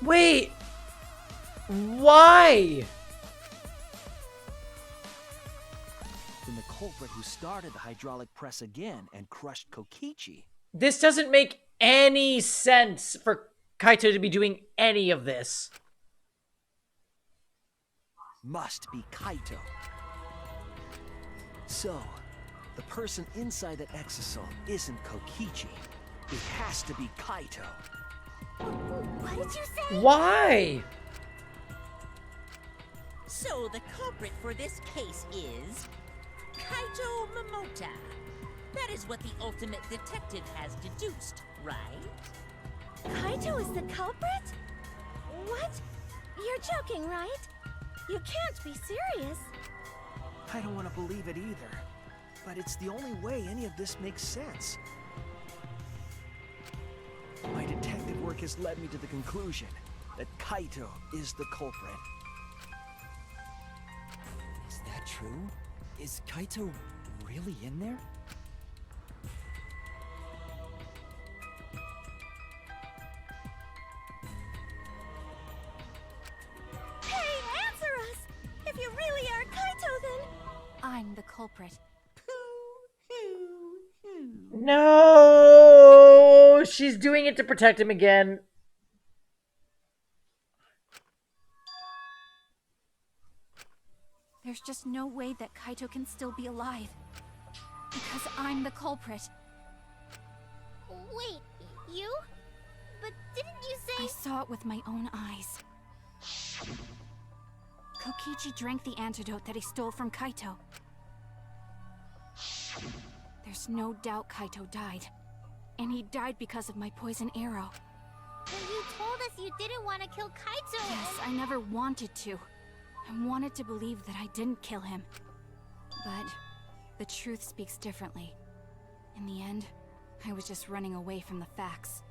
Wait! Why? Then the culprit who started the hydraulic press again and crushed Kokichi. This doesn't make any sense for Kaito to be doing any of this. Must be Kaito. So, the person inside that exisal isn't Kokichi. It has to be Kaito. What did you say? Why? So the culprit for this case is Kaito Momota. That is what the ultimate detective has deduced, right? Kaito is the culprit? What? You're joking, right? You can't be serious. I don't want to believe it either, but it's the only way any of this makes sense. My detective work has led me to the conclusion that Kaito is the culprit. Is that true? Is Kaito really in there? Hey, answer us! If you really are Kaito, then... I'm the culprit. No! She's doing it to protect him again. There's just no way that Kaito can still be alive. Because I'm the culprit. Wait, you? But didn't you say... I saw it with my own eyes. Kokichi drank the antidote that he stole from Kaito. There's no doubt Kaito died. And he died because of my poison arrow. But you told us you didn't want to kill Kaito. Yes, I never wanted to. I wanted to believe that I didn't kill him. But the truth speaks differently. In the end, I was just running away from the facts.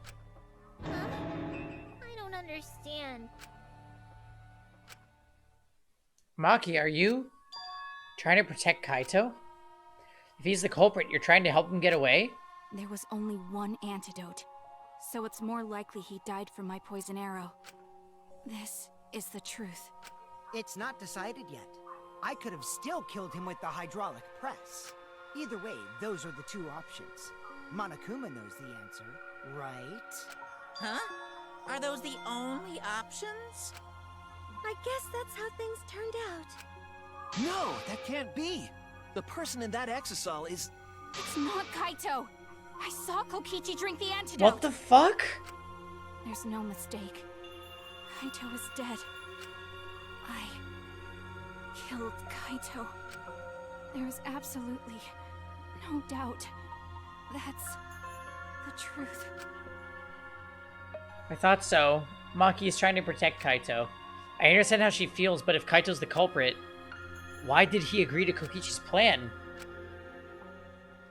Huh? I don't understand. Maki, are you trying to protect Kaito? If he's the culprit, you're trying to help him get away? There was only one antidote, so it's more likely he died from my poison arrow. This is the truth. It's not decided yet. I could have still killed him with the hydraulic press. Either way, those are the two options. Monokuma knows the answer, right? Huh? Are those the only options? I guess that's how things turned out. No, that can't be. The person in that exisal is... It's not Kaito. I saw Kokichi drink the antidote. What the fuck? There's no mistake. Kaito is dead. I killed Kaito. There is absolutely no doubt. That's the truth. I thought so. Maki is trying to protect Kaito. I understand how she feels, but if Kaito's the culprit, why did he agree to Kokichi's plan?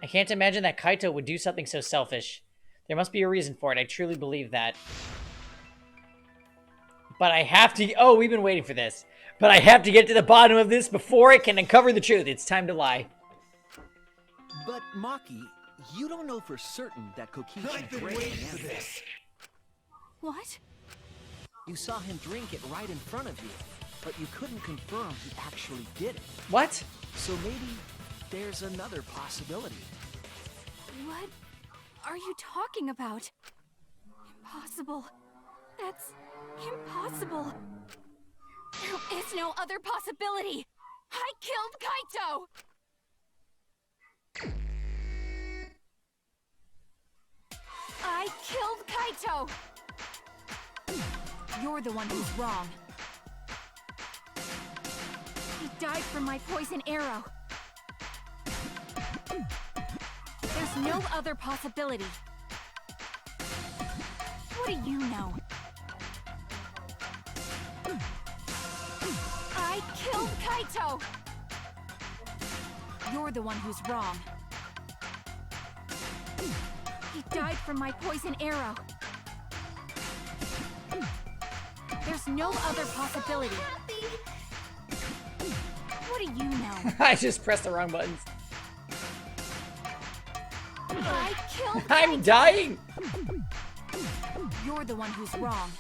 I can't imagine that Kaito would do something so selfish. There must be a reason for it, I truly believe that. But I have to... Oh, we've been waiting for this. But I have to get to the bottom of this before it can uncover the truth. It's time to lie. But, Maki, you don't know for certain that Kokichi I've been drank waiting the for antidote. this. What? You saw him drink it right in front of you, but you couldn't confirm he actually did it. What? So maybe there's another possibility. What are you talking about? Impossible. That's impossible. There is no other possibility. I killed Kaito. I killed Kaito. You're the one who's wrong. He died from my poison arrow. There's no other possibility. What do you know? I killed Kaito! You're the one who's wrong. He died from my poison arrow. There's no other possibility. What do you know? I just pressed the wrong buttons. I killed Kaito. I'm dying! You're the one who's wrong.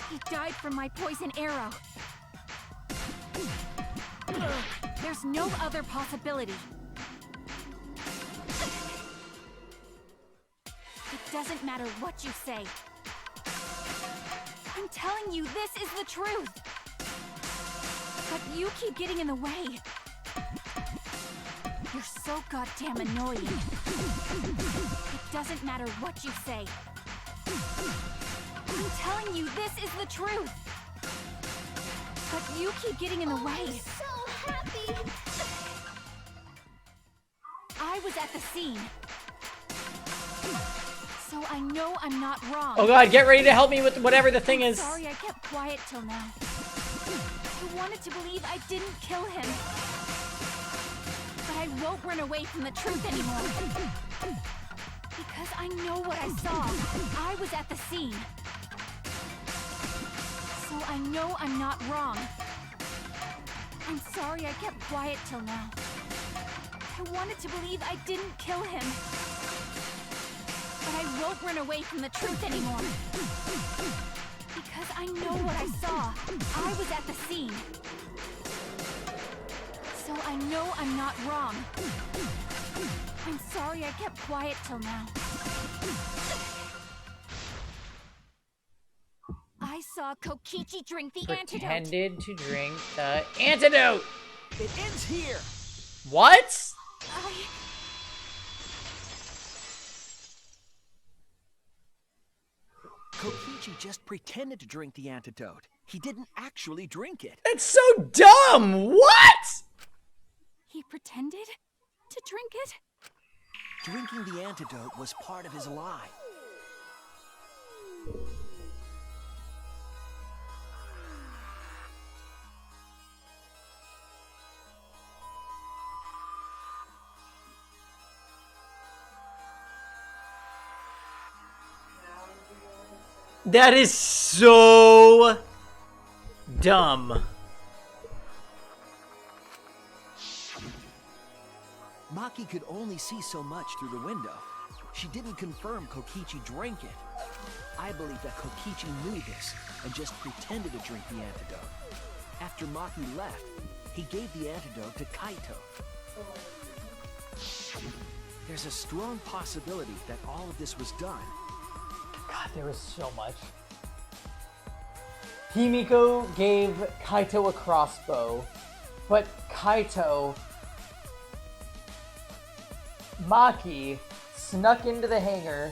He died from my poison arrow. There's no other possibility. It doesn't matter what you say. I'm telling you, this is the truth. But you keep getting in the way. You're so goddamn annoying. It doesn't matter what you say. I'm telling you, this is the truth. But you keep getting in the way. I'm so happy. I was at the scene. So I know I'm not wrong. Oh god, get ready to help me with whatever the thing is. Sorry I kept quiet till now. I wanted to believe I didn't kill him. But I won't run away from the truth anymore. Because I know what I saw. I was at the scene. So I know I'm not wrong. I'm sorry I kept quiet till now. I wanted to believe I didn't kill him. But I won't run away from the truth anymore. Because I know what I saw. I was at the scene. So I know I'm not wrong. I'm sorry I kept quiet till now. I saw Kokichi drink the antidote. Pretended to drink the antidote! It ends here! What? Kokichi just pretended to drink the antidote. He didn't actually drink it. That's so dumb! What? He pretended to drink it? Drinking the antidote was part of his lie. That is so dumb. Maki could only see so much through the window. She didn't confirm Kokichi drank it. I believe that Kokichi knew this and just pretended to drink the antidote. After Maki left, he gave the antidote to Kaito. There's a strong possibility that all of this was done. God, there was so much. Himiko gave Kaito a crossbow, but Maki snuck into the hangar,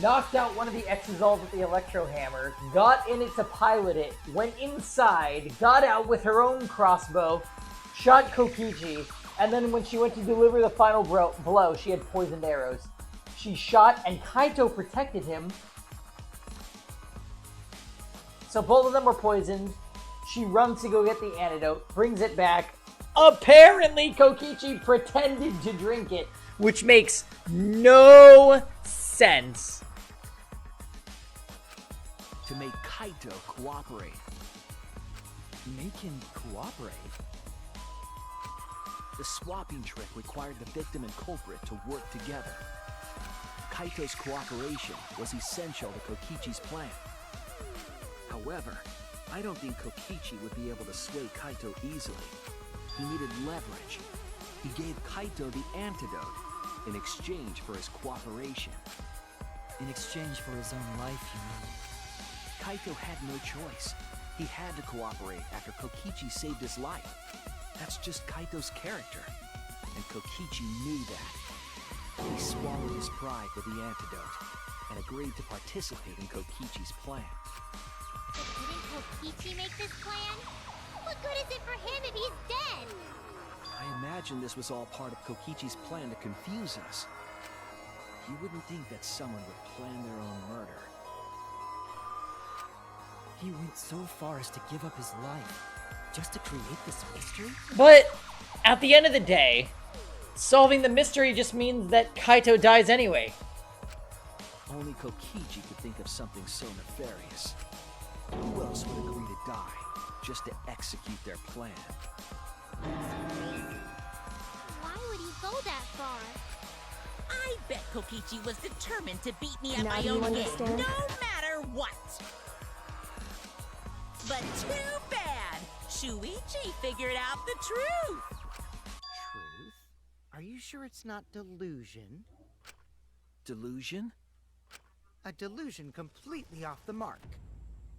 knocked out one of the Exisals with the electro hammer, got in it to pilot it, went inside, got out with her own crossbow, shot Kokichi, and then when she went to deliver the final blow, she had poisoned arrows. She shot and Kaito protected him. So both of them were poisoned. She runs to go get the antidote, brings it back. Apparently Kokichi pretended to drink it, which makes no sense. To make Kaito cooperate. Make him cooperate? The swapping trick required the victim and culprit to work together. Kaito's cooperation was essential to Kokichi's plan. However, I don't think Kokichi would be able to sway Kaito easily. He needed leverage. He gave Kaito the antidote in exchange for his cooperation. In exchange for his own life, you mean? Kaito had no choice. He had to cooperate after Kokichi saved his life. That's just Kaito's character, and Kokichi knew that. He swallowed his pride with the antidote and agreed to participate in Kokichi's plan. But didn't Kokichi make this plan? What good is it for him if he's dead? I imagine this was all part of Kokichi's plan to confuse us. You wouldn't think that someone would plan their own murder. He went so far as to give up his life just to create this mystery? But at the end of the day, solving the mystery just means that Kaito dies anyway. Only Kokichi could think of something so nefarious. Who else would agree to die just to execute their plan? Why would he go that far? I bet Kokichi was determined to beat me at Now my do you own game, understand? no matter what. But too bad! Shuichi figured out the truth! Truth? Are you sure it's not delusion? Delusion? A delusion completely off the mark.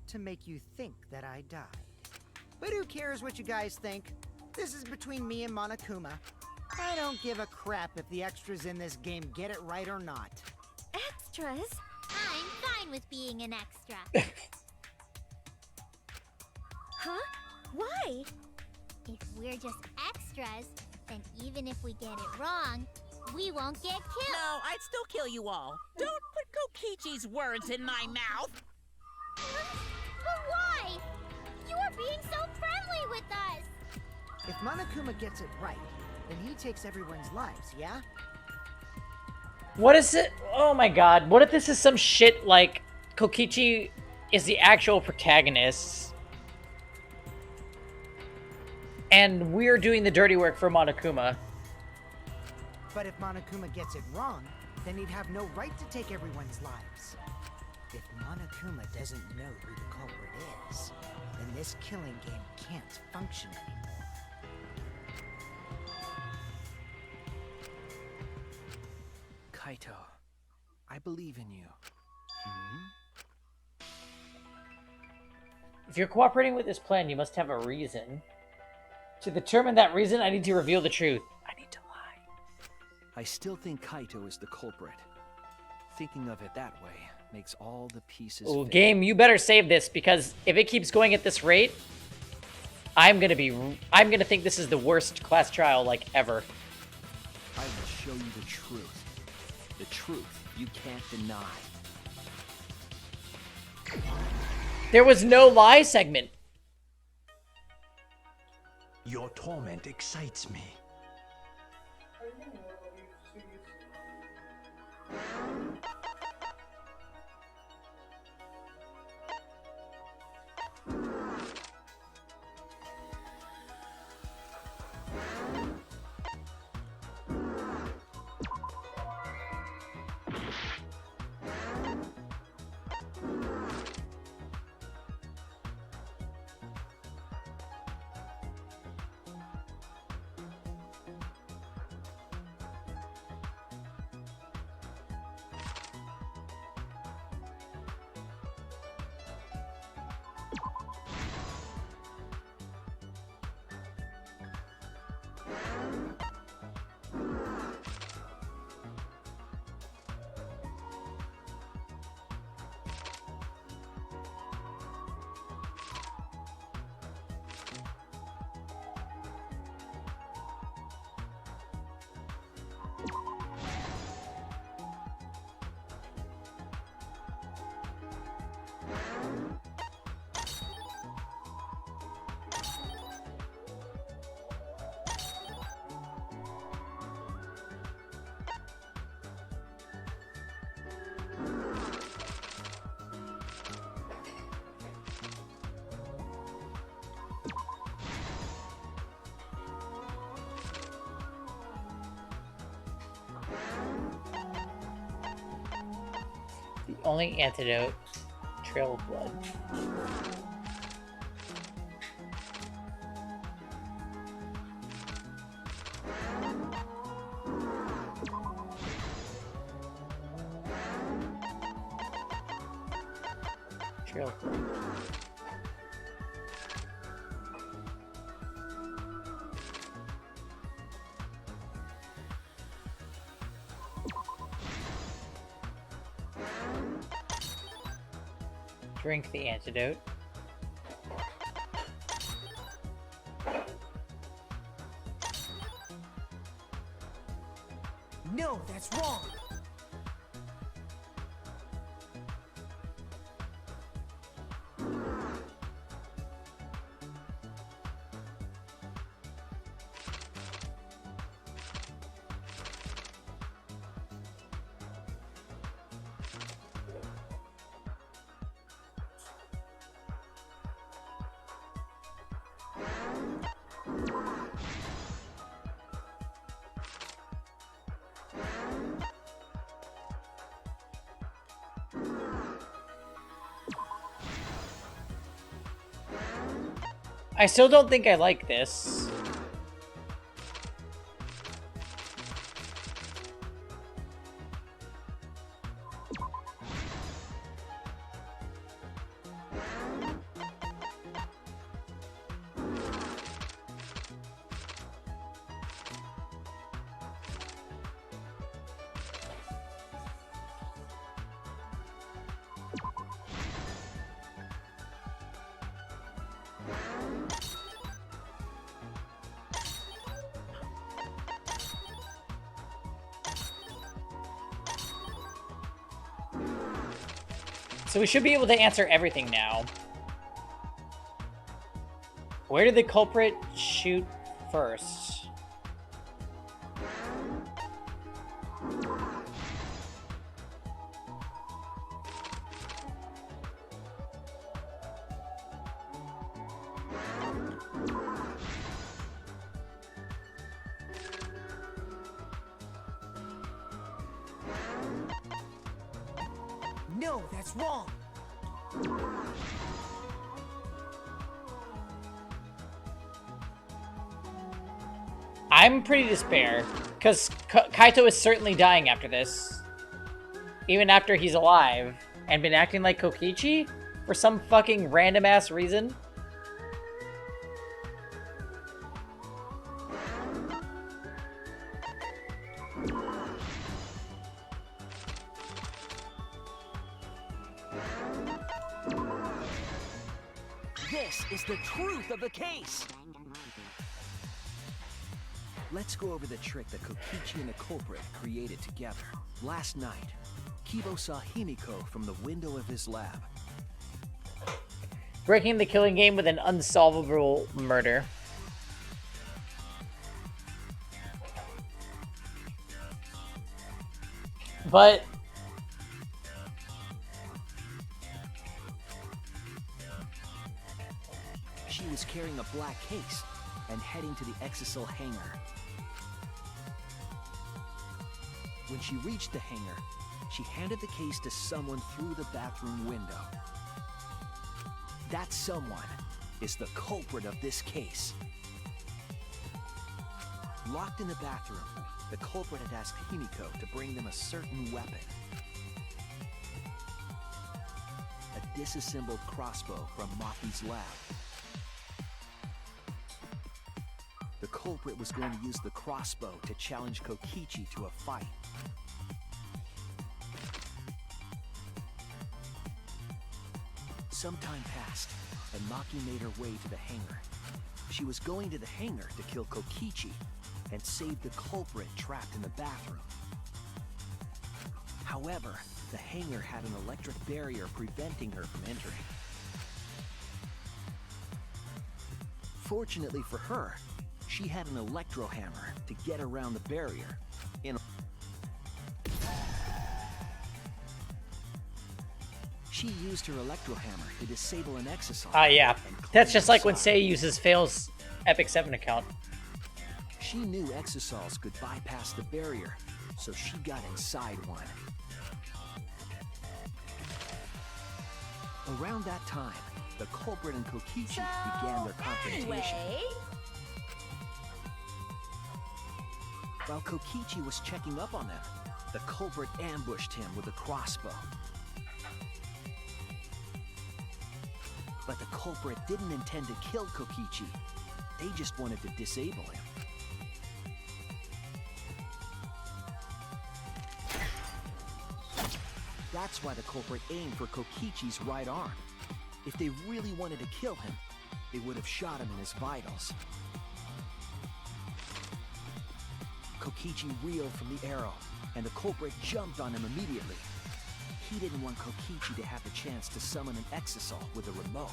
To make you think that I died. But who cares what you guys think? This is between me and Monokuma. I don't give a crap if the extras in this game get it right or not. Extras? I'm fine with being an extra. Huh? Why? If we're just extras, then even if we get it wrong, we won't get killed. No, I'd still kill you all. Don't put Kokichi's words in my mouth. But why? You are being so friendly with us. If Monokuma gets it right, then he takes everyone's lives, yeah? What is it? Oh my god. What if this is some shit like Kokichi is the actual protagonist and we're doing the dirty work for Monokuma? But if Monokuma gets it wrong, then he'd have no right to take everyone's lives. If Monokuma doesn't know who the culprit is, then this killing game can't function anymore. Kaito, I believe in you. If you're cooperating with this plan, you must have a reason. To determine that reason, I need to reveal the truth. I need to lie. I still think Kaito is the culprit. Thinking of it that way makes all the pieces Oh, fit. game, you better save this, because if it keeps going at this rate, I'm gonna think this is the worst class trial, like, ever. I will show you the truth. The truth you can't deny. There was no lie segment. Your torment excites me. The only antidote, trail of blood. Trail of blood. Drink the antidote. No, that's wrong. I still don't think I like this. So we should be able to answer everything now. Where did the culprit shoot first? No, that's wrong. I'm pretty despair, because Kaito is certainly dying after this. Even after he's alive, and been acting like Kokichi for some fucking random-ass reason. This is the truth of the case. Let's go over the trick that Kokichi and the culprit created together. Last night, Kibo saw Himiko from the window of his lab. breaking the killing game with an unsolvable murder. But she was carrying a black case and heading to the Exisal hangar. When she reached the hangar, she handed the case to someone through the bathroom window. That someone is the culprit of this case. Locked in the bathroom, the culprit had asked Himiko to bring them a certain weapon. A disassembled crossbow from Maki's lab. The culprit was going to use the crossbow to challenge Kokichi to a fight. Some time passed, and Maki made her way to the hangar. She was going to the hangar to kill Kokichi and save the culprit trapped in the bathroom. However, the hangar had an electric barrier preventing her from entering. Fortunately for her, she had an electro hammer to get around the barrier. She used her electro hammer to disable an Exisal. Ah, yeah. That's just like when Sei uses Fail's Epic 7 account. She knew Exisals could bypass the barrier, so she got inside one. Around that time, the culprit and Kokichi began their confrontation. While Kokichi was checking up on them, the culprit ambushed him with a crossbow. But the culprit didn't intend to kill Kokichi. They just wanted to disable him. That's why the culprit aimed for Kokichi's right arm. If they really wanted to kill him, they would have shot him in his vitals. Kokichi reeled from the arrow, and the culprit jumped on him immediately. He didn't want Kokichi to have the chance to summon an Exisal with a remote.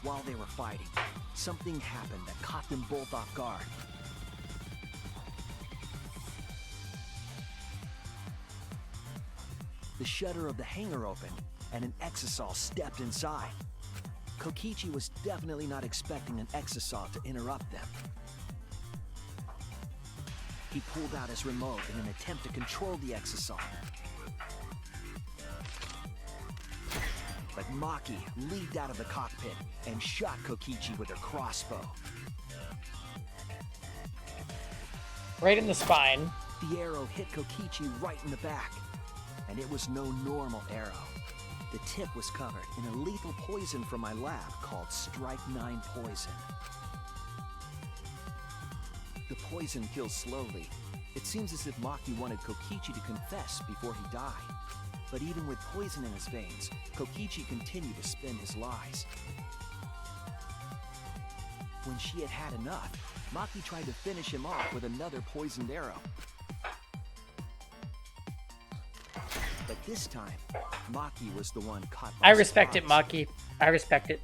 While they were fighting, something happened that caught them both off guard. The shutter of the hangar opened, and an Exisal stepped inside. Kokichi was definitely not expecting an Exisal to interrupt them. He pulled out his remote in an attempt to control the Exisal. But Maki leaped out of the cockpit and shot Kokichi with her crossbow. Right in the spine. The arrow hit Kokichi right in the back, and it was no normal arrow. The tip was covered in a lethal poison from my lab called Strike 9 poison. The poison kills slowly. It seems as if Maki wanted Kokichi to confess before he died. But even with poison in his veins, Kokichi continued to spin his lies. When she had had enough, Maki tried to finish him off with another poisoned arrow. But this time, Maki was the one caught by I respect it, surprise. Maki. I respect it.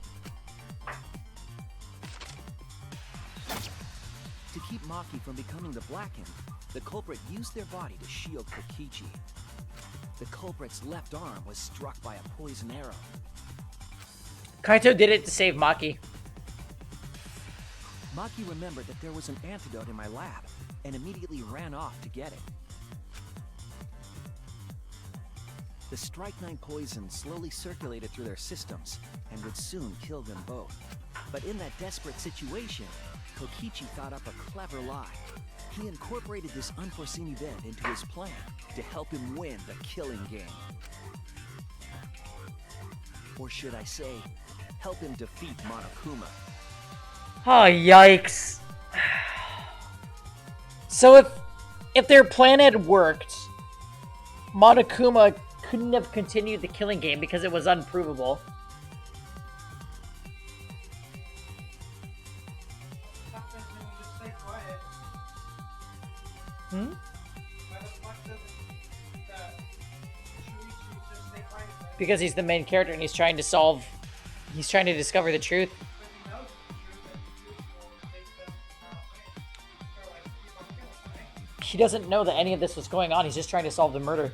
To keep Maki from becoming the Blackened, the culprit used their body to shield Kokichi. The culprit's left arm was struck by a poison arrow. Kaito did it to save Maki. Maki remembered that there was an antidote in my lab and immediately ran off to get it. The Strike 9 poison slowly circulated through their systems and would soon kill them both. But in that desperate situation, Kokichi thought up a clever lie. He incorporated this unforeseen event into his plan to help him win the killing game. Or should I say, help him defeat Monokuma. Oh, yikes. So if their plan had worked, Monokuma couldn't have continued the killing game because it was unprovable. Hmm? Why the fuck doesn't Shuichi just stay Because he's the main character and he's trying to discover the truth. He doesn't know that any of this was going on. He's just trying to solve the murder.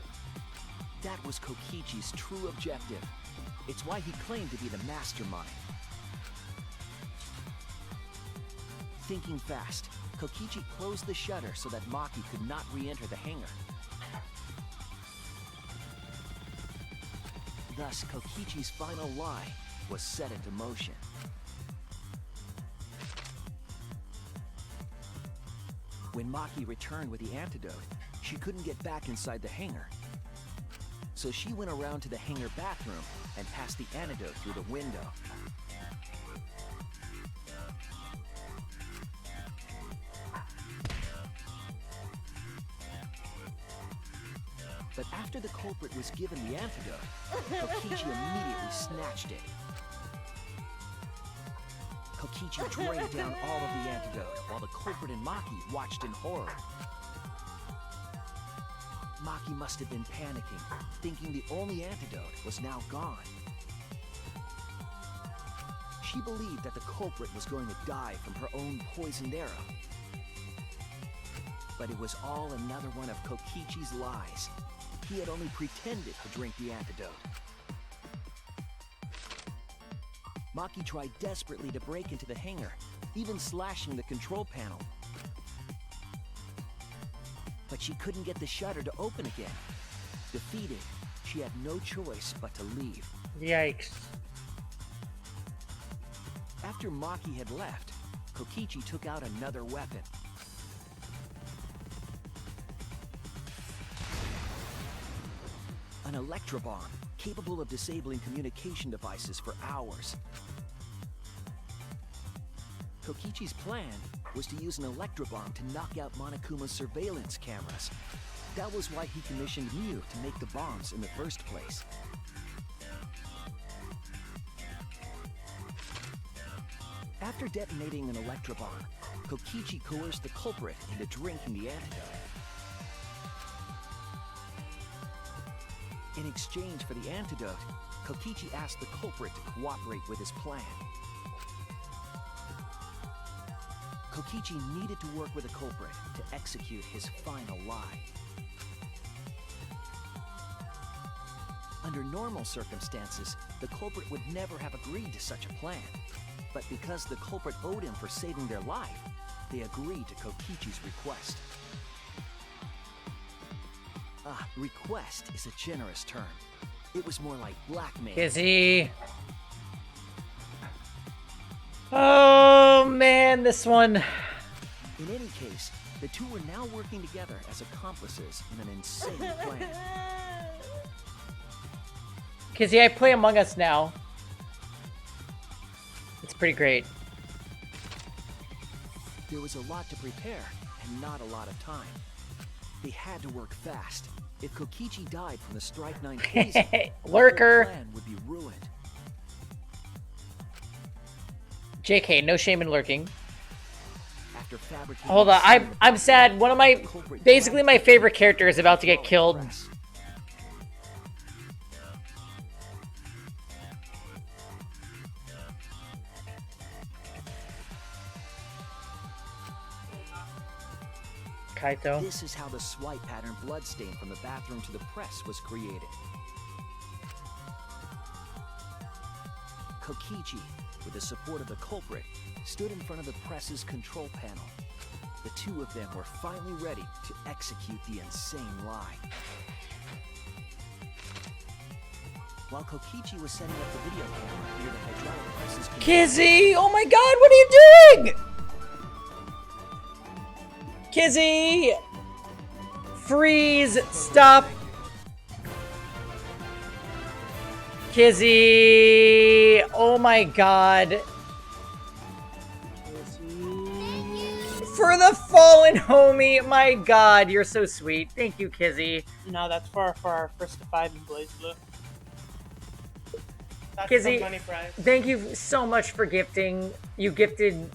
That was Kokichi's true objective. It's why he claimed to be the mastermind. Thinking fast, Kokichi closed the shutter so that Maki could not re-enter the hangar. Thus, Kokichi's final lie was set into motion. When Maki returned with the antidote, she couldn't get back inside the hangar. So she went around to the hangar bathroom and passed the antidote through the window. But after the culprit was given the antidote, Kokichi immediately snatched it. Kokichi drained down all of the antidote while the culprit and Maki watched in horror. Maki must have been panicking, thinking the only antidote was now gone. She believed that the culprit was going to die from her own poisoned arrow. But it was all another one of Kokichi's lies. He had only pretended to drink the antidote. Maki tried desperately to break into the hangar, even slashing the control panel. But she couldn't get the shutter to open again. Defeated, she had no choice but to leave. Yikes. After Maki had left, Kokichi took out another weapon. An electrobomb, capable of disabling communication devices for hours. Kokichi's plan was to use an electrobomb to knock out Monokuma's surveillance cameras. That was why he commissioned Miu to make the bombs in the first place. After detonating an electrobomb, Kokichi coerced the culprit into drinking the antidote. In exchange for the antidote, Kokichi asked the culprit to cooperate with his plan. Kokichi needed to work with the culprit to execute his final lie. Under normal circumstances, the culprit would never have agreed to such a plan. But because the culprit owed him for saving their life, they agreed to Kokichi's request. Request is a generous term. It was more like blackmail. Kizzy. Oh man, this one. In any case, the two were now working together as accomplices in an insane plan. Kizzy, I play Among Us now. It's pretty great. There was a lot to prepare and not a lot of time. They had to work fast. If Kokichi died from the Strike 9 poison, Lurker. the whole plan would be ruined. JK, no shame in lurking. After fabricating Hold on, I'm sad. One of my, basically my favorite character is about to get killed. Kaito. This is how the swipe pattern bloodstain from the bathroom to the press was created. Kokichi, with the support of the culprit, stood in front of the press's control panel. The two of them were finally ready to execute the insane lie. While Kokichi was setting up the video camera near the hydraulic press's control. Kizzy! Oh my god, what are you doing? Kizzy! Freeze! Stop! Kizzy! Oh my god. For the fallen homie! My god, you're so sweet. Thank you, Kizzy. No, that's for our first to 5 in Blaze Blue. That's Kizzy, the money prize. thank you so much for gifting. You gifted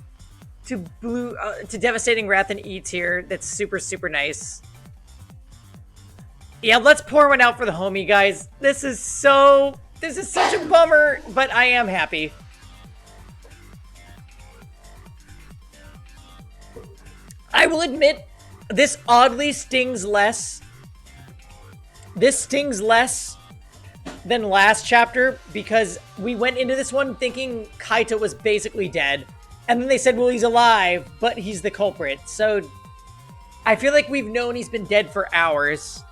to Blue, to Devastating Wrath and E tier. That's super, super nice. Yeah, let's pour one out for the homie, guys. This is such a bummer, but I am happy. I will admit, this oddly stings less. This stings less than last chapter because we went into this one thinking Kaito was basically dead. And then they said, well, he's alive, but he's the culprit. So I feel like we've known he's been dead for hours.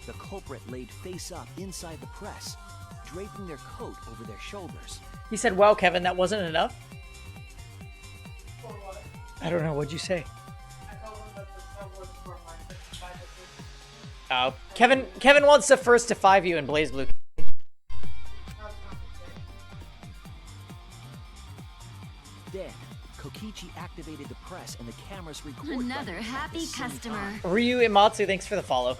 The culprit laid face up inside the press, draping their coat over their shoulders. He said, wow, Kevin, that wasn't enough? I don't know, what'd you say? Oh, Kevin wants to first to 5 you in Blaze Blue. Then, Kokichi activated the press and the camera's record button Another happy customer. Ryu Imatsu, thanks for the follow.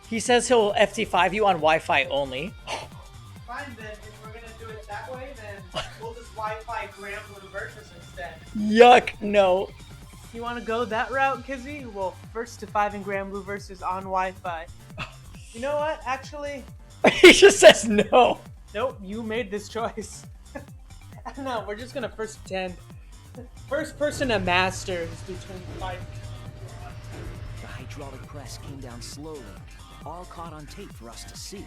He says he'll FT5 you on Wi-Fi only. Fine then, if we're gonna do it that way, then we'll just Wi-Fi Grand Blue versus instead. Yuck, no. You wanna go that route, Kizzy? Well, first to 5 in Grand Blue versus on Wi-Fi. You know what, actually? He just says no. Nope, you made this choice. No, we're just gonna first to 10. First person to master is between 5. The hydraulic press came down slowly, all caught on tape for us to see.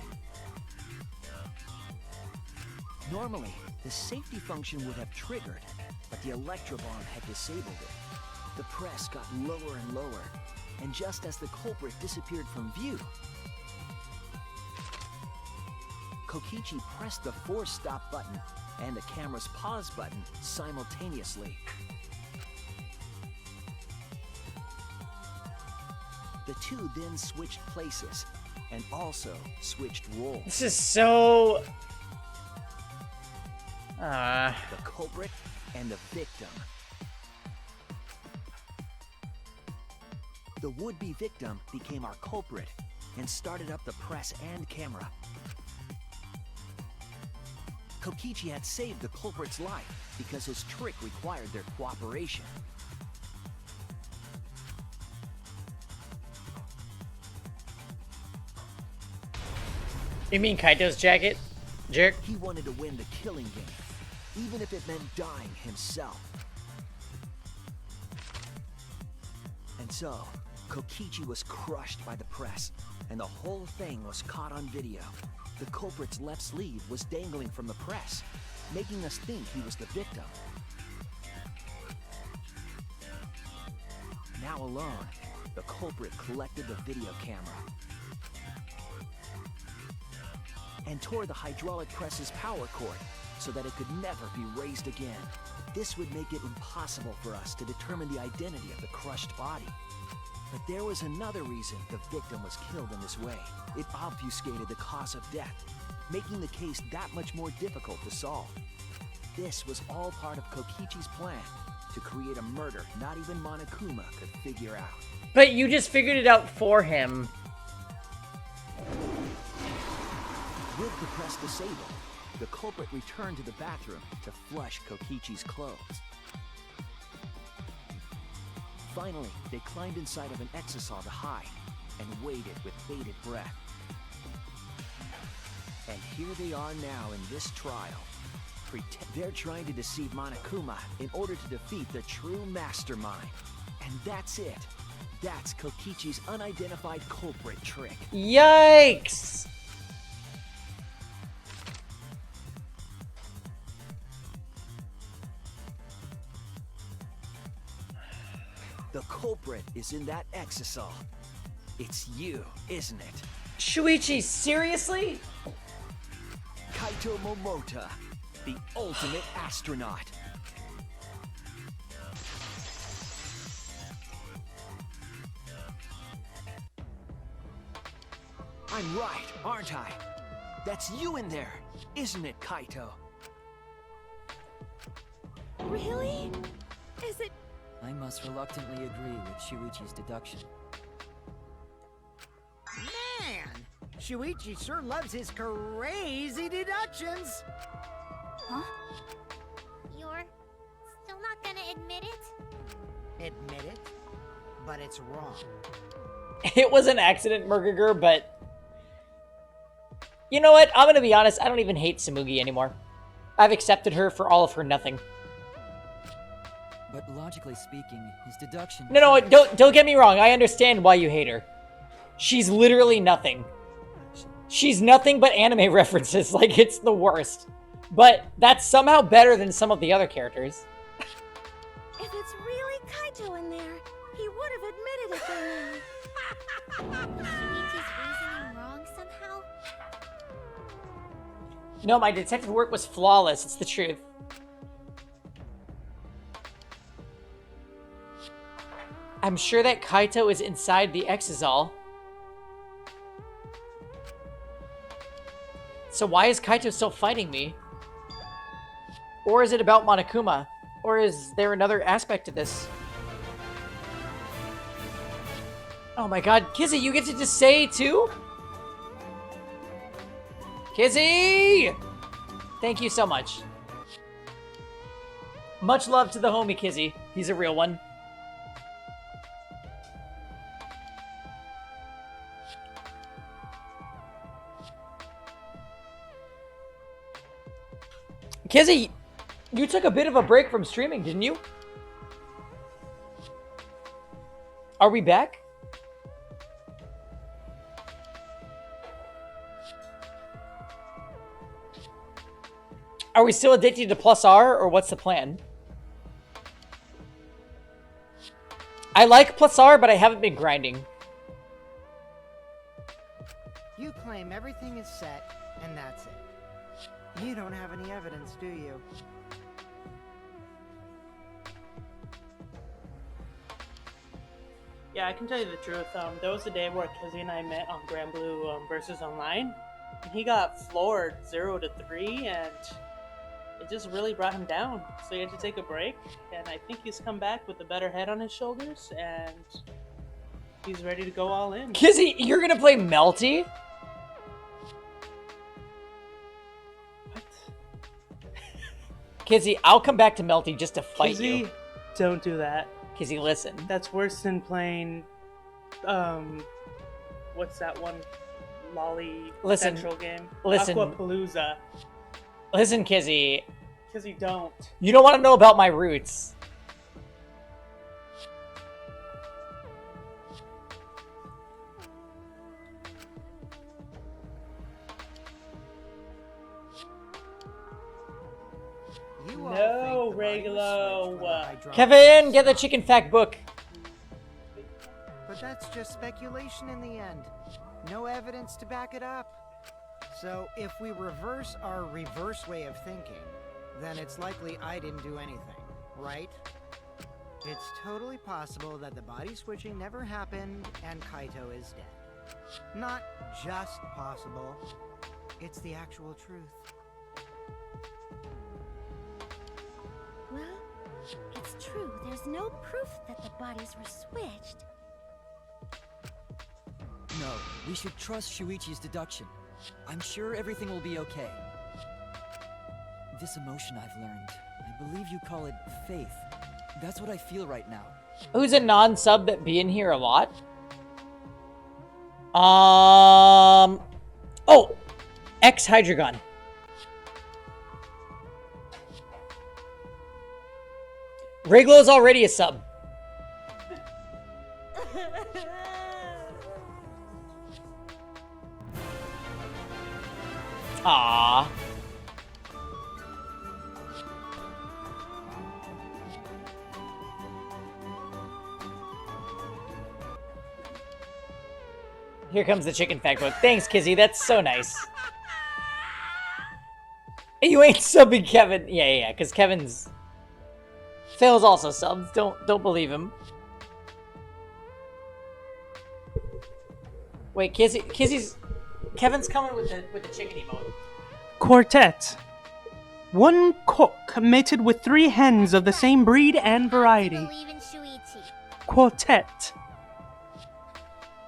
Normally, the safety function would have triggered, but the electrobomb had disabled it. The press got lower and lower, and just as the culprit disappeared from view, Kokichi pressed the force stop button and the camera's pause button simultaneously. The two then switched places and also switched roles. This is so... The culprit and the victim. The would-be victim became our culprit and started up the press and camera. Kokichi had saved the culprit's life because his trick required their cooperation. You mean Kaito's jacket? Jerk? He wanted to win the killing game, even if it meant dying himself. And so, Kokichi was crushed by the press, and the whole thing was caught on video. The culprit's left sleeve was dangling from the press, making us think he was the victim. Now alone, the culprit collected the video camera and tore the hydraulic press's power cord so that it could never be raised again. This would make it impossible for us to determine the identity of the crushed body. But there was another reason the victim was killed in this way. It obfuscated the cause of death, making the case that much more difficult to solve. This was all part of Kokichi's plan to create a murder not even Monokuma could figure out. But you just figured it out for him. With the press disabled, the culprit returned to the bathroom to flush Kokichi's clothes. Finally, they climbed inside of an exisal to hide and waited with bated breath. And here they are now in this trial. They're trying to deceive Monokuma in order to defeat the true mastermind. And that's it. That's Kokichi's unidentified culprit trick. Yikes! The culprit is in that exisal. It's you, isn't it? Shuichi, seriously? Kaito Momota, the ultimate astronaut. I'm right, aren't I? That's you in there, isn't it, Kaito? Really? Is it? I must reluctantly agree with Shuichi's deduction. Man, Shuichi sure loves his crazy deductions. Huh? You're still not gonna admit it? Admit it, but it's wrong. It was an accident, Murgiger, but... You know what? I'm gonna be honest, I don't even hate Samugi anymore. I've accepted her for all of her nothing. But logically speaking, his deduction... No, don't get me wrong. I understand why you hate her. She's literally nothing. She's nothing but anime references. Like, it's the worst. But that's somehow better than some of the other characters. If it's really Kaito in there, he would have admitted it by now. Shuichi's reasoning wrong somehow? No, my detective work was flawless. It's the truth. I'm sure that Kaito is inside the Exisal. So why is Kaito still fighting me? Or is it about Monokuma? Or is there another aspect to this? Oh my god, Kizzy, you get to just say too? Kizzy! Thank you so much. Much love to the homie Kizzy. He's a real one. Kizzy, you took a bit of a break from streaming, didn't you? Are we back? Are we still addicted to Plus R, or what's the plan? I like Plus R, but I haven't been grinding. You claim everything is set, and that's it. You don't have any evidence, do you? Yeah, I can tell you the truth. There was a day where Kizzy and I met on Grand Blue versus Online. And he got floored 0-3, and it just really brought him down. So he had to take a break, and I think he's come back with a better head on his shoulders, and he's ready to go all in. Kizzy, you're gonna play Melty? Kizzy, I'll come back to Melty just to fight Kizzy, you. Don't do that. Kizzy, listen. That's worse than playing, what's that one lolly central game? Listen. Aquapalooza. Listen, Kizzy. Kizzy, don't. You don't want to know about my roots. No, Regulo. Kevin, get the chicken fact book. But that's just speculation in the end. No evidence to back it up. So if we reverse our reverse way of thinking, then it's likely I didn't do anything, right? It's totally possible that the body switching never happened and Kaito is dead. Not just possible, it's the actual truth. Well, it's true. There's no proof that the bodies were switched. No, we should trust Shuichi's deduction. I'm sure everything will be okay. This emotion I've learned, I believe you call it faith. That's what I feel right now. Who's a non-sub that be in here a lot? Oh, X Hydreigon. Reglo's already a sub. Aww. Here comes the chicken fact book. Thanks, Kizzy. That's so nice. You ain't subbing Kevin. Yeah, because Kevin's... Phil's also subs. Don't believe him. Wait, Kizzy's... Kevin's coming with the chicken emote. Quartet. One cook mated with 3 hens of the same breed and variety. Believe in Shuichi. Quartet.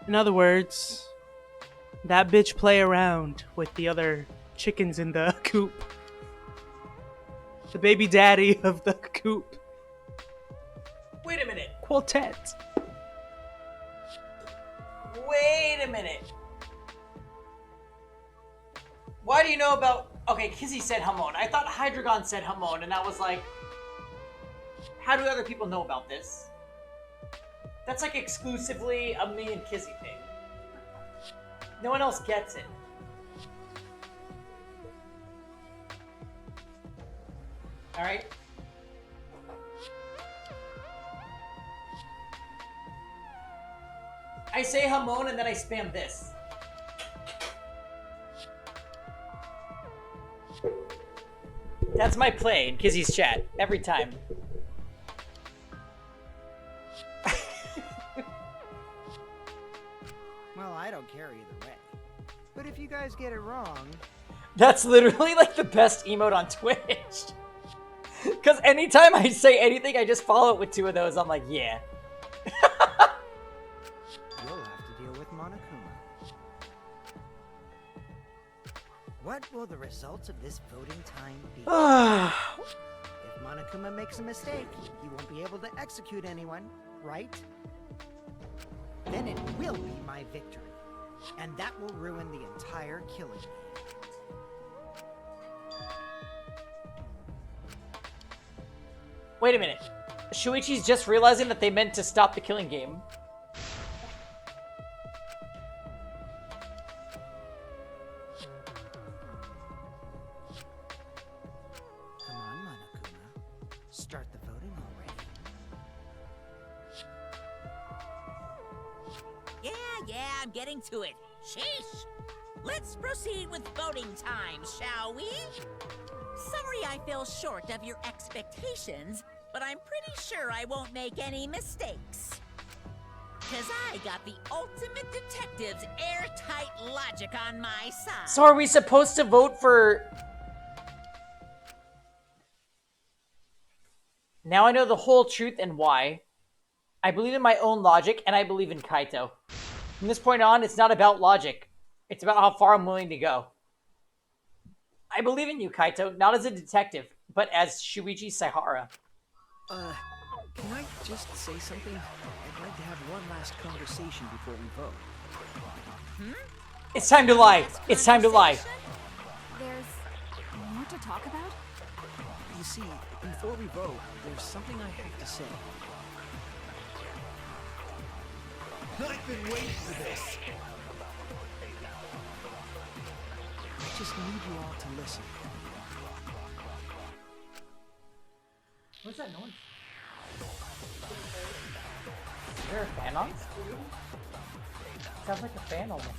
In other words, that bitch play around with the other chickens in the coop. The baby daddy of the coop. Wait a minute. quartet. Wait a minute. Why do you know about... Okay, Kizzy said Hamon. I thought Hydreigon said Hamon, and I was like... How do other people know about this? That's like exclusively a me and Kizzy thing. No one else gets it. Alright? I say Hamon and then I spam this. That's my play in Kizzy's chat, every time. Well, I don't care either way. But if you guys get it wrong... That's literally like the best emote on Twitch. Because anytime I say anything, I just follow it with two of those. I'm like, yeah. You'll have to deal with Monokuma. What will the results of this voting time be? If Monokuma makes a mistake, he won't be able to execute anyone, right? Then it will be my victory. And that will ruin the entire killing game. Wait a minute. Shuichi's just realizing that they meant to stop the killing game. Come on, Monokuma. Start the voting already. Yeah, I'm getting to it. Sheesh! Let's proceed with voting time, shall we? Sorry I fell short of your expectations, but I'm pretty sure I won't make any mistakes. 'Cause I got the ultimate detective's airtight logic on my side. So are we supposed to vote for... Now I know the whole truth and why. I believe in my own logic, and I believe in Kaito. From this point on, it's not about logic. It's about how far I'm willing to go. I believe in you, Kaito, not as a detective, but as Shuichi Saihara. Can I just say something? I'd like to have one last conversation before we vote. It's time to lie. It's time to lie. There's more to talk about? You see, before we vote, there's something I have to say. I've been waiting for this. I just need you all to listen. What's that noise? Is there a fan on? Sounds like a fan almost.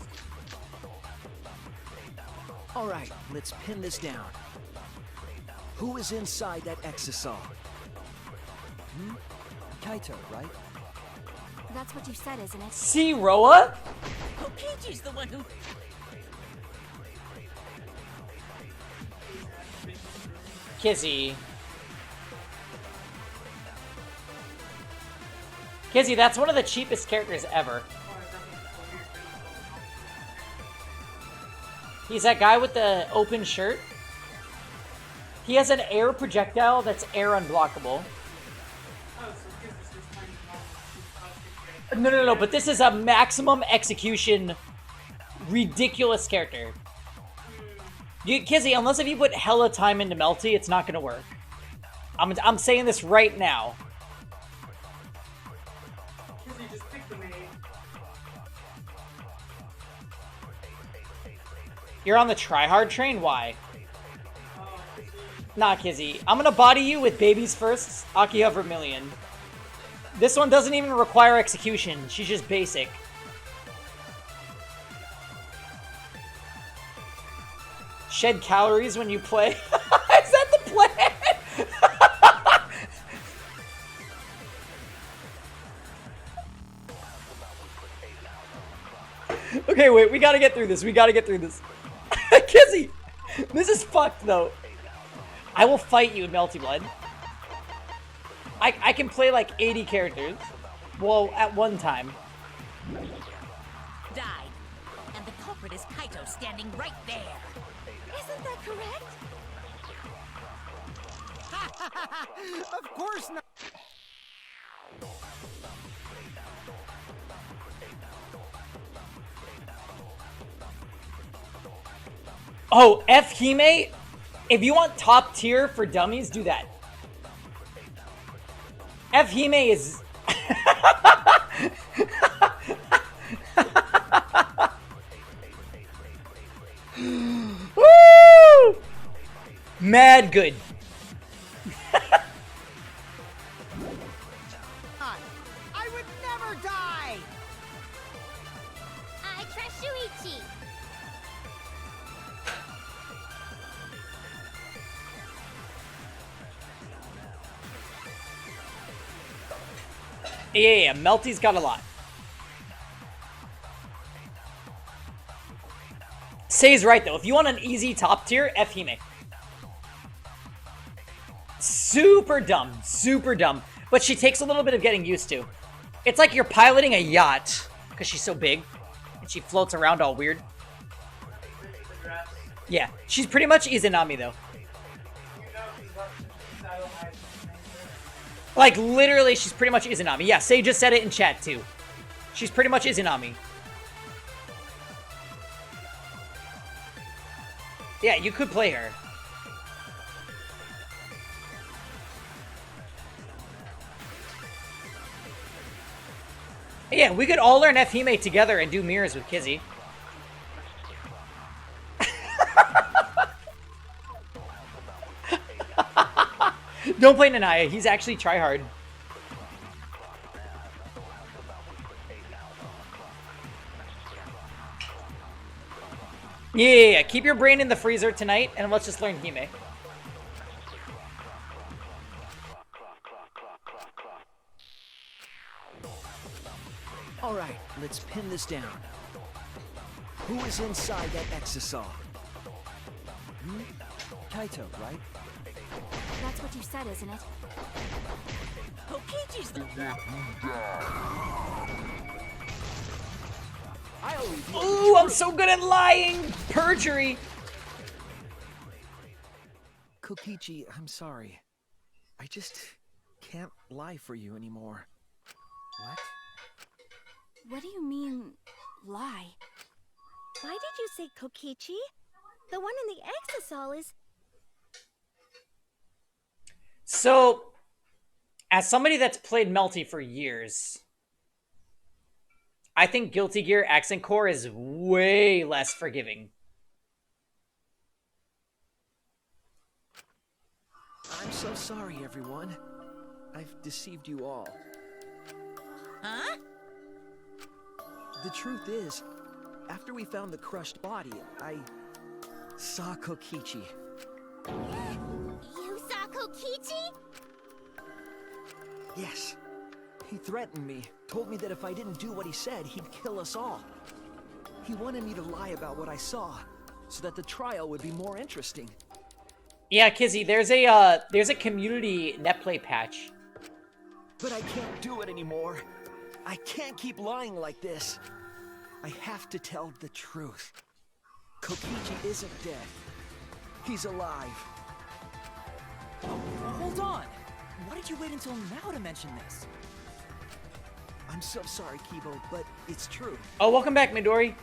All right, let's pin this down. Who is inside that exisal? Kaito, right? That's what you said, isn't it? See, Roa? Kokichi's the one who... Kizzy. Kizzy, that's one of the cheapest characters ever. He's that guy with the open shirt. He has an air projectile that's air unblockable. No, but this is a maximum execution ridiculous character. Kizzy, unless if you put hella time into Melty, it's not gonna work. I'm saying this right now. Kizzy, just pick the main. You're on the tryhard train? Why? Nah, Kizzy. I'm gonna body you with babies first, Akiha Vermilion. This one doesn't even require execution. She's just basic. Shed calories when you play. Is that the plan? Okay, wait. We gotta get through this. Kizzy! This is fucked, though. I will fight you in Melty Blood. I can play like 80 characters. Well, at one time. Died. And the culprit is Kaito standing right there. Isn't that correct? Of course not! Oh, F Hime? If you want top tier for dummies, do that. F Hime is... Woo! Mad good. I would never die! I trust Shuichi. Yeah, Melty's got a lot. Say's right though. If you want an easy top tier, F Hime. Super dumb. Super dumb. But she takes a little bit of getting used to. It's like you're piloting a yacht. Because she's so big. And she floats around all weird. Yeah. She's pretty much Izanami though. Like, literally, she's pretty much Izanami. Yeah, Say just said it in chat, too. She's pretty much Izanami. Yeah, you could play her. Yeah, we could all learn F-Hime together and do mirrors with Kizzy. Don't play Nanaya, he's actually tryhard. Yeah, keep your brain in the freezer tonight, and let's just learn Hime. Alright, let's pin this down. Who is inside that exisal? Kaito, right? That's what you said, isn't it? Kokichi's the... Ooh, I'm so good at lying! Perjury! Kokichi, I'm sorry. I just can't lie for you anymore. What? What do you mean, lie? Why did you say Kokichi? The one in the exisal is... So, as somebody that's played Melty for years, I think Guilty Gear Accent Core is way less forgiving. I'm so sorry, everyone. I've deceived you all. Huh? The truth is, after we found the crushed body, I saw Kokichi. You saw Kokichi? Yes. He threatened me, told me that if I didn't do what he said, he'd kill us all. He wanted me to lie about what I saw, so that the trial would be more interesting. Yeah, Kizzy, there's a community netplay patch. But I can't do it anymore. I can't keep lying like this. I have to tell the truth. Kokichi isn't dead. He's alive. Hold on! Why did you wait until now to mention this? I'm so sorry, Kibo, but it's true. Oh, welcome back, Midori.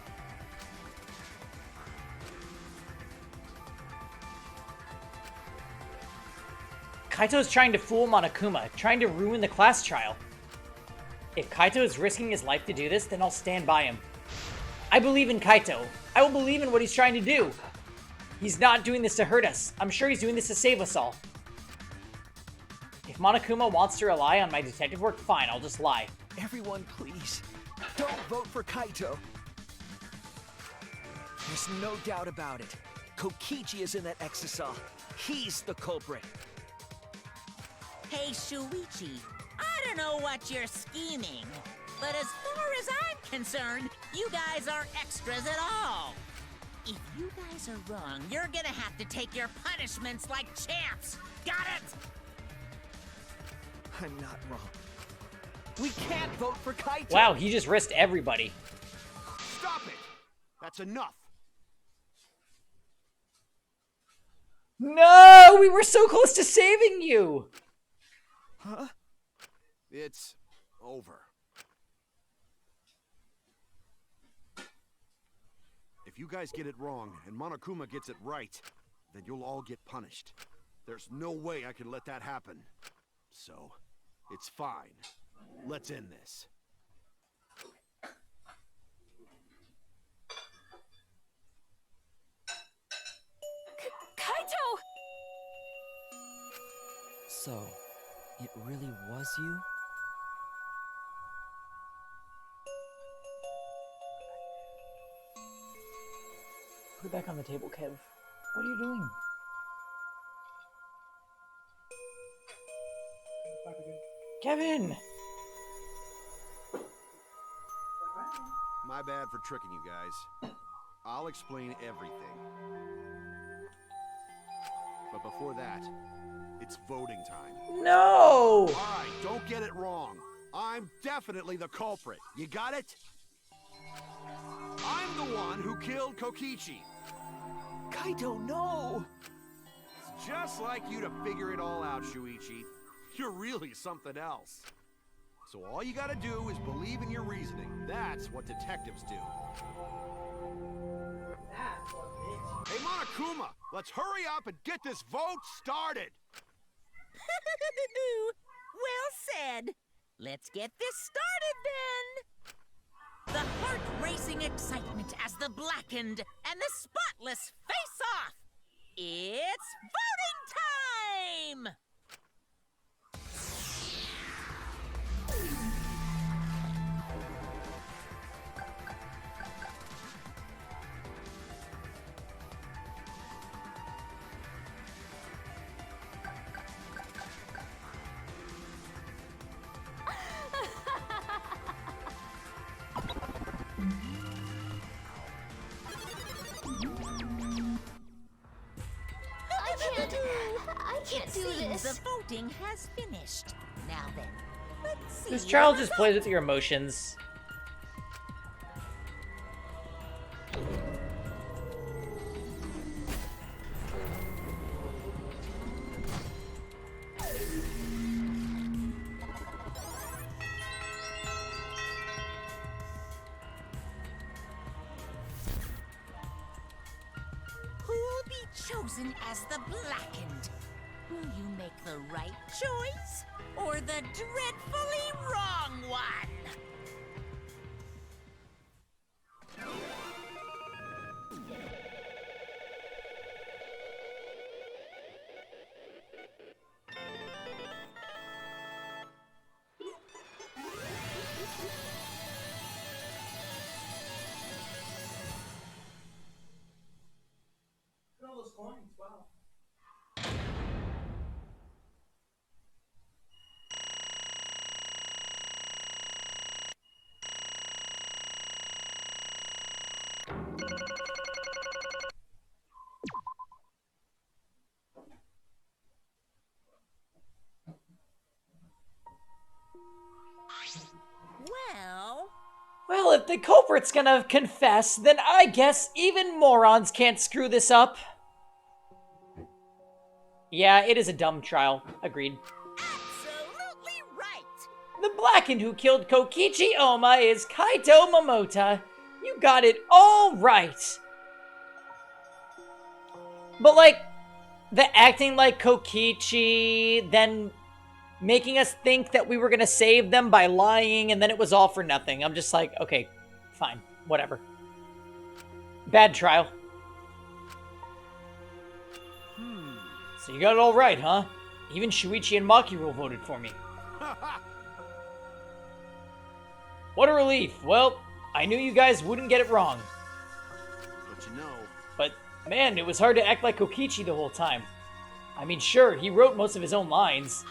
Kaito's trying to fool Monokuma, trying to ruin the class trial. If Kaito is risking his life to do this, then I'll stand by him. I believe in Kaito. I will believe in what he's trying to do. He's not doing this to hurt us. I'm sure he's doing this to save us all. If Monokuma wants to rely on my detective work, fine, I'll just lie. Everyone, please, don't vote for Kaito. There's no doubt about it. Kokichi is in that exisal. He's the culprit. Hey, Shuichi, I don't know what you're scheming, but as far as I'm concerned, you guys aren't extras at all. If you guys are wrong, you're gonna have to take your punishments like champs. Got it? I'm not wrong. We can't vote for Kaito. Wow, he just risked everybody. Stop it! That's enough. No, we were so close to saving you. Huh? It's over. If you guys get it wrong and Monokuma gets it right, then you'll all get punished. There's no way I can let that happen. So, it's fine. Let's end this. Kaito! So, it really was you? Put it back on the table, Kev. What are you doing? Kevin! My bad for tricking you guys. I'll explain everything. But before that, it's voting time. No! Alright, don't get it wrong. I'm definitely the culprit. You got it? I'm the one who killed Kokichi. Kaito, no! It's just like you to figure it all out, Shuichi. You're really something else. So all you gotta do is believe in your reasoning. That's what detectives do. Hey, Monokuma, let's hurry up and get this vote started. Well said. Let's get this started then. The heart-racing excitement as the blackened and the spotless face off. It's voting time! I can't do this. The voting has finished. Now then, let's see. This child just plays with your emotions. Who'll be chosen as the blackened? Will you make the right choice or the dreadfully wrong one? All those coins, wow. Well, if the culprit's gonna confess, then I guess even morons can't screw this up. Yeah, it is a dumb trial. Agreed. Absolutely right. The blackened who killed Kokichi Oma is Kaito Momota. You got it all right. But, like, the acting like Kokichi, then making us think that we were gonna save them by lying, and then it was all for nothing. I'm just like, okay, fine, whatever. Bad trial. So you got it all right, huh? Even Shuichi and Makiro voted for me. What a relief. Well, I knew you guys wouldn't get it wrong. But you know... But, man, it was hard to act like Kokichi the whole time. I mean, sure, he wrote most of his own lines.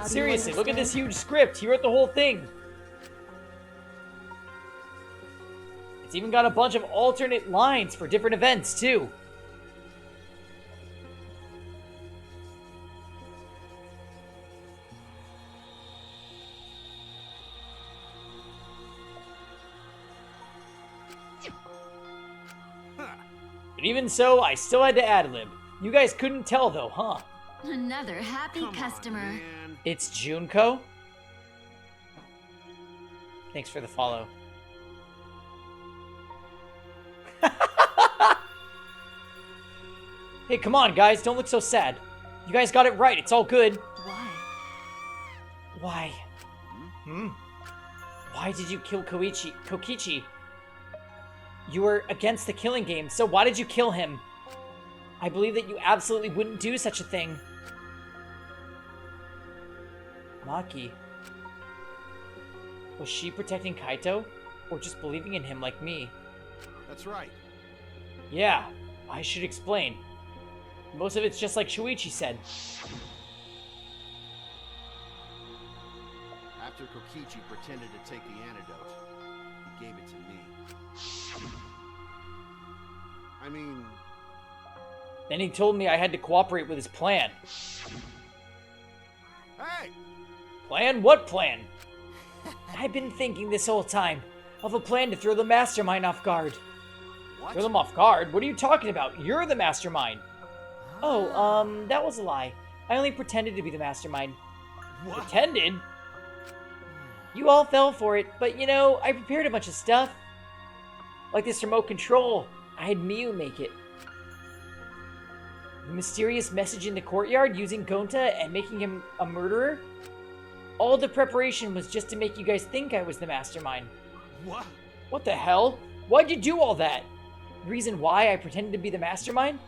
Seriously, look at this huge script. He wrote the whole thing. It's even got a bunch of alternate lines for different events, too. But even so, I still had to ad-lib. You guys couldn't tell, though, huh? Another happy customer. It's Junko? Thanks for the follow. Hey, come on, guys. Don't look so sad. You guys got it right. It's all good. Why? Why? Why did you kill Kokichi? You were against the killing game, so why did you kill him? I believe that you absolutely wouldn't do such a thing. Maki. Was she protecting Kaito? Or just believing in him like me? That's right. Yeah, I should explain. Most of it's just like Shuichi said. After Kokichi pretended to take the antidote, he gave it to me. I mean... Then he told me I had to cooperate with his plan. Hey! Plan? What plan? I've been thinking this whole time of a plan to throw the mastermind off guard. What? Throw them off guard? What are you talking about? You're the mastermind. Oh, that was a lie. I only pretended to be the mastermind. What? Pretended? You all fell for it, but you know, I prepared a bunch of stuff. Like this remote control. I had Miu make it. The mysterious message in the courtyard using Gonta and making him a murderer? All the preparation was just to make you guys think I was the mastermind. What? What the hell? Why'd you do all that? The reason why I pretended to be the mastermind?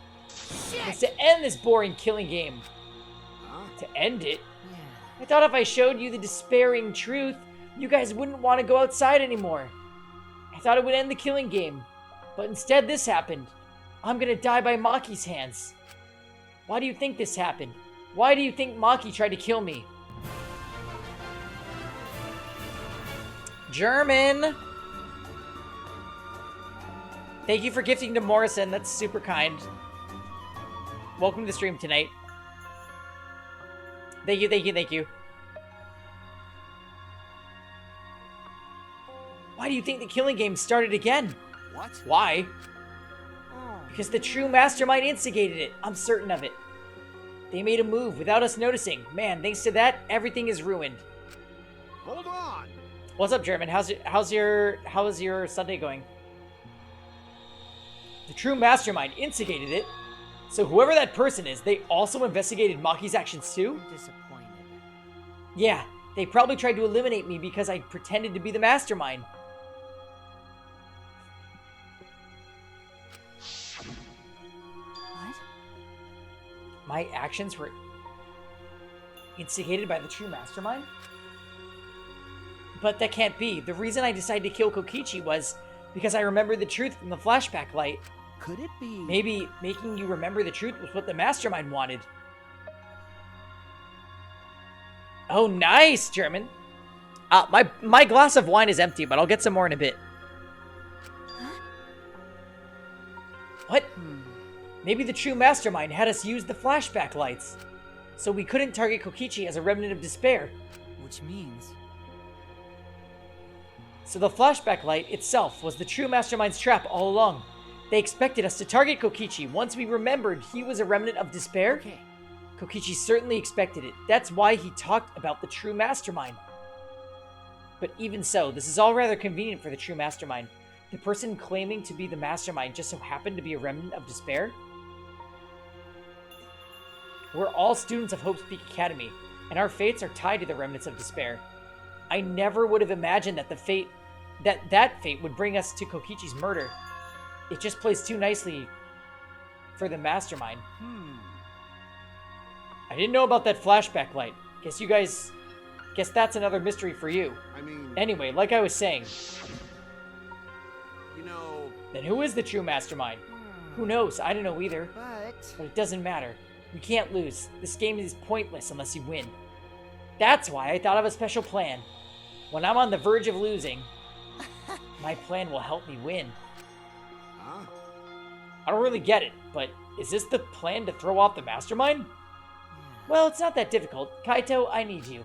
Was to end this boring killing game. Huh? To end it? I thought if I showed you the despairing truth, you guys wouldn't want to go outside anymore. I thought it would end the killing game. But instead this happened. I'm gonna die by Maki's hands. Why do you think this happened? Why do you think Maki tried to kill me? German! Thank you for gifting to Morrison. That's super kind. Welcome to the stream tonight. Thank you, thank you, thank you. Why do you think the killing game started again? What? Why? Because the true mastermind instigated it. I'm certain of it. They made a move without us noticing. Man, thanks to that, everything is ruined. Hold on! What's up, German? How's your Sunday going? The true mastermind instigated it. So whoever that person is, they also investigated Maki's actions too? I'm disappointed. Yeah, they probably tried to eliminate me because I pretended to be the mastermind. What? My actions were instigated by the true mastermind? But that can't be. The reason I decided to kill Kokichi was because I remembered the truth from the flashback light. Could it be... Maybe making you remember the truth was what the mastermind wanted. Oh, nice, German. My glass of wine is empty, but I'll get some more in a bit. Huh? What? Maybe the true mastermind had us use the flashback lights, so we couldn't target Kokichi as a remnant of despair. Which means... So the flashback light itself was the true mastermind's trap all along. They expected us to target Kokichi once we remembered he was a remnant of despair. Okay. Kokichi certainly expected it. That's why he talked about the true mastermind. But even so, this is all rather convenient for the true mastermind. The person claiming to be the mastermind just so happened to be a remnant of despair? We're all students of Hope's Peak Academy, and our fates are tied to the remnants of despair. I never would have imagined that that fate would bring us to Kokichi's murder. It just plays too nicely for the mastermind. I didn't know about that flashback light. Guess that's another mystery for you. I mean... Anyway, like I was saying. You know... Then who is the true mastermind? Who knows? I don't know either. But it doesn't matter. We can't lose. This game is pointless unless you win. That's why I thought of a special plan. When I'm on the verge of losing, my plan will help me win. Huh? I don't really get it, but is this the plan to throw off the mastermind? Well, it's not that difficult. Kaito, I need you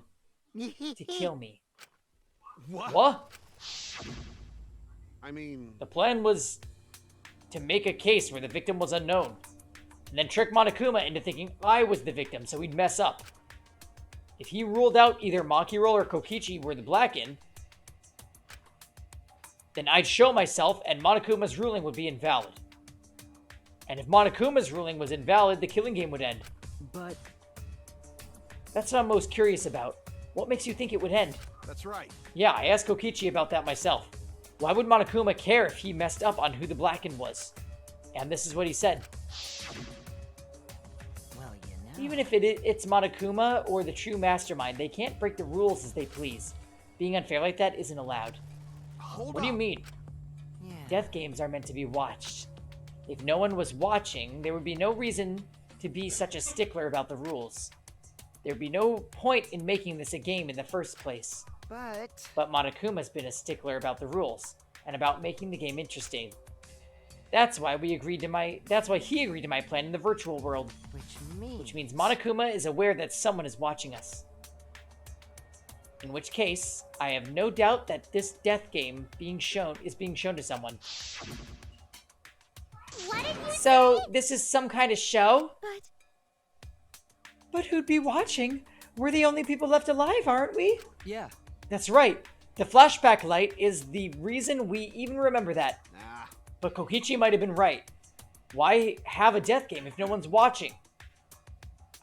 to kill me. What? I mean... The plan was to make a case where the victim was unknown, and then trick Monokuma into thinking I was the victim so he'd mess up. If he ruled out either Makiro or Kokichi were the Blackened, then I'd show myself and Monokuma's ruling would be invalid. And if Monokuma's ruling was invalid, the killing game would end. But... That's what I'm most curious about. What makes you think it would end? That's right. Yeah, I asked Kokichi about that myself. Why would Monokuma care if he messed up on who the Blackened was? And this is what he said. Well, you know. Even if it's Monokuma or the true mastermind, they can't break the rules as they please. Being unfair like that isn't allowed. Hold What do you mean? Yeah. Death games are meant to be watched. If no one was watching, there would be no reason to be such a stickler about the rules. There'd be no point in making this a game in the first place. But Monokuma's been a stickler about the rules, and about making the game interesting. That's why he agreed to my plan in the virtual world. Which means Monokuma is aware that someone is watching us. In which case, I have no doubt that this death game is being shown to someone. What did you So, this is some kind of show? But But who'd be watching? We're the only people left alive, aren't we? Yeah. That's right. The flashback light is the reason we even remember that. Nah. But Kokichi might have been right. Why have a death game if no one's watching?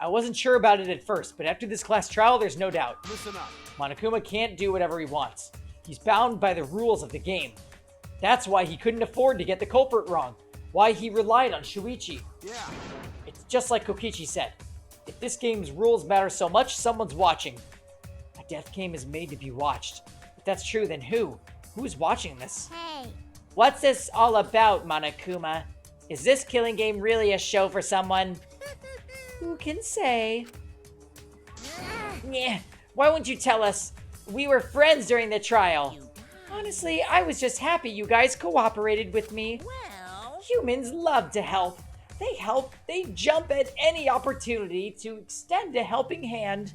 I wasn't sure about it at first, but after this class trial, there's no doubt. Listen up. Monokuma can't do whatever he wants. He's bound by the rules of the game. That's why he couldn't afford to get the culprit wrong. Why he relied on Shuichi. Yeah. It's just like Kokichi said. If this game's rules matter so much, someone's watching. A death game is made to be watched. If that's true, then who? Who's watching this? Hey, What's this all about, Monokuma? Is this killing game really a show for someone? Who can say? Yeah, why won't you tell us? We were friends during the trial. Honestly, I was just happy you guys cooperated with me. Well, Humans love to help. They jump at any opportunity to extend a helping hand.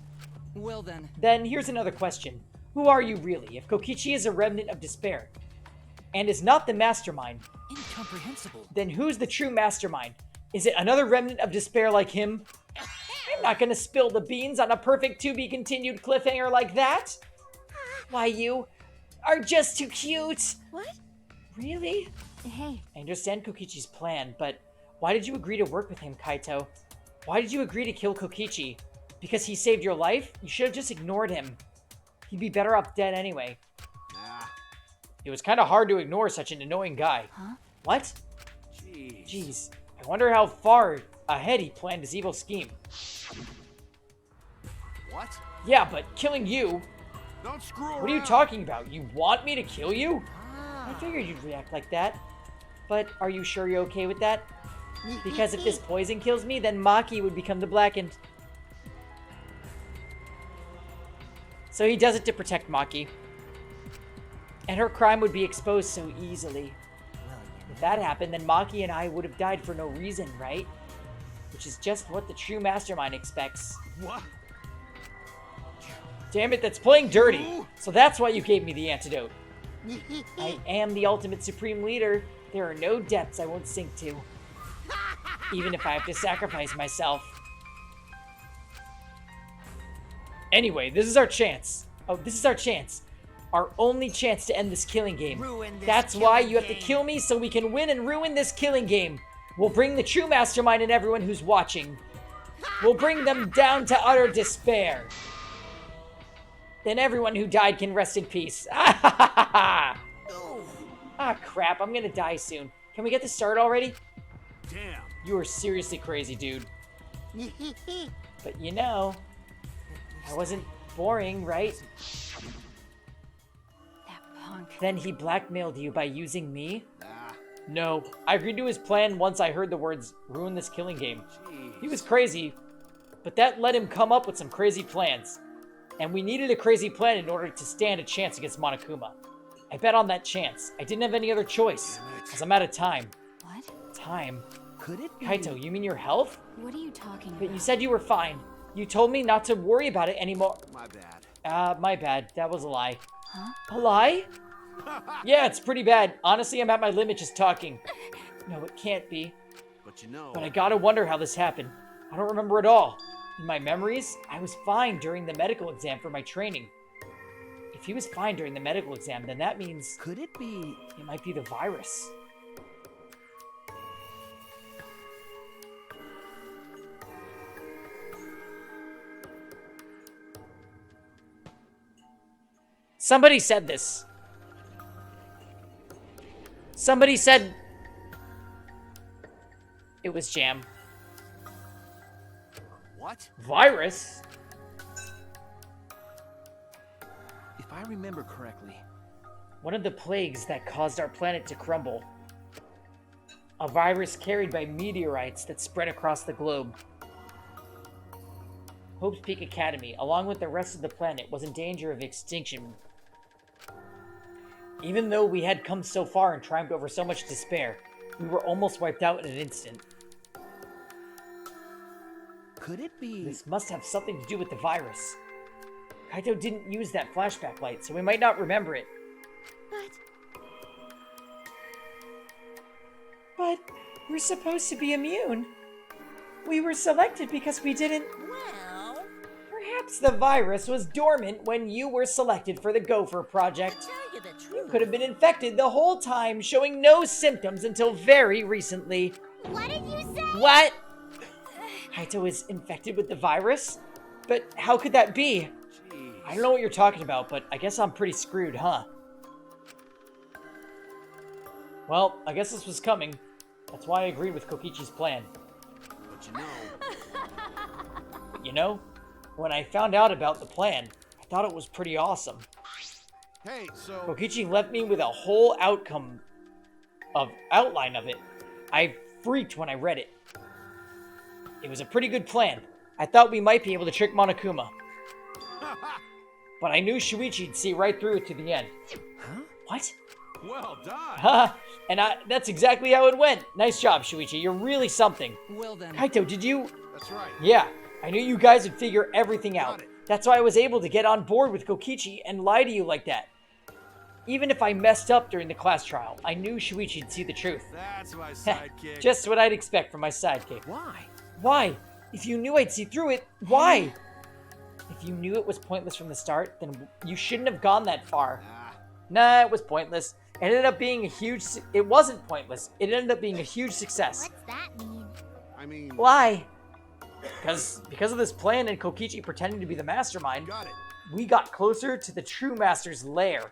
Well then. Then here's another question. Who are you really, if Kokichi is a remnant of despair? And is not the mastermind? Incomprehensible. Then who's the true mastermind? Is it another remnant of despair like him? I'm not gonna spill the beans on a perfect to-be-continued cliffhanger like that. Why, you are just too cute. what? Really? Hey, I understand Kokichi's plan, but why did you agree to work with him, Kaito? Why did you agree to kill Kokichi? Because he saved your life? You should have just ignored him. He'd be better off dead anyway. Nah. It was kind of hard to ignore such an annoying guy. Huh? What? Jeez. Jeez, I wonder how far ahead he planned his evil scheme. What? Yeah, but killing you? Don't screw around. What are you talking about? You want me to kill you? I figured you'd react like that. But are you sure you're okay with that? Because if this poison kills me, then Maki would become the Blackened. So he does it to protect Maki. And her crime would be exposed so easily. If that happened, then Maki and I would have died for no reason, right? Which is just what the true mastermind expects. What? Damn it, that's playing dirty. So that's why you gave me the antidote. I am the ultimate supreme leader. There are no depths I won't sink to. Even if I have to sacrifice myself. Anyway, this is our chance. Oh, this is our chance. Our only chance to end this killing game. That's why you have to kill me so we can win and ruin this killing game. We'll bring the true mastermind and everyone who's watching. We'll bring them down to utter despair. Then everyone who died can rest in peace. Ah, crap, I'm gonna die soon. Can we get this started already? Damn. You are seriously crazy, dude. But you know, I wasn't boring, right? that punk. Then he blackmailed you by using me? Nah. No, I agreed to his plan once I heard the words, ruin this killing game. He was crazy, but that let him come up with some crazy plans. And we needed a crazy plan in order to stand a chance against Monokuma. I bet on that chance. I didn't have any other choice, because I'm out of time. What? Time? Could it be? Kaito, you mean your health? What are you talking But about? you said you were fine. You told me not to worry about it anymore. My bad. My bad. That was a lie. Huh? A lie? Yeah, it's pretty bad. Honestly, I'm at my limit just talking. No, it can't be. But you know. But I gotta wonder how this happened. I don't remember it all. In my memories, I was fine during the medical exam for my training. If he was fine during the medical exam, then that means... Could it be... It might be the virus. Somebody said this. Somebody said... It was jam. What? Virus? If I remember correctly... One of the plagues that caused our planet to crumble. A virus carried by meteorites that spread across the globe. Hope's Peak Academy, along with the rest of the planet, was in danger of extinction. Even though we had come so far and triumphed over so much despair, we were almost wiped out in an instant. Could it be... This must have something to do with the virus. Kaito didn't use that flashback light, so we might not remember it. But we're supposed to be immune. We were selected because we didn't... Well... Perhaps the virus was dormant when you were selected for the Gopher Project. To tell you the truth... You could have been infected the whole time, showing no symptoms until very recently. What did you say? What? Kaito is infected with the virus? But how could that be? Jeez. I don't know what you're talking about, but I guess I'm pretty screwed, huh? Well, I guess this was coming. That's why I agreed with Kokichi's plan. But you know... But you know, when I found out about the plan, I thought it was pretty awesome. Hey, so... Kokichi left me with a whole outline of it. I freaked when I read it. It was a pretty good plan. I thought we might be able to trick Monokuma. But I knew Shuichi'd see right through it to the end. Huh? What? Well done. Haha, and that's exactly how it went. Nice job, Shuichi. You're really something. Well then... Kaito, did you... That's right. Yeah, I knew you guys would figure everything out. That's why I was able to get on board with Kokichi and lie to you like that. Even if I messed up during the class trial, I knew Shuichi'd see the truth. That's my sidekick. Just what I'd expect from my sidekick. Why? Why? If you knew I'd see through it, why? If you knew it was pointless from the start, then you shouldn't have gone that far. Nah, it was pointless. It ended up being a huge... It wasn't pointless. It ended up being a huge success. What's that mean? I mean... Why? Because of this plan and Kokichi pretending to be the mastermind, Got it. we got closer to the true master's lair.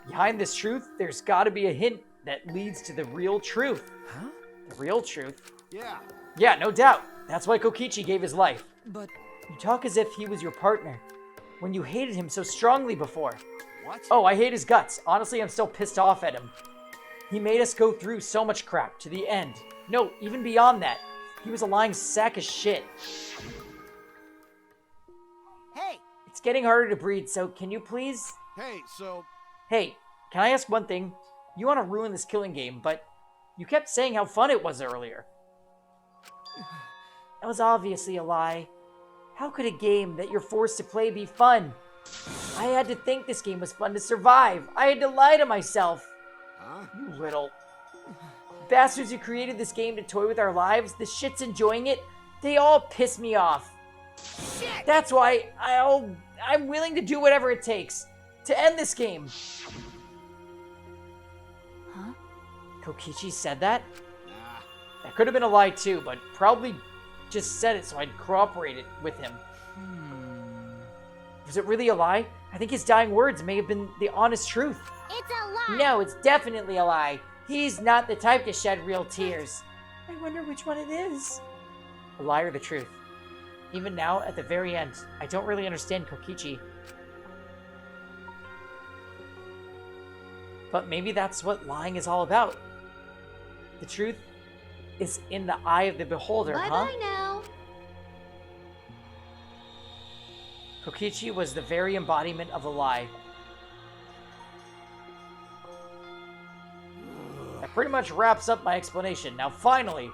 Behind this truth, there's got to be a hint that leads to the real truth. Huh? The real truth? Yeah. Yeah, no doubt. That's why Kokichi gave his life. But... You talk as if he was your partner, when you hated him so strongly before. What? Oh, I hate his guts. Honestly, I'm still pissed off at him. He made us go through so much crap to the end. No, even beyond that. He was a lying sack of shit. Hey! It's getting harder to breathe, so can you please... Hey, so... Hey, can I ask one thing? You want to ruin this killing game, but you kept saying how fun it was earlier. That was obviously a lie. How could a game that you're forced to play be fun? I had to think this game was fun to survive. I had to lie to myself. Huh? You little... Bastards who created this game to toy with our lives, the shits enjoying it, they all piss me off. Shit! That's why I'm willing to do whatever it takes to end this game. Huh? Kokichi said that? Nah. That could have been a lie too, but probably just said it so I'd cooperate it with him. Was it really a lie? I think his dying words may have been the honest truth. It's a lie! No, it's definitely a lie. He's not the type to shed real tears. I wonder which one it is. The lie or the truth? Even now, at the very end, I don't really understand Kokichi. But maybe that's what lying is all about. The truth is in the eye of the beholder, huh? Bye-bye now. Kokichi was the very embodiment of a lie. That pretty much wraps up my explanation. Now finally,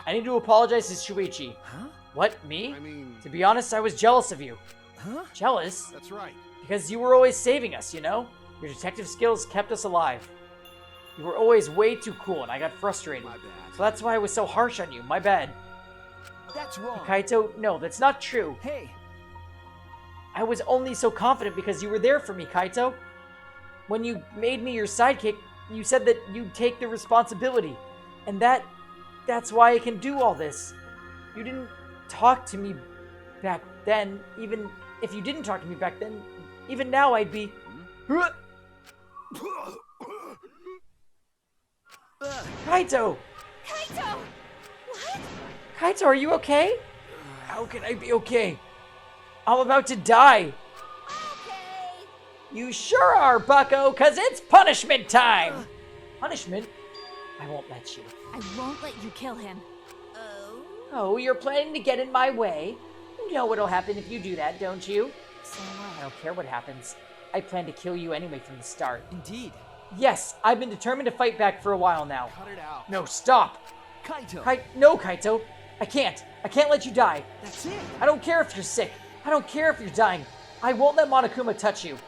I need to apologize to Shuichi. Huh? What, me? I mean... To be honest, I was jealous of you. Huh? Jealous? That's right. Because you were always saving us, you know? Your detective skills kept us alive. You were always way too cool, and I got frustrated. My bad. So that's why I was so harsh on you. My bad. That's wrong. Kaito, no, that's not true. Hey! I was only so confident because you were there for me, Kaito. When you made me your sidekick, you said that you'd take the responsibility. And that's why I can do all this. You didn't talk to me back then. Even if you didn't talk to me back then, even now I'd be... Kaito! Kaito! What? Kaito, are you okay? How can I be okay? I'm about to die. Okay. You sure are, bucko, 'cause it's punishment time. Punishment? I won't let you. I won't let you kill him. Oh, you're planning to get in my way? You know what'll happen if you do that, don't you? So I don't care what happens. I plan to kill you anyway from the start. Indeed. Yes, I've been determined to fight back for a while now. Cut it out. No, stop. Kaito. No, Kaito. I can't let you die. That's it. I don't care if you're sick. I don't care if you're dying. I won't let Monokuma touch you. What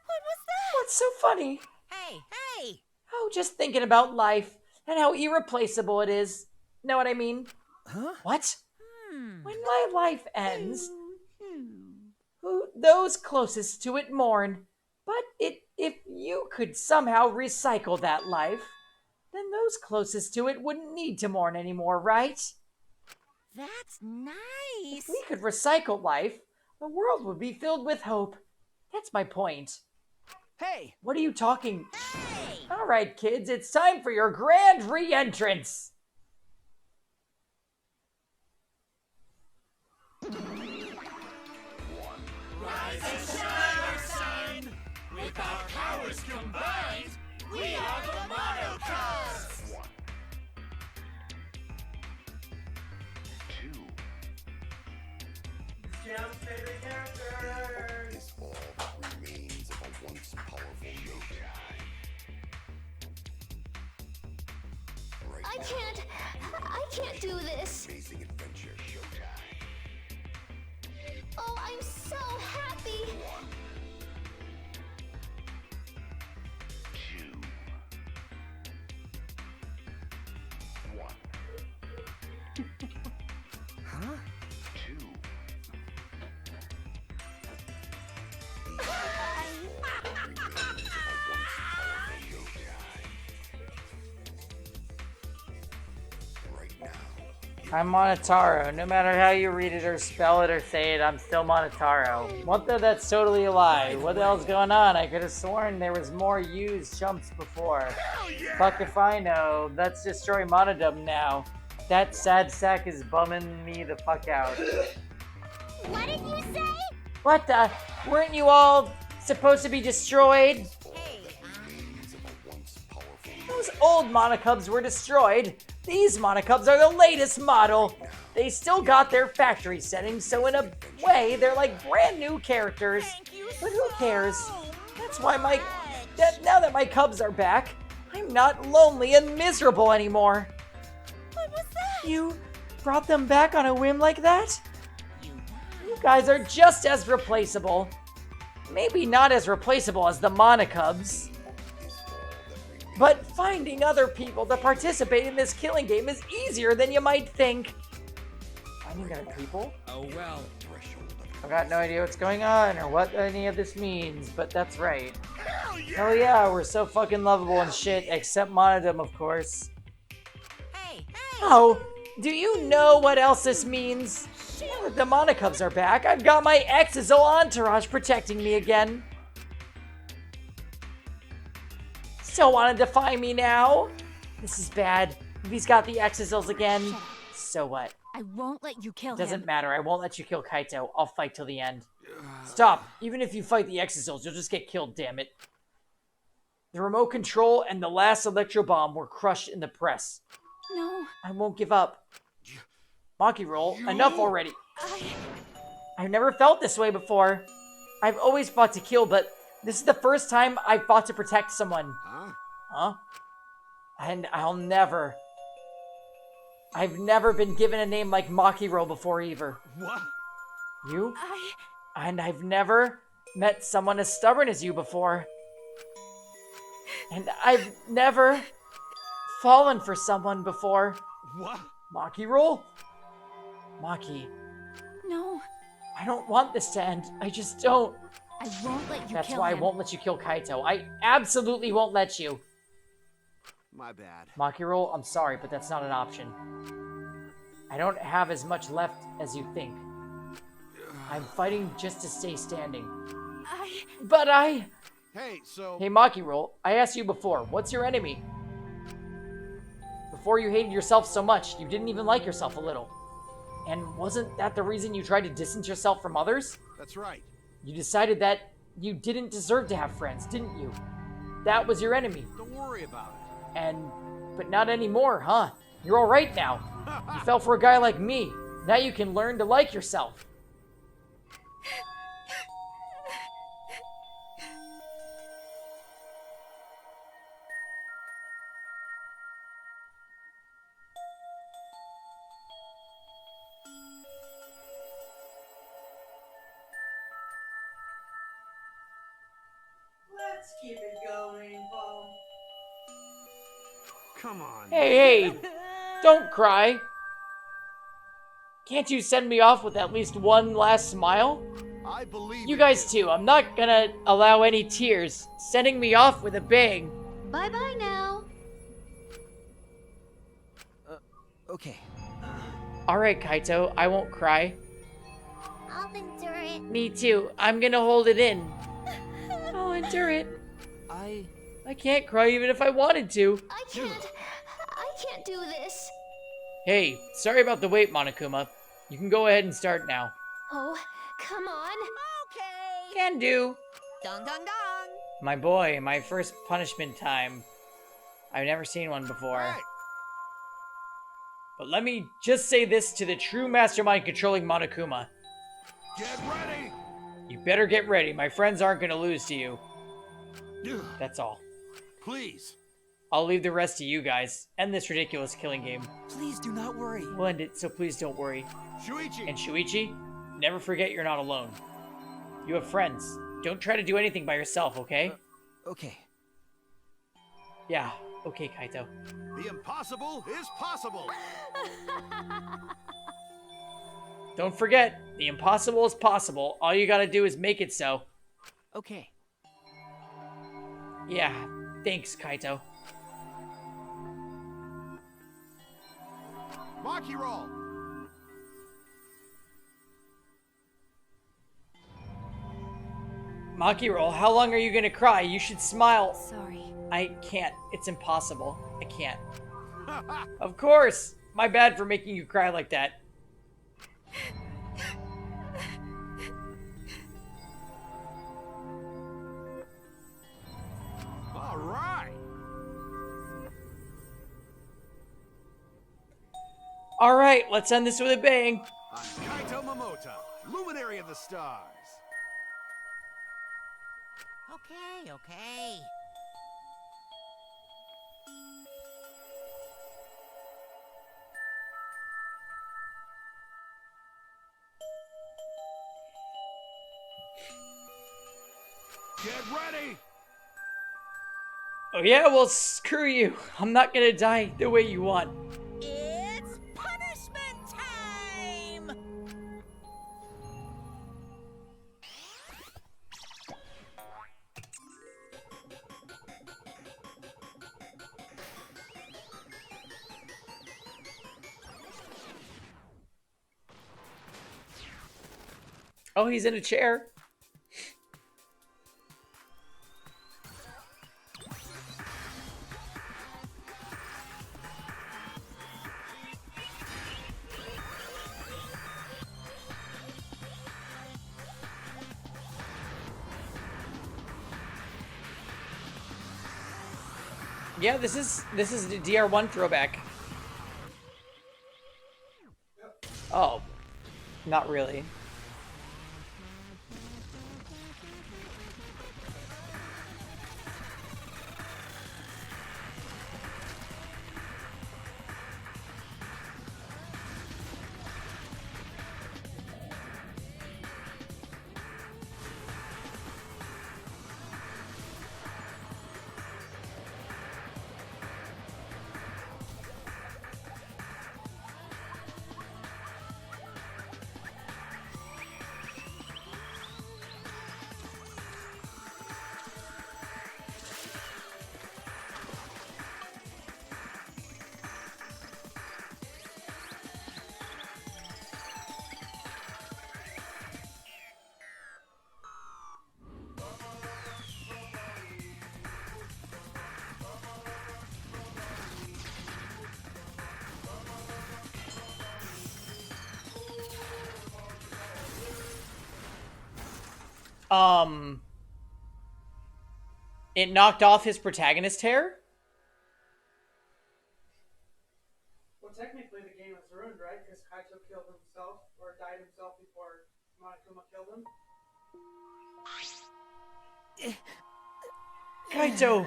was that? What's so funny? Hey! Oh, just thinking about life and how irreplaceable it is. Know what I mean? Huh? What? When my life ends, those closest to it mourn. But if you could somehow recycle that life, then those closest to it wouldn't need to mourn anymore, right? That's nice! If we could recycle life, the world would be filled with hope. That's my point. Hey! What are you talking? Hey! All right, kids, it's time for your grand re-entrance. Rise and shine, our sun! With our powers combined, we are the Mono Cubs! 2. Jump, favorite character. Is all that remains of a once powerful yokai. Right I can't do this. Amazing adventure showtime. Oh, I'm so happy. 2. 1. Huh? 2. I'm Monotaro. No matter how you read it or spell it or say it, I'm still Monotaro. What the? That's totally a lie. What the hell's going on? I could have sworn there was more used chumps before. Fuck if I know. Let's destroy Monodum now. That sad sack is bumming me the fuck out. What did you say? What the? Weren't you all supposed to be destroyed? Those old Monocubs were destroyed. These Monocubs are the latest model. They still got their factory settings, so in a way, they're like brand new characters. But who cares? That's why now that my Cubs are back, I'm not lonely and miserable anymore. What was that? You brought them back on a whim like that? You guys are just as replaceable. Maybe not as replaceable as the Monocubs. But finding other people to participate in this killing game is easier than you might think. Finding other people? Oh well. I've got no idea what's going on or what any of this means, but that's right. Hell yeah, we're so fucking lovable and shit, except Monodum, of course. Hey! Oh, do you know what else this means? Now that the Monocubs are back, I've got my Exisal entourage protecting me again. Still want to defy me now? This is bad. If he's got the Exisals again, so what? I won't let you kill him. Doesn't matter. I won't let you kill Kaito. I'll fight till the end. Stop. Even if you fight the Exisals, you'll just get killed, damn it. The remote control and the last electro bomb were crushed in the press. No. I won't give up. Maki roll. Enough already. I've never felt this way before. I've always fought to kill, but this is the first time I've fought to protect someone. Huh? And I've never been given a name like Makiro before either. What? You? And I've never met someone as stubborn as you before. And I've never fallen for someone before. What? Maki roll? Maki, No, I don't want this to end. I just don't. I won't let you That's kill why him. I won't let you kill Kaito. I absolutely won't let you. My bad. Maki roll, I'm sorry, but that's not an option. I don't have as much left as you think. I'm fighting just to stay standing. But I... Hey, so... Hey, Maki roll, I asked you before, what's your enemy? Before you hated yourself so much, you didn't even like yourself a little. And wasn't that the reason you tried to distance yourself from others? That's right. You decided that you didn't deserve to have friends, didn't you? That was your enemy. Don't worry about it. But not anymore, huh? You're alright now. You fell for a guy like me. Now you can learn to like yourself. Let's keep it going, Paul. Come on. Hey, don't cry. Can't you send me off with at least one last smile? I believe you guys too. I'm not gonna allow any tears. Sending me off with a bang. Bye-bye now. Okay. Alright, Kaito. I won't cry. I'll endure it. Me too. I'm gonna hold it in. I'll endure it. I can't cry even if I wanted to. I can't do this. Hey, sorry about the wait, Monokuma. You can go ahead and start now. Oh, come on. Okay. Can do. Dong dong dong. My boy, my first punishment time. I've never seen one before. Hey. But let me just say this to the true mastermind controlling Monokuma. Get ready. You better get ready. My friends aren't gonna lose to you. That's all. Please. I'll leave the rest to you guys. End this ridiculous killing game. Please do not worry. We'll end it, so please don't worry. Shuichi. And Shuichi, never forget you're not alone. You have friends. Don't try to do anything by yourself, okay? Okay. Yeah, okay, Kaito. The impossible is possible. Don't forget, the impossible is possible. All you gotta do is make it so. Okay. Yeah, thanks, Kaito. Maki roll. Maki roll, how long are you gonna cry? You should smile. Sorry. I can't. It's impossible. I can't. Of course! My bad for making you cry like that. All right. Alright, let's end this with a bang. I'm Kaito Momota, luminary of the stars. Okay, okay. Get ready. Oh yeah, well screw you. I'm not gonna die the way you want. It's punishment time! Oh, he's in a chair. Yeah, this is the DR1 throwback. Oh, not really. It knocked off his protagonist hair? Well, technically the game is ruined, right? Because Kaito killed himself, or died himself before Monokuma killed him. Kaito!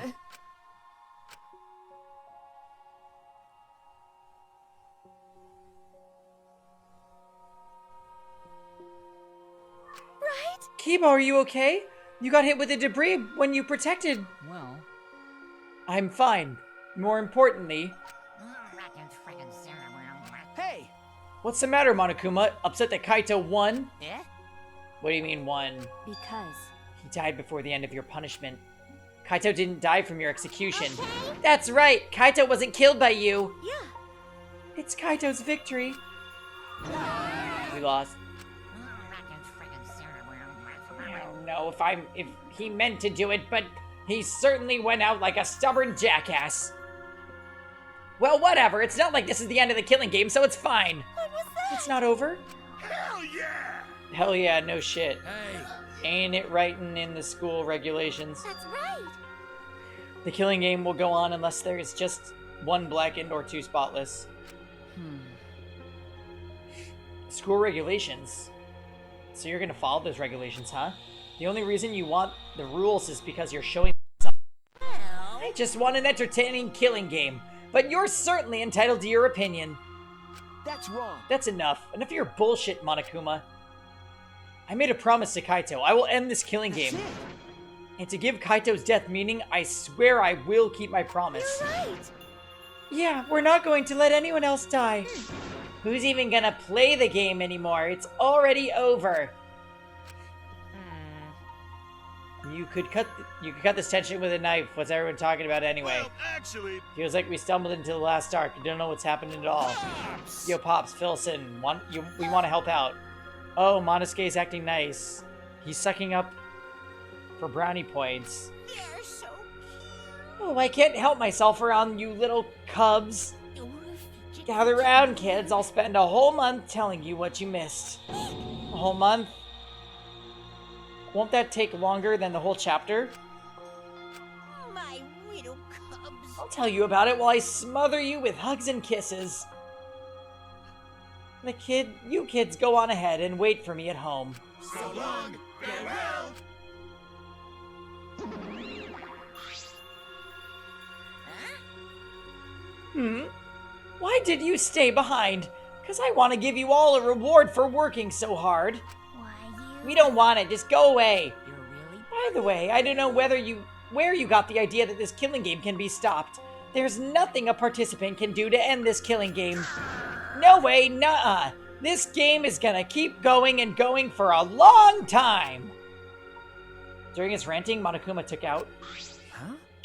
Right? Kiba, are you okay? You got hit with the debris when you protected. Well, I'm fine. More importantly... Hey! What's the matter, Monokuma? Upset that Kaito won? Yeah? What do you mean, won? Because He died before the end of your punishment. Kaito didn't die from your execution. That's right! Kaito wasn't killed by you! Yeah. It's Kaito's victory. We lost. I don't know if he meant to do it, but he certainly went out like a stubborn jackass. Well, whatever. It's not like this is the end of the killing game, so it's fine. What was that? It's not over. Hell yeah! Hell yeah, no shit. Hey! Ain't it writing in the school regulations? That's right. The killing game will go on unless there is just one blackened or two spotless. School regulations? So you're gonna follow those regulations, huh? The only reason you want the rules is because you're showing something. I just want an entertaining killing game, but you're certainly entitled to your opinion. That's wrong. That's enough. Enough of your bullshit, Monokuma. I made a promise to Kaito. I will end this killing game. That's it. And to give Kaito's death meaning, I swear I will keep my promise. You're right. Yeah, we're not going to let anyone else die. Who's even gonna play the game anymore? It's already over. You could cut this tension with a knife. What's everyone talking about anyway? Well, actually... Feels like we stumbled into the last arc. You don't know what's happening at all. Yo, Pops, Philson, we want to help out. Oh, Monosuke's acting nice. He's sucking up for brownie points. They're so cute. Oh, I can't help myself around you little cubs. Gather round, kids. I'll spend a whole month telling you what you missed. A whole month? Won't that take longer than the whole chapter? My little cubs. I'll tell you about it while I smother you with hugs and kisses. You kids go on ahead and wait for me at home. So long! Farewell! Why did you stay behind? Because I want to give you all a reward for working so hard. Why you? We don't want it. Just go away. You're really... By the way, I don't know where you got the idea that this killing game can be stopped. There's nothing a participant can do to end this killing game. No way, nuh-uh. This game is gonna keep going and going for a long time. During his ranting, Monokuma took out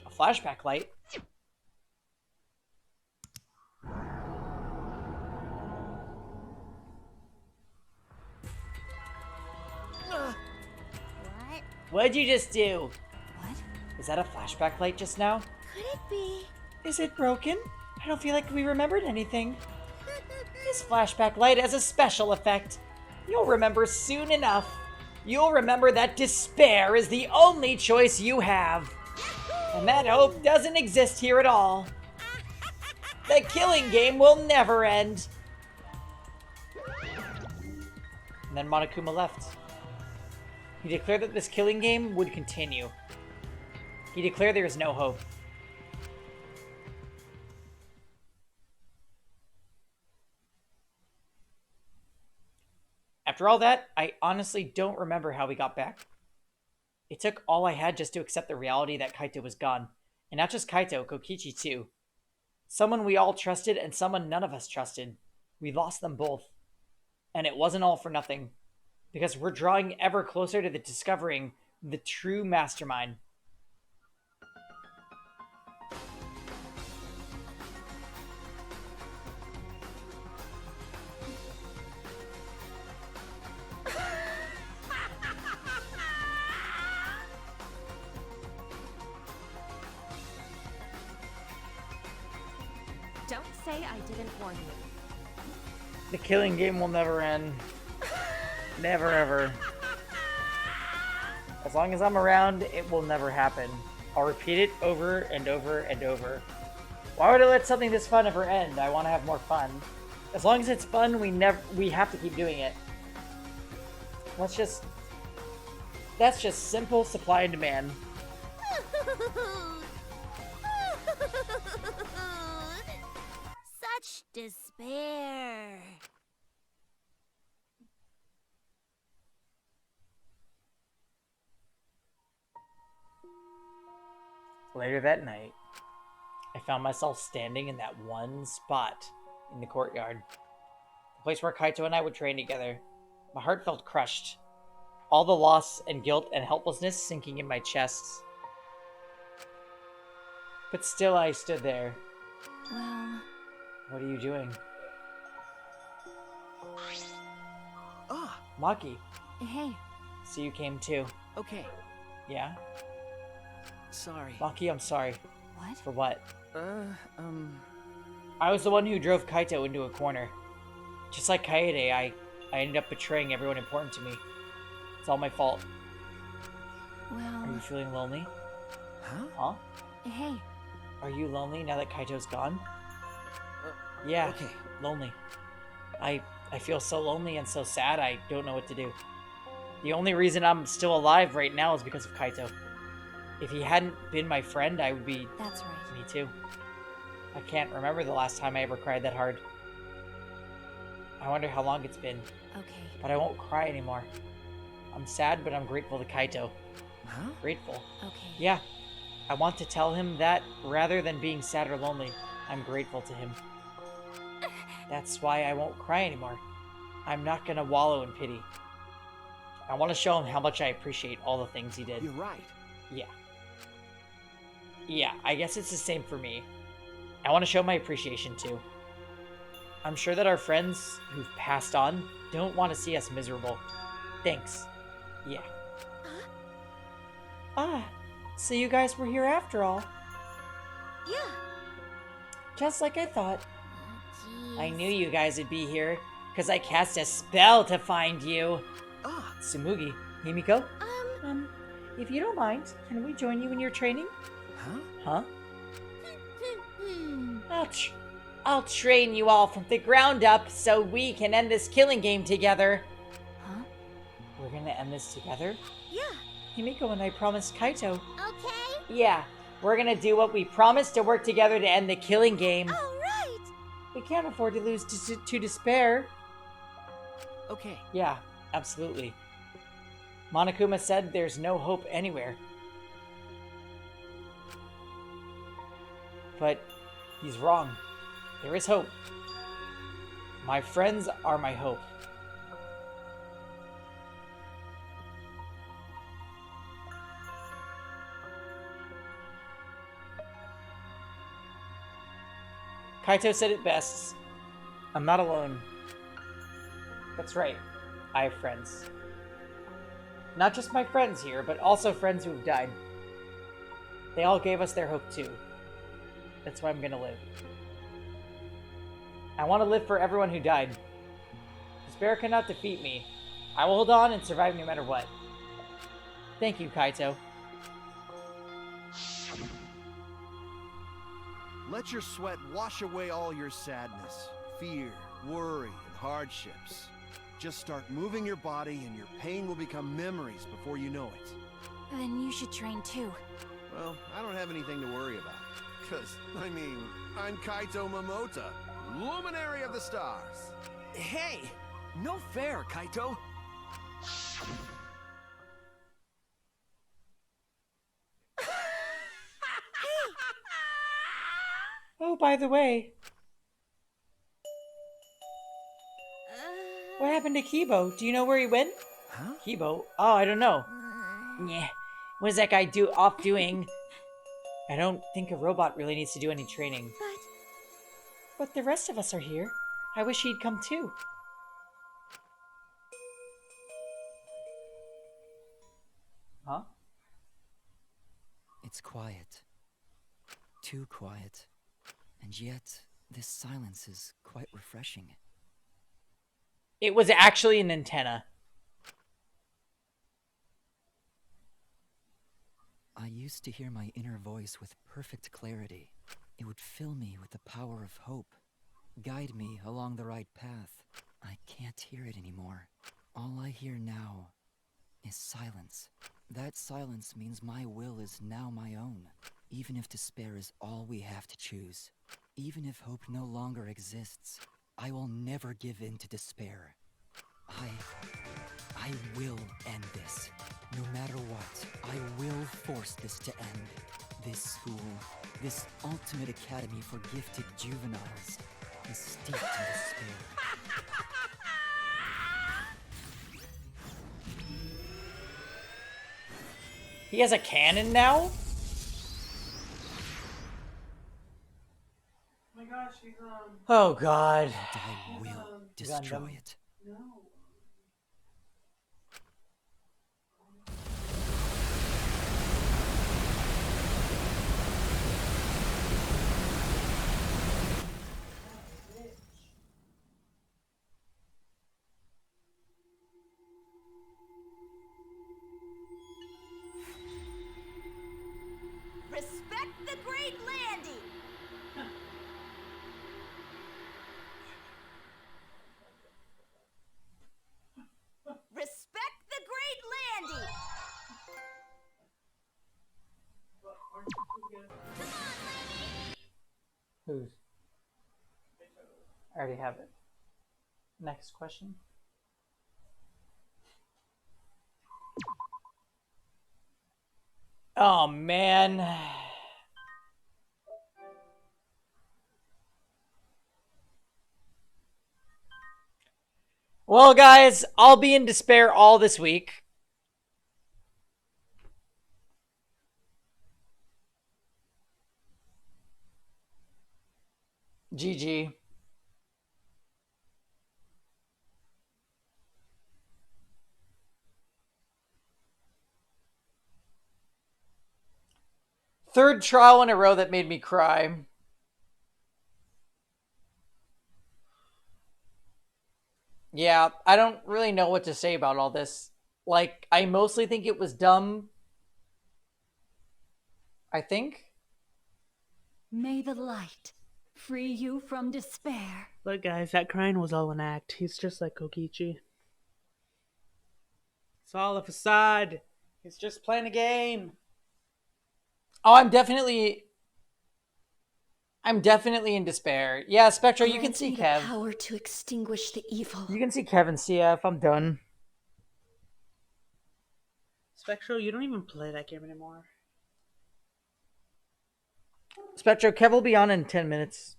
a flashback light. What? What'd you just do? what? Was that a flashback light just now? Could it be? Is it broken? I don't feel like we remembered anything. This flashback light has a special effect. You'll remember soon enough. You'll remember that despair is the only choice you have. And that hope doesn't exist here at all. The killing game will never end. And then Monokuma left. He declared that this killing game would continue. He declared there is no hope. After all that, I honestly don't remember how we got back. It took all I had just to accept the reality that Kaito was gone. And not just Kaito, Kokichi too. Someone we all trusted and someone none of us trusted. We lost them both. And it wasn't all for nothing. Because we're drawing ever closer to discovering the true mastermind. Don't say I didn't warn you. The killing game will never end. Never ever. As long as I'm around, it will never happen. I'll repeat it over and over and over. Why would I let something this fun ever end? I want to have more fun. As long as it's fun, we have to keep doing it. That's just simple supply and demand. Such despair. Later that night, I found myself standing in that one spot in the courtyard. The place where Kaito and I would train together. My heart felt crushed. All the loss and guilt and helplessness sinking in my chest. But still I stood there. Well... What are you doing? Ah! Maki. Hey. So you came too. Okay. Yeah? Sorry. Maki, I'm sorry. What? For what? I I was the one who drove Kaito into a corner. Just like Kaede, I ended up betraying everyone important to me. It's all my fault. Well... Are you feeling lonely? Huh? Huh? Hey. Are you lonely now that Kaito's gone? Yeah, okay. Lonely. I feel so lonely and so sad, I don't know what to do. The only reason I'm still alive right now is because of Kaito. If he hadn't been my friend, I would be... That's right. Me too. I can't remember the last time I ever cried that hard. I wonder how long it's been. Okay. But I won't cry anymore. I'm sad, but I'm grateful to Kaito. Huh? Grateful. Okay. Yeah. I want to tell him that rather than being sad or lonely, I'm grateful to him. That's why I won't cry anymore. I'm not gonna wallow in pity. I want to show him how much I appreciate all the things he did. You're right. Yeah. Yeah, I guess it's the same for me. I want to show my appreciation too. I'm sure that our friends who've passed on don't want to see us miserable. Thanks. Yeah. Ah, so you guys were here after all. Yeah. Just like I thought. Oh, I knew you guys would be here, because I cast a spell to find you. Ah. Tsumugi, Himiko? If you don't mind, can we join you in your training? Huh? Huh? I'll train you all from the ground up so we can end this killing game together. Huh? We're gonna end this together? Yeah. Himiko and I promised Kaito. Okay. Yeah, we're gonna do what we promised to work together to end the killing game. All right. We can't afford to lose to despair. Okay. Yeah, absolutely. Monokuma said there's no hope anywhere. But he's wrong. There is hope. My friends are my hope. Kaito said it best. I'm not alone. That's right. I have friends. Not just my friends here, but also friends who have died. They all gave us their hope too. That's why I'm gonna live. I want to live for everyone who died. Despair cannot defeat me. I will hold on and survive no matter what. Thank you, Kaito. Let your sweat wash away all your sadness, fear, worry, and hardships. Just start moving your body and your pain will become memories before you know it. Then you should train too. Well, I don't have anything to worry about. Because, I'm Kaito Momota, Luminary of the Stars. Hey! No fair, Kaito! Oh, by the way. What happened to Kibo? Do you know where he went? Huh? Kibo? Oh, I don't know. Yeah. What is that guy off doing? I don't think a robot really needs to do any training. But the rest of us are here. I wish he'd come too. Huh? It's quiet. Too quiet. And yet, this silence is quite refreshing. It was actually an antenna. I used to hear my inner voice with perfect clarity. It would fill me with the power of hope, guide me along the right path. I can't hear it anymore. All I hear now is silence. That silence means my will is now my own, even if despair is all we have to choose. Even if hope no longer exists, I will never give in to despair. I will end this. No matter what, I will force this to end. This school, this ultimate academy for gifted juveniles, is steeped in despair. He has a cannon now? Oh my gosh, he's Oh god. I will destroy it. No. Respect the great Landy! Respect the great Landy! Who's? I already have it. Next question. Oh man. Well, guys, I'll be in despair all this week. GG. Third trial in a row that made me cry. Yeah, I don't really know what to say about all this. Like, I mostly think it was dumb. I think. May the light free you from despair. Look, guys, that crying was all an act. He's just like Kokichi. It's all a facade. He's just playing a game. Oh, I'm definitely in despair. Yeah, Spectro, you can see Grant me Kev. the power to extinguish the evil. You can see Kevin CF. I'm done. Spectro, you don't even play that game anymore. Spectro, Kev will be on in 10 minutes.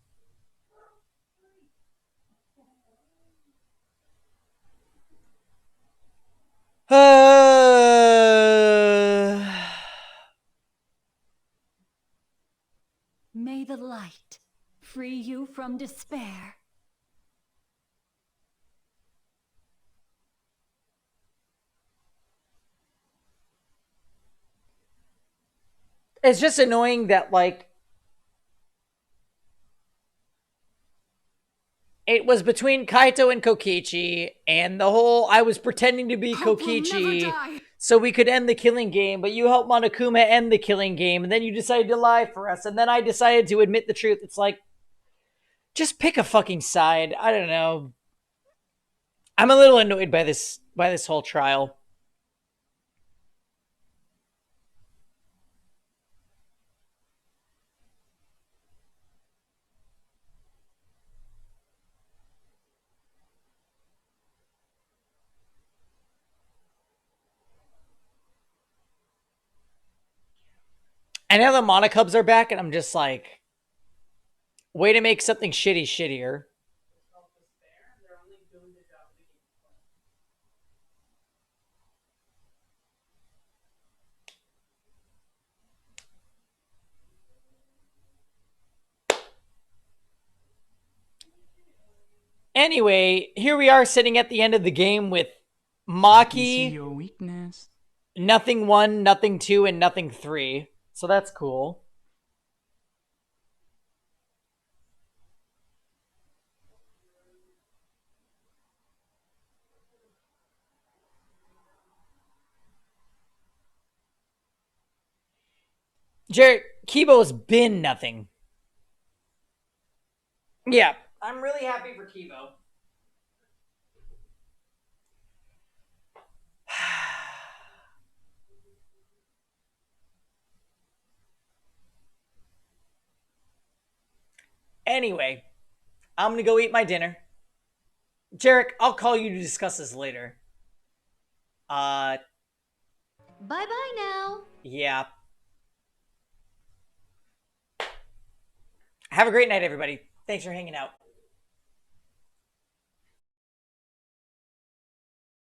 May the light free you from despair. It's just annoying that, like, it was between Kaito and Kokichi, and the whole I was pretending to be Hope will never Kokichi die. so we could end the killing game, but you helped Monokuma end the killing game, and then you decided to lie for us, and then I decided to admit the truth. It's like, just pick a fucking side. I don't know. I'm a little annoyed by this whole trial. And now the Monocubs are back, and I'm just like, way to make something shitty shittier. Anyway, here we are sitting at the end of the game with See Maki, your weakness. nothing 1, nothing 2, and nothing 3. So that's cool. Jarek, Kibo's been nothing. Yeah, I'm really happy for Kibo. Anyway, I'm gonna go eat my dinner. Jarek, I'll call you to discuss this later. Bye-bye now. Yeah. Have a great night, everybody. Thanks for hanging out.